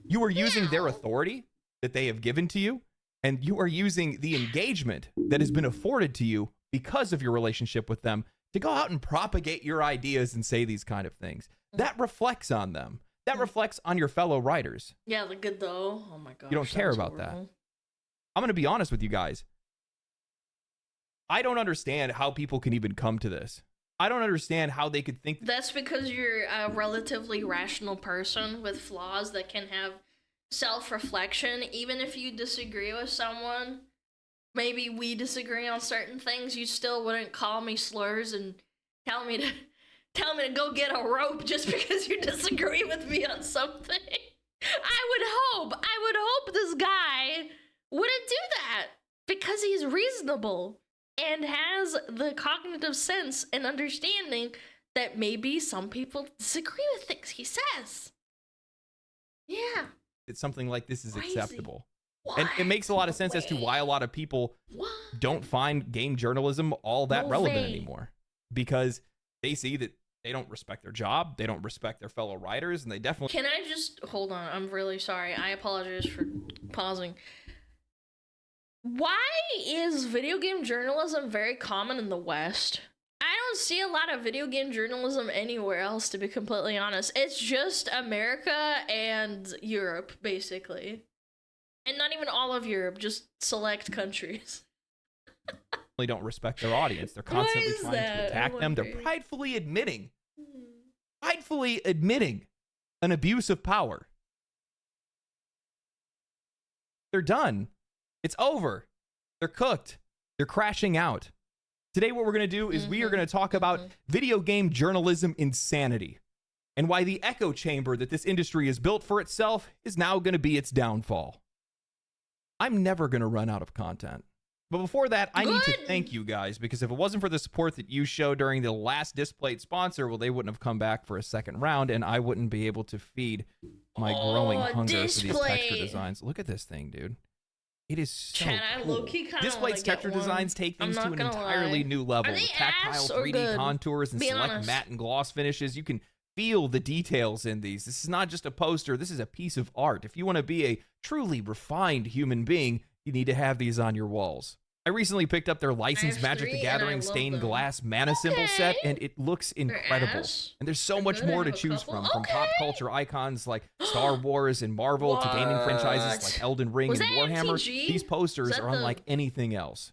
You are using their authority that they have given to you, and you are using the engagement that has been afforded to you because of your relationship with them to go out and propagate your ideas and say these kind of things. That reflects on them. That reflects on your fellow writers. Yeah, the good though. Oh my god. You don't care about that. I'm going to be honest with you guys. I don't understand how people can even come to this. I don't understand how they could think. That's because you're a relatively rational person with flaws that can have self-reflection. Even if you disagree with someone, maybe we disagree on certain things, you still wouldn't call me slurs and tell me to go get a rope just because you disagree with me on something. I would hope this guy wouldn't do that because he's reasonable and has the cognitive sense and understanding that maybe some people disagree with things he says. Yeah. It's something like this is acceptable. And it makes a lot of sense as to why a lot of people don't find game journalism all that relevant anymore. Because they see that they don't respect their job, they don't respect their fellow writers, and they definitely... Can I just... Hold on, I'm really sorry. I apologize for pausing. Why is video game journalism very common in the West? I don't see a lot of video game journalism anywhere else, to be completely honest. It's just America and Europe, basically. And not even all of Europe, just select countries. They don't respect their audience. They're constantly trying to attack them. They're pridefully admitting an abuse of power. They're done. It's over. They're cooked. They're crashing out. Today, what we're going to do is we are going to talk about video game journalism insanity and why the echo chamber that this industry has built for itself is now going to be its downfall. I'm never going to run out of content. But before that, I need to thank you guys, because if it wasn't for the support that you showed during the last Displayed sponsor, well, they wouldn't have come back for a second round, and I wouldn't be able to feed my growing hunger for these texture designs. Look at this thing, dude. It is so cool. Displayed's texture designs take things to an entirely new level with tactile 3D contours and select matte and gloss finishes. You can feel the details in these. This is not just a poster. This is a piece of art. If you want to be a truly refined human being, you need to have these on your walls. I recently picked up their licensed Magic the Gathering stained glass mana symbol set, and it looks incredible. And there's so much more to choose from pop culture icons like Star Wars and Marvel to gaming franchises like Elden Ring and Warhammer. MTG? These posters are unlike anything else.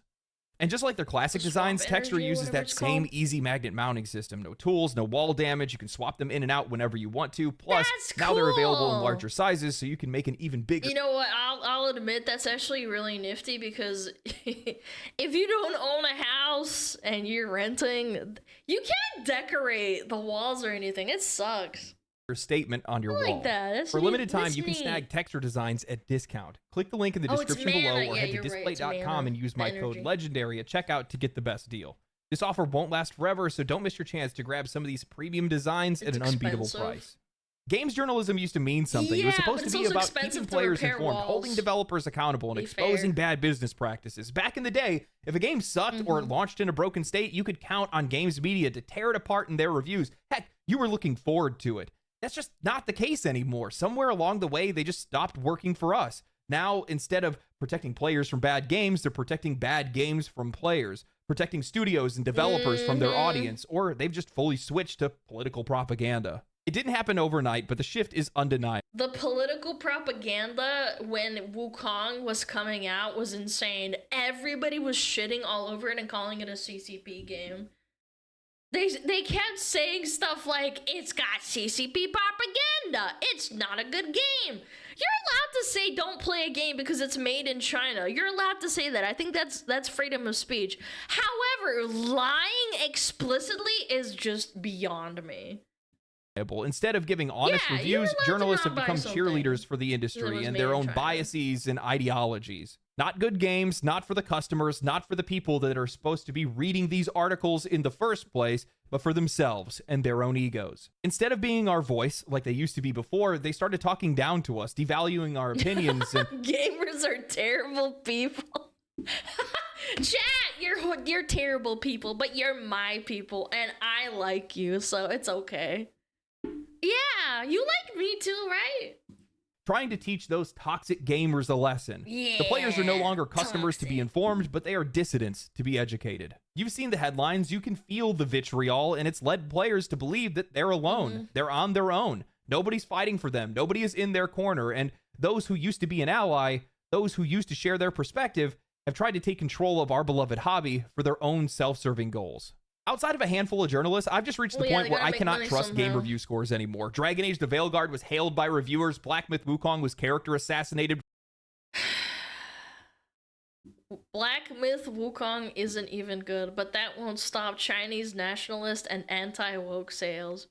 And just like their classic designs, Texture uses that same easy magnet mounting system. No tools, no wall damage. You can swap them in and out whenever you want to. Plus, now they're available in larger sizes, so you can make an even bigger. You know what? I'll admit that's actually really nifty because if you don't own a house and you're renting, you can't decorate the walls or anything. It sucks. Statement on your wall. That. For a limited time, you can snag Texture designs at discount. Click the link in the description below or head to display.com and use my code LEGENDARY at checkout to get the best deal. This offer won't last forever, so don't miss your chance to grab some of these premium designs at an unbeatable price. Games journalism used to mean something. It was supposed to be about keeping players informed, holding developers accountable, and exposing bad business practices. Back in the day, if a game sucked or it launched in a broken state, you could count on games media to tear it apart in their reviews. Heck, you were looking forward to it. That's just not the case anymore. Somewhere along the way, they just stopped working for us. Now, instead of protecting players from bad games, they're protecting bad games from players, protecting studios and developers from their audience, or they've just fully switched to political propaganda. It didn't happen overnight, but the shift is undeniable. The political propaganda when Wukong was coming out was insane. Everybody was shitting all over it and calling it a CCP game. They kept saying stuff like, it's got CCP propaganda. It's not a good game. You're allowed to say don't play a game because it's made in China. You're allowed to say that. I think that's freedom of speech. However, lying explicitly is just beyond me. Instead of giving honest reviews, journalists have become cheerleaders for the industry and their own biases and ideologies. Not good games, not for the customers, not for the people that are supposed to be reading these articles in the first place, but for themselves and their own egos. Instead of being our voice, like they used to be before, they started talking down to us, devaluing our opinions. And gamers are terrible people. Chat, you're terrible people, but you're my people, and I like you, so it's okay. Yeah, you like me too, right? Trying to teach those toxic gamers a lesson. Yeah, the players are no longer customers to be informed, but they are dissidents to be educated. You've seen the headlines, you can feel the vitriol, and it's led players to believe that they're alone. They're on their own. Nobody's fighting for them. Nobody is in their corner. And those who used to be an ally, those who used to share their perspective, have tried to take control of our beloved hobby for their own self-serving goals. Outside of a handful of journalists, I've just reached the point where I cannot trust game review scores anymore. Dragon Age the Veilguard was hailed by reviewers. Black Myth Wukong was character assassinated. Black Myth Wukong isn't even good, but that won't stop Chinese nationalist and anti-woke sales.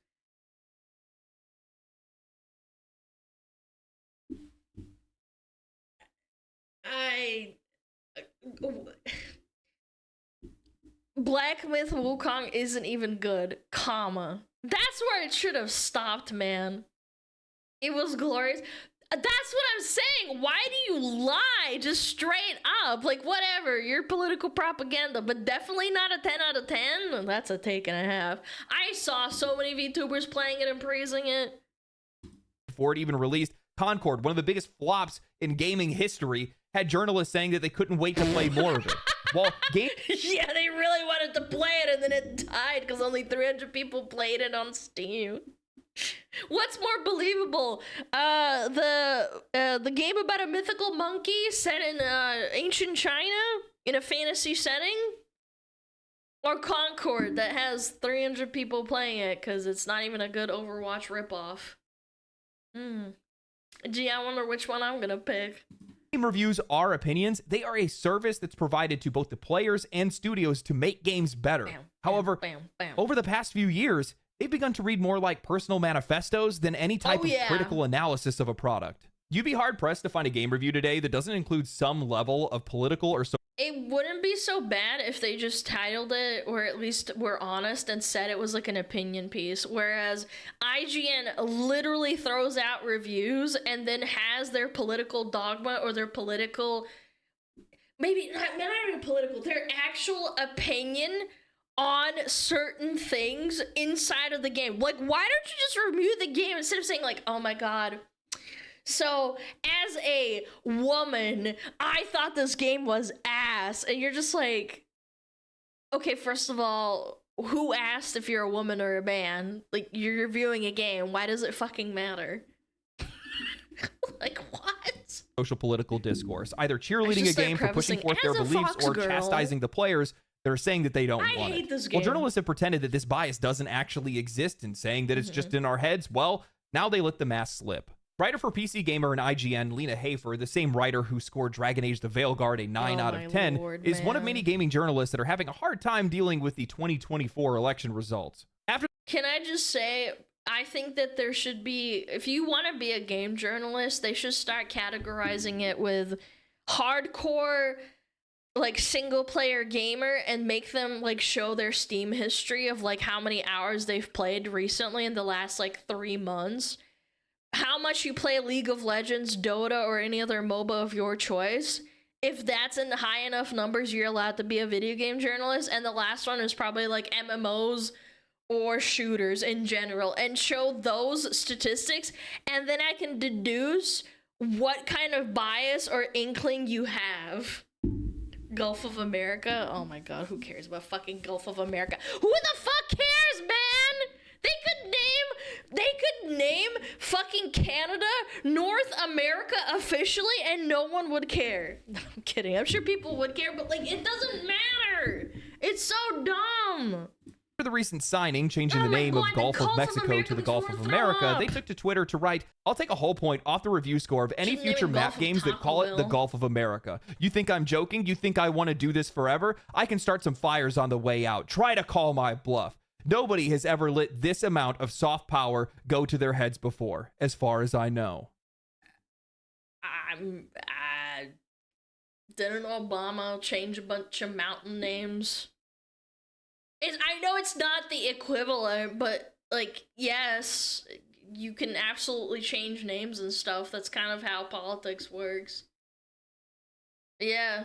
Black Myth Wukong isn't even good, comma. That's where it should have stopped, man. It was glorious. That's what I'm saying. Why do you lie just straight up? Like, whatever, you're political propaganda, but definitely not a 10 out of 10. That's a take and a half. I saw so many VTubers playing it and praising it. Before it even released, Concord, one of the biggest flops in gaming history, had journalists saying that they couldn't wait to play more of it. Well, yeah, they really wanted to play it, and then it died because only 300 people played it on Steam. What's more believable? The game about a mythical monkey set in ancient China in a fantasy setting? Or Concord that has 300 people playing it because it's not even a good Overwatch ripoff? Gee, I wonder which one I'm gonna pick. Game reviews are opinions. They are a service that's provided to both the players and studios to make games better. However, over the past few years, they've begun to read more like personal manifestos than any type of critical analysis of a product. You'd be hard-pressed to find a game review today that doesn't include some level of political or social. It wouldn't be so bad if they just titled it, or at least were honest and said it was like an opinion piece, whereas IGN literally throws out reviews and then has their political dogma or their political, maybe not even political, their actual opinion on certain things inside of the game. Like, why don't you just review the game instead of saying like, oh my god, So as a woman, I thought this game was ass. And you're just like, okay, first of all, who asked if you're a woman or a man? Like, you're reviewing a game. Why does it fucking matter? Like, what? Social political discourse, either cheerleading a game for pushing forth their beliefs or chastising the players that are saying that they don't want hate it. this game. Well, journalists have pretended that this bias doesn't actually exist and saying that it's just in our heads. Well, now they let the mask slip. Writer for PC Gamer and IGN, Lena Hafer, the same writer who scored Dragon Age the Veilguard a 9 out of 10, is one of many gaming journalists that are having a hard time dealing with the 2024 election results. Can I just say, I think that there should be, if you want to be a game journalist, they should start categorizing it with hardcore, like, single player gamer and make them, like, show their Steam history of, like, how many hours they've played recently in the last, like, 3 months. How much you play League of Legends, Dota, or any other MOBA of your choice. If that's in high enough numbers, you're allowed to be a video game journalist. And the last one is probably, like, MMOs or shooters in general, and show those statistics, and then I can deduce what kind of bias or inkling you have. Gulf of America? Oh my god, who cares about fucking Gulf of America? Who the fuck cares, man? They could name fucking Canada North America officially and no one would care. I'm kidding. I'm sure people would care, but, like, it doesn't matter. It's so dumb. After the recent signing, changing the name of Gulf of Mexico to the Gulf of America, they took to Twitter to write, "I'll take a whole point off the review score of any future map games that call it the Gulf of America. You think I'm joking? You think I want to do this forever? I can start some fires on the way out. Try to call my bluff. Nobody has ever let this amount of soft power go to their heads before, as far as I know." Didn't Obama change a bunch of mountain names? I know it's not the equivalent, but, like, yes, you can absolutely change names and stuff. That's kind of how politics works. Yeah.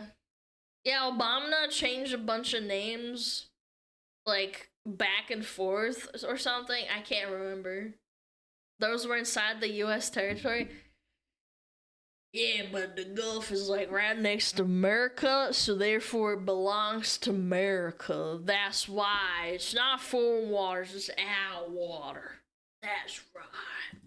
Yeah, Obama changed a bunch of names, like, back and forth or something. I can't remember. Those were inside the U.S. territory. Yeah, but the Gulf is, like, right next to America, so therefore it belongs to America. That's why. It's not foreign waters, it's our water. That's right.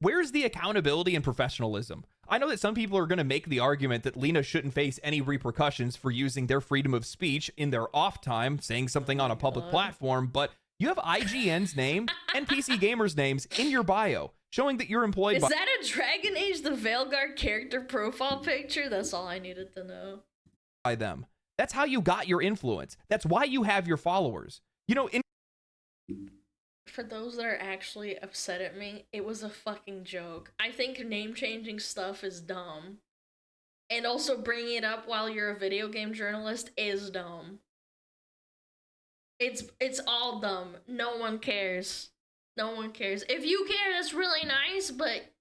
Where's the accountability and professionalism? I know that some people are going to make the argument that Lena shouldn't face any repercussions for using their freedom of speech in their off time, saying something on a public platform, but you have IGN's name and PC Gamer's names in your bio, showing that you're employed by— Is that a Dragon Age the Veilguard character profile picture? That's all I needed to know. By them. That's how you got your influence. That's why you have your followers. You know, For those that are actually upset at me, it was a fucking joke. I think name-changing stuff is dumb. And also bringing it up while you're a video game journalist is dumb. It's all dumb. No one cares. No one cares. If you care, that's really nice, but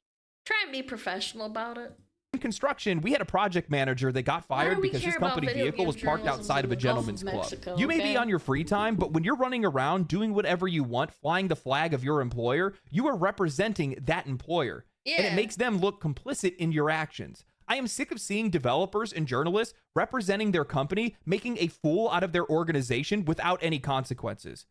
try and be professional about it. In construction, we had a project manager that got fired because his company vehicle was parked outside of a gentleman's club. You may be on your free time, but when you're running around doing whatever you want, flying the flag of your employer, you are representing that employer. Yeah. And it makes them look complicit in your actions. I am sick of seeing developers and journalists representing their company making a fool out of their organization without any consequences.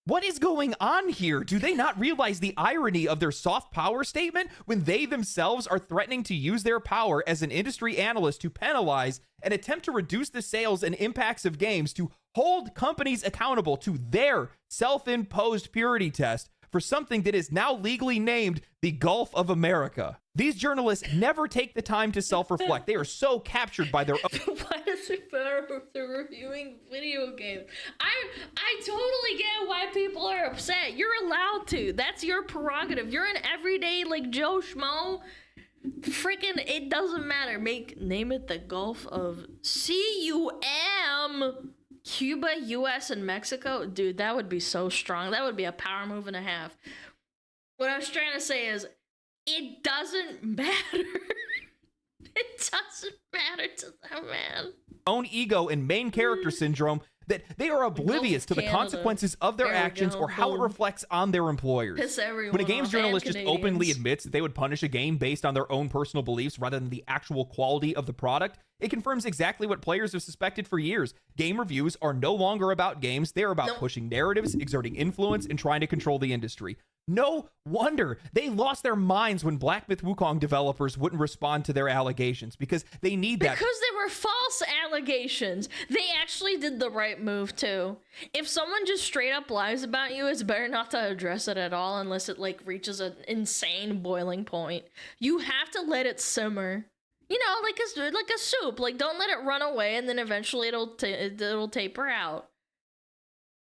What is going on here? Do they not realize the irony of their soft power statement when they themselves are threatening to use their power as an industry analyst to penalize and attempt to reduce the sales and impacts of games to hold companies accountable to their self-imposed purity test for something that is now legally named the Gulf of America? These journalists never take the time to self-reflect. They are so captured by their own— Why does it matter if they're reviewing video games? I totally get why people are upset. You're allowed to. That's your prerogative. You're an everyday, like, Joe Schmo. Freaking, it doesn't matter. Name it the Gulf of CUM. Cuba, US, and Mexico. Dude, that would be so strong. That would be a power move and a half. What I was trying to say is, it doesn't matter. It doesn't matter to them, man. Own ego and main character syndrome that they are oblivious to the consequences of their actions or how it reflects on their employers. Piss everyone When a games off, journalist and just openly Canadians. admits that they would punish a game based on their own personal beliefs rather than the actual quality of the product, it confirms exactly what players have suspected for years. Game reviews are no longer about games. They're about pushing narratives, exerting influence, and trying to control the industry. No wonder they lost their minds when Black Myth Wukong developers wouldn't respond to their allegations, because they need that. Because they were false allegations. They actually did the right move too. If someone just straight up lies about you, it's better not to address it at all unless it like reaches an insane boiling point. You have to let it simmer. You know, like a soup. Like, don't let it run away, and then eventually it'll taper out.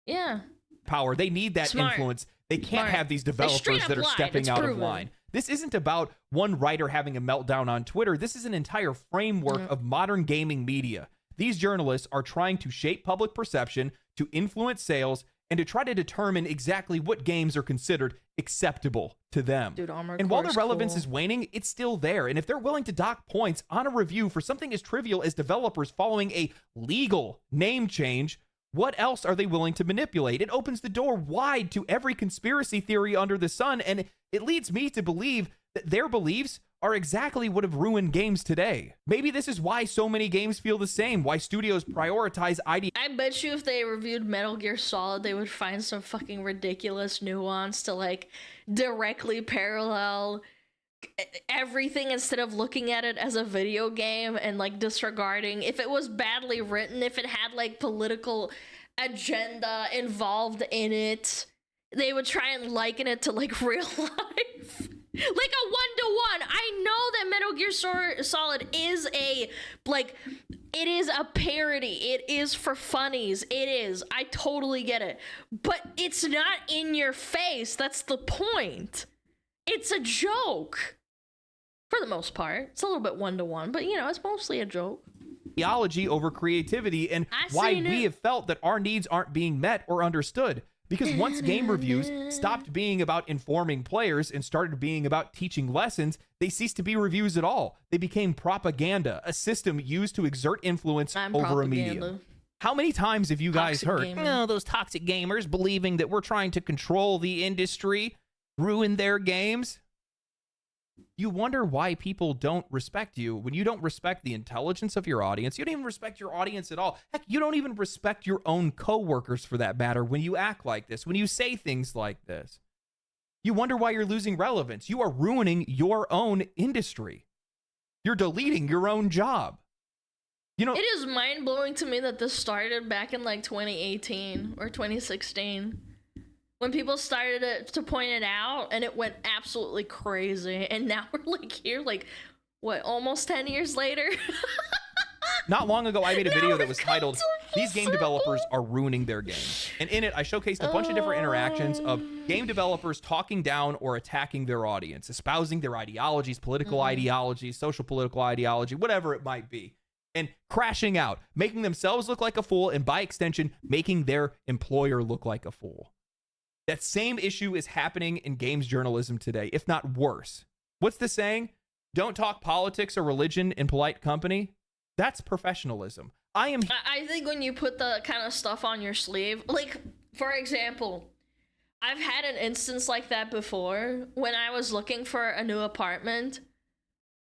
Yeah. Power. They need that influence. They can't have these developers that are stepping out of line. This isn't about one writer having a meltdown on Twitter. This is an entire framework of modern gaming media. These journalists are trying to shape public perception, to influence sales, and to try to determine exactly what games are considered acceptable to them. Dude, and while the relevance is waning, it's still there. And if they're willing to dock points on a review for something as trivial as developers following a legal name change, what else are they willing to manipulate? It opens the door wide to every conspiracy theory under the sun, and it leads me to believe that their beliefs are exactly what have ruined games today. Maybe this is why so many games feel the same, why studios prioritize I bet you if they reviewed Metal Gear Solid, they would find some fucking ridiculous nuance to like directly parallel everything instead of looking at it as a video game and like disregarding if it was badly written, if it had like political agenda involved in it, they would try and liken it to like real life. Like a 1-to-1. I know that Metal Gear Solid is a, like, it is a parody. It is for funnies. It is. I totally get it. But it's not in your face. That's the point. It's a joke. For the most part. It's a little bit 1-to-1, but, you know, it's mostly a joke. Ideology over creativity, and why we have felt that our needs aren't being met or understood. Because once game reviews stopped being about informing players and started being about teaching lessons, they ceased to be reviews at all. They became propaganda, a system used to exert influence over a medium. How many times have you guys heard, oh, those toxic gamers believing that we're trying to control the industry, ruin their games? You wonder why people don't respect you. When you don't respect the intelligence of your audience, you don't even respect your audience at all. Heck, you don't even respect your own coworkers for that matter when you act like this, when you say things like this. You wonder why you're losing relevance. You are ruining your own industry. You're deleting your own job. You know, it is mind-blowing to me that this started back in like 2018 or 2016. When people started to point it out, and it went absolutely crazy, and now we're like here, like, what, almost 10 years later? Not long ago, I made a video that was titled, These Game Developers Are Ruining Their Game. And in it, I showcased a bunch of different interactions of game developers talking down or attacking their audience, espousing their ideologies, political ideologies, social political ideology, whatever it might be, and crashing out, making themselves look like a fool, and by extension, making their employer look like a fool. That same issue is happening in games journalism today, if not worse. What's the saying? Don't talk politics or religion in polite company. That's professionalism. I think when you put the kind of stuff on your sleeve, like, for example, I've had an instance like that before. When I was looking for a new apartment,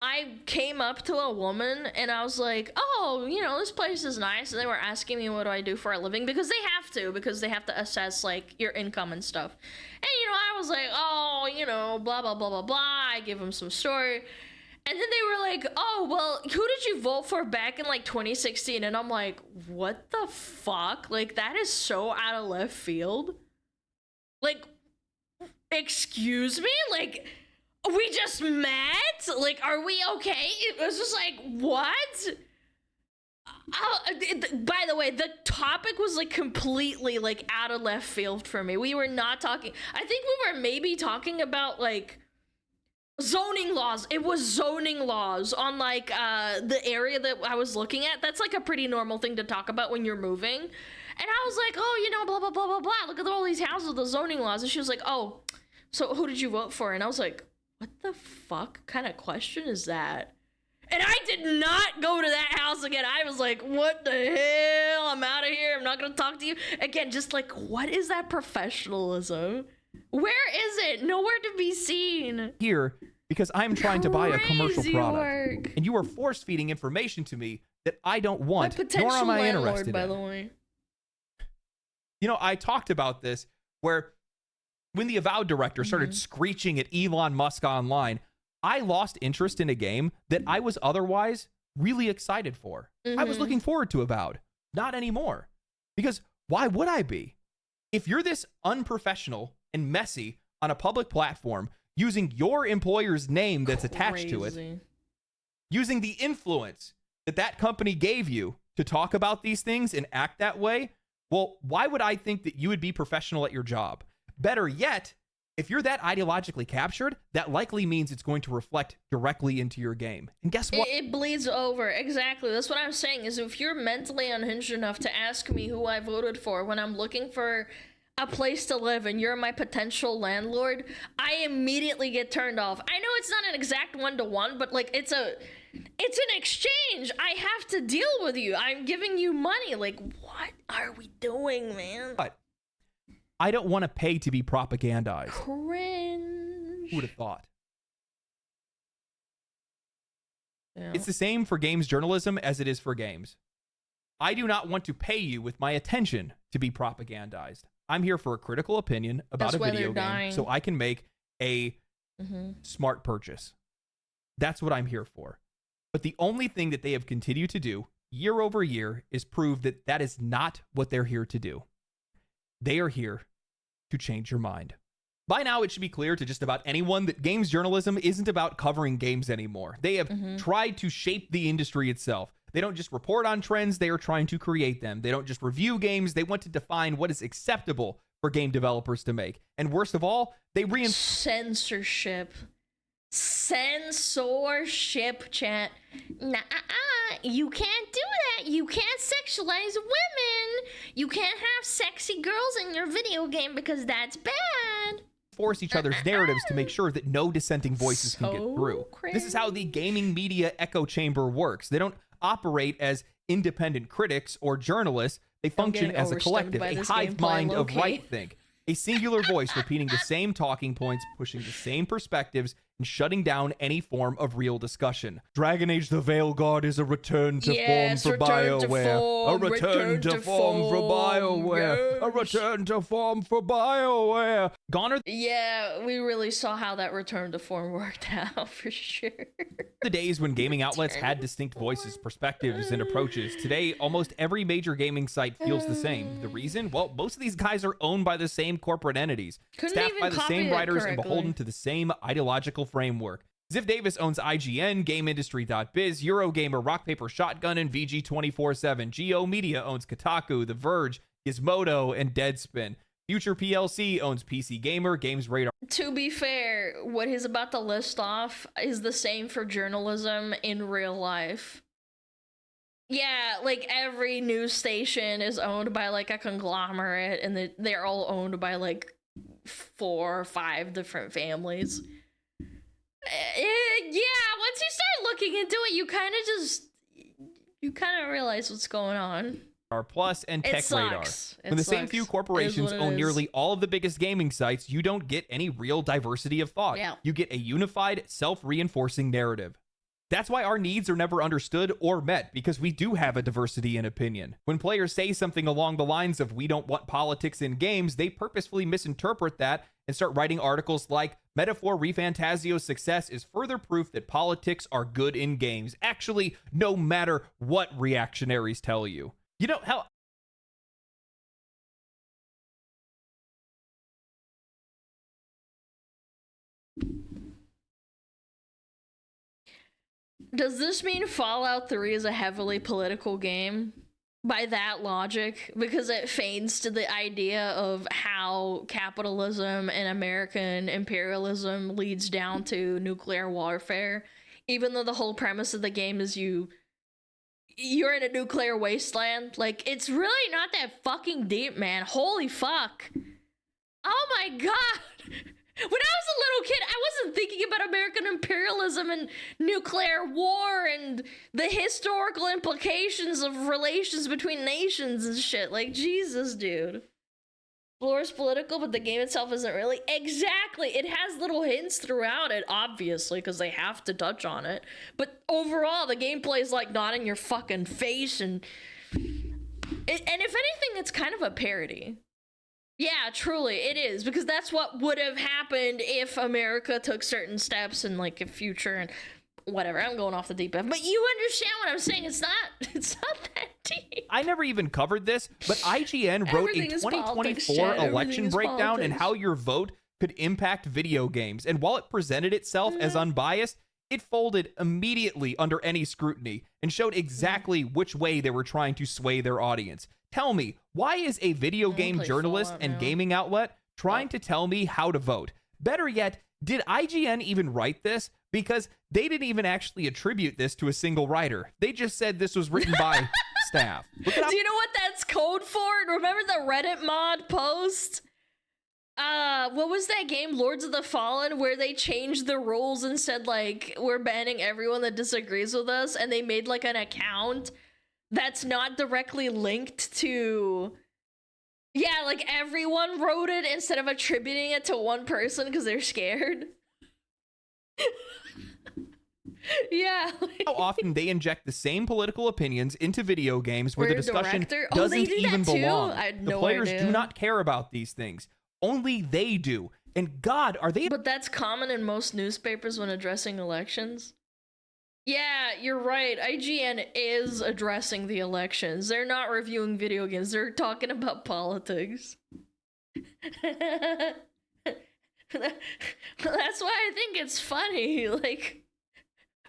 I came up to a woman and I was like, oh, you know, this place is nice. And they were asking me what do I do for a living, because they have to assess like your income and stuff. And, you know, I was like, oh, you know, blah, blah, blah, blah, blah. I give them some story. And then they were like, oh, well, who did you vote for back in like 2016? And I'm like, what the fuck? Like, that is so out of left field. Like, excuse me? Like, we just met? Like, are we okay? It was just like, what? By the way, the topic was like completely like out of left field for me. We were not talking, I think we were maybe talking about like zoning laws. It was zoning laws on like the area that I was looking at. That's like a pretty normal thing to talk about when you're moving. And I was like, oh, you know, blah, blah, blah, blah, blah. Look at all these houses with the zoning laws. And she was like, oh, so who did you vote for? And I was like, what the fuck kind of question is that? And I did not go to that house again. I was like, what the hell? I'm out of here. I'm not going to talk to you. Again, just like, what is that professionalism? Where is it? Nowhere to be seen. Here, because I'm trying to buy a commercial product. And you are force feeding information to me that I don't want, nor am I interested by in. the way. You know, I talked about this where when the Avowed director started screeching at Elon Musk online, I lost interest in a game that I was otherwise really excited for. I was looking forward to Avowed. Not anymore. Because why would I be? If you're this unprofessional and messy on a public platform, using your employer's name that's attached to it, using the influence that that company gave you to talk about these things and act that way, well, why would I think that you would be professional at your job? Better yet, if you're that ideologically captured, that likely means it's going to reflect directly into your game. And guess what? It bleeds over. Exactly. That's what I'm saying, is if you're mentally unhinged enough to ask me who I voted for when I'm looking for a place to live and you're my potential landlord, I immediately get turned off. I know it's not an exact one-to-one, but like it's an exchange. I have to deal with you. I'm giving you money. Like, what are we doing, man? But I don't want to pay to be propagandized. Cringe. Who would have thought? Yeah. It's the same for games journalism as it is for games. I do not want to pay you with my attention to be propagandized. I'm here for a critical opinion about a video game so I can make a smart purchase. That's what I'm here for. But the only thing that they have continued to do year over year is prove that that is not what they're here to do. They are here to change your mind. By now, it should be clear to just about anyone that games journalism isn't about covering games anymore. They have tried to shape the industry itself. They don't just report on trends, they are trying to create them. They don't just review games, they want to define what is acceptable for game developers to make. And worst of all, they censorship, chat. You can't do that. You can't sexualize women. You can't have sexy girls in your video game because that's bad. Force each other's narratives to make sure that no dissenting voices can get through. This is how the gaming media echo chamber works. They don't operate as independent critics or journalists. They function as a collective, a hive mind of right-think. A singular voice repeating the same talking points, pushing the same perspectives, and shutting down any form of real discussion. Dragon Age the Veil Guard is a return to form for BioWare. A return to form for BioWare. A return to form for BioWare. Gone are we really saw how that return to form worked out for sure. The days when gaming outlets had distinct voices, perspectives, and approaches. Today, almost every major gaming site feels the same. The reason? Well, most of these guys are owned by the same corporate entities, staffed by the same writers, and beholden to the same ideological framework. Ziff Davis owns IGN, GameIndustry.biz, Eurogamer, Rock Paper Shotgun, and VG247. Geo Media owns Kotaku, The Verge, Gizmodo, and Deadspin. Future PLC owns PC Gamer, Games Radar. To be fair, what he's about to list off is the same for journalism in real life. Yeah, like every news station is owned by like a conglomerate, and they're all owned by like 4 or 5 different families. Yeah, once you start looking into it, you kind of realize what's going on. Plus and Tech Radar. When the same few corporations own nearly all of the biggest gaming sites, you don't get any real diversity of thought. Yeah. You get a unified, self-reinforcing narrative. That's why our needs are never understood or met, because we do have a diversity in opinion. When players say something along the lines of "we don't want politics in games," they purposefully misinterpret that and start writing articles like "Metaphor ReFantazio's success is further proof that politics are good in games." Actually, no matter what reactionaries tell you. You know how Does this mean Fallout 3 is a heavily political game? By that logic? Because it feigns to the idea of how capitalism and American imperialism leads down to nuclear warfare. Even though the whole premise of the game is you're in a nuclear wasteland. Like, it's really not that fucking deep, man. Holy fuck. Oh my god! When I was a little kid, I wasn't thinking about American imperialism and nuclear war and the historical implications of relations between nations and shit. Like, Jesus, dude. Lore is political, but the game itself isn't really. Exactly. It has little hints throughout it, obviously, because they have to touch on it. But overall, the gameplay is like not in your fucking face, and if anything, it's kind of a parody. Yeah, truly, it is, because that's what would have happened if America took certain steps in like a future and whatever. I'm going off the deep end, but you understand what I'm saying. It's not that deep. I never even covered this, but IGN wrote a 2024 election breakdown and how your vote could impact video games. And while it presented itself as unbiased, it folded immediately under any scrutiny and showed exactly which way they were trying to sway their audience. Tell me, why is a video game journalist and gaming outlet trying to tell me how to vote? Better yet, did IGN even write this? Because they didn't even actually attribute this to a single writer. They just said this was written by staff. Do you know what that's code for? Remember the Reddit mod post? What was that game, Lords of the Fallen, where they changed the rules and said, like, we're banning everyone that disagrees with us, and they made, like, an account that's not directly linked to... Yeah, like, everyone wrote it instead of attributing it to one person because they're scared. Yeah. How often they inject the same political opinions into video games where the discussion doesn't even belong. The players do not care about these things. Only they do. And God, are they... But that's common in most newspapers when addressing elections. Yeah, you're right. IGN is addressing the elections. They're not reviewing video games. They're talking about politics. That's why I think it's funny. Like,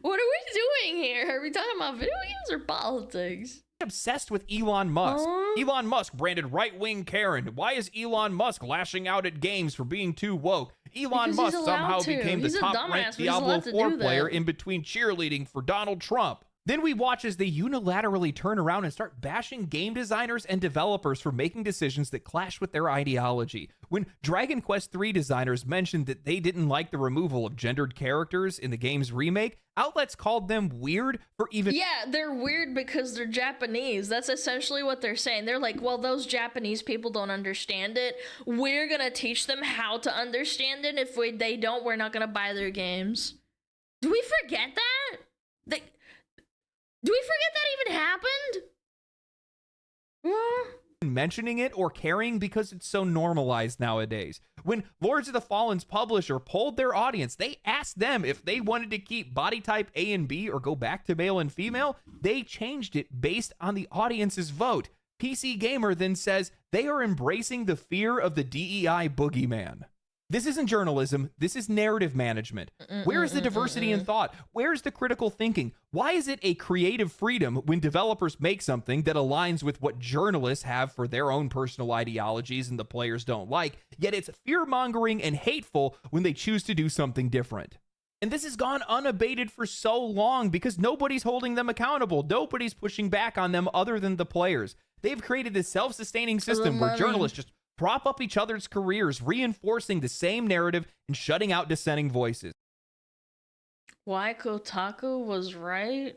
what are we doing here? Are we talking about video games or politics? Obsessed with Elon Musk. Elon Musk branded right-wing Karen. Why is Elon Musk lashing out at games for being too woke? Elon Musk somehow became the top-ranked Diablo 4 player in between cheerleading for Donald Trump. Then we watch as they unilaterally turn around and start bashing game designers and developers for making decisions that clash with their ideology. When Dragon Quest III designers mentioned that they didn't like the removal of gendered characters in the game's remake, outlets called them weird for even... Yeah, they're weird because they're Japanese. That's essentially what they're saying. They're like, well, those Japanese people don't understand it. We're gonna teach them how to understand it. If they don't, we're not gonna buy their games. Do we forget that? Do we forget that even happened? Mentioning it or caring because it's so normalized nowadays. When Lords of the Fallen's publisher polled their audience, they asked them if they wanted to keep body type A and B or go back to male and female. They changed it based on the audience's vote. PC Gamer then says they are embracing the fear of the DEI boogeyman. This isn't journalism. This is narrative management. Where is the diversity in thought? Where's the critical thinking? Why is it a creative freedom when developers make something that aligns with what journalists have for their own personal ideologies and the players don't like, yet it's fear-mongering and hateful when they choose to do something different? And this has gone unabated for so long because nobody's holding them accountable. Nobody's pushing back on them other than the players. They've created this self-sustaining system where journalists just prop up each other's careers, reinforcing the same narrative and shutting out dissenting voices. Why Kotaku was right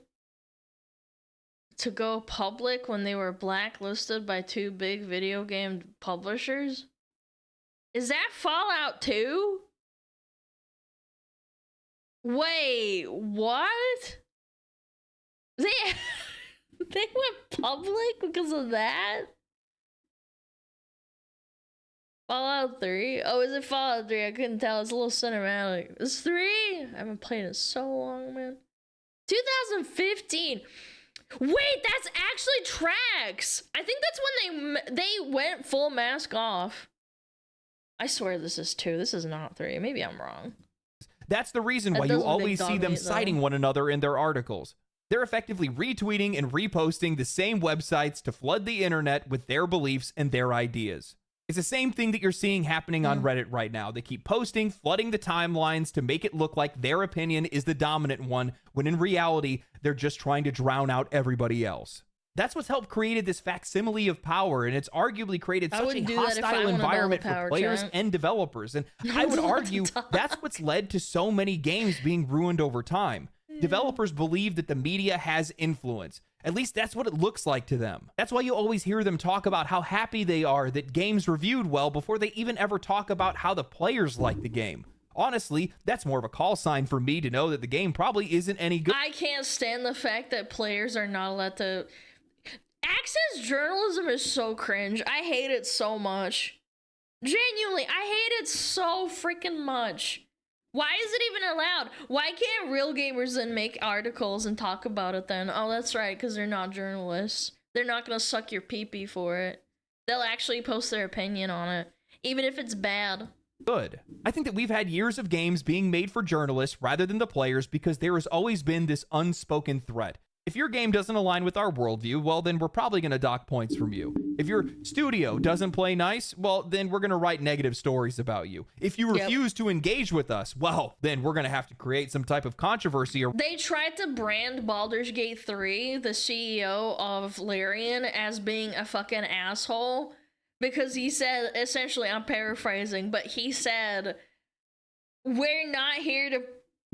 to go public when they were blacklisted by 2 big video game publishers? Is that Fallout 2? Wait, what? They went public because of that? Fallout 3? Oh, is it Fallout 3? I couldn't tell. It's a little cinematic. It's 3? I haven't played it so long, man. 2015. Wait, that's actually tracks. I think that's when they went full mask off. I swear this is 2. This is not 3. Maybe I'm wrong. That's the reason why you always see them citing one another in their articles. They're effectively retweeting and reposting the same websites to flood the internet with their beliefs and their ideas. It's the same thing that you're seeing happening on Reddit right now. They keep posting, flooding the timelines to make it look like their opinion is the dominant one, when in reality, they're just trying to drown out everybody else. That's what's helped created this facsimile of power, and it's arguably created such a hostile environment for players and developers. And I would argue that's what's led to so many games being ruined over time. Developers believe that the media has influence. At least that's what it looks like to them. That's why you always hear them talk about how happy they are that games reviewed well before they even ever talk about how the players like the game. Honestly, that's more of a call sign for me to know that the game probably isn't any good. I can't stand the fact that players are not allowed to... Access journalism is so cringe. I hate it so much. Genuinely, I hate it so freaking much. Why is it even allowed? Why can't real gamers then make articles and talk about it then? Oh, that's right, because they're not journalists. They're not going to suck your pee-pee for it. They'll actually post their opinion on it, even if it's bad. Good. I think that we've had years of games being made for journalists rather than the players because there has always been this unspoken threat. If your game doesn't align with our worldview, well, then we're probably going to dock points from you. If your studio doesn't play nice, well, then we're going to write negative stories about you. If you refuse to engage with us, well, then we're going to have to create some type of controversy. They tried to brand Baldur's Gate 3, the CEO of Larian, as being a fucking asshole because he said, essentially, I'm paraphrasing, but he said, we're not here to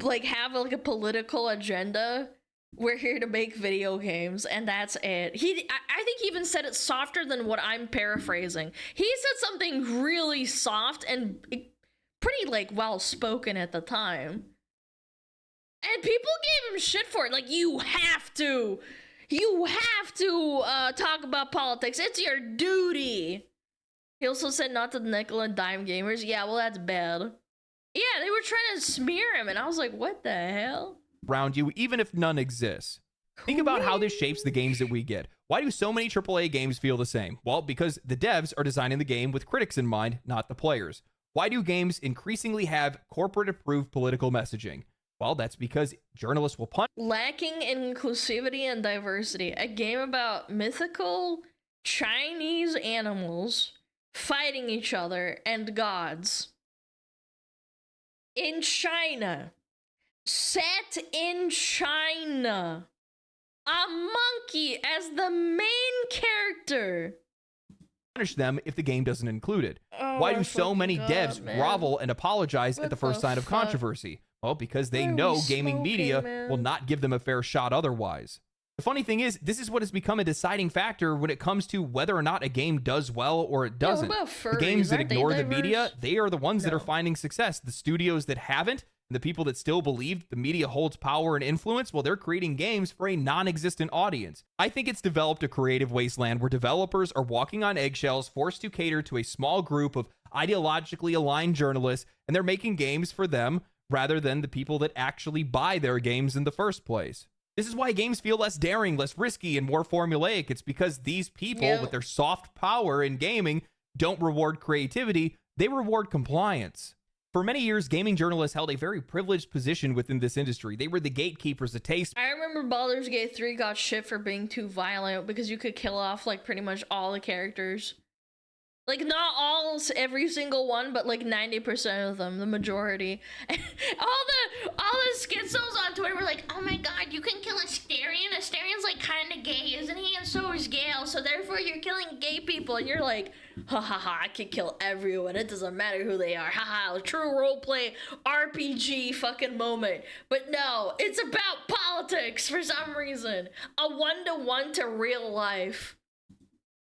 like have like a political agenda. We're here to make video games, and that's it. I think he even said it softer than what I'm paraphrasing. He said something really soft and pretty, like, well-spoken at the time. And people gave him shit for it. Like, you have to talk about politics. It's your duty. He also said not to nickel and dime gamers. Yeah, well, that's bad. Yeah, they were trying to smear him, and I was like, what the hell? Around you, even if none exists. Think about how this shapes the games that we get. Why do so many AAA games feel the same? Well, because the devs are designing the game with critics in mind, not the players. Why do games increasingly have corporate-approved political messaging? Well, that's because journalists will punch. Lacking inclusivity and diversity. A game about mythical Chinese animals fighting each other and gods. In China. Set in China. A monkey as the main character. Punish them if the game doesn't include it. Why do so many devs grovel and apologize at the first sign of controversy? Well, because they know gaming media will not give them a fair shot otherwise. The funny thing is, this is what has become a deciding factor when it comes to whether or not a game does well or it doesn't. The games that ignore the media, they are the ones that are finding success. The studios that haven't, and the people that still believe the media holds power and influence, well, they're creating games for a non-existent audience. I think it's developed a creative wasteland where developers are walking on eggshells, forced to cater to a small group of ideologically aligned journalists, and they're making games for them rather than the people that actually buy their games in the first place. This is why games feel less daring, less risky, and more formulaic. It's because these people with their soft power in gaming don't reward creativity, they reward compliance. For many years, gaming journalists held a very privileged position within this industry. They were the gatekeepers of taste. I remember Baldur's Gate 3 got shit for being too violent because you could kill off like pretty much all the characters. Like not all, every single one, but like 90% of them, the majority. all the schizos on Twitter were like, oh my god, you can kill Asterion. Asterian's like kind of gay, isn't he? And so is Gale, so therefore you're killing gay people. And you're like, ha ha ha, I can kill everyone. It doesn't matter who they are. Ha ha, true roleplay RPG fucking moment. But no, it's about politics for some reason. A one-to-one to real life.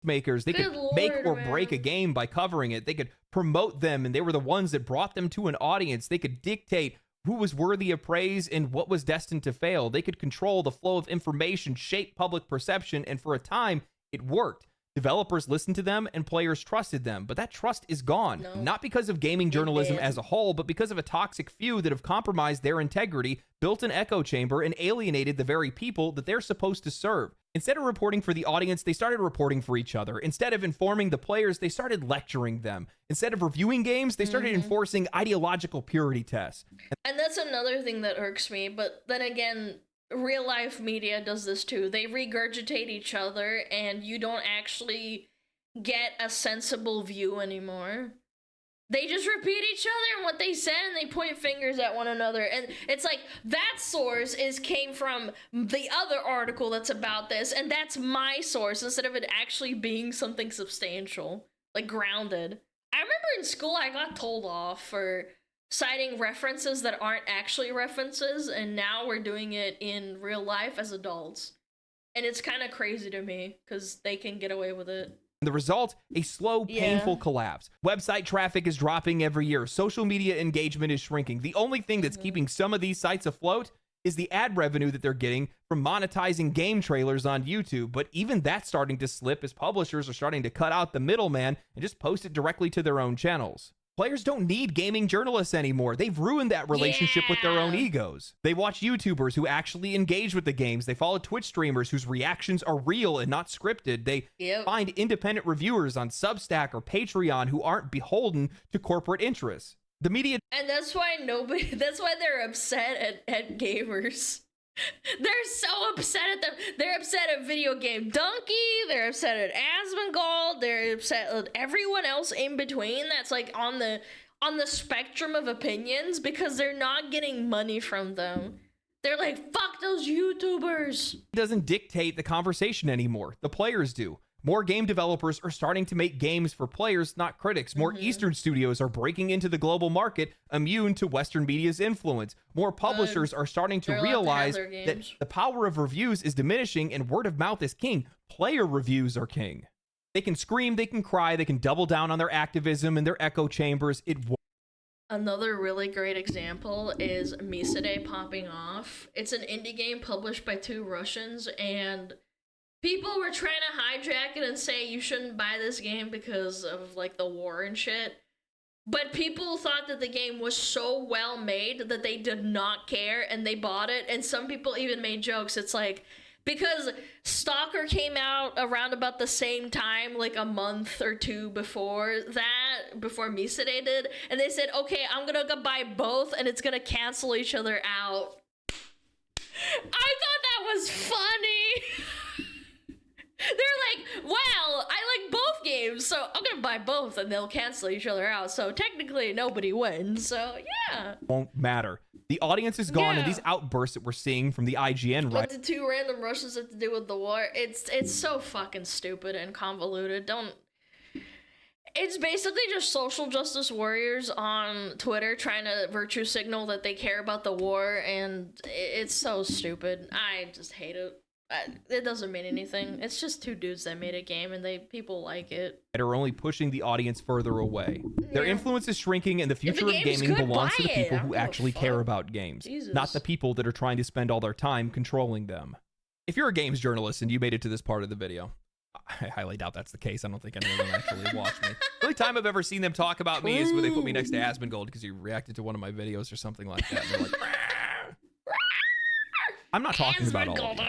Makers, they could make or break a game by covering it. They could promote them, and they were the ones that brought them to an audience. They could dictate who was worthy of praise and what was destined to fail. They could control the flow of information, shape public perception, and for a time, it worked. Developers listened to them and players trusted them, but that trust is gone. Not because of gaming journalism as a whole, but because of a toxic few that have compromised their integrity, built an echo chamber, and alienated the very people that they're supposed to serve. Instead of reporting for the audience, they started reporting for each other. Instead of informing the players, they started lecturing them. Instead of reviewing games, they started enforcing ideological purity tests. And that's another thing that irks me, but then again, real life media does this too. They regurgitate each other and you don't actually get a sensible view anymore. They just repeat each other and what they said, and they point fingers at one another. And it's like, that source came from the other article that's about this, and that's my source, instead of it actually being something substantial, like grounded. I remember in school I got told off for citing references that aren't actually references, and now we're doing it in real life as adults. And it's kind of crazy to me, because they can get away with it. The result, a slow, painful collapse. Website traffic is dropping every year. Social media engagement is shrinking. The only thing that's keeping some of these sites afloat is the ad revenue that they're getting from monetizing game trailers on YouTube. But even that's starting to slip as publishers are starting to cut out the middleman and just post it directly to their own channels. Players don't need gaming journalists anymore. They've ruined that relationship with their own egos. They watch YouTubers who actually engage with the games. They follow Twitch streamers whose reactions are real and not scripted. They find independent reviewers on Substack or Patreon who aren't beholden to corporate interests. The media... And that's why that's why they're upset at gamers. They're so upset at them. They're upset at Video Game Donkey. They're upset at Asmongold. They're upset at everyone else in between that's like on the spectrum of opinions, because they're not getting money from them. They're like, fuck those YouTubers. It doesn't dictate the conversation anymore. The players do. More game developers are starting to make games for players, not critics. More Eastern studios are breaking into the global market, immune to Western media's influence. More publishers are starting to realize that the power of reviews is diminishing and word of mouth is king. Player reviews are king. They can scream, they can cry, they can double down on their activism and their echo chambers. Another really great example is Misade popping off. It's an indie game published by 2 Russians, and people were trying to hijack it and say you shouldn't buy this game because of like the war and shit. But people thought that the game was so well made that they did not care and they bought it. And some people even made jokes. It's like, because Stalker came out around about the same time, like a month or 2 before Misade did. And they said, okay, I'm gonna go buy both and it's gonna cancel each other out. I thought that was funny. They're like, well, I like both games, so I'm gonna buy both and they'll cancel each other out. So technically nobody wins, so yeah. Won't matter. The audience is gone, and these outbursts that we're seeing from the IGN What the 2 random Russians have to do with the war? It's so fucking stupid and convoluted. It's basically just social justice warriors on Twitter trying to virtue signal that they care about the war, and it's so stupid. I just hate it. It doesn't mean anything. It's just 2 dudes that made a game and people like it. Are only pushing the audience further away. Their influence is shrinking, and the future of gaming belongs to the people who actually care about games, not the people that are trying to spend all their time controlling them. If you're a games journalist and you made it to this part of the video, I highly doubt that's the case. I don't think any of them actually watched me. The only time I've ever seen them talk about me is when they put me next to Asmongold because he reacted to one of my videos or something like that. And they're like, I'm not talking about all of them.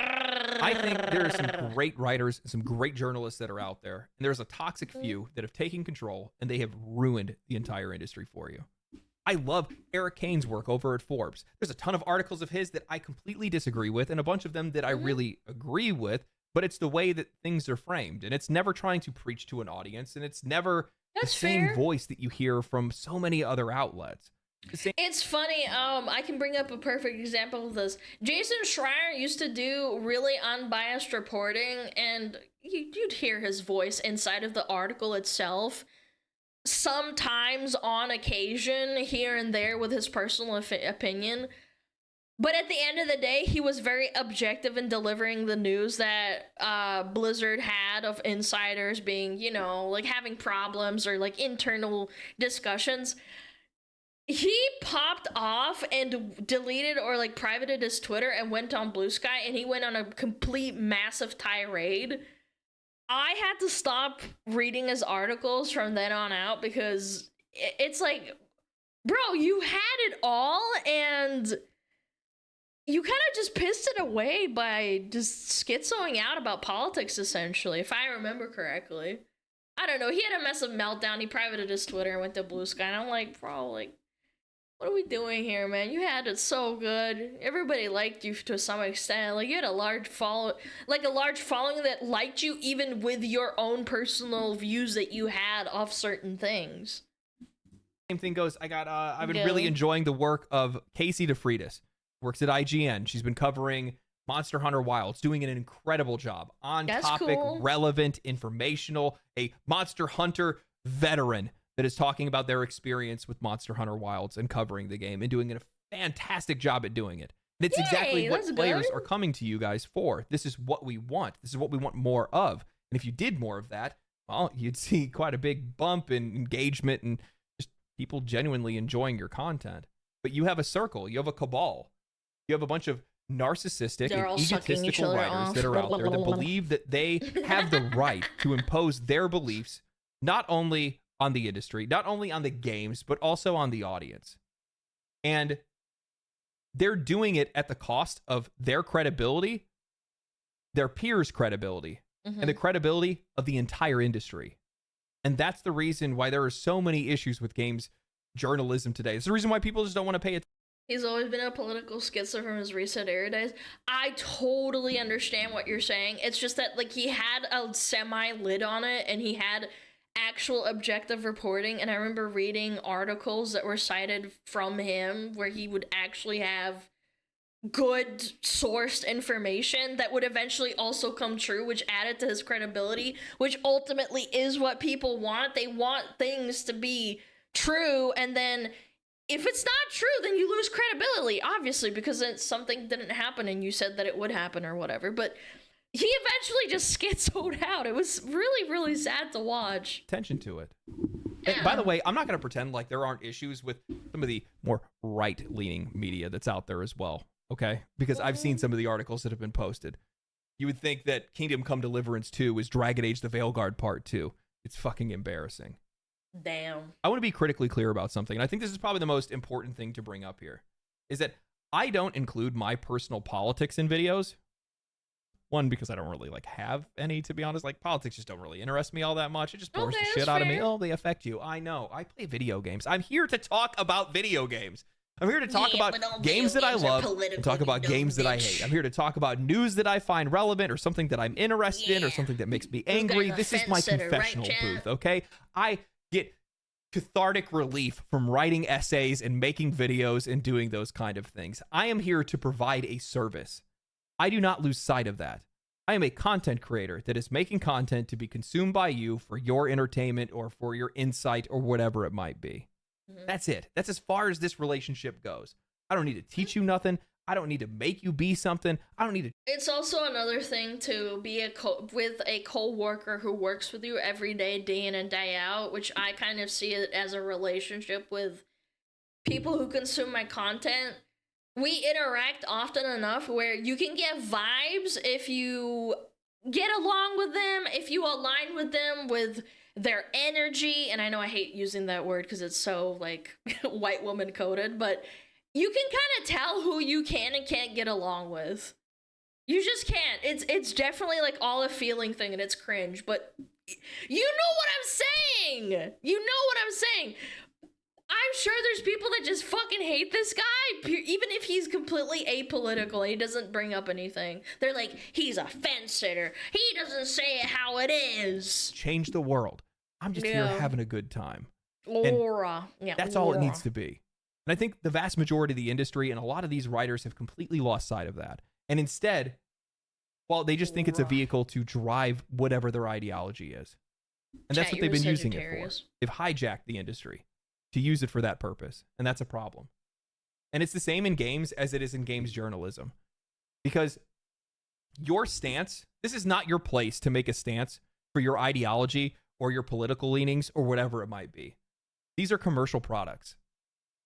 I think there are some great writers, some great journalists that are out there, and there's a toxic few that have taken control and they have ruined the entire industry for you. I love Eric Kane's work over at Forbes. There's a ton of articles of his that I completely disagree with, and a bunch of them that I really agree with, but it's the way that things are framed, and it's never trying to preach to an audience, and it's never the same voice that you hear from so many other outlets. It's funny, I can bring up a perfect example of this. Jason Schreier used to do really unbiased reporting, and you'd hear his voice inside of the article itself. Sometimes, on occasion, here and there with his personal opinion. But at the end of the day, he was very objective in delivering the news that Blizzard had of insiders being, you know, like having problems or like internal discussions. He popped off and deleted or like privated his Twitter and went on Blue Sky, and he went on a complete massive tirade. I had to stop reading his articles from then on out because it's like, bro, you had it all and you kind of just pissed it away by just schizoing out about politics, essentially, if I remember correctly. I don't know. He had a massive meltdown. He privated his Twitter and went to Blue Sky, and I'm like, bro, like, what are we doing here, man? You had it so good. Everybody liked you to some extent. Like, you had a large following that liked you even with your own personal views that you had of certain things. Same thing goes. I've been really enjoying the work of Casey DeFreitas. Works at IGN. She's been covering Monster Hunter Wilds, doing an incredible job. On topic, relevant, informational, a Monster Hunter veteran that is talking about their experience with Monster Hunter Wilds and covering the game and doing a fantastic job at doing it. And it's exactly what players are coming to you guys for. This is what we want. This is what we want more of. And if you did more of that, well, you'd see quite a big bump in engagement and just people genuinely enjoying your content. But you have a circle. You have a cabal. You have a bunch of narcissistic and egotistical writers that are out there that believe that they have the right to impose their beliefs not only on the industry, not only on the games, but also on the audience. And they're doing it at the cost of their credibility, their peers' credibility, and the credibility of the entire industry. And that's the reason why there are so many issues with games journalism today. It's the reason why people just don't want to pay attention. He's always been a political schizo from his Reset Era days. I totally understand what you're saying. It's just that, like, he had a semi-lid on it, and he had actual objective reporting, and I remember reading articles that were cited from him where he would actually have good sourced information that would eventually also come true, which added to his credibility, which ultimately is what people want. They want things to be true, and then if it's not true, then you lose credibility, obviously, because something didn't happen and you said that it would happen or whatever. But he eventually just schizoed out. It was really, really sad to watch. Attention to it. Yeah. And by the way, I'm not going to pretend like there aren't issues with some of the more right-leaning media that's out there as well, okay? Because I've seen some of the articles that have been posted. You would think that Kingdom Come Deliverance 2 is Dragon Age the Veilguard Part 2. It's fucking embarrassing. Damn. I want to be critically clear about something, and I think this is probably the most important thing to bring up here, is that I don't include my personal politics in videos. One, because I don't really have any, to be honest. Like, politics just don't really interest me all that much. It just bores the shit out of me. Oh, they affect you. I know. I play video games. I'm here to talk about video games. I'm here to talk about games that I love and talk about games that I hate. I'm here to talk about news that I find relevant or something that I'm interested in or something that makes me angry. This is my confessional booth, okay? I get cathartic relief from writing essays and making videos and doing those kind of things. I am here to provide a service. I do not lose sight of that. I am a content creator that is making content to be consumed by you for your entertainment or for your insight or whatever it might be. That's it. That's as far as this relationship goes. I don't need to teach you nothing. I don't need to make you be something. I don't need to. It's also another thing to be with a co-worker who works with you every day, day in and day out, which I kind of see it as a relationship with people who consume my content. We interact often enough where you can get vibes if you get along with them, if you align with them with their energy. And I know I hate using that word because it's so like white woman coded, but you can kind of tell who you can and can't get along with. You just can't. It's definitely like all a feeling thing and it's cringe, but you know what I'm saying. You know what I'm saying. I'm sure there's people that just fucking hate this guy, even if he's completely apolitical and he doesn't bring up anything. They're like, he's a fence sitter. He doesn't say it how it is. Change the world. I'm just here having a good time. Aura. Yeah, that's all it needs to be. And I think the vast majority of the industry and a lot of these writers have completely lost sight of that. And instead, well, they just think it's a vehicle to drive whatever their ideology is. And that's what they've been using it for. They've hijacked the industry to use it for that purpose. And that's a problem. And it's the same in games as it is in games journalism. Because your stance, this is not your place to make a stance for your ideology or your political leanings or whatever it might be. These are commercial products.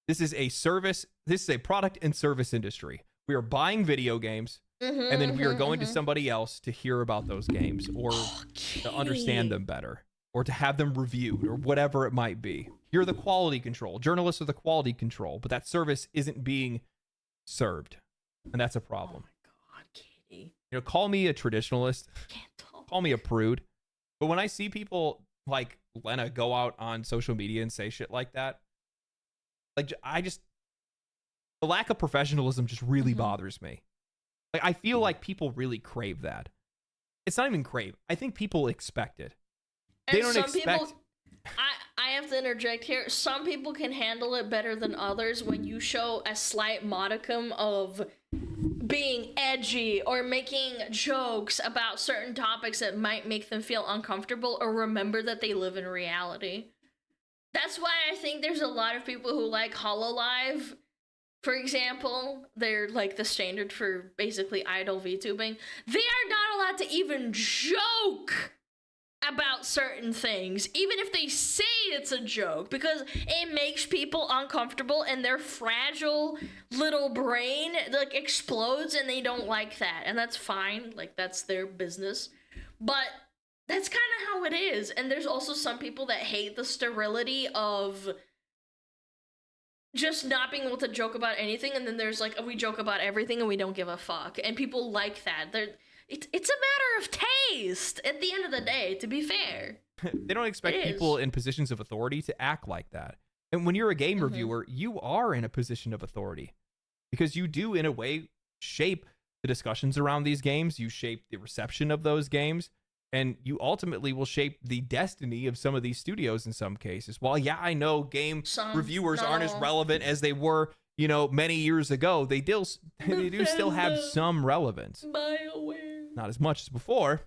This is a service. This is a product and service industry. We are buying video games and then we are going to somebody else to hear about those games or to understand them better or to have them reviewed or whatever it might be. You're the quality control. Journalists are the quality control, but that service isn't being served. And that's a problem. Oh my God, Katie. You know, call me a traditionalist. Call me a prude. But when I see people like Lena go out on social media and say shit like that, like the lack of professionalism just really bothers me. Like, I feel like people really crave that. It's not even crave. I think people expect it. They don't expect I have to interject here. Some people can handle it better than others when you show a slight modicum of being edgy or making jokes about certain topics that might make them feel uncomfortable, or remember that they live in reality. That's why I think there's a lot of people who like HoloLive, for example. They're like the standard for basically idol VTubing. They are not allowed to even joke about certain things, even if they say it's a joke, because it makes people uncomfortable and their fragile little brain like explodes and they don't like that. And that's fine, like that's their business. But that's kind of how it is. And there's also some people that hate the sterility of just not being able to joke about anything, and then there's like, we joke about everything and we don't give a fuck. And people like that. It's a matter of taste at the end of the day, to be fair. They don't expect people in positions of authority to act like that. And when you're a game reviewer, you are in a position of authority, because you do, in a way, shape the discussions around these games. You shape the reception of those games, and you ultimately will shape the destiny of some of these studios in some cases. While, yeah, I know reviewers aren't as relevant as they were, you know, many years ago, they do still have some relevance. BioWare. Not as much as before.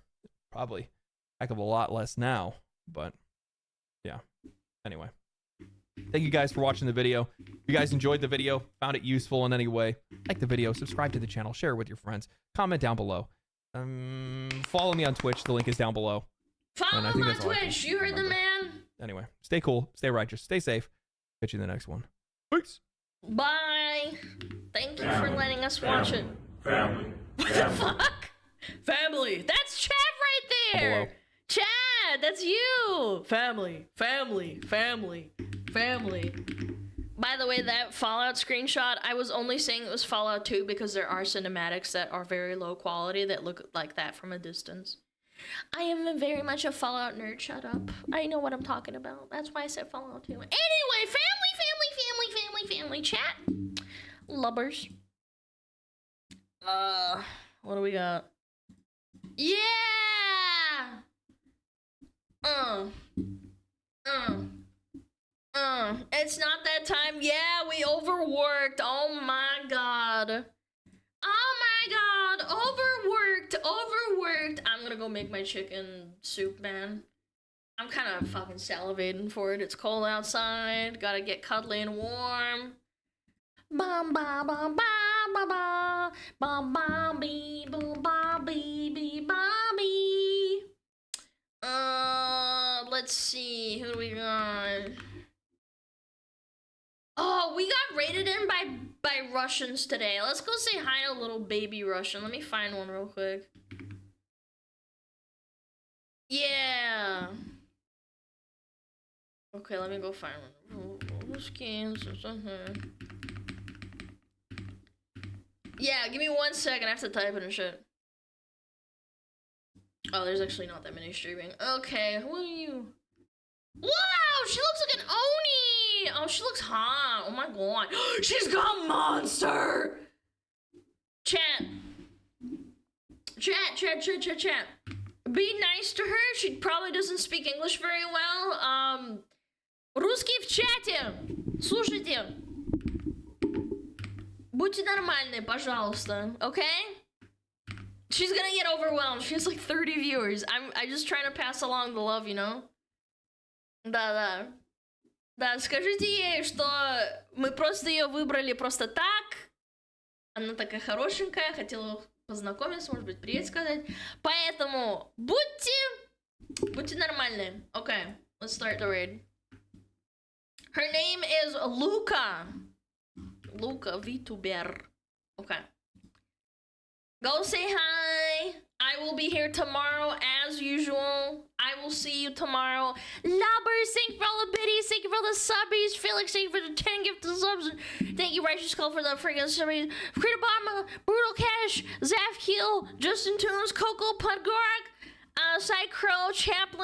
Probably a heck of a lot less now. But, yeah. Anyway. Thank you guys for watching the video. If you guys enjoyed the video, found it useful in any way, like the video, subscribe to the channel, share it with your friends, comment down below. Follow me on Twitch. The link is down below. Follow him on Twitch. You heard the man. Anyway, stay cool, stay righteous, stay safe. Catch you in the next one. Peace. Bye. Thank you for letting us watch it. Family. What the fuck? Family. That's Chad right there. Chad, that's you. Family. Family. Family. Family. By the way, that Fallout screenshot, I was only saying it was Fallout 2 because there are cinematics that are very low quality that look like that from a distance. I am very much a Fallout nerd. Shut up. I know what I'm talking about. That's why I said Fallout 2. Anyway, family chat. Lubbers. What do we got? Yeah! It's not that time. Yeah, we overworked. Oh my god. Oh my god. Overworked. I'm gonna go make my chicken soup, man. I'm kind of fucking salivating for it. It's cold outside. Gotta get cuddly and warm. Bum ba ba ba ba ba bum ba bee bum ba bee bee ba bee. Let's see. Who do we got? Oh, we got raided in by Russians today. Let's go say hi to little baby Russian. Let me find one real quick. Yeah. Okay, let me go find one. Yeah, give me 1 second. I have to type it and shit. Oh, there's actually not that many streaming. Okay, who are you? Wow, she looks like an Oni! Oh, she looks hot. Oh my god. She's got monster! Chat. Be nice to her. She probably doesn't speak English very well. Русский в чате. Слушайте. Будьте нормальны, пожалуйста. Okay? She's gonna get overwhelmed. She has like 30 viewers. I just trying to pass along the love, you know? Да, скажите ей, что мы просто ее выбрали просто так. Она такая хорошенькая, хотела познакомиться, может быть, привет сказать. Поэтому будьте нормальны. Okay, let's start the raid. Her name is Luca. Luca VTuber. Okay. Go say hi. I will be here tomorrow as usual. I will see you tomorrow. Lobbers, thank you for all the biddies. Thank you for all the subbies. Felix, thank you for the 10 gifted subs. Thank you, Righteous Skull, for the freaking subbies. Creed Obama, Brutal Cash, Zaf Keel, Justin Tunes, Coco, Pudgorg, Psy Crow, Chaplin.